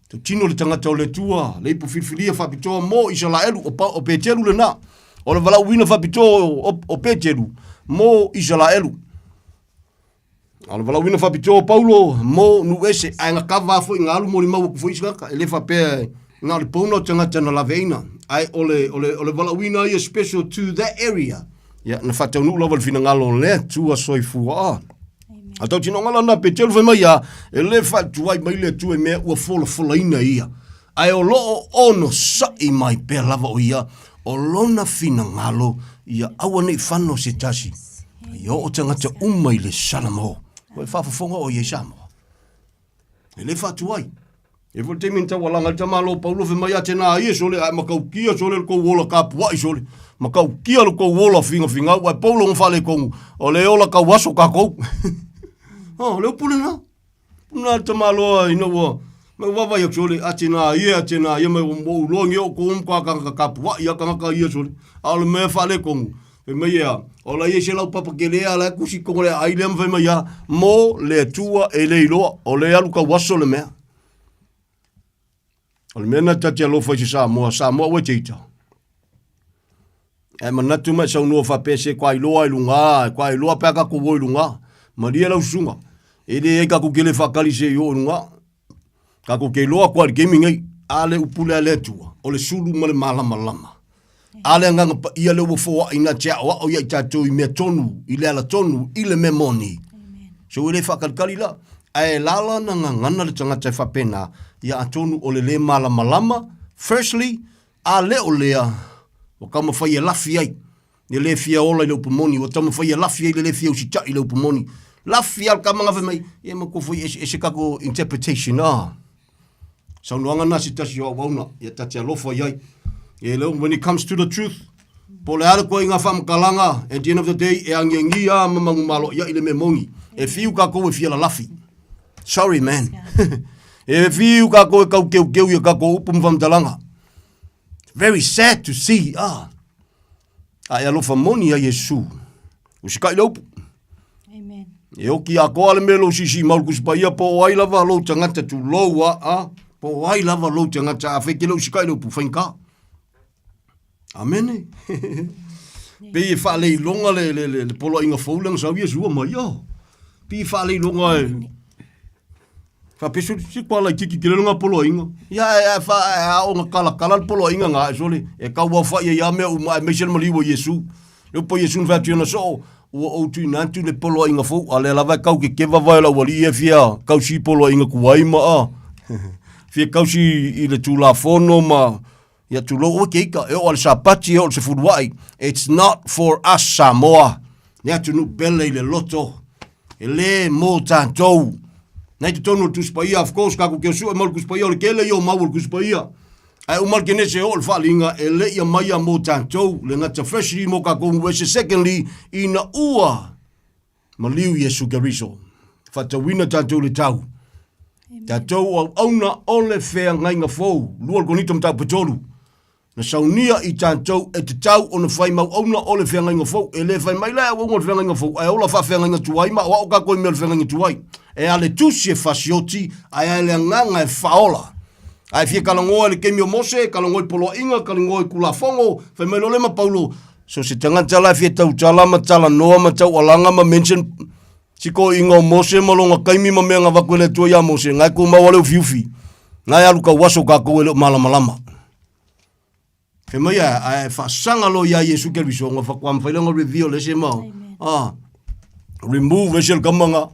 Tu tino le tangata o le tua, le ipu filfilia whapitoa mo Israelu o Petelu le na. O le wala wina whapitoa o Petelu mo Israelu. O le wala wina whapitoa Paulo mo nuese ai ngā kawa fo i ngā alu mori mau kufo iskaka. E le whapea ngā le pauna tangata na laveina. Ai o le wala wina ia special to that area. Ia na whatau nu lawa le fina ngalo le tua soifua Atau tino ngala na Petelu fai mai ele fa tuai mai le tu e me ua fola ina ia. Ai o loo ono sai mai pe lava o ia o lona fina ngalo ia awa nei whano se tasi. Ia o tangata umai le salamo. Koe whafafonga o ye samo. Ele fa tuai. E fo te minta walanga tamalo Paulo fai mai atena ia sole ai makau kia sole ko wola kapua i sole. Makau kia ko wola finga wai Paulo ngfale kongu. O le ola ka waso ka kou. Leo pule na. Puna tamalo ina wa. Me wawa ya sole atena ia me mo longi o ko umka ka kapua ia ka ia sole. Al me fale kongu. Fe me ia. Ola ia se lau papa kele ala kusi ko le ai lem fe me ia mo le tua e le ilo o le alu ka waso le me. Al mena tati alo fa sa mo we tita. E manatu ma sa no fa pese kwa ilo ai lunga, kwa ilo pa ka ko voi lunga. Maria lau sunga. Ele ka ku kele fakali se yo lunga. Ka ku ke loa kwa gaming ai ale upule ale tua. O le sulu male malama. Ale nganga pa ia le wafo ina tia wa o ia tatou I me tonu, I le ala tonu, I le me moni. So ele whakalkali la, ai lala na ngana le tangata whapena, ia atonu o le malama. Firstly, a le o lea, o kama whai e lafi ai, le fia ola I le upumoni, o tama whai e lafi ai le fia usi tai le upumoni. Lafi al kama ngawe mai, ia mako whai e se kako interpretation, So nuanga nasi tasi o wauna, ia tati alofa iai. When it comes to the truth, po le ala koe ngā whamakalanga, at the end of the day, e angengia mamangu malo ia I le me mongi. E fiu ka koe fia la lafi. Sorry, man. E fiu ka koe kau keu ia ka koe upum whamtalanga. Very sad to see. Ai alofa moni a Yesu. Usikai laupu. Amen. E oki a koa le melo sisi malkus pa ia po ai lava lo tangata tu loa. Po ai lava lo tangata a whekele usikai laupu whainka. Amen. Pe e whaalei longa le polo inga faulang sa Yesu a mai a. Pe e whaalei longa e. Whapeso si kwa lai tiki kile longa polo inga. Ia o nga kala polo inga ngā e sole. E kau wawha ia mea uma e meisel maliwa Yesu. Leo po Yesu nwhatu yana so. Ua o tui nantu le polo inga fau. A le lawai kau ke kewa vai la wali e fia. Kau si polo inga kuwaima a. Fia kau si I le tūla fono ma. Ia tulo o keika e o le sapati e o le se furuai. It's not for us Samoa. Ia tunu pele I le loto. E le mo tātou. Nei te tonu tu spaia, of course, kako ke su e mal kuspaia o le kele I o mau le kuspaia. Ai umal ke nese o le whalinga e le ia maia mo tātou. Le ngata freshly mo kako ngwese. Secondly, ina ua. Maliu Yesu Keriso. Whatawina tātou le tau. Tātou au auna o le whea ngai ngā fōu. Lua konita mtau patolu. Na saunia I tātou e te tau o na whai mau auna o le whea ngai ngā fōu. E le whai mai lea o le whea ngai ngā fōu. Ai ola wha whea ngai ngā tuai ma. Wa o kako I mea le whea ngai ngā tuai. E ale tusi e whasioti. Ai ale nganga e whaola. Ai fia kalangoa le kemio mose. Kalangoi polo inga. Kalangoi kula fongo. Whai mai lo le ma paulo. So se tangata la fia tau tala ma tala noa ma tau alanga ma mention. Siko inga o mose malonga kaimi ma mea ngā wakwele tua ia mose. Ngai ko mawale o fiufi. Ngai alu ka waso kako ele o malama. Fe mai ai whasanga lo ia Yesu Keriso. Ngā whakwam whailanga reveal le se mau. Remove le sel kamanga.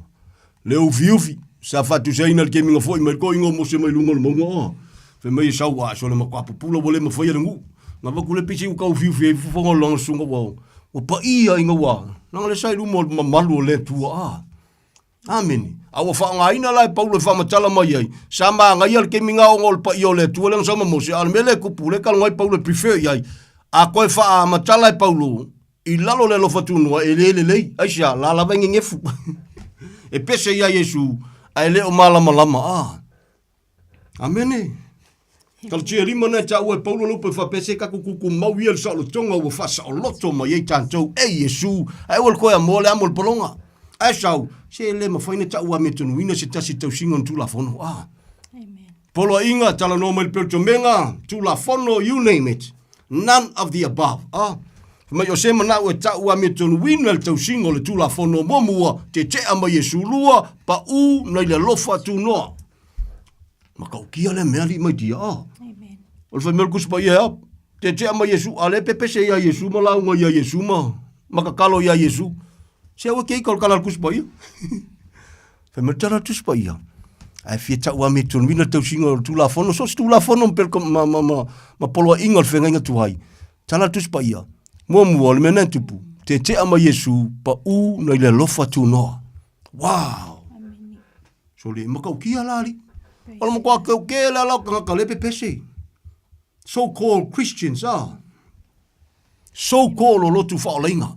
Leo fiufi. Sa whatu seina le keminga fwoi. Mai ko inga o mose mai lunga le maunga. Fe mai sau wa so le makwapupula wale ma whaia le ngu. Ngā wakule pisi u kau fiufi e fufonga langa sunga wau. O pa ia inga wā. Nanga le sai lumo malu o le tua. Amen. Awa whaanga ina lai paulo e whamatala mai ai. Sama ngai al keminga o ngol pa ia o le tua le sama mose. Al mele kupu le kal ngai paulo prefer iai. A koe wha matala e paulo. I lalo le lofa tunua e le. Aisha, la lava nge ngefu. E pese ia Yesu. Ai leo malama. Amen. Kaltia rima na ta ua paulo lupa fa pese ka kuku mau ia sa lo tonga ua fa sa loto ma ye tantou e Yesu ai wal ko amole amol polonga ai sau se le ma faina ta ua metonu ina se tasi tau singon tu la fono amen polo inga tala no mal perto menga tu la fono you name it none of the above ma yo se mana ua ta ua metonu ina tau singo le tu la fono momua te ama Yesu lua pa u na le lofa tu no ma kau kia le mea li mai dia amen o le whaimel kuspa ia te ama Yesu ale pepe se ia Yesu ma launga ia Yesu ma kakalo ia Yesu se awa kei kal kalal kuspa ia whaimel tara tuspa ia ai fia ta ua me tonu wina tau singa tu la fono so si tu la fono mpelka ma poloa inga le whenga inga tuhai tala tuspa ia mua le mena tupu te ama Yesu pa u na ile lofa tu noa wow so le makau kia lari Ola mo kwa ke la la ka lepe pese. So-called Christians So-called o lotu whaolenga.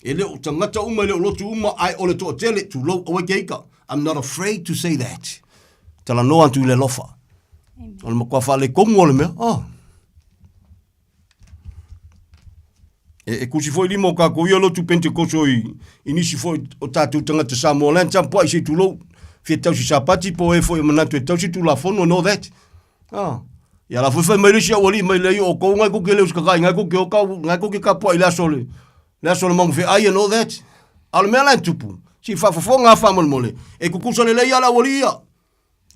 E leo tangata uma leo lotu uma ai ole to tele tu lo o keika. I'm not afraid to say that. Tala no antu le lofa. Ola mo kwa whale kongu ole mea. E kusi foi limo ka ko ia lotu Pentecosto I nisi foi o tatu tangata Samoa lan tampo ai se tu lo. Fia tau si sapati po e foi manatu e tau si tu la fono know that. Ia la foi mai risia wali mai lei o ko ngai ko ke leus kakai ngai ko ke o kau ngai ko ke ka po ila sole. La sole mong fe ai know that. Al mela tupu. Si fa nga fa mole. E ku kusole lei ala wali ia.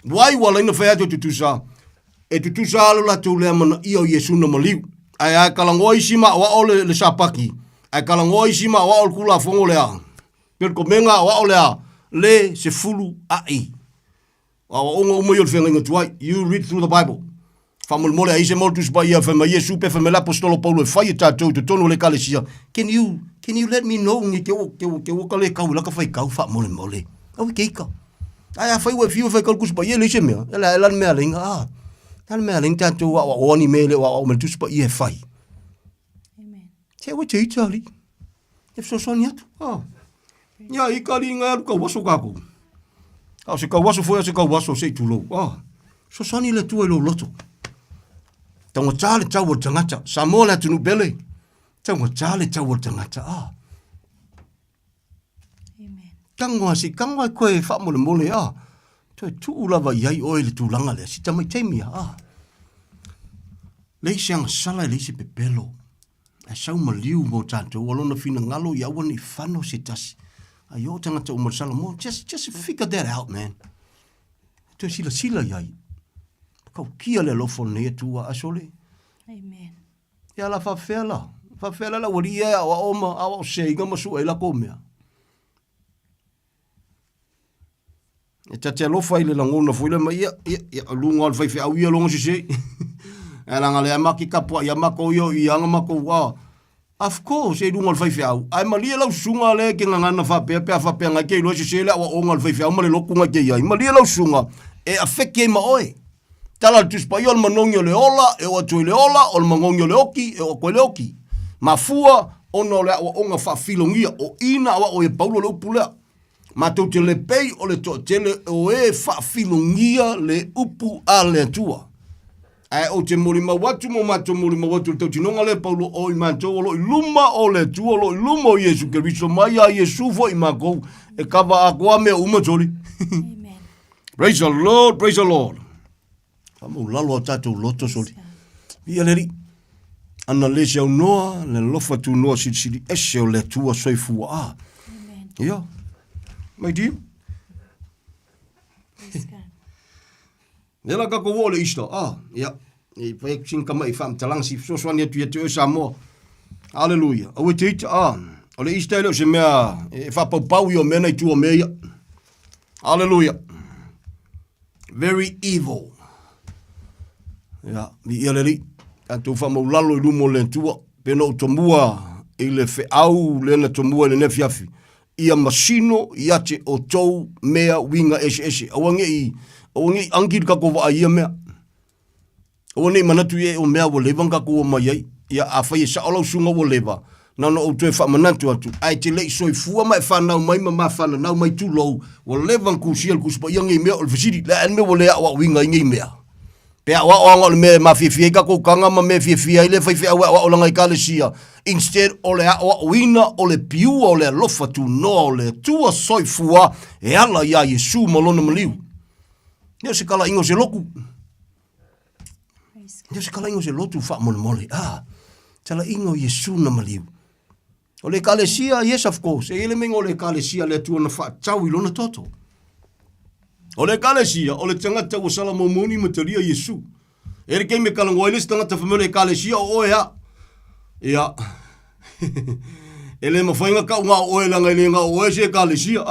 Wai wala ina fa tu sa. E tu sa ala tu le mana io Yesu na maliu. ai kalangoi sima wa ole le sapaki. Ai kalangoi sima wa ole kula fongo lea. Per komenga wa ole a le se fulu ai. Wa ongo umo yol fenga ngatuai. You read through the Bible. Famul mole ai se moltus ba ia fema Yesu pe fema la apostolo Paulo fai tatou te tonu le kalesia. Can you let me know ngi ke o kale kau la ka fai kau fa mole. Au keika. Ai a fai we fiu fai kalkus ba ia le se mea. Ela mea linga Tal mea ling tatou wa oni mele wa o meltus ba ia fai. Amen. Te wa te itali. E so sonia tu. Ya ikali nga ka waso kako. Se ka waso foi se ka waso se tulo. So soni le tu lo loto. Tango chale tau tangata. Samola tunu bele. Tango chale tau tangata. Amen. Tango si kango koe fa mole tu ulava yai oile tu langa le si tamai temia le siang sala le si pepelo a sau maliu mo tanto walona fina ngalo ya wani fano si tas ayo tanga tu mo sala mo just figure that out man tu sila yai kau kia le lofo ne tu asole Amen. ya la fa fela la wori ya wa oma a se ngama su ela komea e te alofa ile langona foi le mai ia lunga al fai au ia longa se ala ngale amaki kapua ia mako yo ia mako wa of course e lunga al fai au ai malia lau sunga le ke ngana fa pe nga ke lo se le wa onga al fai au male lokunga ke ia malia lau sunga e afeke ma oi tala tu spaiol manongio le ola e o tu le ola o mangongio le oki e o ko le oki mafua ono le wa onga fa filongia o ina wa o e paulo le pula ma tau te le pei o le to tele o e fa filongia le upu a le tua. Ai o te morima watu mo mato morima watu tau tinonga le paulo o i manto o lo iluma o le tua lo iluma o Yesu ke riso mai a Yesu fo i mako e kava a koa mea umatori. Amen. Praise the Lord, praise the Lord. Amo lalo a tatou loto soli. Ia leri. Ana lese au noa, le lofa tu noa siri ese o le tua soifua a. Amen. Ia. My dear. Nela ka ko wole isto. Ja. E pai sing kama I fam talang si so swania tu te Samoa. Hallelujah. O te o le isto le se mea e fa pau yo mena tu o mea. Hallelujah. Very evil. Ja, ni eleri. Tanto fa mo lalo I lumo le tua. Peno tomua ile fe au le na tomua le nefiafi. Ia masino ia te o tou mea winga ese. Awange angir kako wa ia mea. Awange manatu e o mea wo leva kako o mai. Ia awhai e saolau sunga wo leva. Nano o tue wha manatu atu. Ai te lei soi fua mai whanau mai ma whana nau mai tu lou. Wo leva kusiel kuspa ia ngai mea o le fasiri. Le an mea wo lea awa winga ngai mea. Pea wa oanga o le mea ma fia kako kanga ma mea fia ile whai fia awa o langai kalesia. Instead o le awa wina o le piu o le lofa tu no o le tua soifua e ala ia Yesu malona maliu. Neo se kala ingo se loku. Neo se kala ingo se lotu wha mole. Tala ingo Yesu na maliu. O le kalesia, yes of course. E ele mengo o le kalesia le tua na wha tau ilona toto. O le kalesia, o le tangata o salamomoni mataria Yesu. Ere kei me kalangoa ile tangata whamele kalesia o ea. Ia. Ele mawhainga ka unga oe langa ili nga oe se ka lesia.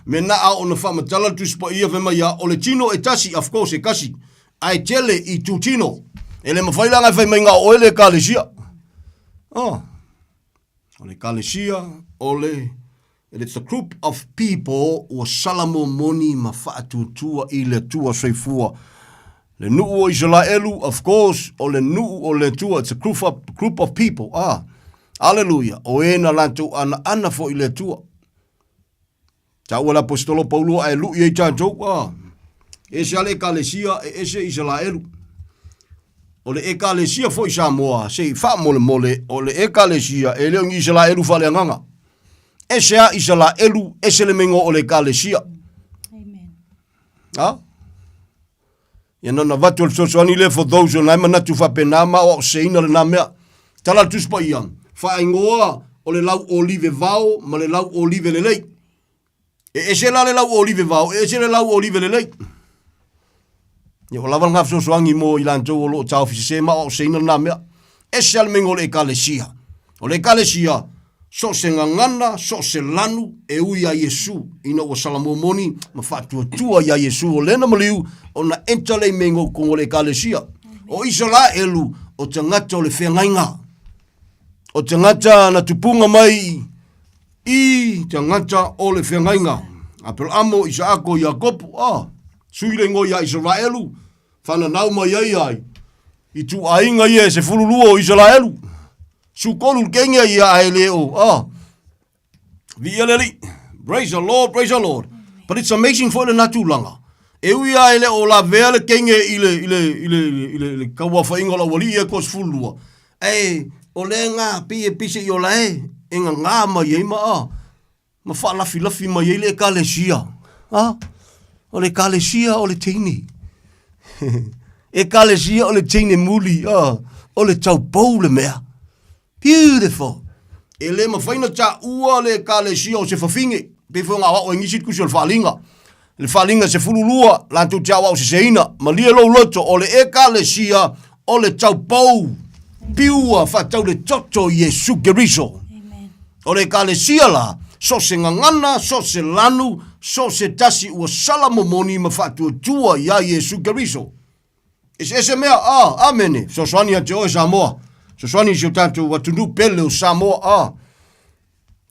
Me na a o na whamatala tu spa ia whema ia. O le tino e tasi, of course, e kasi. Ai tele I tu tino. Ele mawhailanga whema inga oe le ka lesia. O le ka lesia, it's a group of people o salamo moni ma whaatutua I le tua soifua. Le nuu o Israelu, of course, o le nuu o le tua, it's a group of people. Hallelujah. O ena lantou ana fo I le tua. Tau ala apostolo Paulo ai lu I tātou. Ese ale ekalesia e ese Israelu. O le ekalesia fo I Samoa, se wha mole, o le ekalesia e leo Israelu whale anganga. Ese a Israelu, ese le mengo o le ekalesia. Amen. Ia nana vatu al sosoani le for those on aima natu whapenama o seina le namea. Tala tuspa iam. Whaingoa o le lau olive vao, ma le lau olive le lei. E se la le lau olive vao, e se le lau olive le lei. Ia o lawan ngaf sosoangi mo ilantou o lo tau fisisema o seina le namea. e se al mengo le ekalesia. O le ekalesia, so se ngangana, so se lanu, e ui a Yesu, ina o salamomoni, ma whatua tua ia Yesu, o lena maliu, o na entale mengo kongo le ekalesia. O Israelu, o te ngata o le whengainga. O te ngata na tupunga mai, i te ngata o le whengainga. Apel amo, Isaako, Iakopu, suile ngo ia Israelu, whana nau mai ai, i tu ainga ia se fululua o Israelu. Sukolu kenga ia ai leo. Vialeli. Praise the Lord, praise the Lord. But it's amazing for the natulanga. E ui ai le o la vele kenga ile kawa whainga la wali e kos fulua. O le ngā pie pise i o la e ngā ngā mai e ma ma wha lafi mai e le kalesia. O le kalesia o le teini. E kalesia o le teine muli. O le tau pou le mea. Beautiful. E le mawhaina ta ua le kalesia o se whawhinge. Pefo ngā wao e ngisit kusi o le whalinga. Le whalinga se fululua, lantu tia wao se seina. Ma lia lo loto o le e kalesia o le tau pou. Piua whatau le toto Yesu Keriso. O le kalesia la, so se ngangana, so se lanu, so se tasi ua salamomoni ma whatua tua ia Yesu Keriso. Ese mea, amene. So swani a te oe Samoa. So swani si o tātou watunu pele o Samoa,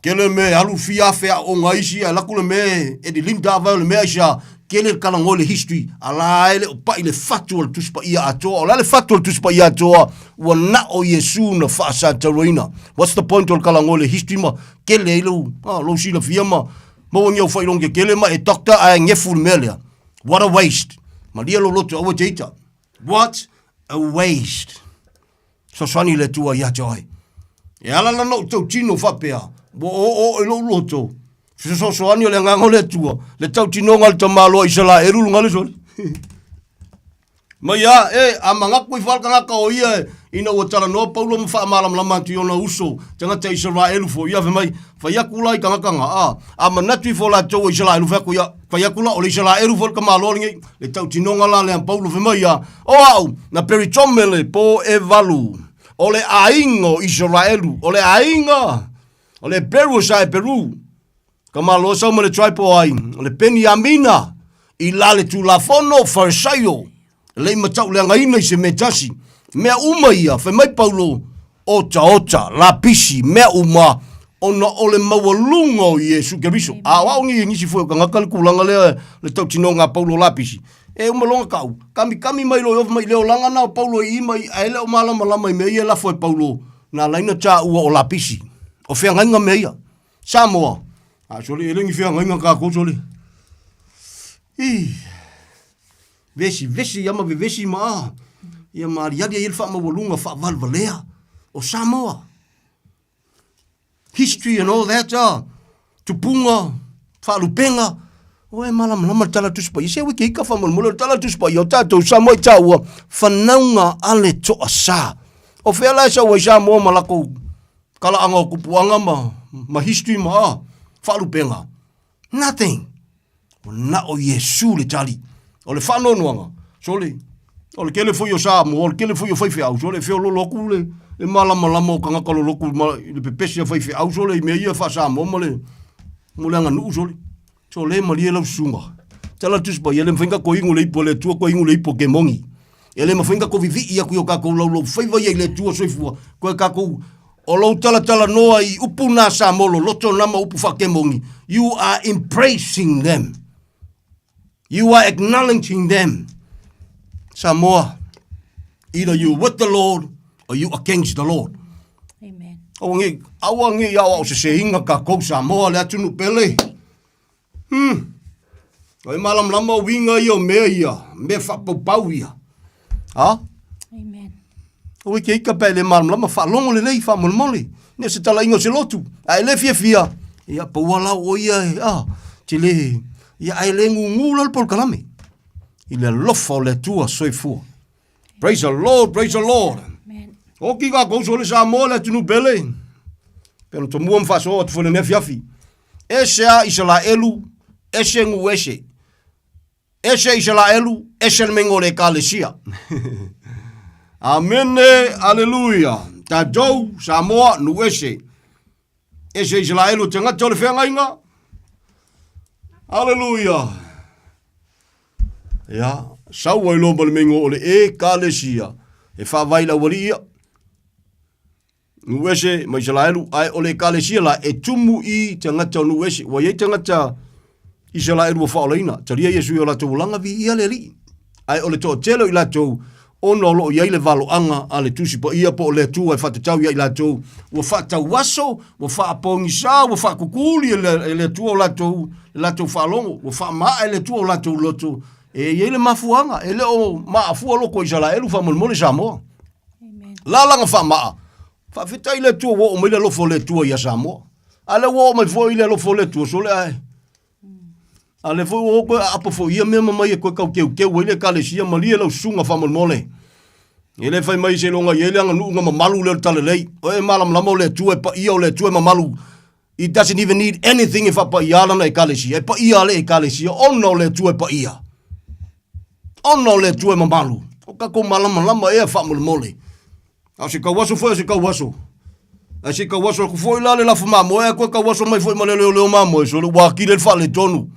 Kele me alu fia fea o ngaisi, a lakule me, e di linda avau le mea isa, kele kalango le history, ala ele o pa ile fatu al tuspa ia atoa, o la le fatu al tuspa ia atoa, ua na o Yesu na fasa taroina. What's the point o kalango le history ma? Kele ilo, lo si la fia ma, wangi au whailonge kele ma, e doctor a ngefu melea. What a waste. Ma lia lo loto awa teita. What a waste. So swani le tua ia joy. E ala la no tau tino whapea. O ilo loto. So swani le ngango le tua. Le tau tino ngal tamalo isala e rulu ngale soli. Ma ia, a mangaku I whalka ngaka o ia, ina ua tala noa paulo ma wha malam lamantu I ona uso, tangata Israelu fo ia whamai, whaiakula I kangakanga, a manatu I whola tau Israelu whaku ia, whaiakula o le Israelu fo kamaloringi, le tau tinonga la lean paulo whamai ia, o au, na peritomele po e valu, o le aingo Israelu, o le ainga, o le Peru sa e Peru, kamalo sa le tripo ai, o le Peniamina, I lale tu la fono farsaio, le matau le ngaina I se metasi, mea uma ia, fe mai paulo, ota, la pisi, mea uma, ona ole mawalunga o Yesu Keriso. A waongi ngisi foi ka ngakal kulanga le tau tinonga paulo la pisi. E uma longa kau, kami mai lo mai leo langa na paulo I mai, ele o malama I mea la foi paulo, na laina ta ua o la pisi. O fea nganga mea. Samoa. A soli, elengi fea nganga ka ko soli. Vesi, yama vesi ma. Ia mariadia il fa mawalunga fa valvalea. O Samoa. History and all that, tupunga, fa lupenga. O e malama tala tuspa. I se wiki ika fa malmula tala tuspa. I o tatou Samoa I taua. Whanaunga ale to asa. O fea lai sa wa Samoa malako. Kala anga o kupuanga ma history ma. Fa lupenga. Nothing. O na o Yesu le tali. O le whanonuanga, sole, o le kele fui o Samoa, o le kele fui o whaiwhi au, sole, feo lo loku le malama o kangaka lo loku, le pepesi a whaiwhi au, sole, I mea ia wha Samoa, mo le anga nuu, sole, ma lia lau sunga. Tala tuspa, ia le mwhinga ko ingu le ipo, le tua ko ingu le ipo ke mongi. Ia le mwhinga ko vivi ia kui o kako lau whaiwa ia le tua soifua, koe kako, o lau tala noa I upu na Samoa, loto nama upu wha ke mongi. You are embracing them. You are acknowledging them. Samoa, either you with the Lord or you against the Lord. Amen. Awa ngi yawa o se inga ka kou Samoa le atunu pele. Oi malam lama winga I o mea ia, me whapau ia. Ha? Amen. Oi ke ika pele malam lama whalongo le nei whamolmole. Ne se tala ingo se lotu. Ai le fia. Ia pauala o ia, tile. Ia ai le ngula por kalame. I le lofa o le tua soifua. Praise the Lord, praise the Lord. Amen. O ki ka kou le Samoa le tunu pele. Pero to mua mfaso o tufone nefiafi. Ese a Israelu, ese ngu ese. Ese Israelu, ese mengo le kalesia. Amene, aleluia. Tātou, Samoa, Nuese. Ese Israelu te ngata o le whenga inga. Aleluia. Ia, saua i lomba le mengo o le ekalesia. E whawaila wari ia. Nuese, ma Israelu, ai o le ekalesia la e tumu i te ngata o Nuese. Wa iei te ngata Israelu wa whaolaina. Taria Yesu i o lato ulanga vi ia le ri. Ai o le toa telo i lato ono lo iai le valo anga a le tusi po ia po le tua e whatatau ia i lato. Wa whatau waso, wa whaapongi sa, wa whaakukuli le tua o lato whalongo. Wa whaamaa le tua o lato loto. E iei le mafuanga. E le o maafua loko Israelu whamolmole Samoa. Lalanga whamaa. Whawhitai le tua wo o meile lofo le tua ia Samoa. Ale wo o mai fo i le lofo le tua so le ai. Ale fo o ko apa fo ia me mai e ko kau ke wele kalesia malia lo sunga famol mole. Ele fai mai se longa ele anga nu nga malu le tale lei. O e malam la mole tu e pa ia o le tu e malu. It doesn't even need anything if apa ia la na e kalesia. E pa ia le e kalesia ono le tu e pa ia. Ono le tu e malu. O ka ko malam lama e famol mole. A se ka waso fo se ka waso. A se ka waso ko fo ila le la fuma mo e ko ka waso mai fo male le mamo so le wa ki le fa le tonu.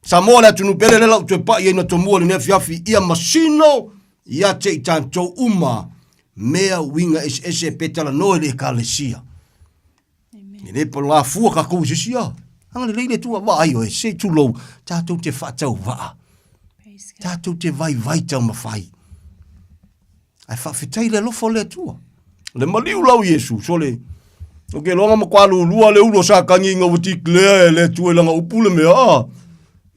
Samoa le tunu pele le lau te pa ia na tomua le nefiafi ia masino ia te i tanto uma mea winga ese petala noe le kalesia. E le palo a fua ka kou sisia. Anga le leile tua wa aio e se tu lou tātou te whatau waa. Tātou te vai tau mawhai. Ai whawhetai le lofo le tua. Le maliu lau Yesu so le ok longa makwalu lua le ulo sa kangi inga watik lea le tua langa upule mea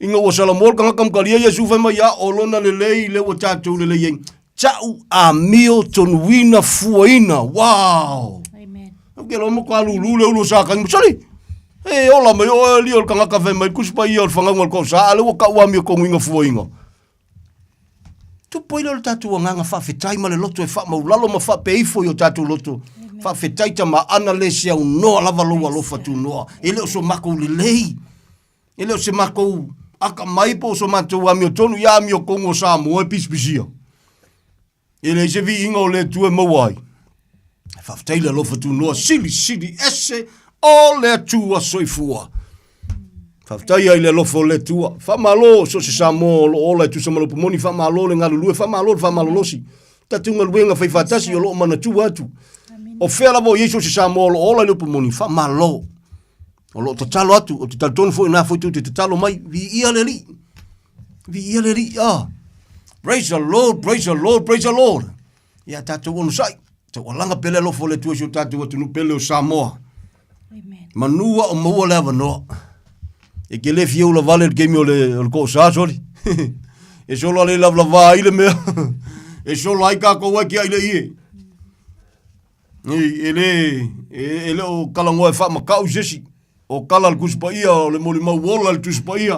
inga wa salamol kanga kam kalia Yesu fa mai ya olona le lei le wa tatu le lei tau a mio tonwina fuina wow amen okay lo mo kwa lu le ulo sa kan sorry e ola mai o li ol kanga ka ve mai kuspa i ol fanga ngol ko sa le wa ka wa mio ko winga fuina tu poilo le tatu nga fa fetai ma le loto e fa ma lalo ma fa pe ifo yo tatu loto fa fetai ta ma analysia no lava lo fa tu no ele so mako le lei ele se mako aka mai po so mantu wa mio tonu ya mio kongo sa mo e pispisia. Ele se vi ingo le tu e mawai. Fa ftaila lo fa tu no sili esse o le tu a soifua. Fa ftaia ile lo fo le tu. Fa malo so se sa mo o le tu sa malo pomoni fa malo le ngalu fa malo losi. Tatu ngal wenga fa fatasi o lo mana tu atu. O fela bo Yesu se sa mo o le pomoni fa malo. O lo to talo atu, o te taltonu fo ina fo tu te talo mai, vi ia le ri, ah. Praise the Lord, praise the Lord, praise the Lord. Ia tātou onu sai, te walanga pele lo fo le tu e tātou atu nu pele o Samoa. Amen. Manua o maua le avanoa. E ke le fiu la vale le kemi o le ko sa sori. E solo le lava ile mea. E solo ai ka ko waki ai le ie. Ele o kalango e fa makau sesi. O kala al kuspa ia, o le moli mau wola al tuspa ia,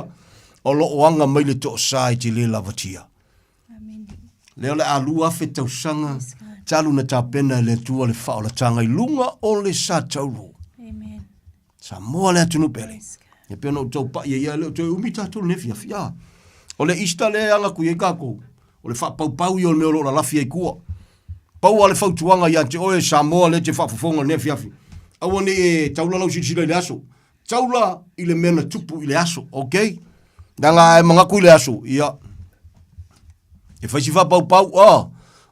o lo oanga mai le to sai te le lavatia. Leo le alua fe tau sanga, talu na tapena le tua le fao la tanga i lunga o le sa taulu. Sa moa le atunu pele. E pena o tau pa ia leo te umita tolu nefia fia. O le ista le anga kuye kako, o le fa pau i o le meo lo la lafia i kua. Pau ale fau tuanga ia te oe sa moa le te fa fufonga nefia fi. Awane e taula lau sisila i le aso. Taula i le mena tupu i le aso, ok? Danga e mangaku i le aso, ia. E faisi fa pau,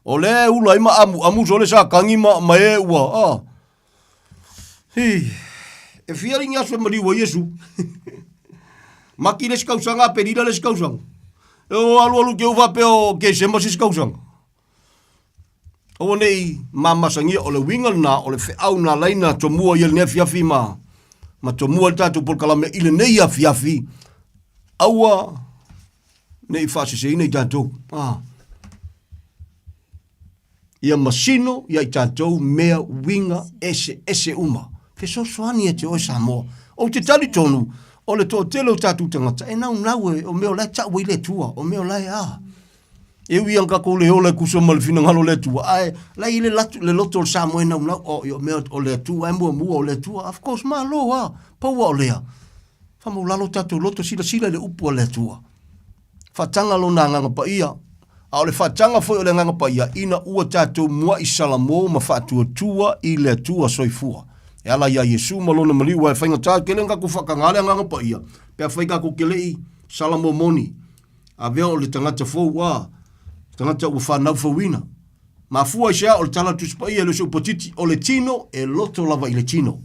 o le ula ima amu so le sa kangima ma e ua, E fiari ngi aso e mariwa Yesu. Maki le skausanga, perida le skausanga. E o alu ke uva peo ke sema si skausanga. O nei mama sangia o le wingal na o le feau na laina to mua i le nefiafi ma to mua le tatu por kalame i le nei afiafi aua nei fasi se nei tatu ia masino ia i tatu mea winga ese uma fe so soani e te o Samoa o te tali tonu o le to telo tatu tangata e nau o meo lai tau i le tua o meo lai e ui anka ko le ole kuso mal fina ngalo le tua ai la ile le loto o Samoa na o me o le tua mo o le tua of course ma lo pa o le fa mo lalo tatu loto sila le upu le tua fa tanga lo na nga pa ia A o le whaatanga foi o le nganga pa ia, ina ua tātou mua I salamo ma whaatua tua I le tua soifua. E ala ia Yesu malona maliu e whainga tā kele nga ku whakangale nganga pa ia. Pea whaika ku kelei salamo moni. A vea o le tangata fau tangata ua whanau fauina. Ma fua isa o le tala tuspa ia le so potiti o le tino e loto lava I le tino.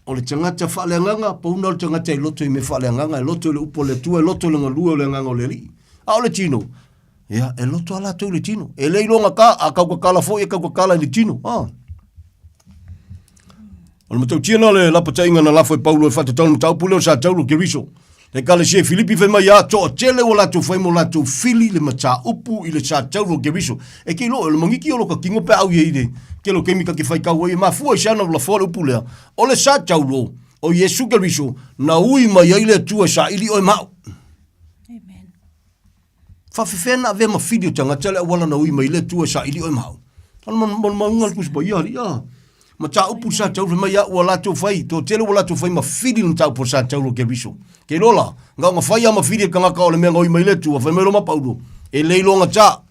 O le tangata whaaleanganga, pauna o le tangata I loto I me whaaleanganga, e loto le upo le tua, e loto le ngalua o le nganga o le li. A o le tino. Ia, e loto ala tau le tino. E leilonga ka, a kau kakala fo, e kau kakala le tino. O le matau tiana le lapatainga na lafo e paulo e whatatau matau pule o sa taulu ke riso. Le kale se Filipi fe mai a to tele o latu fai mo latu fili le mata upu I le sa taulu ke riso. E ke lo, le mangiki o lo ka kingo pe au ye ide. Ke lo kemika ke whai kau e ma fua I sana la fore upu lea. O le sa taulu o Yesu ke riso na ui mai aile tua sa ili o mau. Whawhiwhena ave ma whidio tanga tele wala na ui mai le tua sa ili o mau. Ano maungal kuspa iari, ma ta upu sa tau mai ya wala tu fai, to tele wala tu fai ma whidio na tau po sa tau lo ke riso. Ke lola, ngau nga whai ama whidio kanga ka o le mea ngoi mai le tua, whai mai lo ma paudo. E leilonga ta,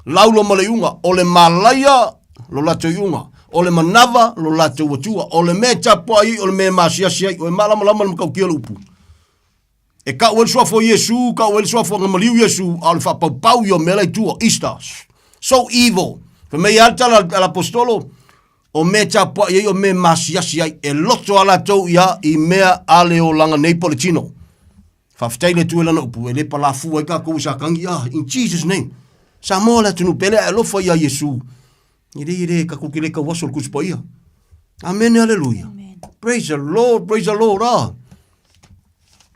laulo ma le unga, o le malaya lo lato iunga, o le manava lo lato watua, o le mea tapo ai, o le mea masiasi ai, o le malama lama na mkau kia lo upu. E ka uel soafo Yesu, ka uel soafo ngamaliu Yesu, au le whapau yo mele tua, Easter. So evil. Fa mei alta l'apostolo, o me tapua i o me masiasi ai, e loto ala tau ia I mea ale o langa nei politino. Whaftai le tue lana upu, e le palafua I ka kou sa kangi, in Jesus name. Sa moa la tunu pele, e lofa ia Yesu. Ire, ka kukile ka wasol kuspa ia. Amen, hallelujah. Praise the Lord,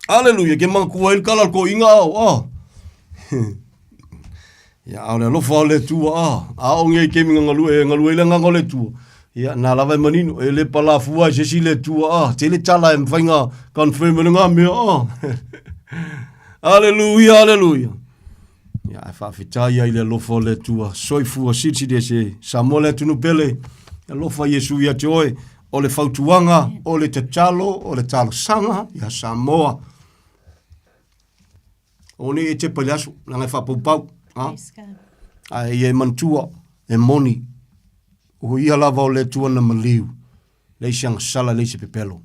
Hallelujah, ke mga kuwail kalal ko inga au, Ya, au le lofa o le tua, au ngai ke minga ngalue le nganga le tua. Ya, na lava manino, e le palafua se si le tua, te le tala e mwhainga confirm nga mea, Hallelujah. Ya, e whawhitai ai le lofa o le tua, soifua siti de se, sa mo le tunu pele, e lofa Yesu ia te oe, o le fautuanga, o le te talo, o le talo sanga, ya Samoa. O ne e te paliasu, nanga whapau, ai e mantua, e moni, o ia lava o le tua na maliu, leisianga sala leisi pepelo.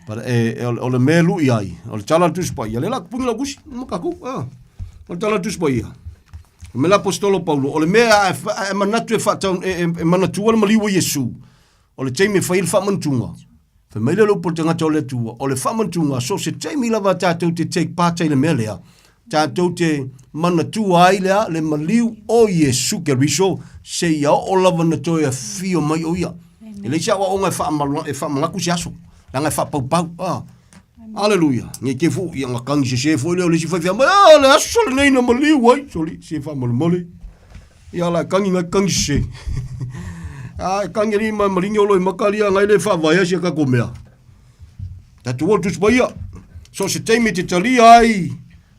Para o le melu i ai, o le tala tuspa ia, le la kupungi la gusi, makaku, o le tala tuspa ia. Me la apostolo Paulo, o le mea e manatu e manatua le maliu o Yesu, o le teimi e whail whamantunga. Fa meile lo por tanga tole tua, o le whamantunga, so se teimi lava tātou te take part le mea lea, tātou te manatua ai lea, le maliu o Yesu ke riso, se ia o lava na toi a fio mai o ia. E le isa wa onga e whamangaku se aso, langa e whapaupau, Hallelujah. Nge ke fu, ia ngakangi se fo leo, le si whai whiama, le aso le nei na maliu wai, soli, se whamalmole. Ia la kangi se. Kangi ma maringi o loi makalia ngai le whawaya si a kakomea. Tatu o tuspaia. So se teimi te talia ai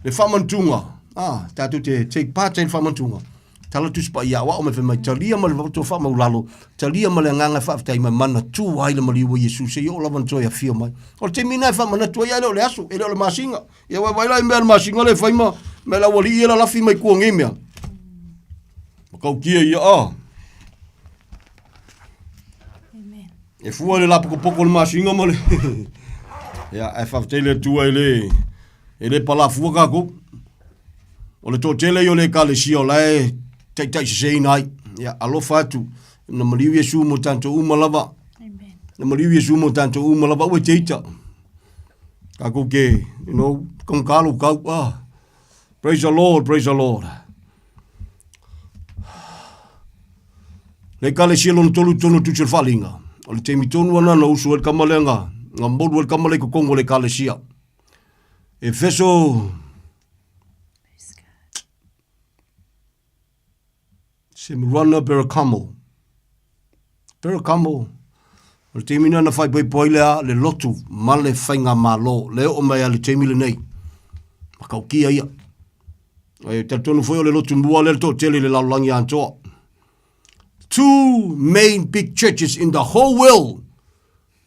le whamantunga. Tatu te take part in whamantunga. Tala tuspaia wa o me whemai talia ma le wato whamaulalo. Talia ma le nganga whaftai ma mana tu ai le maliwa Yesu se yo lawan toi a fio mai. O le teimi nai whamana tu ai leo le aso. E leo le masinga. Ia waila i mea le masinga le whaima. Me la wali i la lafi mai kua ngemea. Makau kia ia E fua le lapu poko le masinga mole. Ya, e whawtele tua e le palafua kako. O le tōtele o le kalesi o lai, tai se nai. Ya, alofa atu. Na mariu Yesu mo tanto umalava. Na mariu Yesu mo tanto umalava ue teita. Kako ke, kong kalu kau. Praise the Lord. Le kalesi lo tolu tono tuchel falinga. O le teimi tonu ana na usu el kamalenga, nga modu el kamale ko kongo le kalesia. Efeso Simrana Berakamo. O le teimi na fai poi lea le lotu, ma le whainga malo, leo o mai a le teimi le nei. Makau kia ia. E tatonu foi o le lotu mua le to tele le laulangi antoa. 2 main big churches in the whole world,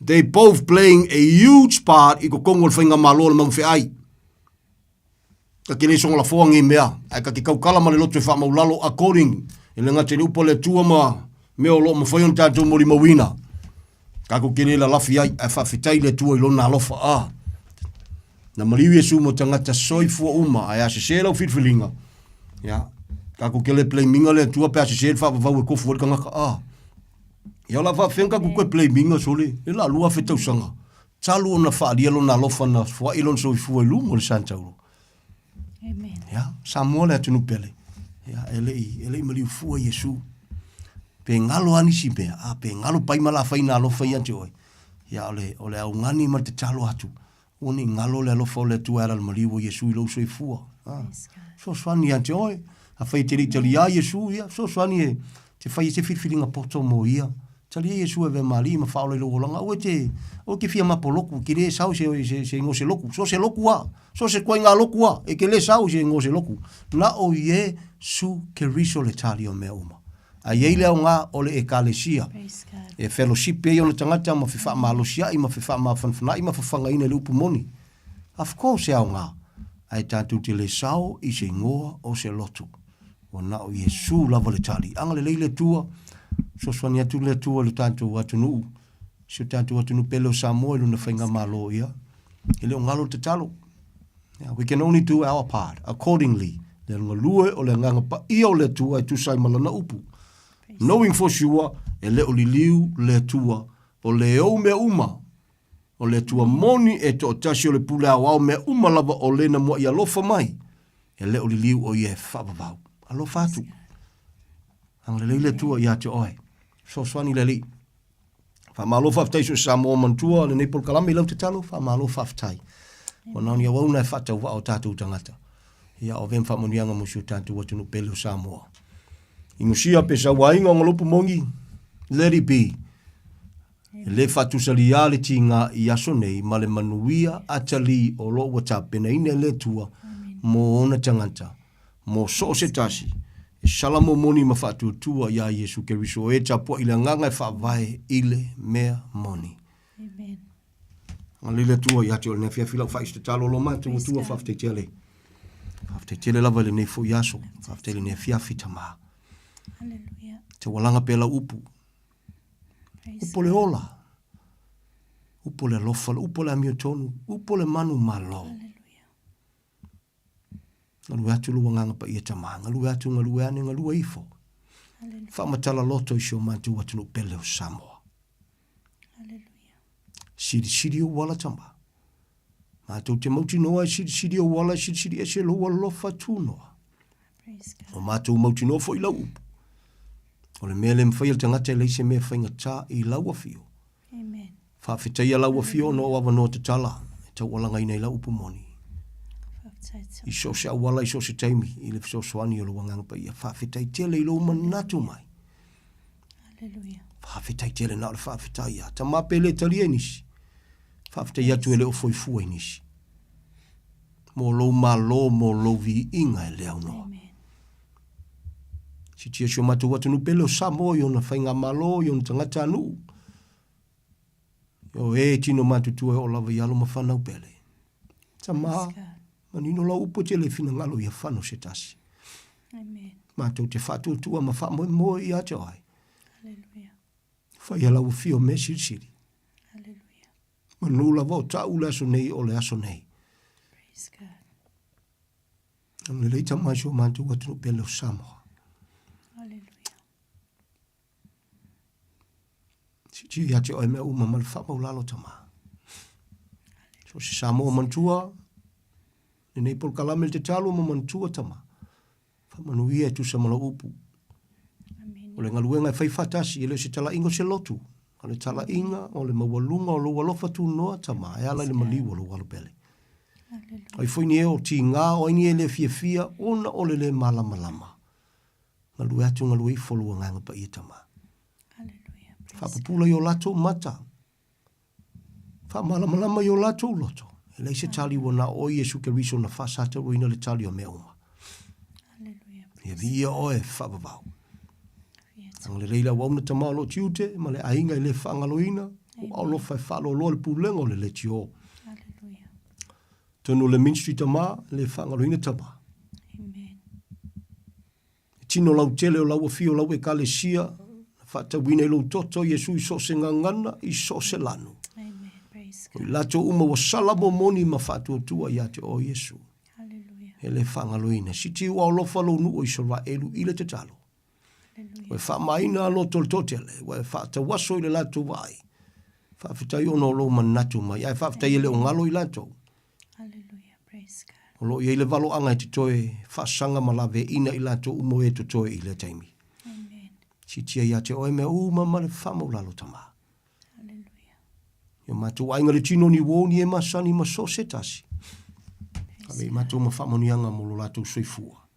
they both playing a huge part i ko kongo whainga malo le mangwhi ai. Ka kele songa la foa ngi mea. Ai ka ki kau kala ma le loto e wha maulalo according. E le ngate upo le tua ma me o lo ma whaion tātou mori mawina. Ka ko kele la lafi ai e whawhitai le tua i lona alofa a. Na mariwi e su mo tangata soi fua uma ai a se se lau whitwhilinga. Ya. Ka ko kele play minga le tua pe a se se whawau e kofu wali ka ngaka a. Ia la whawhenka ku koe play minga sole. E la lua whetau sanga. Talu o na whaalia lona alofa na fua ilon soi fua ilu mo le santauro. Amen. Ya. Samoa le atunu pele. Ya. Ele maliu fua Yesu. Pe ngalo ani si pe. Pe ngalo pai mala whaina alofa i ante oi. Ya ole au ngani ma te talo atu. Oni ngalo le alofa o le tua era le maliu o Yesu ilo soi fua. So swani ante oi. A whai te ritali a Yesu ia. So swani e. Te whai se whiwhiringa poto mo ia. Tali e Yesu e ve mali ma whaole lo langa. O ke fia mapoloku. Ki le sau se ngose loku. So se loku a. So se koe ngā loku a. E ke le sau se ngose loku. Na o ie su ke riso le tali o mea uma. A iei leo ngā ole e kalesia. E fellowship e ona tangata ma whiwha malosia i ma whiwha ma whanwhana i ma whawhanga ina le upu moni. Of course e au ngā. Ai tātou te le sao i se ngoa o se lotu. O na o Yesu lava le tali. Anga le leile tua. So swani atu le tua le tātou atu nuu. Se tātou atu nuu pele o Samoa ilu na whainga malo ia. E leo ngalo te talo. We can only do our part accordingly. Le ngalue o le nganga pa ia o le tua i tusai malana upu. Knowing for sure, e leo li liu le tua, o le au mea uma, o le tua moni e to otasi o le pule au mea uma lava o le na mua i alofa mai, e leo li liu o ie whababau. Alofa atu. Ang le le tua i ate oe. So swani le li. Whamalofa aftai so Samoa mantua, le Nepal Kalame lau te talo, whamalofa aftai. O nauni au na e whatau wa o tātou tangata. Ia o vem whamonianga musu tātou atunu pele o Samoa. Ingusia pe sa wainga o ngalopu mongi, let it be. Le fatusali ale tinga i aso nei, ma le manuia atali o lo wata pena ine le tua, mo ona tangata, mo so se tasi, e salamo moni ma fatu tua ia Yesu Keriso, e tapua ila nganga e whaavae ile mea moni. Amen. Alile tua ia te o le nefia fila whaiste talo lo matu o tua whafte tele. Whafte tele lava le nefo yaso, whafte le nefia fitamaa. Hallelujah. Te walanga pela upu. Upo le ola. Upo le lofala. Upo le amiotonu. Upo le manu malo. Hallelujah. Ngalu atu lua nganga pa ia tamaa. Ngalu atu ngalu ane ngalu ifo. Hallelujah. Whamatala loto isio mantu atunu pele o Samoa. Hallelujah. Siri o wala tama. Mātou te mauti noa siri o wala siri ese loa lofa tu noa. O mātou mauti noa fo i lau upu. O le mea le mwhai al tangata e leise mea whainga tā i lau awhio. Amen. Whawhitai a lau awhio no awa no te tala. E tau walanga ina i lau upu moni. I so se awala i so se taimi. I le so swani o lo wanganga pa ia. Whawhitai tele i lo manatu mai. Hallelujah. Whawhitai tele na le whawhitai a. Ta mapele tali e nisi. Whawhitai atu e leo foi fua i nisi. Mo lo malo mo lo vi inga e leo noa. Si tia sio matu watu nu pele o Samoa yo na whainga malo yo na tangata anu. Yo e tino matu tua o lava yalo ma whanau pele. Ta maa, manino la upo te le fina ngalo ia whano se tasi. Amen. Matu te whatu tua ma wha moe i ato ai. Hallelujah. Whai ala ufio me siri. Hallelujah. Manu la vau ta ule aso nei o le aso nei. Praise God. Amne leita mai sio matu watu nu pele o Samoa. Si ia te oe mea uma ma le whapau lalo tama. So si Samoa mantua, le Nepal Kalame te talo ma mantua tama. Whamanuia e tu sa mala upu. O le ngaluenga e whaifatasi, e le si tala ingo se lotu. O le tala inga, o le mawalunga, o lo walofa tu noa tama. E ala le maliwa lo walopele. O i fwini e o ti ngā, o ini e le fia, ona o le malama. Ngalu atu ngalu i folua nganga pa ia tama. Whapapula yo lato mata. Whamalama yo lato loto. E lei se tali wana o Yesu Keriso na whasata roina le tali o mea uma. Hallelujah. Ia via oe whababau. Ang le reila wauna tamao lo tiute, ma le ainga i le whangaloina, o au lo whai whalo lo le pulenga o le tio. Hallelujah. Tonu le ministry tama, le whangaloina tama. Tino lau tele o lau afio lau e kale sia, whata wine lau toto, Yesu I so se ngangana, I so se lanu. I lato uma wa salamo moni ma whatu tua ia te o Yesu. He le whangaloina. Si ti ua olofa lo nu o Israelu ile te talo. Wa whamaina alo tol totele, wa whata waso I le lato vai. Whawhitai ono lo manatu mai, ai whawhitai ele o ngalo I lato. O lo I le valo anga I te toe, whasanga malawe ina I lato umo e to toe I le taimi. Si tia ia te oe mea uma ma le whamau lalo tama. Yo matu ainga le tino ni woni e masani ma so se tasi. Kame matu ma whamonianga mo lo lato soifua.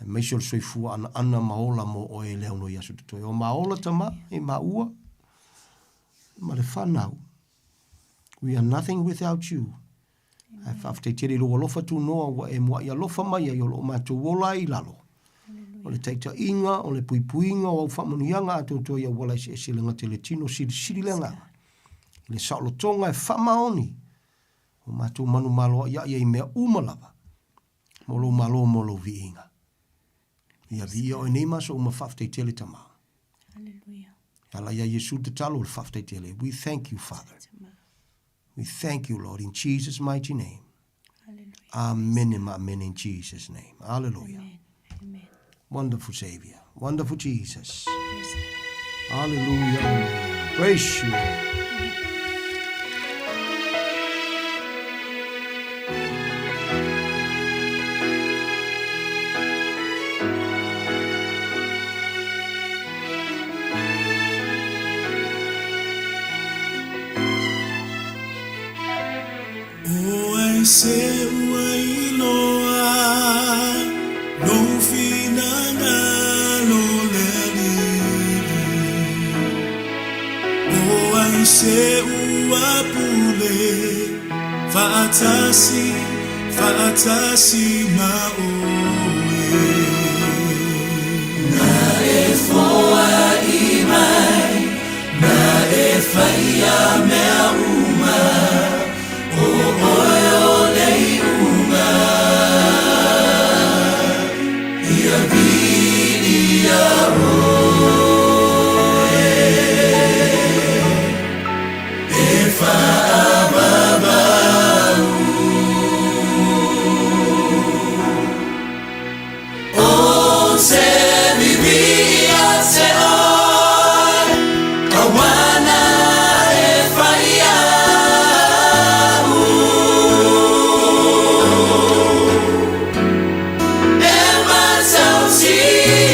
Ai meisio le soifua ana maola mo o e leo no yasu te toi. O maola tama e maua. Ma le whanau. We are nothing without you. Ai whafte tere lo alofa tu noa wa e mua I alofa mai ai o lo matu wola I lalo. O le teita inga, o le puipuinga, o au whamonianga ato toi a wala se esilenga te le tino siri lenga. Le saolo tonga e whamaoni. O matu manu malo ia I mea umalawa. Molo malo molo viinga. Ia via o nei maso uma whafte tele tama. Ala ia Yesu te talo le whafte tele. We thank you, Father. We thank you, Lord, in Jesus' mighty name. Amen and amen in Jesus' name. Hallelujah. Amen. Wonderful Savior. Wonderful Jesus. Hallelujah. Praise you, Lord. Se uailoa no finanga lo leli o ai se uapule fatasi ma oe na e foa I mai na e faia mea uma o oio nei uma ia vidia oe e whaababau o se vivia se oi kawana e whaia Yeah.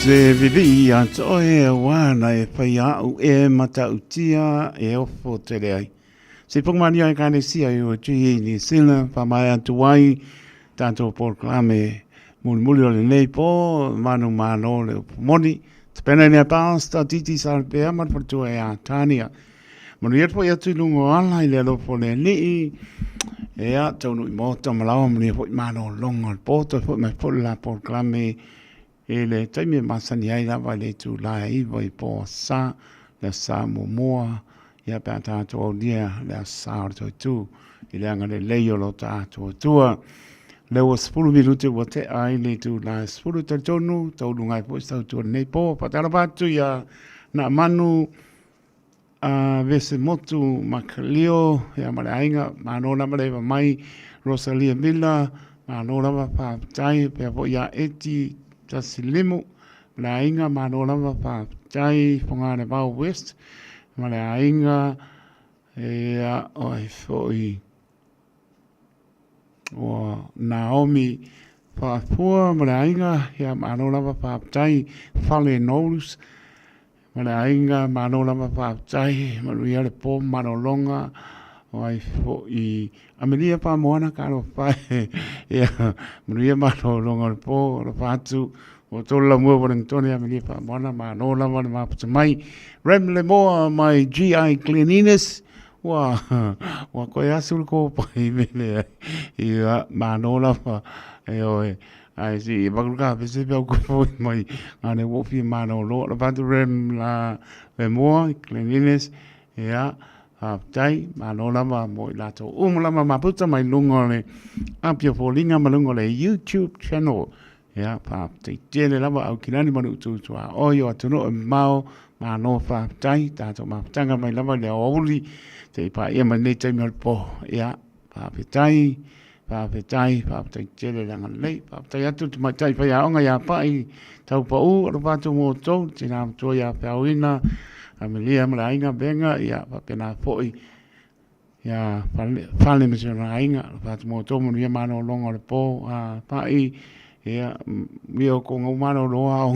se vivi a to e wana e whai au e mata utia e ofo tere ai. Se pongmani ai kane sia i o tui ni sila, whamai atu wai, tātou porklame muli o le nei po, manu mano le upomoni, te pena ni a pāsta titi sarpea mat patua e a tānia. Manu iat po i atu lungo ala i le alopo le nii, e a taunu i mota malawa mani po i mano longa al poto, po mai po la porklame e le taimi masani ai lava le tu la iwa i po sa, le sa momoa, ia pe tātou au dia, le sa o tu, i le anga le leio lo tātou tua. Le o spulu minute wa te ai le tu la spulu te tonu, tau lungai po stau tu nei po, patara patu ia na manu vese motu makalio, ia mare ainga, manona mare wa mai, Rosalia Miller, manona wa pātai, pia po ia eti tasilimu, la inga manona wa pātai, pongane Bao West, mare ainga, ia oi foi, o Naomi Whapua, Marainga, ia Manolava Whaptai, Whale Knowles, Marainga, Manolava Whaptai, Maria le Po, Manolonga, o i Amelia Pamoana, Karo Pai, ia Maria Manolonga le Po, le Patu, o tola mua Wellington, Amelia Pamoana, Manolava le Maputamai, Rem le Moa, my GI Cleanliness, wa koe asul ko pai mele ia manola fa e oi ai si baguka pese pe ko mai ane wo fi manolo la patu rem la le mo cleanliness ia tai manola ma mo la to la ma puta mai lungo le apia folinga malungo le YouTube channel ia pa te tele la au kilani manu tu oi o tuno mau mano fa tai ta to ma tanga mai la le oli te pa ia mai nei taimi po ia pa petai tele langa lei pa petai atu te mai tai pa ia onga ia pai tau pa u ro pa tu mo to te na to ia pauina Amelia Marainga benga ia pa pena foi ia fale me sona inga pa tu mo to mo ia mano longo le po a pai ia mio ko ngomano loa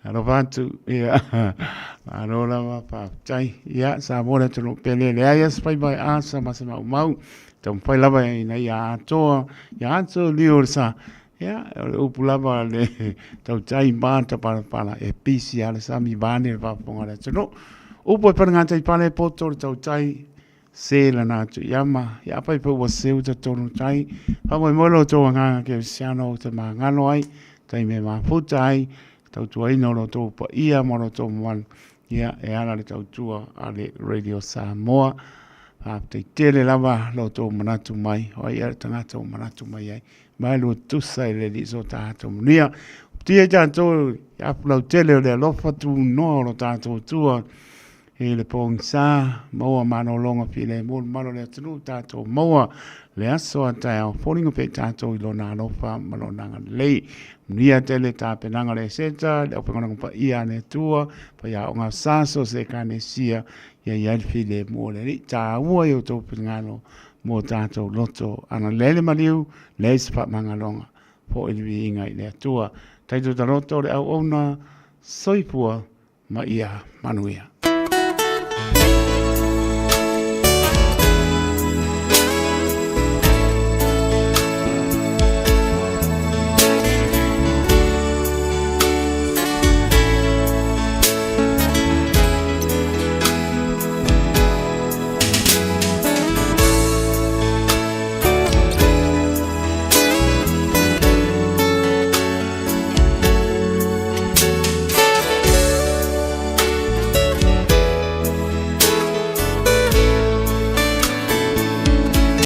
Rovatu ia arola wa pa tai ia sa mora tu pele le ia spai bai asa masama mau tam pai lava ina ia to liorsa ia upulava le tau tai banta para e pisi ala sami bane va ponga no upo per ngata pale poto tau tai se la na tu yama ia pai po wa se uta tonu tai pa mo molo to nga ke siano te mangano ai tai me ma futai tau tua ino lo tau pa ia moro tau man ia e ana le tau tua ale Radio Samoa a te tele lava lo tau manatu mai o ia tanga tau manatu mai ai mai lo tusa le li so tātou nia tia tātou ia plau tele le lofa tu no lo tātou tua e le pong sa maua mano longa pile mo malo le tunu tātou maua le aso atai au folingo pe tātou ilo nā lofa malo nanga lei nia tele tā penanga le seta le opengona pa ia ne tua pa ia onga saso se kane sia ia ia file mo le tā ua yo tō pengano mo tātou loto ana lele maliu le spa mangalonga po ilvi inga i le tua taito taroto le au ona soipua ma ia manuia